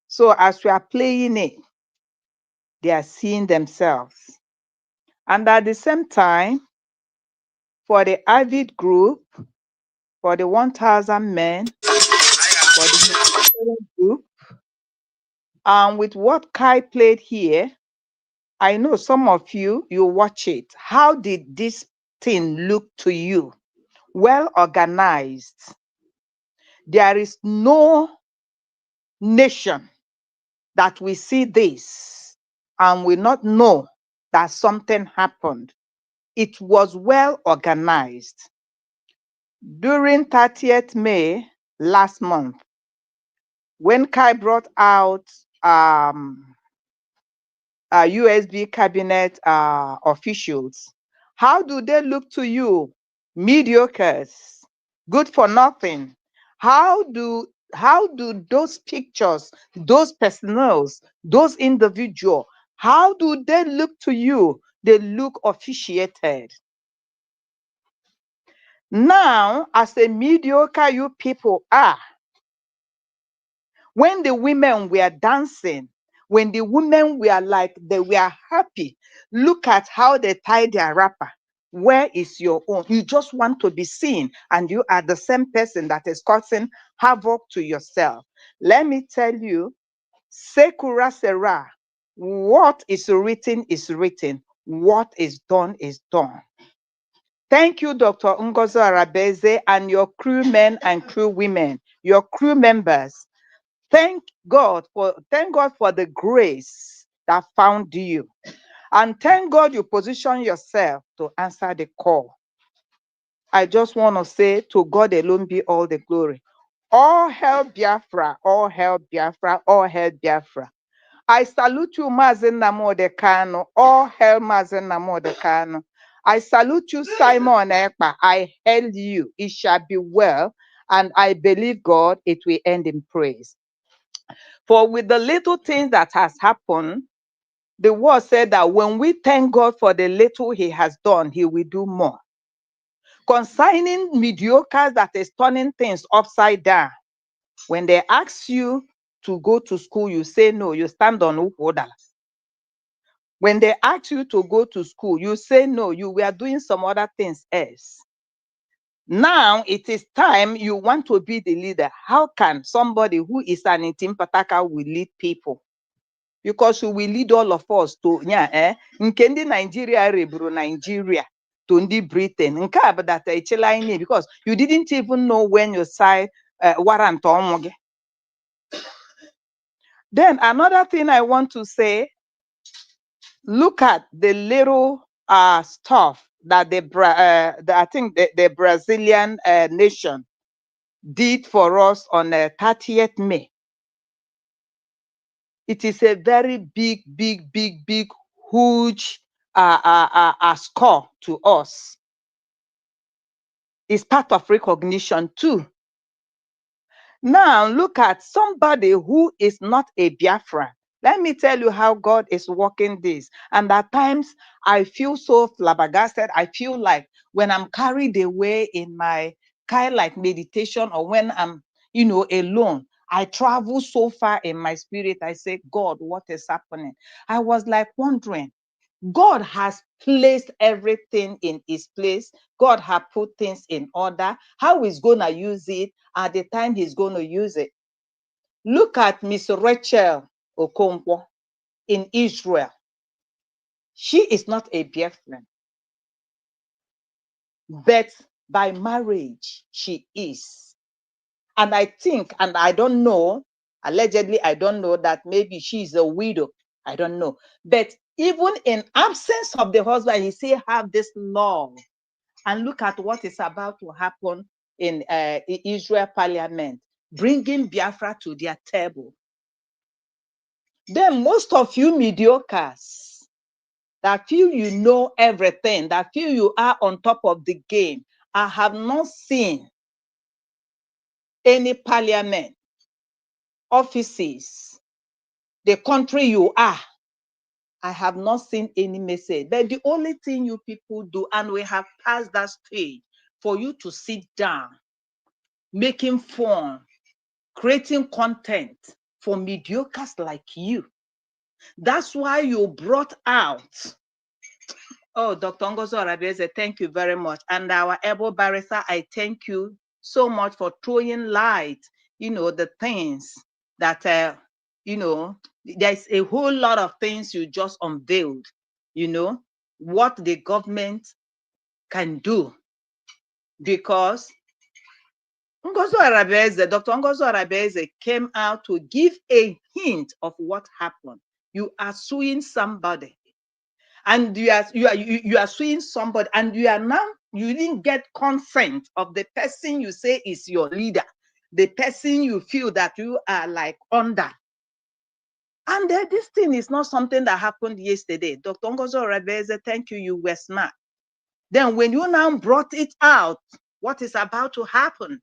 So as we are playing it, they are seeing themselves. And at the same time, for the avid group, for the 1,000 men, for the group, with what Kai played here, I know some of you watch it. How did this thing look to you? Well organized. There is no nation that will see this and will not know that something happened. It was well organized. During 30th May last month, when Kai brought out USB cabinet officials, how do they look to you? Mediocres, good for nothing. How do those pictures, those personnels, those individuals, how do they look to you? They look officiated. Now, as a mediocre you people are, when the women were dancing, when the women were like, they were happy, look at how they tie their wrapper. Where is your own? You just want to be seen, and you are the same person that is causing havoc to yourself. Let me tell you, Sekura Sera, what is written is written. What is done is done. Thank you, Dr. Ngozo Arabeze, and your crewmen and crew women, your crew members. Thank God for the grace that found you. And thank God you position yourself to answer the call. I just want to say, to God alone be all the glory. All hail Biafra, all hail Biafra, all hail Biafra. I salute you, Mazen Namode Kano. All hail Mazen Namode Kano. I salute you, Simon Ekpa. I hail you. It shall be well. And I believe God, it will end in praise. For with the little things that has happened, the word said that when we thank God for the little he has done, he will do more. Concerning mediocres that is turning things upside down, when they ask you to go to school, you say no, you stand on Ukoda. When they ask you to go to school, you say no, you were doing some other things else. Now it is time you want to be the leader. How can somebody who is an intimpataka will lead people? Because you will lead all of us to nke ndị Nigeria reburu Nigeria to ndị Britain. Nke a bụ that because you didn't even know when you sign warrant ọnwụ gị. Then another thing I want to say, look at the little stuff that I think the Brazilian nation did for us on 30th May. It is a very big, huge score to us. It's part of recognition too. Now look at somebody who is not a Biafra. Let me tell you how God is working this. And at times I feel so flabbergasted. I feel like when I'm carried away in my kind of like meditation, or when I'm, alone, I travel so far in my spirit. I say, God, what is happening? I was like wondering, God has placed everything in its place. God has put things in order. How he's going to use it at the time he's going to use it. Look at Miss Rachel Okonkwo in Israel. She is not a Biafran, but by marriage, she is. And I think, and I don't know, allegedly, I don't know that maybe she's a widow. I don't know. But even in absence of the husband, he still have this love. And look at what is about to happen in Israel parliament, bringing Biafra to their table. Then most of you mediocres that feel you know everything, that feel you are on top of the game, I have not seen any parliament, offices, the country you are. I have not seen any message. But the only thing you people do, and we have passed that stage, for you to sit down, making fun, creating content for mediocres like you. That's why you brought out, oh, Dr. Ngozo Arabeze, thank you very much. And our able barrister, I thank you so much for throwing light, the things that, there's a whole lot of things you just unveiled, what the government can do. Because Ngozo Arabeze, Dr. Ngozo Arabeze came out to give a hint of what happened. You are suing somebody, and you are suing somebody, and you didn't get consent of the person you say is your leader, the person you feel that you are like under. And this thing is not something that happened yesterday. Dr. Ngozo Arabeze, thank you, you were smart. Then when you now brought it out, what is about to happen,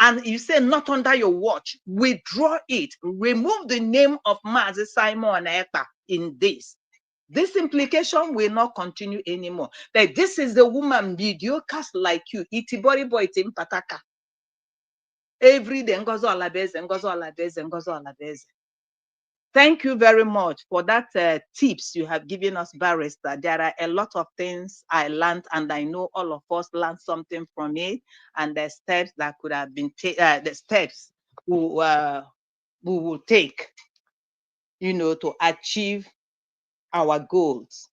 and you say not under your watch, withdraw it, remove the name of Mazi Simon Ekpa in this. This implication will not continue anymore. But this is the woman mediocres like you. Itibori boy Tim Pataka. Every day, Ngozo Alabeze, Ngozo Alabeze, Ngozo Alabeze. Thank you very much for that tips you have given us, barrister. There are a lot of things I learned, and I know all of us learned something from it, and the steps that could have been the steps we will take, to achieve our goals.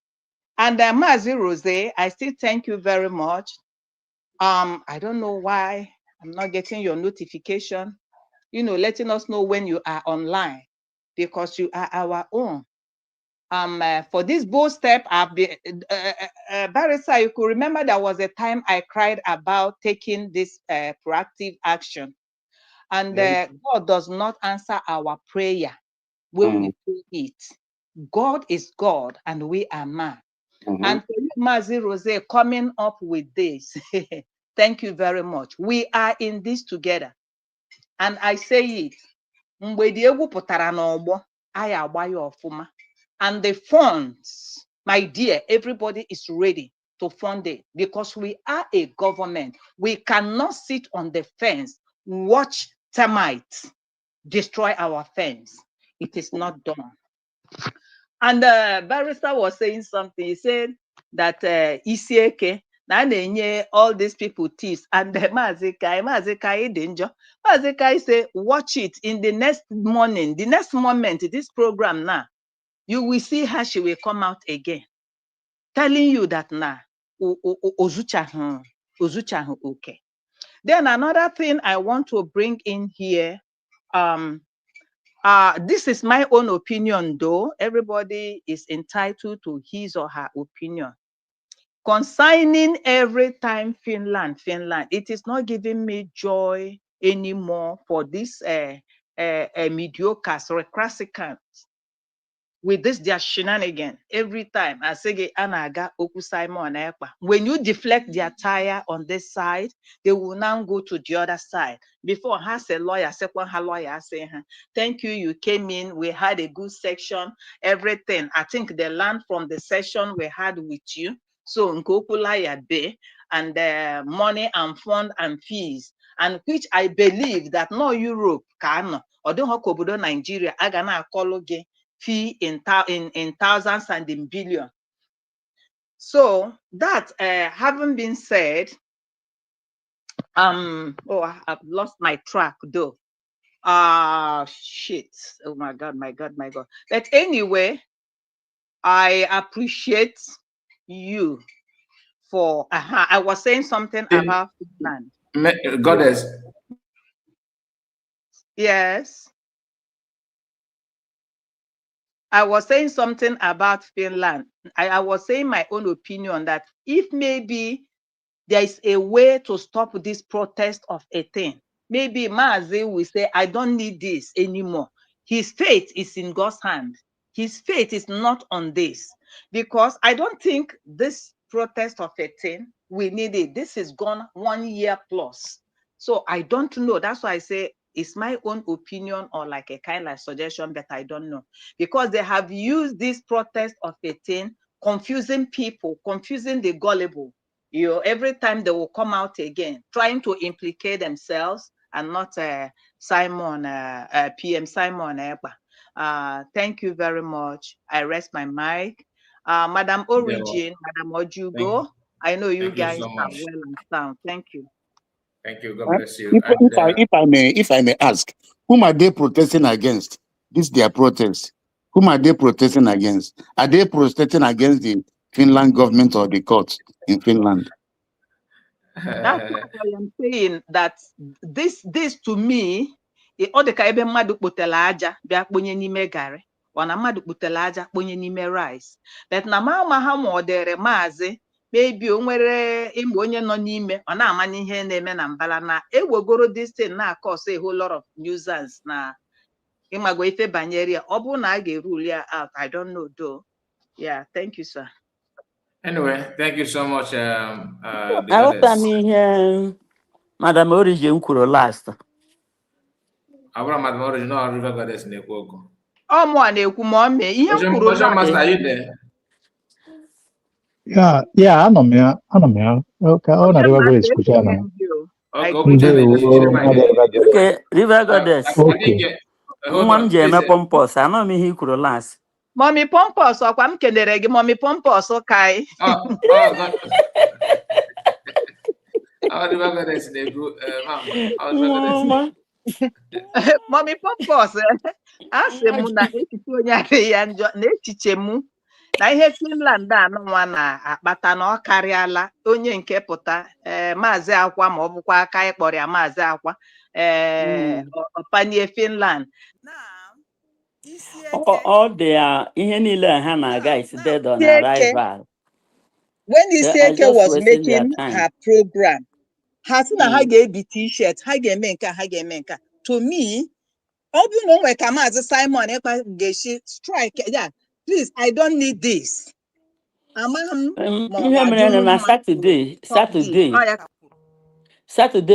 And Mazi Rose, I still thank you very much. I don't know why I'm not getting your notification, letting us know when you are online, because you are our own. For this bold step, I've been, Barrister, you could remember there was a time I cried about taking this proactive action. And God does not answer our prayer when we pray it. God is God and we are man. And for you, Mazi Rose, coming up with this, thank you very much. We are in this together. And I say it, mgbe dị egwu pụtara n'ọgbọ, anyị agba ya ọfụma. And the funds, my dear, everybody is ready to fund it, because we are a government. We cannot sit on the fence, watch termites destroy our fence. It is not done. And the barrister was saying something. He said that Isieke, all these people tips. And Mazikai danger. Mazikai say, watch it in the next morning, the next moment, this program now, you will see how she will come out again, telling you that now, Ozuchahu, okay. Then another thing I want to bring in here, this is my own opinion, though. Everybody is entitled to his or her opinion. Concerning every time Finland, it is not giving me joy anymore for this mediocre recalcitrant with this their shenanigan every time. I say Anaga Oku Simon Ekpa. When you deflect their tire on this side, they will now go to the other side. Before has a lawyer, second her lawyer say, thank you, you came in, we had a good section, everything. I think they learned from the session we had with you. So Nkopulaya Bay and money and fund and fees, and which I believe that no Europe can or don't have Nigeria, I gonna call fee in thousands and in billions. So that having been said, I've lost my track though. Shit. Oh my God. But anyway, I appreciate you for I was saying something about Finland. Goddess. Yes. I was saying something about Finland. I was saying my own opinion that if maybe there is a way to stop this protest of a thing, maybe Maazi will say, I don't need this anymore. His fate is in God's hand. His fate is not on this. Because I don't think this protest of a thing, we need it. This is gone 1 year plus. So I don't know. That's why I say it's my own opinion or like a kind of suggestion, but I don't know. Because they have used this protest of a thing, confusing people, confusing the gullible. You know, every time they will come out again, trying to implicate themselves and not PM Simon Ekpa. Thank you very much. I rest my mic. Madam Origin, Madam Ojugo, I know you guys so are well and sound. Thank you. Thank you. God bless you. If I may ask, whom are they protesting against? This their protest. Whom are they protesting against? Are they protesting against the Finland government or the courts in Finland? That's what I am saying. That this to me, ọ dị ka ebe mmadụ kpotele aja bịa kponye n'ime garị, ọ na mmadụ kpotele aja kponye n'ime rice. But na ma ha ma ọ dịrị maazị maybe o nwere ịmụ onye nọ n'ime ọ na-ama n'ihe na-eme na mbala na ewegoro this thing na-akọs a whole lot of nuisance na ịmagwa ife banyere ya. Ọ bụrụ na a ga-erule ya out, I don't know though. Yeah, thank you, sir. Anyway, thank you so much. I hope Madam Origin kwuru last. Madam Origin, no River Goddess na-ekwu okwu. Ọ mụọ na-ekwu ma ọ mee ihe m kwuru. Ocean Master, are you there? Yeah, anọ m ya. Okay, ọ na River Goddess kwucha na. Okay, River Goddess. Okay. Nwa m ji eme pompous, anọ m ihe i kwuru last. Mommy Pompous, ọkwa m kelere gị Mommy Pompous kai. Mommy Pompous, asị m na echiche onye adịghị ya njọ, na echiche m na ihe Finland anụnwa na-akpata na ọ karịala onye nke pụta maazị Akwa ma ọ bụkwa aka ịkpọrọ ya maazị Akwa ọpanie Finland. All the ihe niile ha na-aga is dead on arrival. When Isieke was making her program, ha sị na ha ga-ebi t-shirt, ha ga-eme nke ha ga-eme nke. To me, ọ bụ na o nwere ka maazị Simon Ekpa ga-esi strike, yeah, please, I don't need this. Ihe mere na Saturday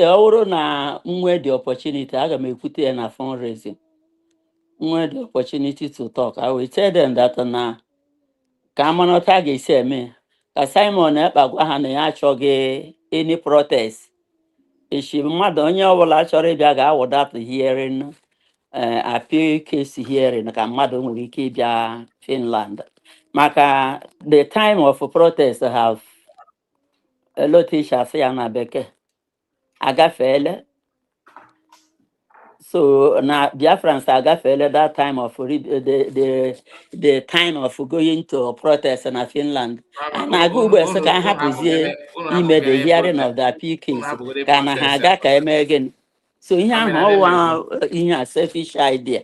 ọ bụrụ na nwee the opportunity, aga m ekwute ya na fundraising. Nwee the opportunity to talk, I will tell them that na ka amanọta ga-esi eme ka Simon Ekpa gwa ha na ya achọghị any protest. Echi mmadụ onye ọbụla chọrọ ịbịa ga-awụdapụ hearing appeal case hearing ka mmadụ nwere ike ịbịa Finland maka the time of protest have lotisha ya na bekee agafeela so na Biafrans agafeela that time of the time of going to protest na Finland na-aga ugbo ese ka hapụzie ime the hearing of the appeal case ka na ha aga ka eme again so ihe ahụ ọwa ihe a selfish idea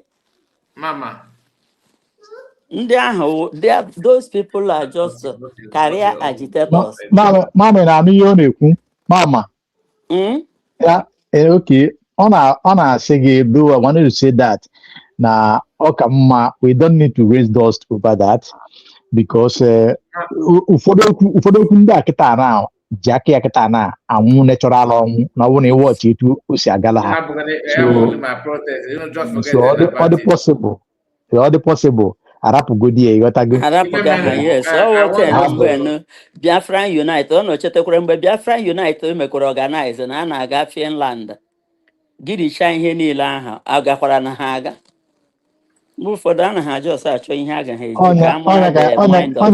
Mama. Those people are just career agitators. Mama, na ihe ọ na-ekwu. Mama. Yeah, okay. On a say, though, I wanted to say that now, okay, we don't need to raise dust over that because ụfọdụ ndị akịta na jaki akịta na anwụ natural ọnwụ na ọ bụ na watch etu o si agala ha. So all the possible. Arapụgodi ya ịghọtago. Arapụga ha yes. When Biafra Unite, ọ nọchetekwara mgbe Biafra Unite mekwara organize na a na-aga Finland. Gịdịcha ihe niile ahụ agakwara na ha aga. Mgbe ụfọdụ a na ha just achọ ihe a gaghị eji ka amara the mind of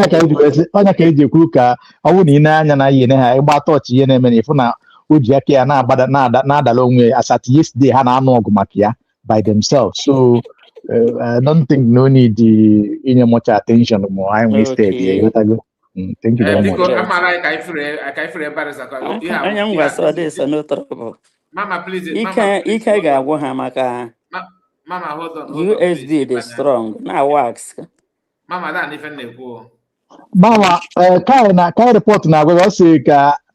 onye ka eji ekwu ka ọ bụrụ na ị na-anya na ihe ha ịgba tọọchị ihe na-eme na ịfụ na o ji aka ya na-adala onwe ya asat yesterday ha na-anụ ọgụ maka ya by themselves so I don't think no need any much attention more. I'm wasted. Yeah, thank you very much. Mama, please. Mama, hold on. USB is strong. Now works. Mama, that even go. Mama, kind report now. We also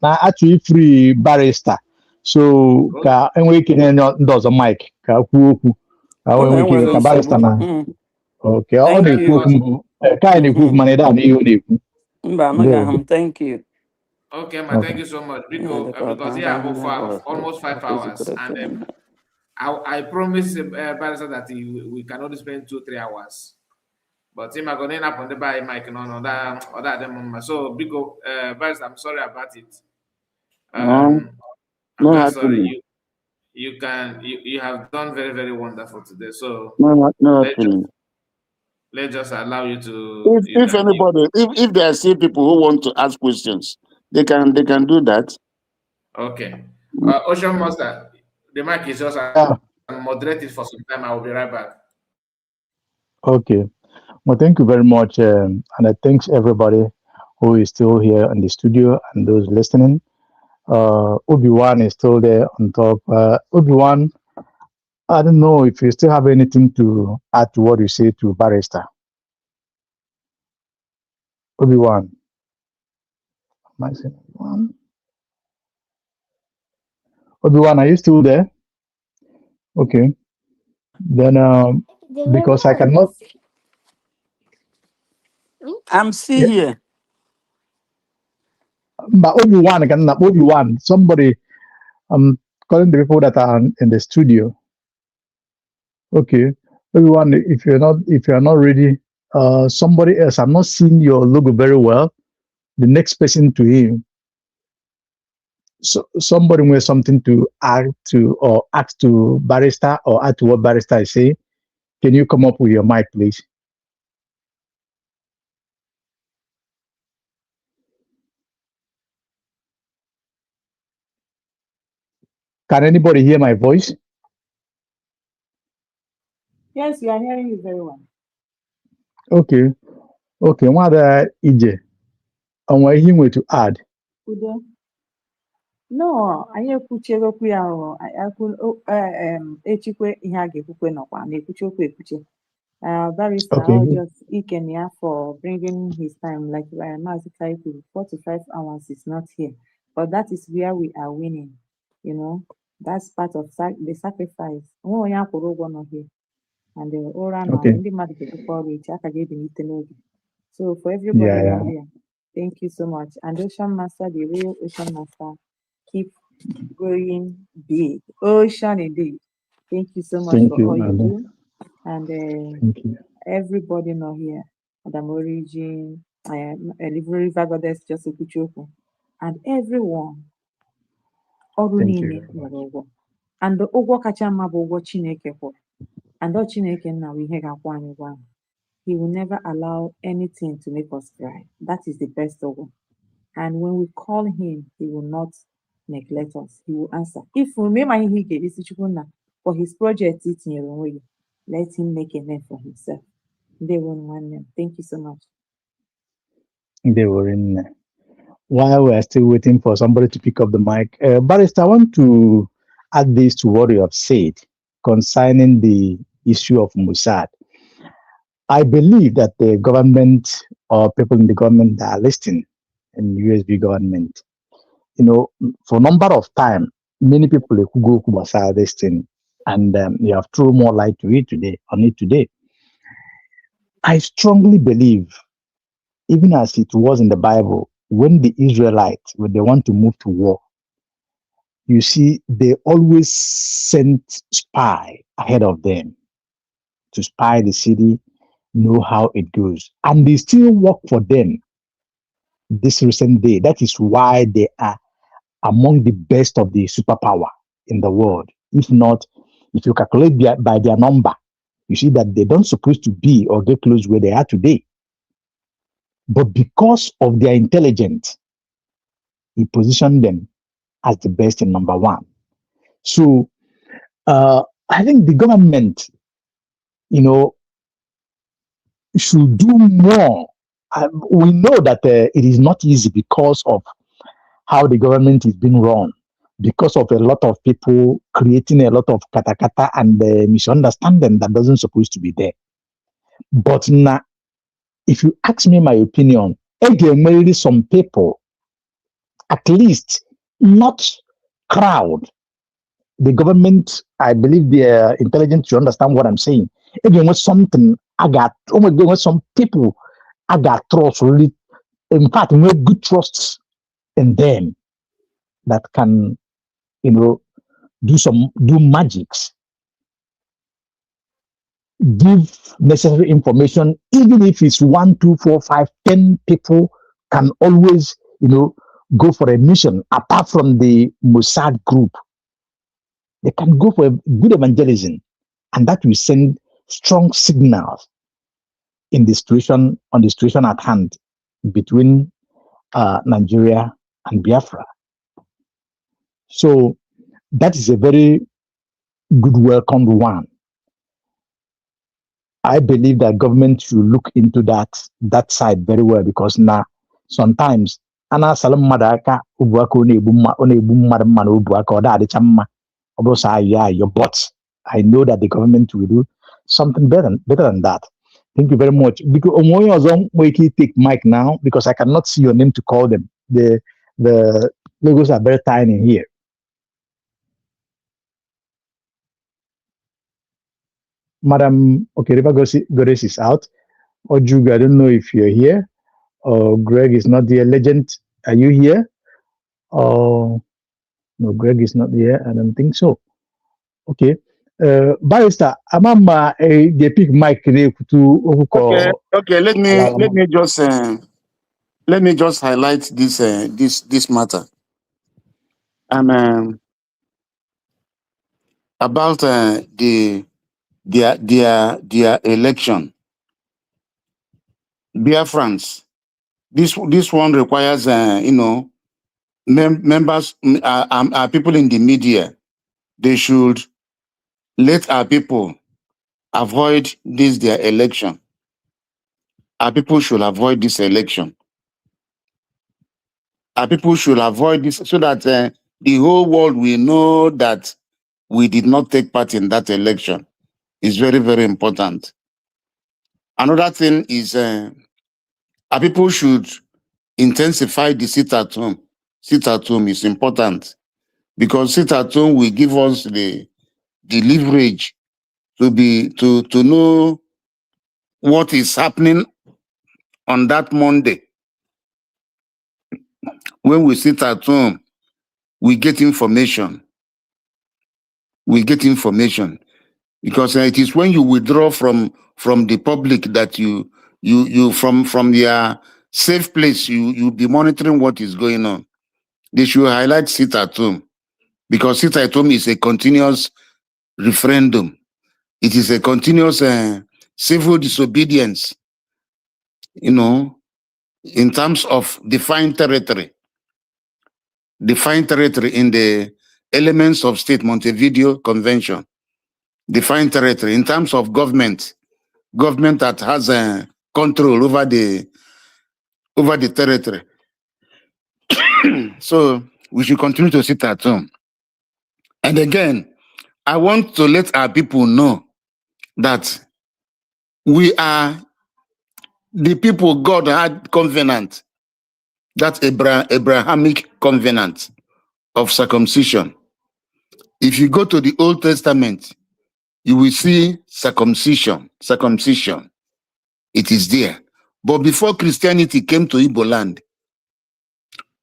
na actually free barrister. So ka enwe kene does a mic ka ku. Ka barrister na. Okay, all the cook kind of cook money that you need. Thank you. Okay, ma, thank you so much. Because yeah, almost 5 hours, and I promise Barrister that we can only spend 2-3 hours. But I'm going to up on the by mic no that so big Barrister, I'm sorry about it. I'm very sorry. You have done very, very wonderful today. So let's just allow you to. If anybody, if there are still people who want to ask questions, they can do that. Okay. Ocean Master, the mic is just moderated for some time. I will be right back. Okay. Well, thank you very much, and I thanks everybody who is still here in the studio and those listening. Obi-Wan is still there on top. Obi-Wan, I don't know if you still have anything to add to what you say to Barrister. Obi-Wan. Am I saying Obi-Wan? Obi-Wan, are you still there? Okay. Then, because I cannot. I'm still here. But Obi-Wan, somebody, I'm calling the people that are in the studio. Okay. Obi-Wan, if you're not ready, somebody else, I'm not seeing your logo very well. The next person to him. So somebody with something to add to or ask to Barrister or add to what Barrister is saying. Can you come up with your mic, please? Can anybody hear my voice? Yes, we are hearing you very well. Okay. What Ije? And what he want to add? Udo. No, anyị ekwuchiere okwu ya echikwe ihe a ga-ekwukwe nọkwa na-ekwuchi okwu ekwuche. Barrister, I'll just Ikenya for bringing his time like Mazi Kaiku, 4 to 5 hours is not here. But that is where we are winning. You know, that's part of the sacrifice. Here. And the so for everybody here, thank you so much. And Ocean Master, the real Ocean Master, keep going big. Ocean indeed. Thank you so much for all you do. And everybody now here, Adam Origin, River Goddess, just a Kuchoku, and everyone. And the Ogo Kachama Bogo Chineke. And ọ Chineke nna bụ ihe ga-akwụ anyị ụgwọ ahụ. He will never allow anything to make us cry. That is the best of all. And when we call him, he will not neglect us. He will answer. If we may mind he gave for his project, let him make a name for himself. They won one name. Thank you so much. They were in. While we are still waiting for somebody to pick up the mic, Barrister, I want to add this to what you have said concerning the issue of Mossad. I believe that the government or people in the government that are listening in the USB government, for a number of time, many people who go to Mossad this thing, and you have thrown more light to it today. I strongly believe, even as it was in the Bible, when the Israelites, when they want to move to war, you see, they always sent spy ahead of them to spy the city, know how it goes. And they still work for them this recent day. That is why they are among the best of the superpower in the world. If not, if you calculate by their number, you see that they don't supposed to be or get close where they are today. But because of their intelligence, he positioned them as the best in number one. So I think the government, should do more. We know that it is not easy because of how the government is being run, because of a lot of people creating a lot of katakata and misunderstanding that doesn't supposed to be there. But now, if you ask me my opinion, again, some people, at least not crowd, the government, I believe they are intelligent to understand what I'm saying. Again, with something I got, with some people I got trust really. In fact, we have good trust in them that can, do magics, give necessary information, even if it's 1, 2, 4, 5, 10 people can always, go for a mission apart from the Mossad group. They can go for a good evangelism, and that will send strong signals on the situation at hand between Nigeria and Biafra. So that is a very good welcomed one. I believe that government should look into that side very well, because now sometimes ana salam madaka ubuaka onebu mmadụ ubuaka ọ da-adịcha mma ọ bụrụ sa ayọ, but I know that the government will do something better than that. Thank you very much. Because onwe ọzọ nwere ike take mic now, because I cannot see your name to call them. The logos are very tiny here. Madam, okay, River Goddess is out. Ojuga, I don't know if you're here. Or Greg is not here. Legend, are you here? No, Greg is not here. I don't think so. Okay. Barrister, Amama, they pick mic to. Okay. Let me just highlight this matter. And about their election. Biafrans, this one requires members, our people in the media. They should let our people avoid their election. Our people should avoid this election. Our people should avoid this so that the whole world will know that we did not take part in that election. It's very, very important. Another thing is our people should intensify the sit at home. Sit at home is important, because sit at home will give us the leverage to know what is happening on that Monday. When we sit at home, we get information. We get information, because it is when you withdraw from the public that you from their safe place, you be monitoring what is going on. They should highlight sit at home, because sit at home is a continuous referendum. It is a continuous civil disobedience, you know, in terms of defined territory in the elements of state Montevideo Convention, defined territory in terms of government that has control over the territory. So we should continue to sit at home. And again, I want to let our people know that we are the people God had covenant, that Abrahamic covenant of circumcision. If you go to the Old Testament, you will see circumcision. It is there. But before Christianity came to Igbo land,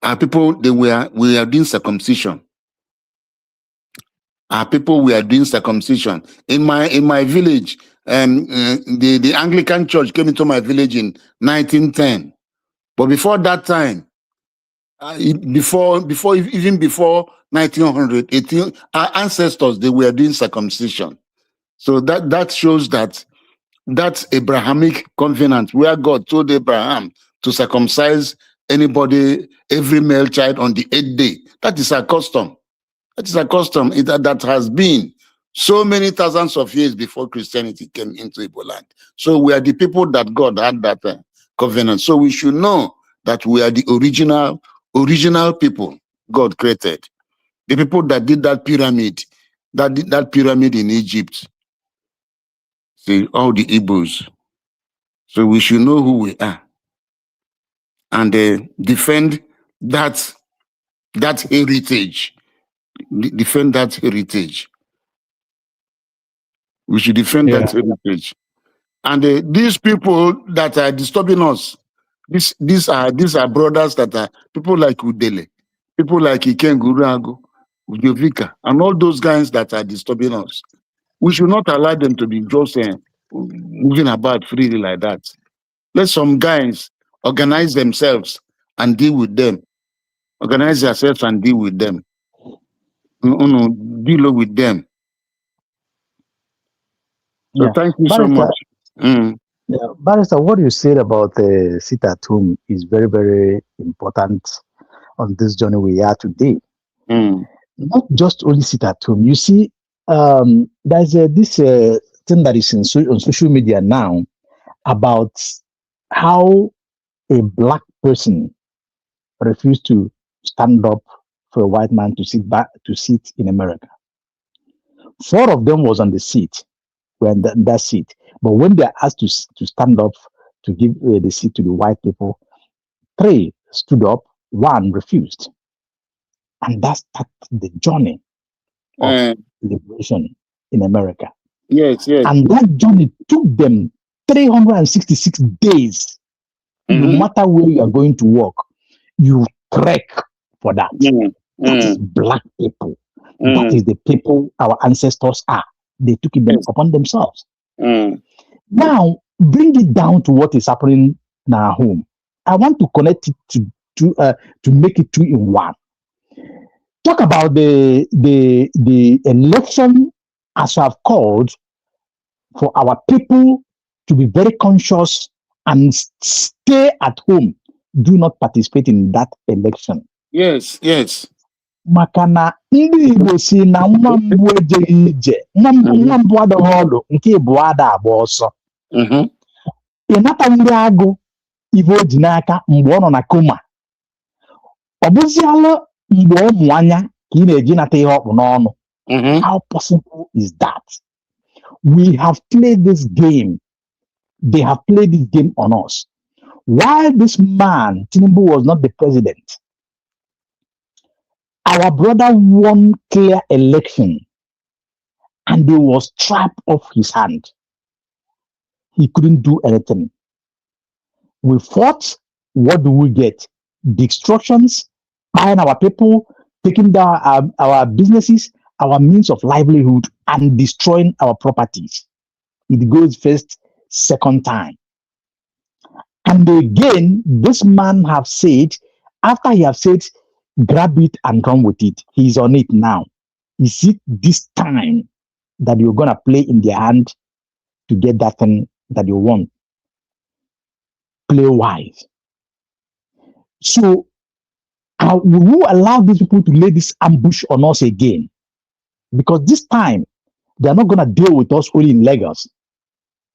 our people, we are doing circumcision. Our people were doing circumcision. In my village, the Anglican Church came into my village in 1910. But before that time, even before 1900, our ancestors, they were doing circumcision. So that shows that Abrahamic covenant where God told Abraham to circumcise every male child on the 8th day. That is a custom. That is a custom that has been so many thousands of years before Christianity came into Igbo land. So we are the people that God had that covenant. So we should know that we are the original people God created. The people that did that pyramid, in Egypt. See, all the Igbos. So we should know who we are and defend that heritage. Defend that heritage. We should defend that heritage. And these people that are disturbing us, these are brothers that are people like Udele, people like Ikengurago, Ujovika, and all those guys that are disturbing us. We should not allow them to be just moving about freely like that. Let some guys organize themselves and deal with them. Organize yourselves and deal with them. Deal with them. So thank you so much. Yeah, Barrister, what you said about sit at home is very, very important on this journey we are today. Not just only sit at home. You see, there's this thing that is on social media now about how a black person refused to stand up for a white man to sit in America. 4 of them was on the seat, were in that seat. But when they are asked to stand up to give the seat to the white people, 3 stood up, 1 refused. And that started the journey of liberation in America. Yes. And that journey took them 366 days. No matter where you are going to work, you trek for that. That is black people. That is the people our ancestors are. They took it upon themselves. Now, bring it down to what is happening in our home. I want to connect it to make it 2 in 1. Talk about the election as I've called for our people to be very conscious and stay at home. Do not participate in that election. Yes. Maka na ndị Igbo si na nwa mbụ ejeghị ije, nwa mbụ adịghị ọdụ, nke Igbo ada agba ọsọ. Ịnata ndị agụ ibe o ji n'aka mgbe ọ nọ na koma. Ọ bụzialụ mgbe ọ mụ anya ka ị na-eji nata ihe ọkpụ n'ọnụ. How possible is that? We have played this game. They have played this game on us. While this man, Tinubu, was not the president, our brother won clear election and he was trapped off his hand. He couldn't do anything. We fought. What do we get? Destructions, buying our people, taking down our businesses, our means of livelihood, and destroying our properties. It goes first, second time. And again, this man have said, after he have said, grab it and run with it. He's on it now. Is it this time that you're going to play in their hand to get that thing that you want. Play wise. So, will you allow these people to lay this ambush on us again? Because this time, they're not going to deal with us only in Lagos.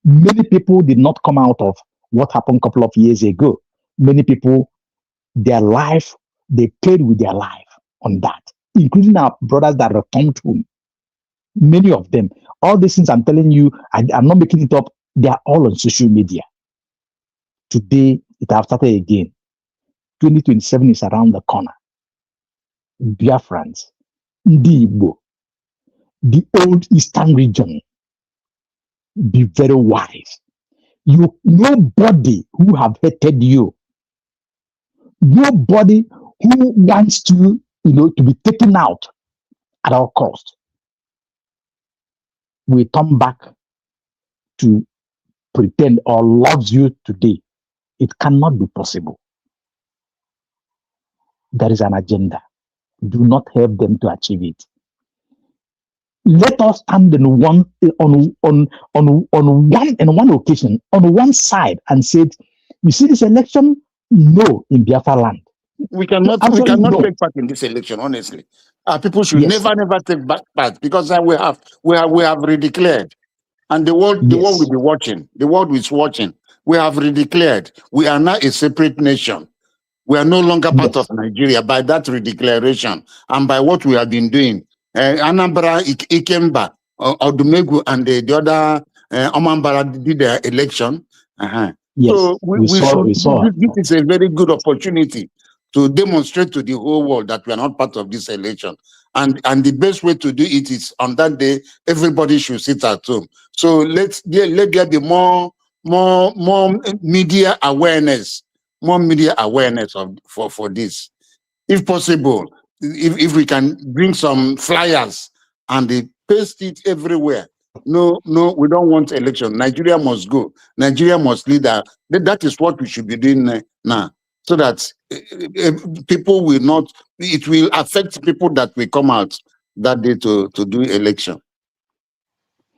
Many people did not come out of what happened a couple of years ago. Many people, their life, they played with their life on that, including our brothers that returned home. Many of them. All these things I'm telling you, I'm not making it up. They are all on social media. Today, it has started again. 2027 is around the corner. Biafrans, Ndi Igbo, the old Eastern region, be very wise. Nobody who have hated you, nobody who wants to, to be taken out at all cost, will come back to pretend or loves you today. It cannot be possible. There is an agenda. Do not help them to achieve it. Let us stand on one occasion, on one side, and say, you see this election? No, in Biafra land. We cannot take part in this election, honestly. People should never take part, because we have redeclared. And the world will be watching. The world is watching. We have redeclared. We are now a separate nation. We are no longer part of Nigeria by that redeclaration and by what we have been doing. Anambra, Ikemba, Odumegu, and the other Omambara did their election. So we saw. This is a very good opportunity to demonstrate to the whole world that we are not part of this election. And the best way to do it is on that day, everybody should sit at home. So let there be more media awareness. More media awareness for this, if possible. If we can bring some flyers and they paste it everywhere. No, we don't want election. Nigeria must go. Nigeria must lead. That is what we should be doing now, so that people will not. It will affect people that will come out that day to do election.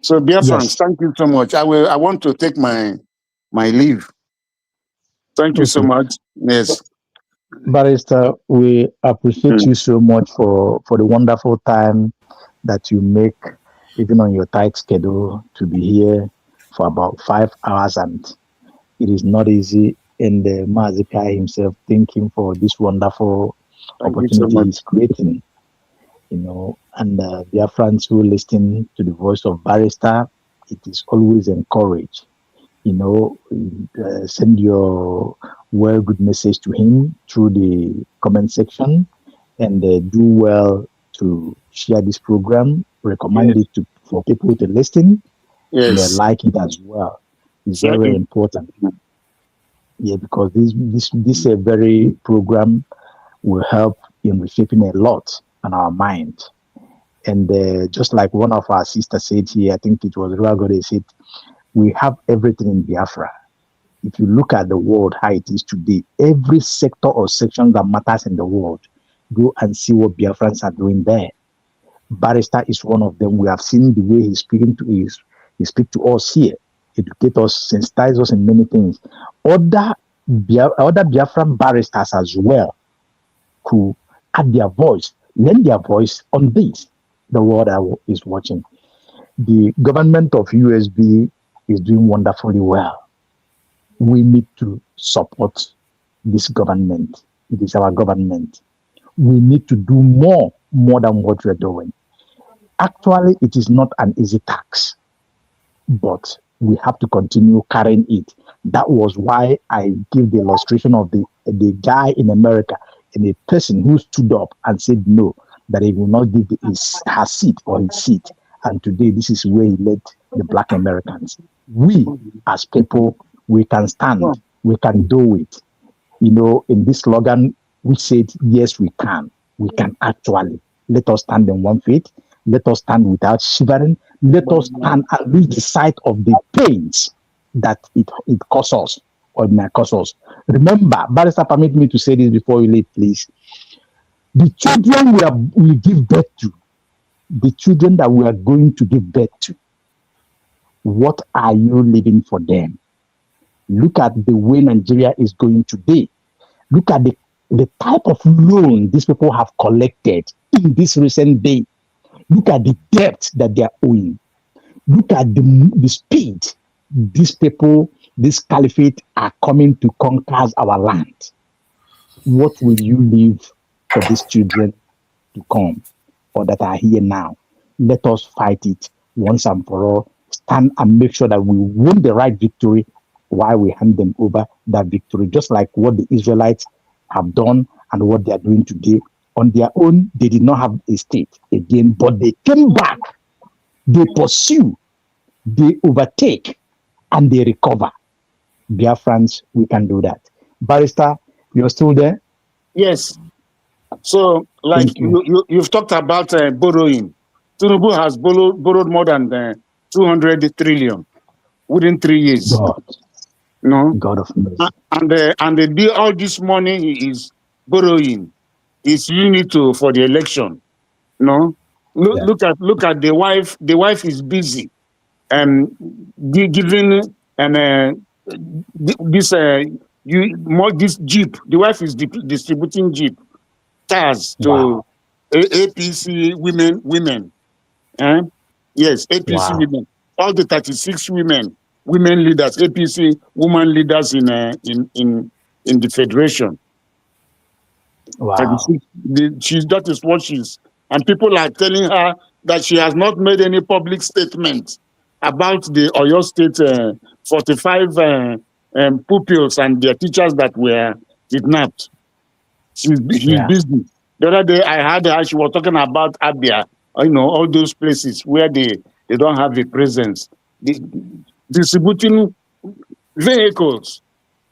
So, dear friends, thank you so much. I want to take my leave. Thank you so much. Yes. Barrister, we appreciate you so much for the wonderful time that you make, even on your tight schedule, to be here for about 5 hours, and it is not easy. And Mazika himself, thank him for this wonderful opportunity he's creating. And dear friends who listen to the voice of Barrister, it is always encouraged. Send your good message to him through the comment section, and do well to share this program, recommend it for people to listen, and they like it as well. It's very important. Yeah, because this very program will help in reshaping a lot on our mind. And just like one of our sisters said here, I think it was Ragode said, we have everything in Biafra. If you look at the world, how it is today, every sector or section that matters in the world, go and see what Biafrans are doing there. Barrister is one of them. We have seen the way he speaks to us here, educate us, sensitize us in many things. Other Biafran barristers as well who add their voice, lend their voice on this. The world is watching. The government of USB is doing wonderfully well. We need to support this government. It is our government. We need to do more than what we're doing. Actually, it is not an easy task, but we have to continue carrying it. That was why I gave the illustration of the guy in America and a person who stood up and said no, that he will not give her seat or his seat. And today, this is where he led the Black Americans. We, as people, we can stand. We can do it. In this slogan, we said, yes, we can. We can actually. Let us stand on one feet. Let us stand without shivering. Let us stand and lose the sight of the pains that it causes us, or it may cause us. Remember, Barrister, permit me to say this before you leave, please. The children we give birth to, the children that we are going to give birth to, what are you leaving for them? Look at the way Nigeria is going today. Look at the type of loan these people have collected in this recent day. Look at the debt that they are owing. Look at the speed these people, this caliphate, are coming to conquer our land. What will you leave for these children to come or that are here now? Let us fight it once and for all. Stand and make sure that we win the right victory while we hand them over that victory, just like what the Israelites have done and what they are doing today. On their own, they did not have a state again, but they came back, they pursue, they overtake, and they recover. Biafrans, we can do that. Barrister, you're still there? Yes. So, like you've talked about borrowing. Tinubu has borrowed more than 200 trillion within 3 years. God. No, God of mercy. And all this money he is borrowing is using it for the election. No, look at the wife. The wife is busy and giving this jeep. The wife is distributing jeep cars to APC women. Yes, APC women. All the 36 women leaders, APC women leaders in the federation. Wow. That is what she's, and people are telling her that she has not made any public statement about the Oyo State 45 pupils and their teachers that were kidnapped. She's busy. The other day I heard her, she was talking about Abia, all those places where they don't have a presence. Distributing vehicles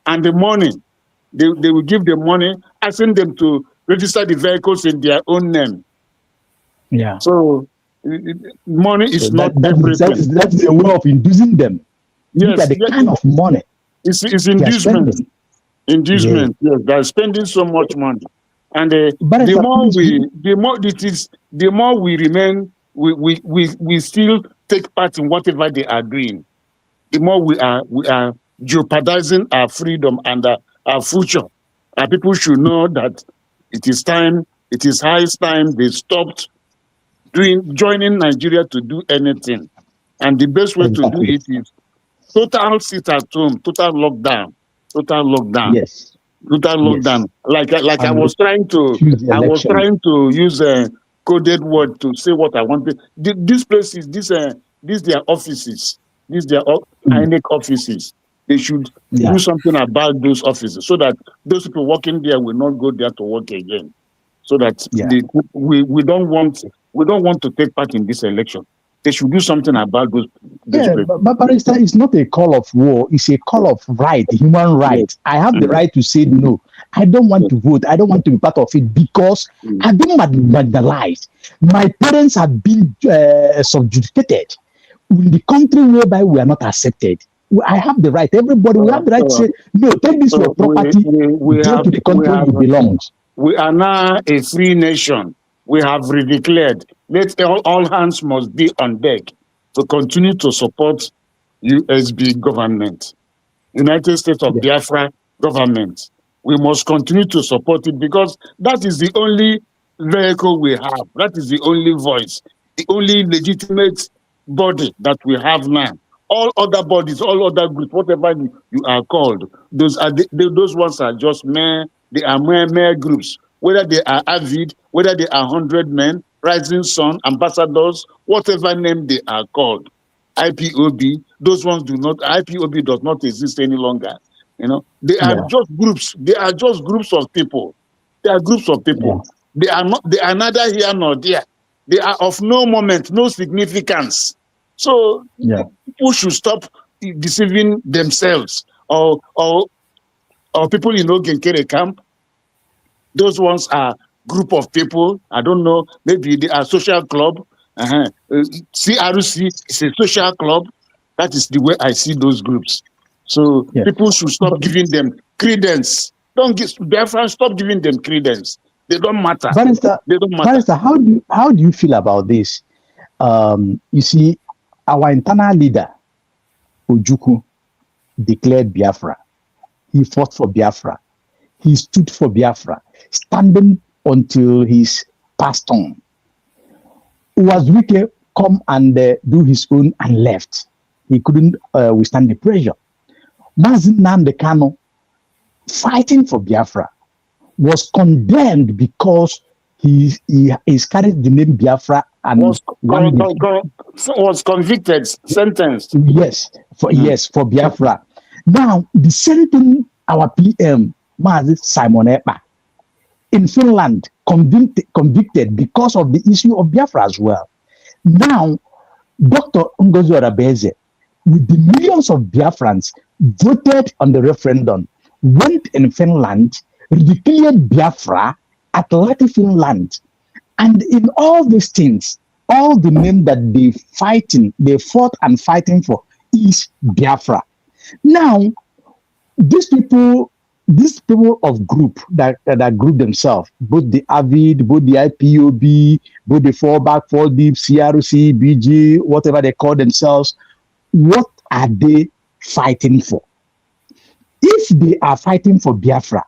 and the money. They will give the money, asking them to register the vehicles in their own name. Yeah. So money is not everything. That's a way of inducing them. Yes, look at the kind of money. It's inducement. Inducement. Yes, they're spending so much money. And the more we remain, we still take part in whatever they are doing. The more we are jeopardizing our freedom and our future. And people should know that it is high time they stopped joining Nigeria to do anything. And the best way to do it is total sit at home, total lockdown. Yes. Total lockdown. Like I was trying to use a coded word to say what I wanted. These places, these their offices. These their INEC offices. They should do something about those offices so that those people working there will not go there to work again. So that we don't want to take part in this election. They should do something about those places. But Barrister, it's not a call of war. It's a call of right, human rights. I have the right to say no. I don't want to vote. I don't want to be part of it because I've been marginalized. My parents have been subjugated in the country whereby we are not accepted. I have the right. Everybody will have the right to say, no, take this your property, go to the country you belong. We are now a free nation. We have redeclared. All hands must be on deck to continue to support USB government, United States of Biafra government. We must continue to support it because that is the only vehicle we have. That is the only voice, the only legitimate body that we have now. All other bodies, all other groups, whatever you are called, those ones are just mere. They are mere groups. Whether they are Avid, whether they are 100 Men, Rising Sun, Ambassadors, whatever name they are called, IPOB, those ones IPOB does not exist any longer. They are just groups. They are just groups of people. They are groups of people. They are neither here nor there. They are of no moment, no significance. So people should stop deceiving themselves or people in Ogenkere camp. Those ones are group of people. I don't know. Maybe they are social club. CRC is a social club. That is the way I see those groups. So people should stop giving them credence. Stop giving them credence. They don't matter. Barrister, they don't matter. Barrister, how do you feel about this? You see, our internal leader, Ojukwu, declared Biafra. He fought for Biafra. He stood for Biafra, standing until his passed on. Wike come and do his own and left. He couldn't withstand the pressure. Mazi Nnamdi Kanu, fighting for Biafra, was condemned because he carried the name Biafra and was convicted, sentenced. Yes, for Biafra. Now the same thing our PM Mazi Simon Ekpa in Finland convicted because of the issue of Biafra as well. Now Dr. Ngozi Orebeze, with the millions of Biafrans voted on the referendum, went in Finland, declared Biafra at Lati, Finland. And in all these things, all the name that they fought and fighting for is Biafra. Now, these people of group that group themselves, both the AVID, both the IPOB, both the Fallback, Fall Deep, CRC, BG, whatever they call themselves, what are they fighting for? If they are fighting for Biafra,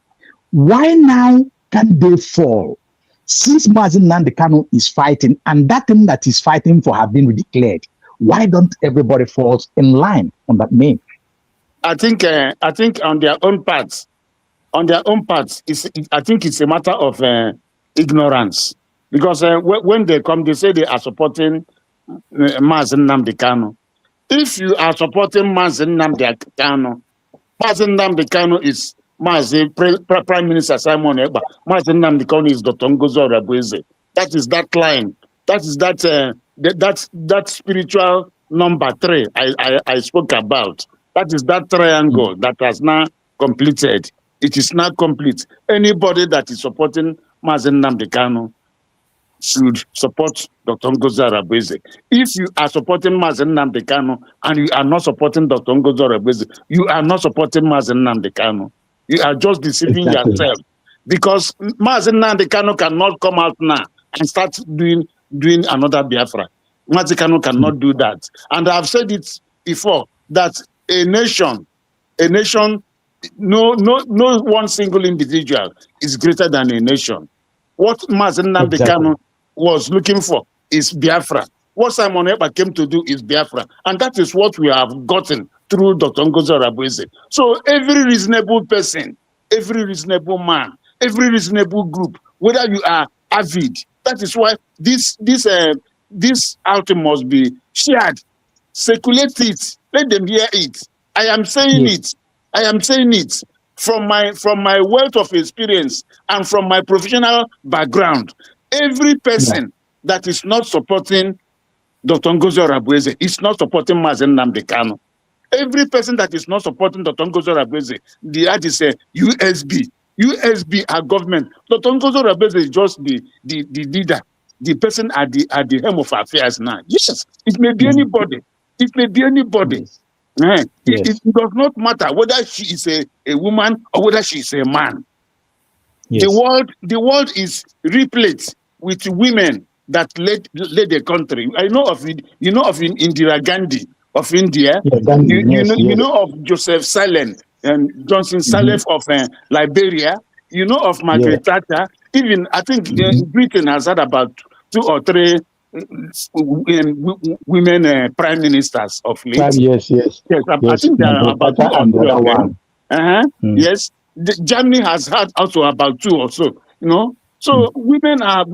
why now can they fall? Since Mazi Nnamdi Kanu is fighting, and that thing that he's fighting for have been declared, why don't everybody fall in line on that name? I think on their own parts, I think it's a matter of ignorance. Because when they come, they say they are supporting Mazi Nnamdi Kanu. If you are supporting Mazi Nnamdi Kanu, Mazi Nnamdi Kanu is Prime Minister Simon Ekpa. Mazi Nnamdi Kanu is Dr. Ngozi Orebeze. That is that line. That is that spiritual number 3 I spoke about. That is that triangle that has now completed. It is not complete. Anybody that is supporting Mazi Nnamdi Kanu should support Dr. Ngozi Orebeze. If you are supporting Mazi Nnamdi Kanu and you are not supporting Dr. Ngozi Orebeze, you are not supporting Mazi Nnamdi Kanu. You are just deceiving yourself. Because Mazi Nnamdi Kanu cannot come out now and start doing another Biafra. Mazi Kanu cannot do that. And I've said it before that a nation, no one single individual is greater than a nation. What Mazi Nnamdi Kanu was looking for is Biafra. What Simon Ekpa came to do is Biafra. And that is what we have gotten through Dr. Ngozi Orebeze. So every reasonable person, every reasonable man, every reasonable group, whether you are avid, that is why this outing must be shared. Circulate it. Let them hear it. I am saying it. I am saying it from my wealth of experience and from my professional background. Every person that is not supporting Dr. Ngozi Orebeze is not supporting Mazi Nnamdi Kanu. Every person that is not supporting Dr. Ngozi Orebeze, the ad is a USB. USB are government. Dr. Ngozi Orebeze is just the leader, the person at the helm of affairs now. Yes, it may be anybody. It may be anybody. Yes. It does not matter whether she is a woman or whether she is a man. Yes. The world is replete with women that led the country. I know of it. You know of Indira Gandhi of India. You know of Joseph Stalin and Johnson Sirleaf of Liberia. You know of Margaret Thatcher. Even I think Britain has had about 2 or 3 women prime ministers of late. Yes. I think there are about 2 or 3 of them. Yes. Germany has had also about 2 or so. You know. So women are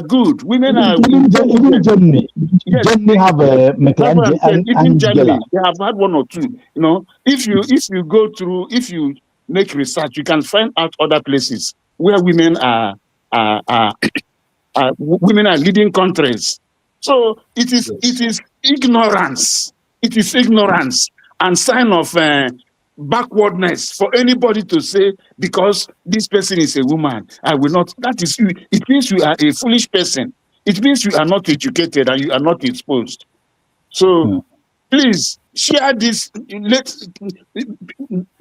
good. Women are even Germany. Yes, Germany have even Germany, they have had 1 or 2. You know, if you go through, if you make research, you can find out other places where women are leading countries. So it is ignorance. It is ignorance and sign of backwardness for anybody to say because this person is a woman, I will not. That is you. It means you are a foolish person. It means you are not educated and you are not exposed. So please share this. Let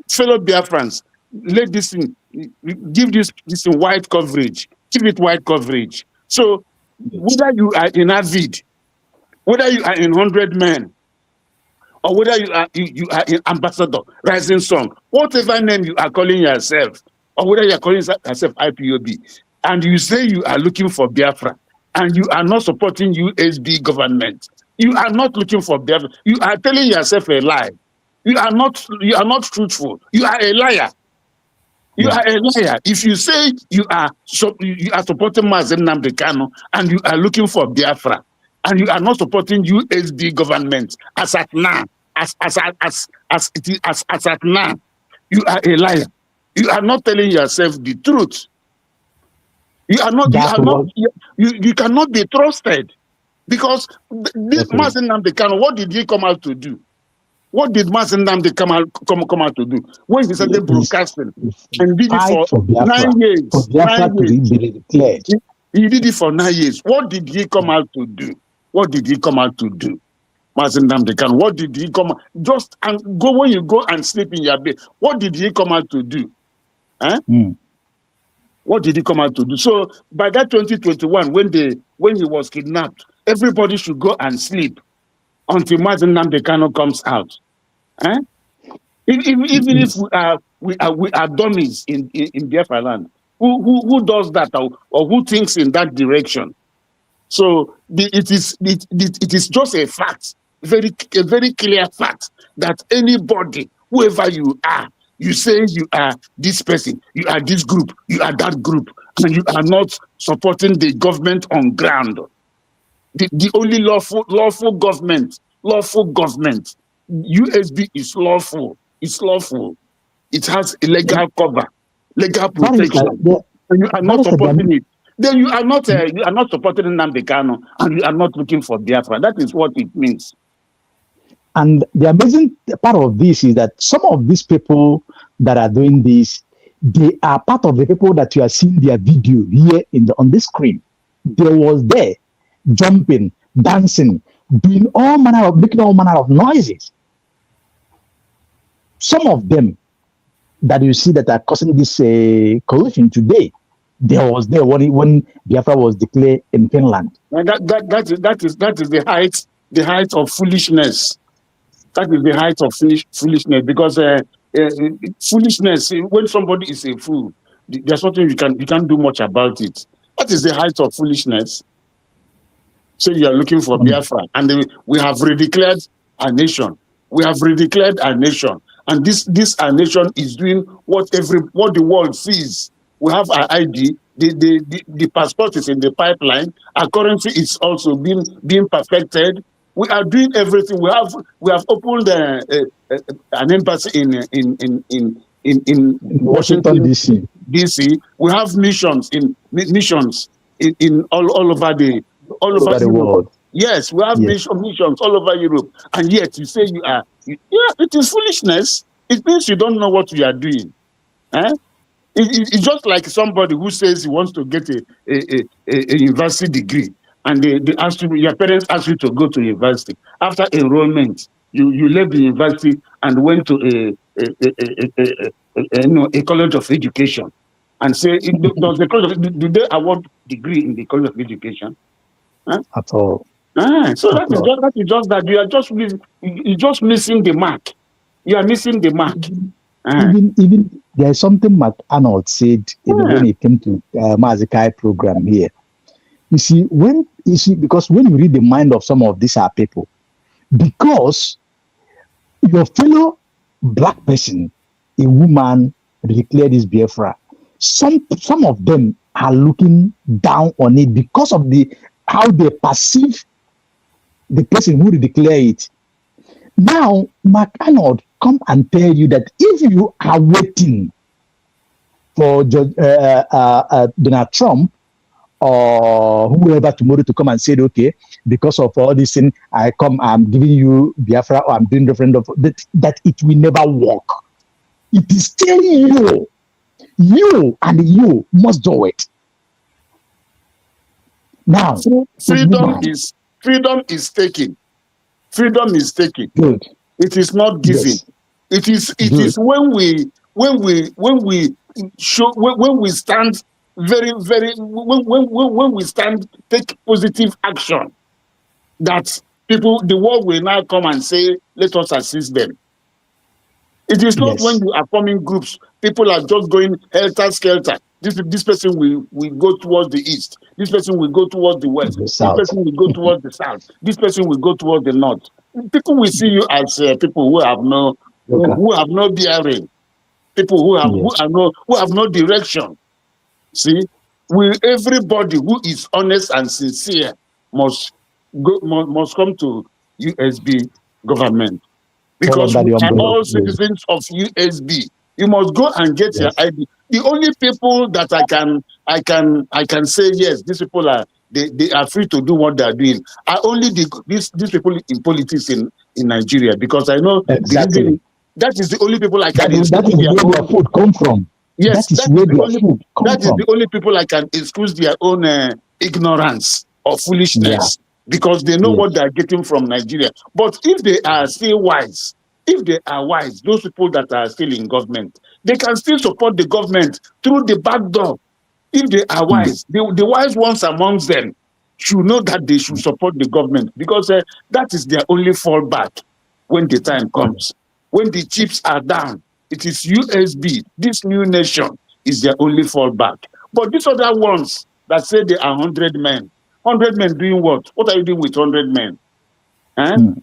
fellow Biafrans let this thing, give this wide coverage. Give it wide coverage. So whether you are in AVID, whether you are in 100 men, or whether you are an ambassador, rising sun, whatever name you are calling yourself, or whether you are calling yourself IPOB, and you say you are looking for Biafra, and you are not supporting USB government, you are not looking for Biafra. You are telling yourself a lie. You are not truthful. You are a liar. You are a liar. If you say you are supporting Mazen Nnamdi Kanu and you are looking for Biafra, and you are not supporting USD government as at now, as at now, you are a liar. You are not telling yourself the truth. You cannot be trusted, because this Mazen Nnamdi Kanu, what did he come out to do? What did Mazen Nnamdi come out to do when he started broadcasting and did it for 9 years? For Biafra to be declared. He did it for 9 years. What did he come out to do? What did he come out to do? Mazen Nnamdi Kanu, what did he come out? Just and go when you go and sleep in your bed. What did he come out to do? What did he come out to do? So by that 2021, when he was kidnapped, everybody should go and sleep until Mazen Nnamdi Kanu comes out. Even if we are dummies in Biafra land, who does that, or who thinks in that direction? So it is just a fact, a very clear fact, that anybody, whoever you are, you say you are this person, you are this group, you are that group, and you are not supporting the government on ground. The only lawful government, USB is lawful. It's lawful. It has a legal cover, legal protection. And you are not supporting it. Then you are not supporting Nnamdi Kanu, and you are not looking for Biafra. That is what it means. And the amazing part of this is that some of these people that are doing this, they are part of the people that you are seeing their video here on the screen. They was there, jumping, dancing, making all manner of noises. Some of them that you see that are causing this collision today, there was there when Biafra was declared in Finland. And that is the height of foolishness. That is the height of foolishness, because foolishness, when somebody is a fool, there's nothing you can't do much about it. That is the height of foolishness. So you are looking for Biafra, and we have redeclared our nation. We have redeclared our nation, and this our nation is doing what the world sees. We have our ID. The passport is in the pipeline. Our currency is also being perfected. We are doing everything. We have opened an embassy in Washington DC. We have missions in all over the world. Yes, we have missions all over Europe, and yet you say you are. It is foolishness. It means you don't know what you are doing. It's just like somebody who says he wants to get a university degree, and they ask you, your parents ask you to go to university. After enrollment, you left the university and went to a college of education, and say, do they award degree in the college of education? At all. So that is just that you are just missing the mark. You are missing the mark. Even there is something Mark Arnold said when he came to Mazikai program here. Because when you read the mind of some of these people, because your fellow black person, a woman, declared this Biafra, some of them are looking down on it because of how they perceive the person who declare it. Now, Mark Arnold come and tell you that if you are waiting for Donald Trump or whoever tomorrow to come and say, okay, because of all this thing, I'm giving you Biafra, or I'm doing referendum, that it will never work. It is still you must do it. Now, freedom is taken. Freedom is taken. Good. It is not given. Yes. It is when we stand when we stand, take positive action, that the world will now come and say, let us assist them. It is not when you are forming groups, people are just going helter-skelter. This person will go towards the east. This person will go towards the west. This person will go towards the south. This person will go towards the north. People will see you as people who have no bearing. People who have no direction. See, everybody who is honest and sincere must come to USB government. Because we are all citizens of USB. You must go and get your ID. The only people that I can say yes, these people they are free to do what they are doing are only these people in politics in Nigeria, because I know exactly that is the only people I can. That is where their food come from. Yes, that is where their food come from. That is the only people I can excuse their own ignorance or foolishness. Because they know what they are getting from Nigeria. But if they are still wise, those people that are still in government, they can still support the government through the back door. If they are wise, the wise ones amongst them should know that they should support the government, because that is their only fallback when the time comes. When the chips are down, it is USB, this new nation, is their only fallback. But these other ones that say they are 100 men, 100 men doing what? What are you doing with 100 men?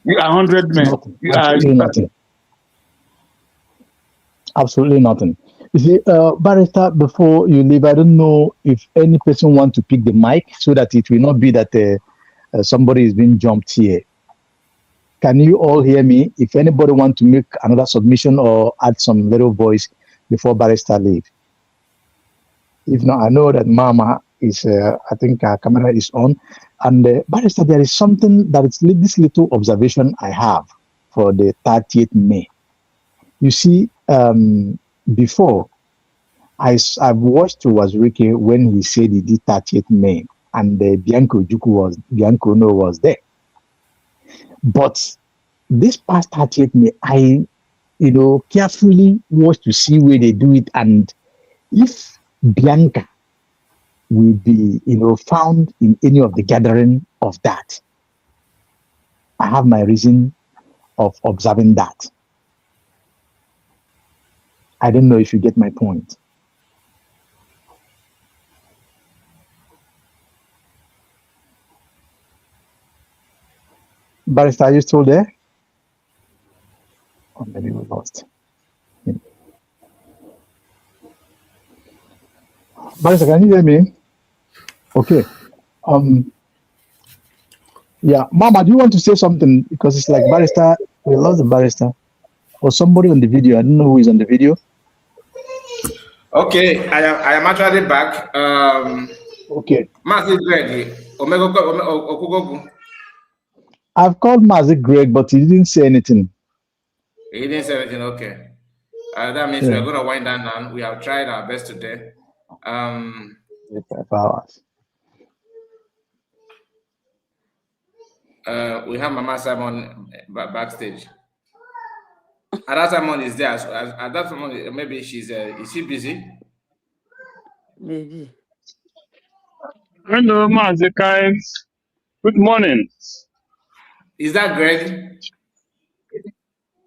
You are 100 men. Nothing. Absolutely nothing. Absolutely nothing. You see, Barrister, before you leave, I don't know if any person wants to pick the mic so that it will not be that somebody is being jumped here. Can you all hear me? If anybody wants to make another submission or add some little voice before Barrister leave. If not, I know that Mama is, I think our camera is on. And Barrister, there is something that is this little observation I have for the 30th May. You see, before, I've watched Wazirike when he said he did 30th May, and Bianco was there. But this past 30th May, I, carefully watched to see where they do it, and if Bianca will be, found in any of the gathering of that, I have my reason of observing that. I don't know if you get my point. Barrister, are you still there? Or maybe we lost. Barrister, can you hear me? Okay. Yeah, Mama, do you want to say something? Because it's like Barrister, we lost the Barrister. Or somebody on the video. I don't know who is on the video. Okay, I am actually back. Okay. Mazi Greg, I've called Mazi Greg, but he didn't say anything. He didn't say anything, okay. That means we are going to wind down now. We have tried our best today. 5 hours. We have Mama Simon backstage. Ada Simon is there. So Ada Simon, maybe is she busy? Maybe. Hello, Mazikai. Good morning. Is that Greg?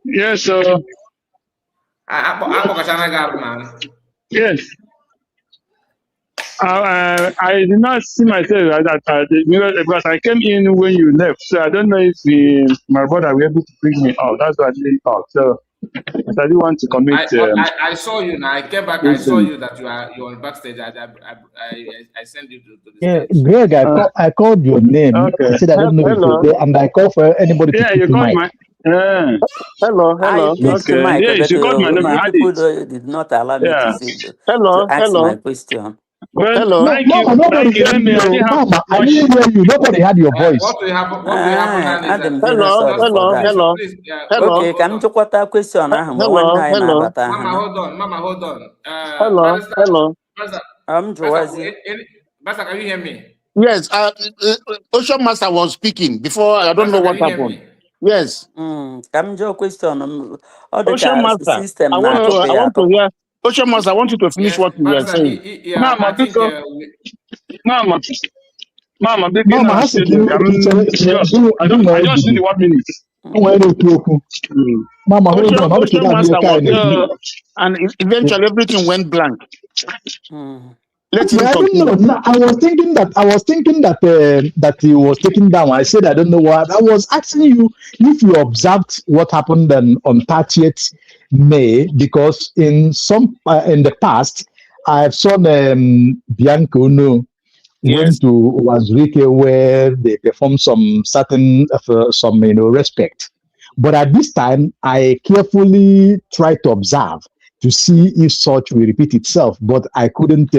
Yes, sir. Yes. I did not see myself because I came in when you left, so I don't know if my brother will be able to bring me out. That's why I didn't talk. So I didn't want to commit. I saw you now. I came back. I saw you that you're on backstage. I sent you to the stage. Greg, I called your name. Okay. I said I don't know if you're there, and I called for anybody to pick the mic. Hello. I picked the mic, yeah, she called my name. I had people did not allow me to see to ask my question. Well, thank you. Mama, nobody heard me. Mama, I didn't hear you. Nobody had your voice. What will happen? Hello. Okay, can you quote a question? Hello. Mama, hold on. Hello. I'm Joazi. Master, can you hear me? Yes. Ocean Master was speaking before. I don't know what happened. Yes. Come to question. Ocean Master, system I want to hear. Ocean Master, I want you to finish what you were saying. Mama, Mama. Mama, baby, Mama, I has a said, key. I just need 1 minute. Mama, hold Ocean, on. How Ocean can I Master was and eventually everything went blank. Let him Okay, I don't know. continue. No, I was thinking that that he was taken down. I said I don't know what. I was asking you if you observed what happened on 30th May, because in the past I've saw Bianca Ono Yes. went to Wazirike where they performed some certain some respect. But at this time, I carefully tried to observe to see if such will repeat itself, but I couldn't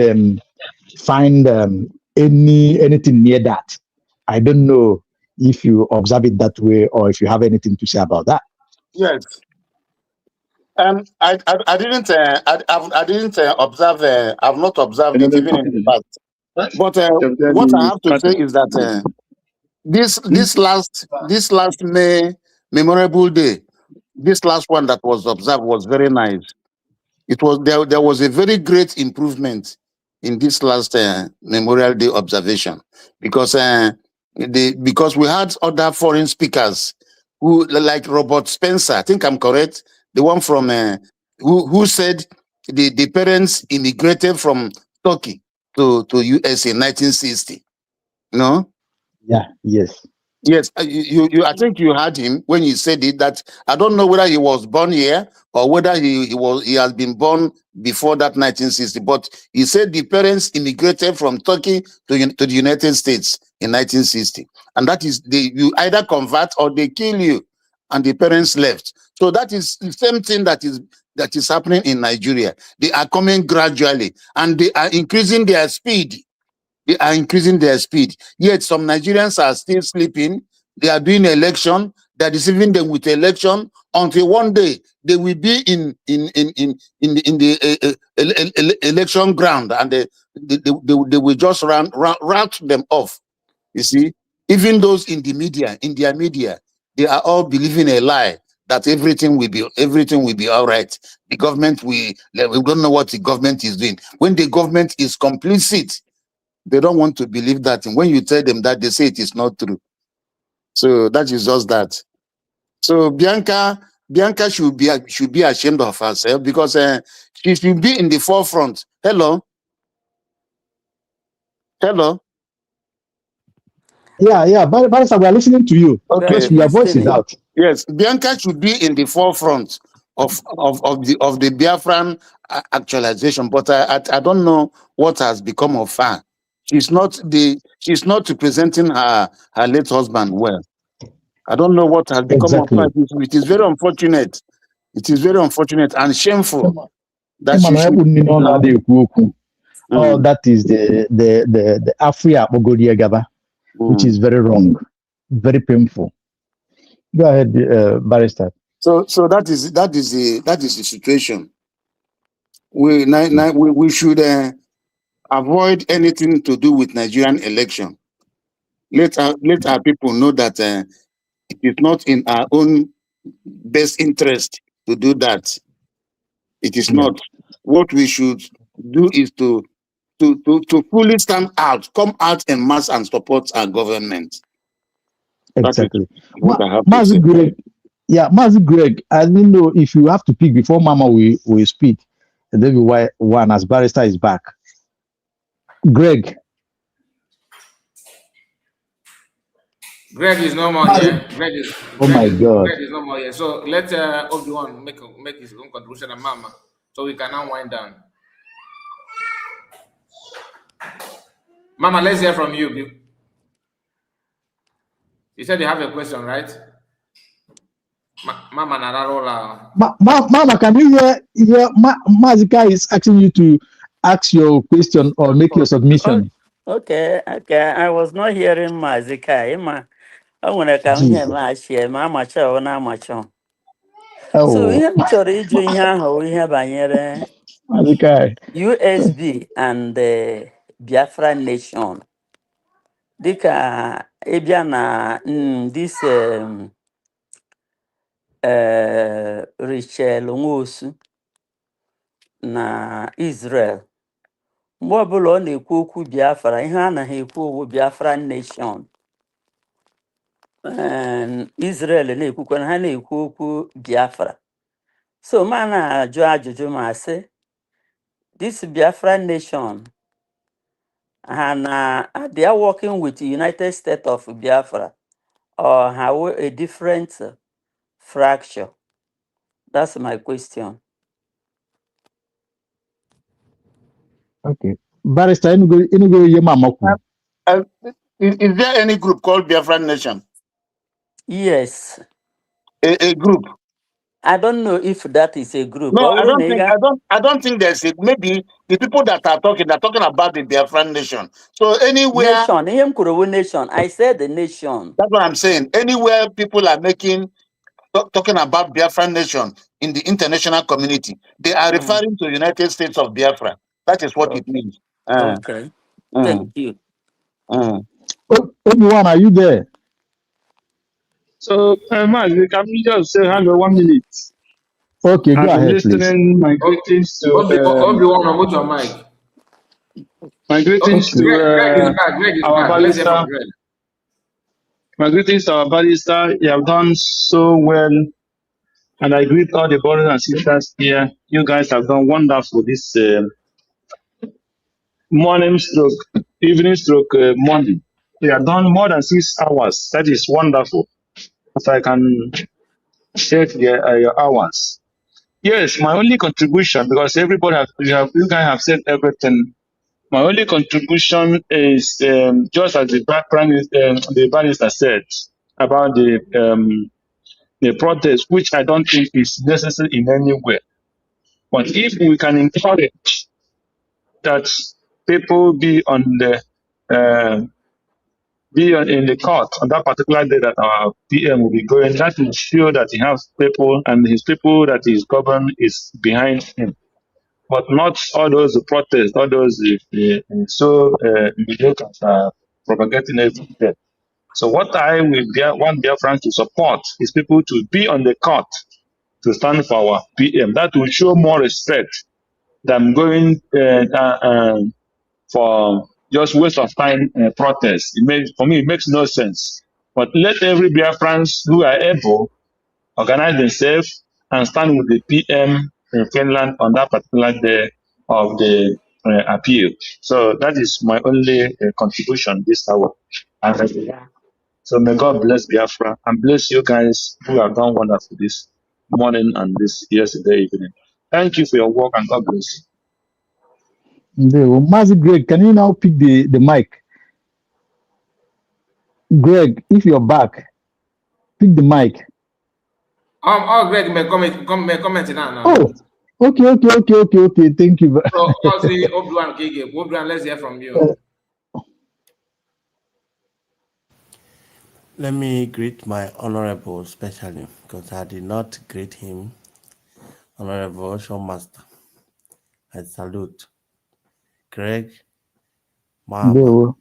find anything near that. I don't know if you observe it that way or if you have anything to say about that. Yes. I didn't I didn't observe. I've not observed it even in the past. But what I have to say is that this last May memorable day, this last one that was observed was very nice. It was there was a very great improvement in this last Memorial Day observation, because because we had other foreign speakers who, like Robert Spencer, I think I'm correct, the one from who said the parents immigrated from Turkey to US in 1960. No. Yeah, yes. Yes, I think you heard him when he said it. That I don't know whether he was born here or whether he has been born before that 1960. But he said the parents immigrated from Turkey to the United States in 1960, and that is you either convert or they kill you, and the parents left. So that is the same thing that is happening in Nigeria. They are coming gradually, and they are increasing their speed. They are increasing their speed. Yet some Nigerians are still sleeping. They are doing election. They are deceiving them with election until one day they will be in the election ground, and they will just rout them off. You see, even those in the media, in their media, they are all believing a lie that everything will be all right. The government we don't know what the government is doing when the government is complicit. They don't want to believe that. And when you tell them that, they say it is not true. So that is just that. So Bianca should be ashamed of herself, because she should be in the forefront. Hello. Yeah. But we are listening to you. Okay. Yes, your voice is out. Yes, Bianca should be in the forefront of the Biafran actualization. But I don't know what has become of her. She's not representing her late husband well. I don't know what has become of her. Exactly. It is very unfortunate. It is very unfortunate and shameful that she should. Oh, that is the Afria Ogodiagaba, which is very wrong, very painful. Go ahead, barrister. So that is the situation. We should avoid anything to do with Nigerian election. Let our people know that it is not in our own best interest to do that. It is not. What we should do is to fully stand out, come out en mass and support our government. Exactly. What I have to Mazi say. Greg, Mazi Greg, I don't know if you have to pick before Mama will speak, and then why one as barrister is back. Greg. Greg is no more here. Greg is no more here. So let Obi-Wan make his own contribution and Mama, so we can now wind down. Mama, let's hear from you. You said you have a question, right? Mama Nararola. Mama, can you hear Mazika is asking you to ask your question or make your submission? Okay. I was not hearing Mazika. I want to come here, Mama Chow, Mama Chow. So we have to do here, we have a USB and the Biafra Nation. Dika Ebiana, this Richel Ngosu na Israel mgbe ọbụla ọ na-ekwu okwu Biafra ihe a naghị ekwu owu Biafra nation. Israel na-ekwukwa na ha na-ekwu okwu Biafra. So ma na-ajụ ajụjụ ma sị this Biafra nation they are working with the United States of Biafra or how a different fracture? That's my question. Okay. Barrister, is there any group called Biafra Nation? Yes. A group? I don't know if that is a group. No, I don't think there's it. Maybe the people that are talking, they're talking about the Biafran Nation. So anywhere nation. I said the nation. That's what I'm saying. Anywhere people are talking about Biafran Nation in the international community, they are referring to United States of Biafra. That is what it means. Okay. Thank you. Obi-Wan, are you there? So, Mazi, can we just say hello 1 minute? Okay, go I've been ahead, please. listening. My greetings to Obi-Wan, mute your mic. my greetings to Greg is back. our Let's hear barrister. from Greg. My greetings to our barrister. You have done so well, and I greet all the brothers and sisters here. You guys have done wonderful this morning stroke, evening stroke, morning. You have done more than 6 hours. That is wonderful. If I can check your hours. Yes, my only contribution, because everybody you guys have said everything. My only contribution is just as the barrister said about the protest, which I don't think is necessary in any way. But if we can encourage that people be in the court on that particular day that our PM will be going, that will show that he has people and his people that is governed is behind him. But not all those protests, all those mediocres are propagating everything. So what I want Biafrans to support is people to be on the court to stand for our PM. That will show more respect than going for just waste of time protest. For me, it makes no sense. But let every Biafrans who are able organize themselves and stand with the PM in Finland on that particular day of the appeal. So that is my only contribution this hour. So may God bless Biafra and bless you guys who have done wonderful this morning and this yesterday evening. Thank you for your work and God bless you. Mazi Greg, can you now pick the mic? Greg, if you're back, pick the mic. Greg may comment now. Oh, okay. Thank you. So, Obi-Wan, let's hear from you. Let me greet my honorable especially because I did not greet him. Honorable Ocean Master. I salute Greg, Mama,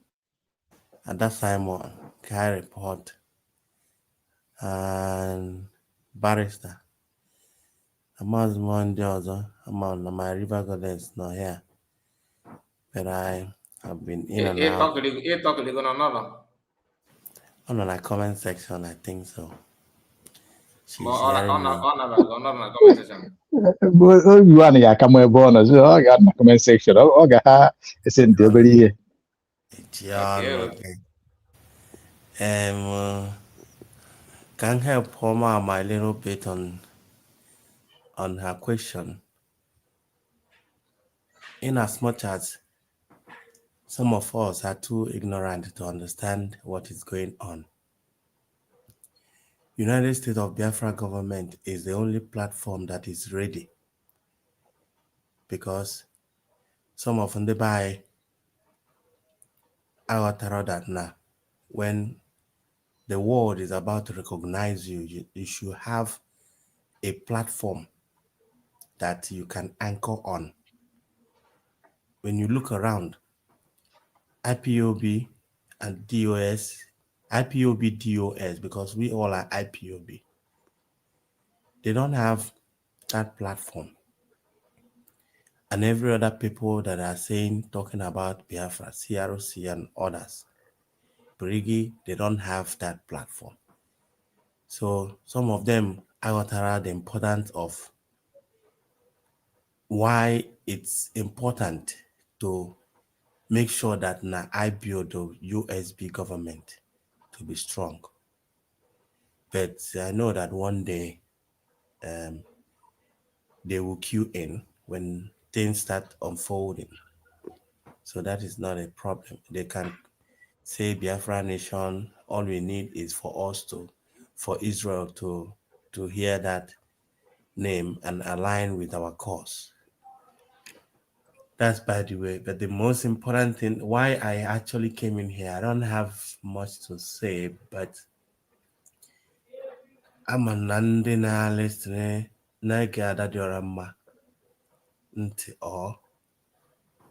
Ada Simon, Kai Report, and Barrister. Amaz Monday also, I'm on my River Goddess not here. But I have been in and out. On the comment section, I think so. She's hearing me. You want to come on bonus? I got my comment section. Oh, it's in the okay. Can help Palmer my little bit on her question. In as much as some of us are too ignorant to understand what is going on, United States of Biafra government is the only platform that is ready, because some of them buy our that now when the world is about to recognize you, you should have a platform that you can anchor on. When you look around, IPOB and DOS, IPOB DOS, because we all are IPOB, they don't have that platform. and every other people that are talking about Biafra, CRC and others, Brigi, they don't have that platform. So some of them got the importance of why it's important to make sure that I build the USB government to be strong. But I know that one day they will queue in when things start unfolding. So that is not a problem. They can say Biafra nation, all we need is for Israel to hear that name and align with our cause. That's by the way. But the most important thing, why I actually came in here, I don't have much to say, but I'm a Nandina listener, Nagada Diorama, or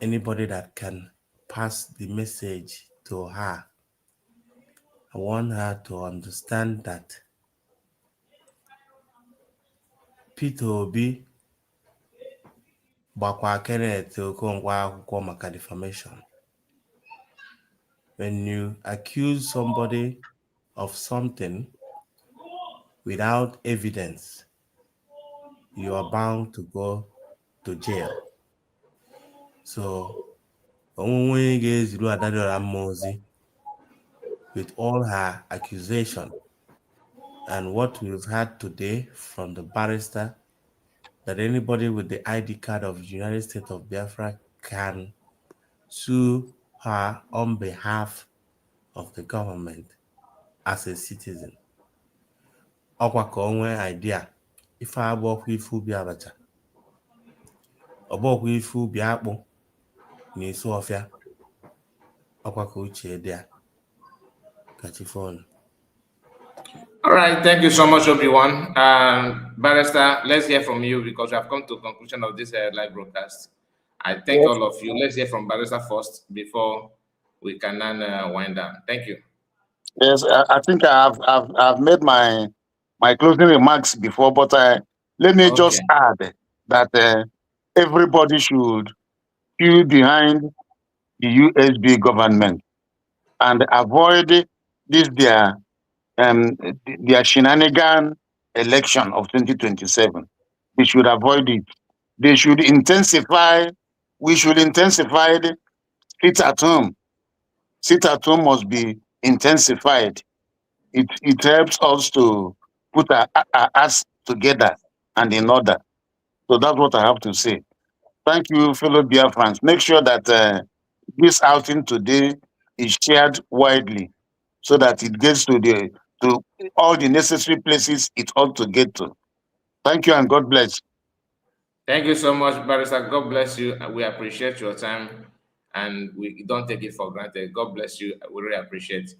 anybody that can pass the message to her. I want her to understand that Peter Obi gbakwa Kenneth Okonkwo akwụkwọ maka defamation. When you accuse somebody of something without evidence, you are bound to go to jail. So, with all her accusation and what we've had today from the barrister, that anybody with the ID card of the United States of Biafra can sue her on behalf of the government as a citizen. Ọkwa ka onwe idea ife agbọkwa ife ubi abacha, ọgbọkwa ife ubi akpụ na isi ọfịa, ọkwa ka uche dị a kachi phone. All right, thank you so much, Obi-Wan. Barrister, let's hear from you because we have come to the conclusion of this live broadcast. I thank all of you. Let's hear from Barrister first before we can then wind down. Thank you. Yes, I think I've made my closing remarks before, but let me just add that everybody should queue behind the USB government and avoid their shenanigan election of 2027. We should avoid it. They should intensify. We should intensify the sit at home. Sit at home must be intensified. It helps us to put our acts together and in order. So that's what I have to say. Thank you, fellow Biafrans. Make sure that this outing today is shared widely so that it gets to all the necessary places it ought to get to. Thank you and God bless. Thank you so much, Barrister. God bless you. We appreciate your time and we don't take it for granted. God bless you. We really appreciate it.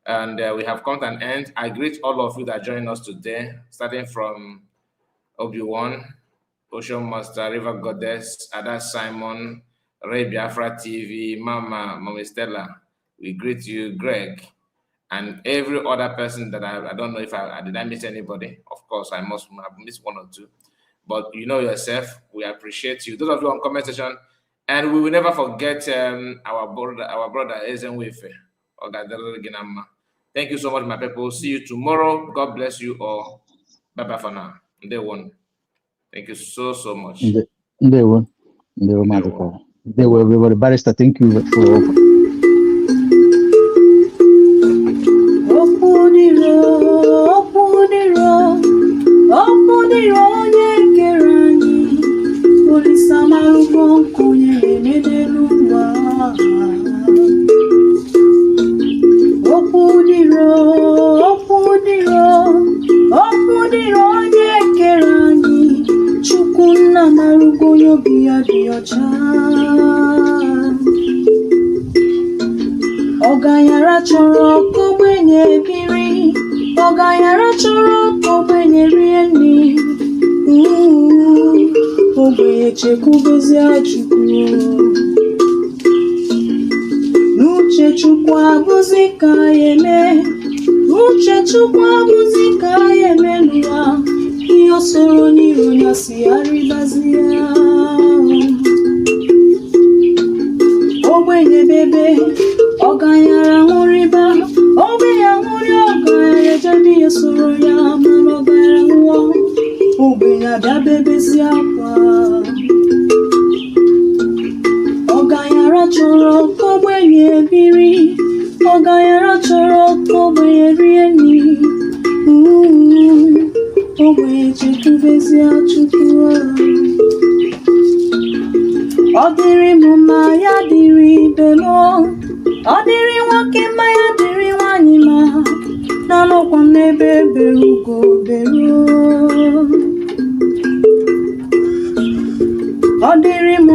And we have come to an end. I greet all of you that joined us today, starting from Obi-Wan, Ocean Master, River Goddess, Ada Simon, Ray Biafra TV, Mama, Mommy Stella. We greet you, Greg, and every other person that I don't know if did I miss anybody. Of course, I must have missed one or two. But you know yourself, we appreciate you. Those of you on comment section, and we will never forget our brother Ezenwefe. Thank you so much, my people. See you tomorrow. God bless you all. Bye-bye for now. Day one. Thank you so much. Day one, everybody. Barrister, thank you for Ọganyara chọrọ ogbenye biri, ọganyara chọrọ ogbenye rie nri, ogbenye chekwugozie Chukwu. N'uche Chukwu abụzi ka eme, n'uche Chukwu abụzi ka eme n'ụwa, ihe o soro n'iru ya si arịbazi ya. ogbenye bebe ọganyara nwụrịba ogbenye nwụrị ọganyara jadi ya soro ya mana ọganyara nwụọ ogbenye abịa bebezi akwa ọganyara chọrọ ka ogbenye biri ọganyara chọrọ ka ogbenye rie nri ogbenye chekwubezi Chukwu ọ dịrị m mma ya dịrị ibe m ọ dịrị nwoke mma ya dịrị nwanyị ma na-anọkwa m n'ebe bere ugo bere ọ dịrị m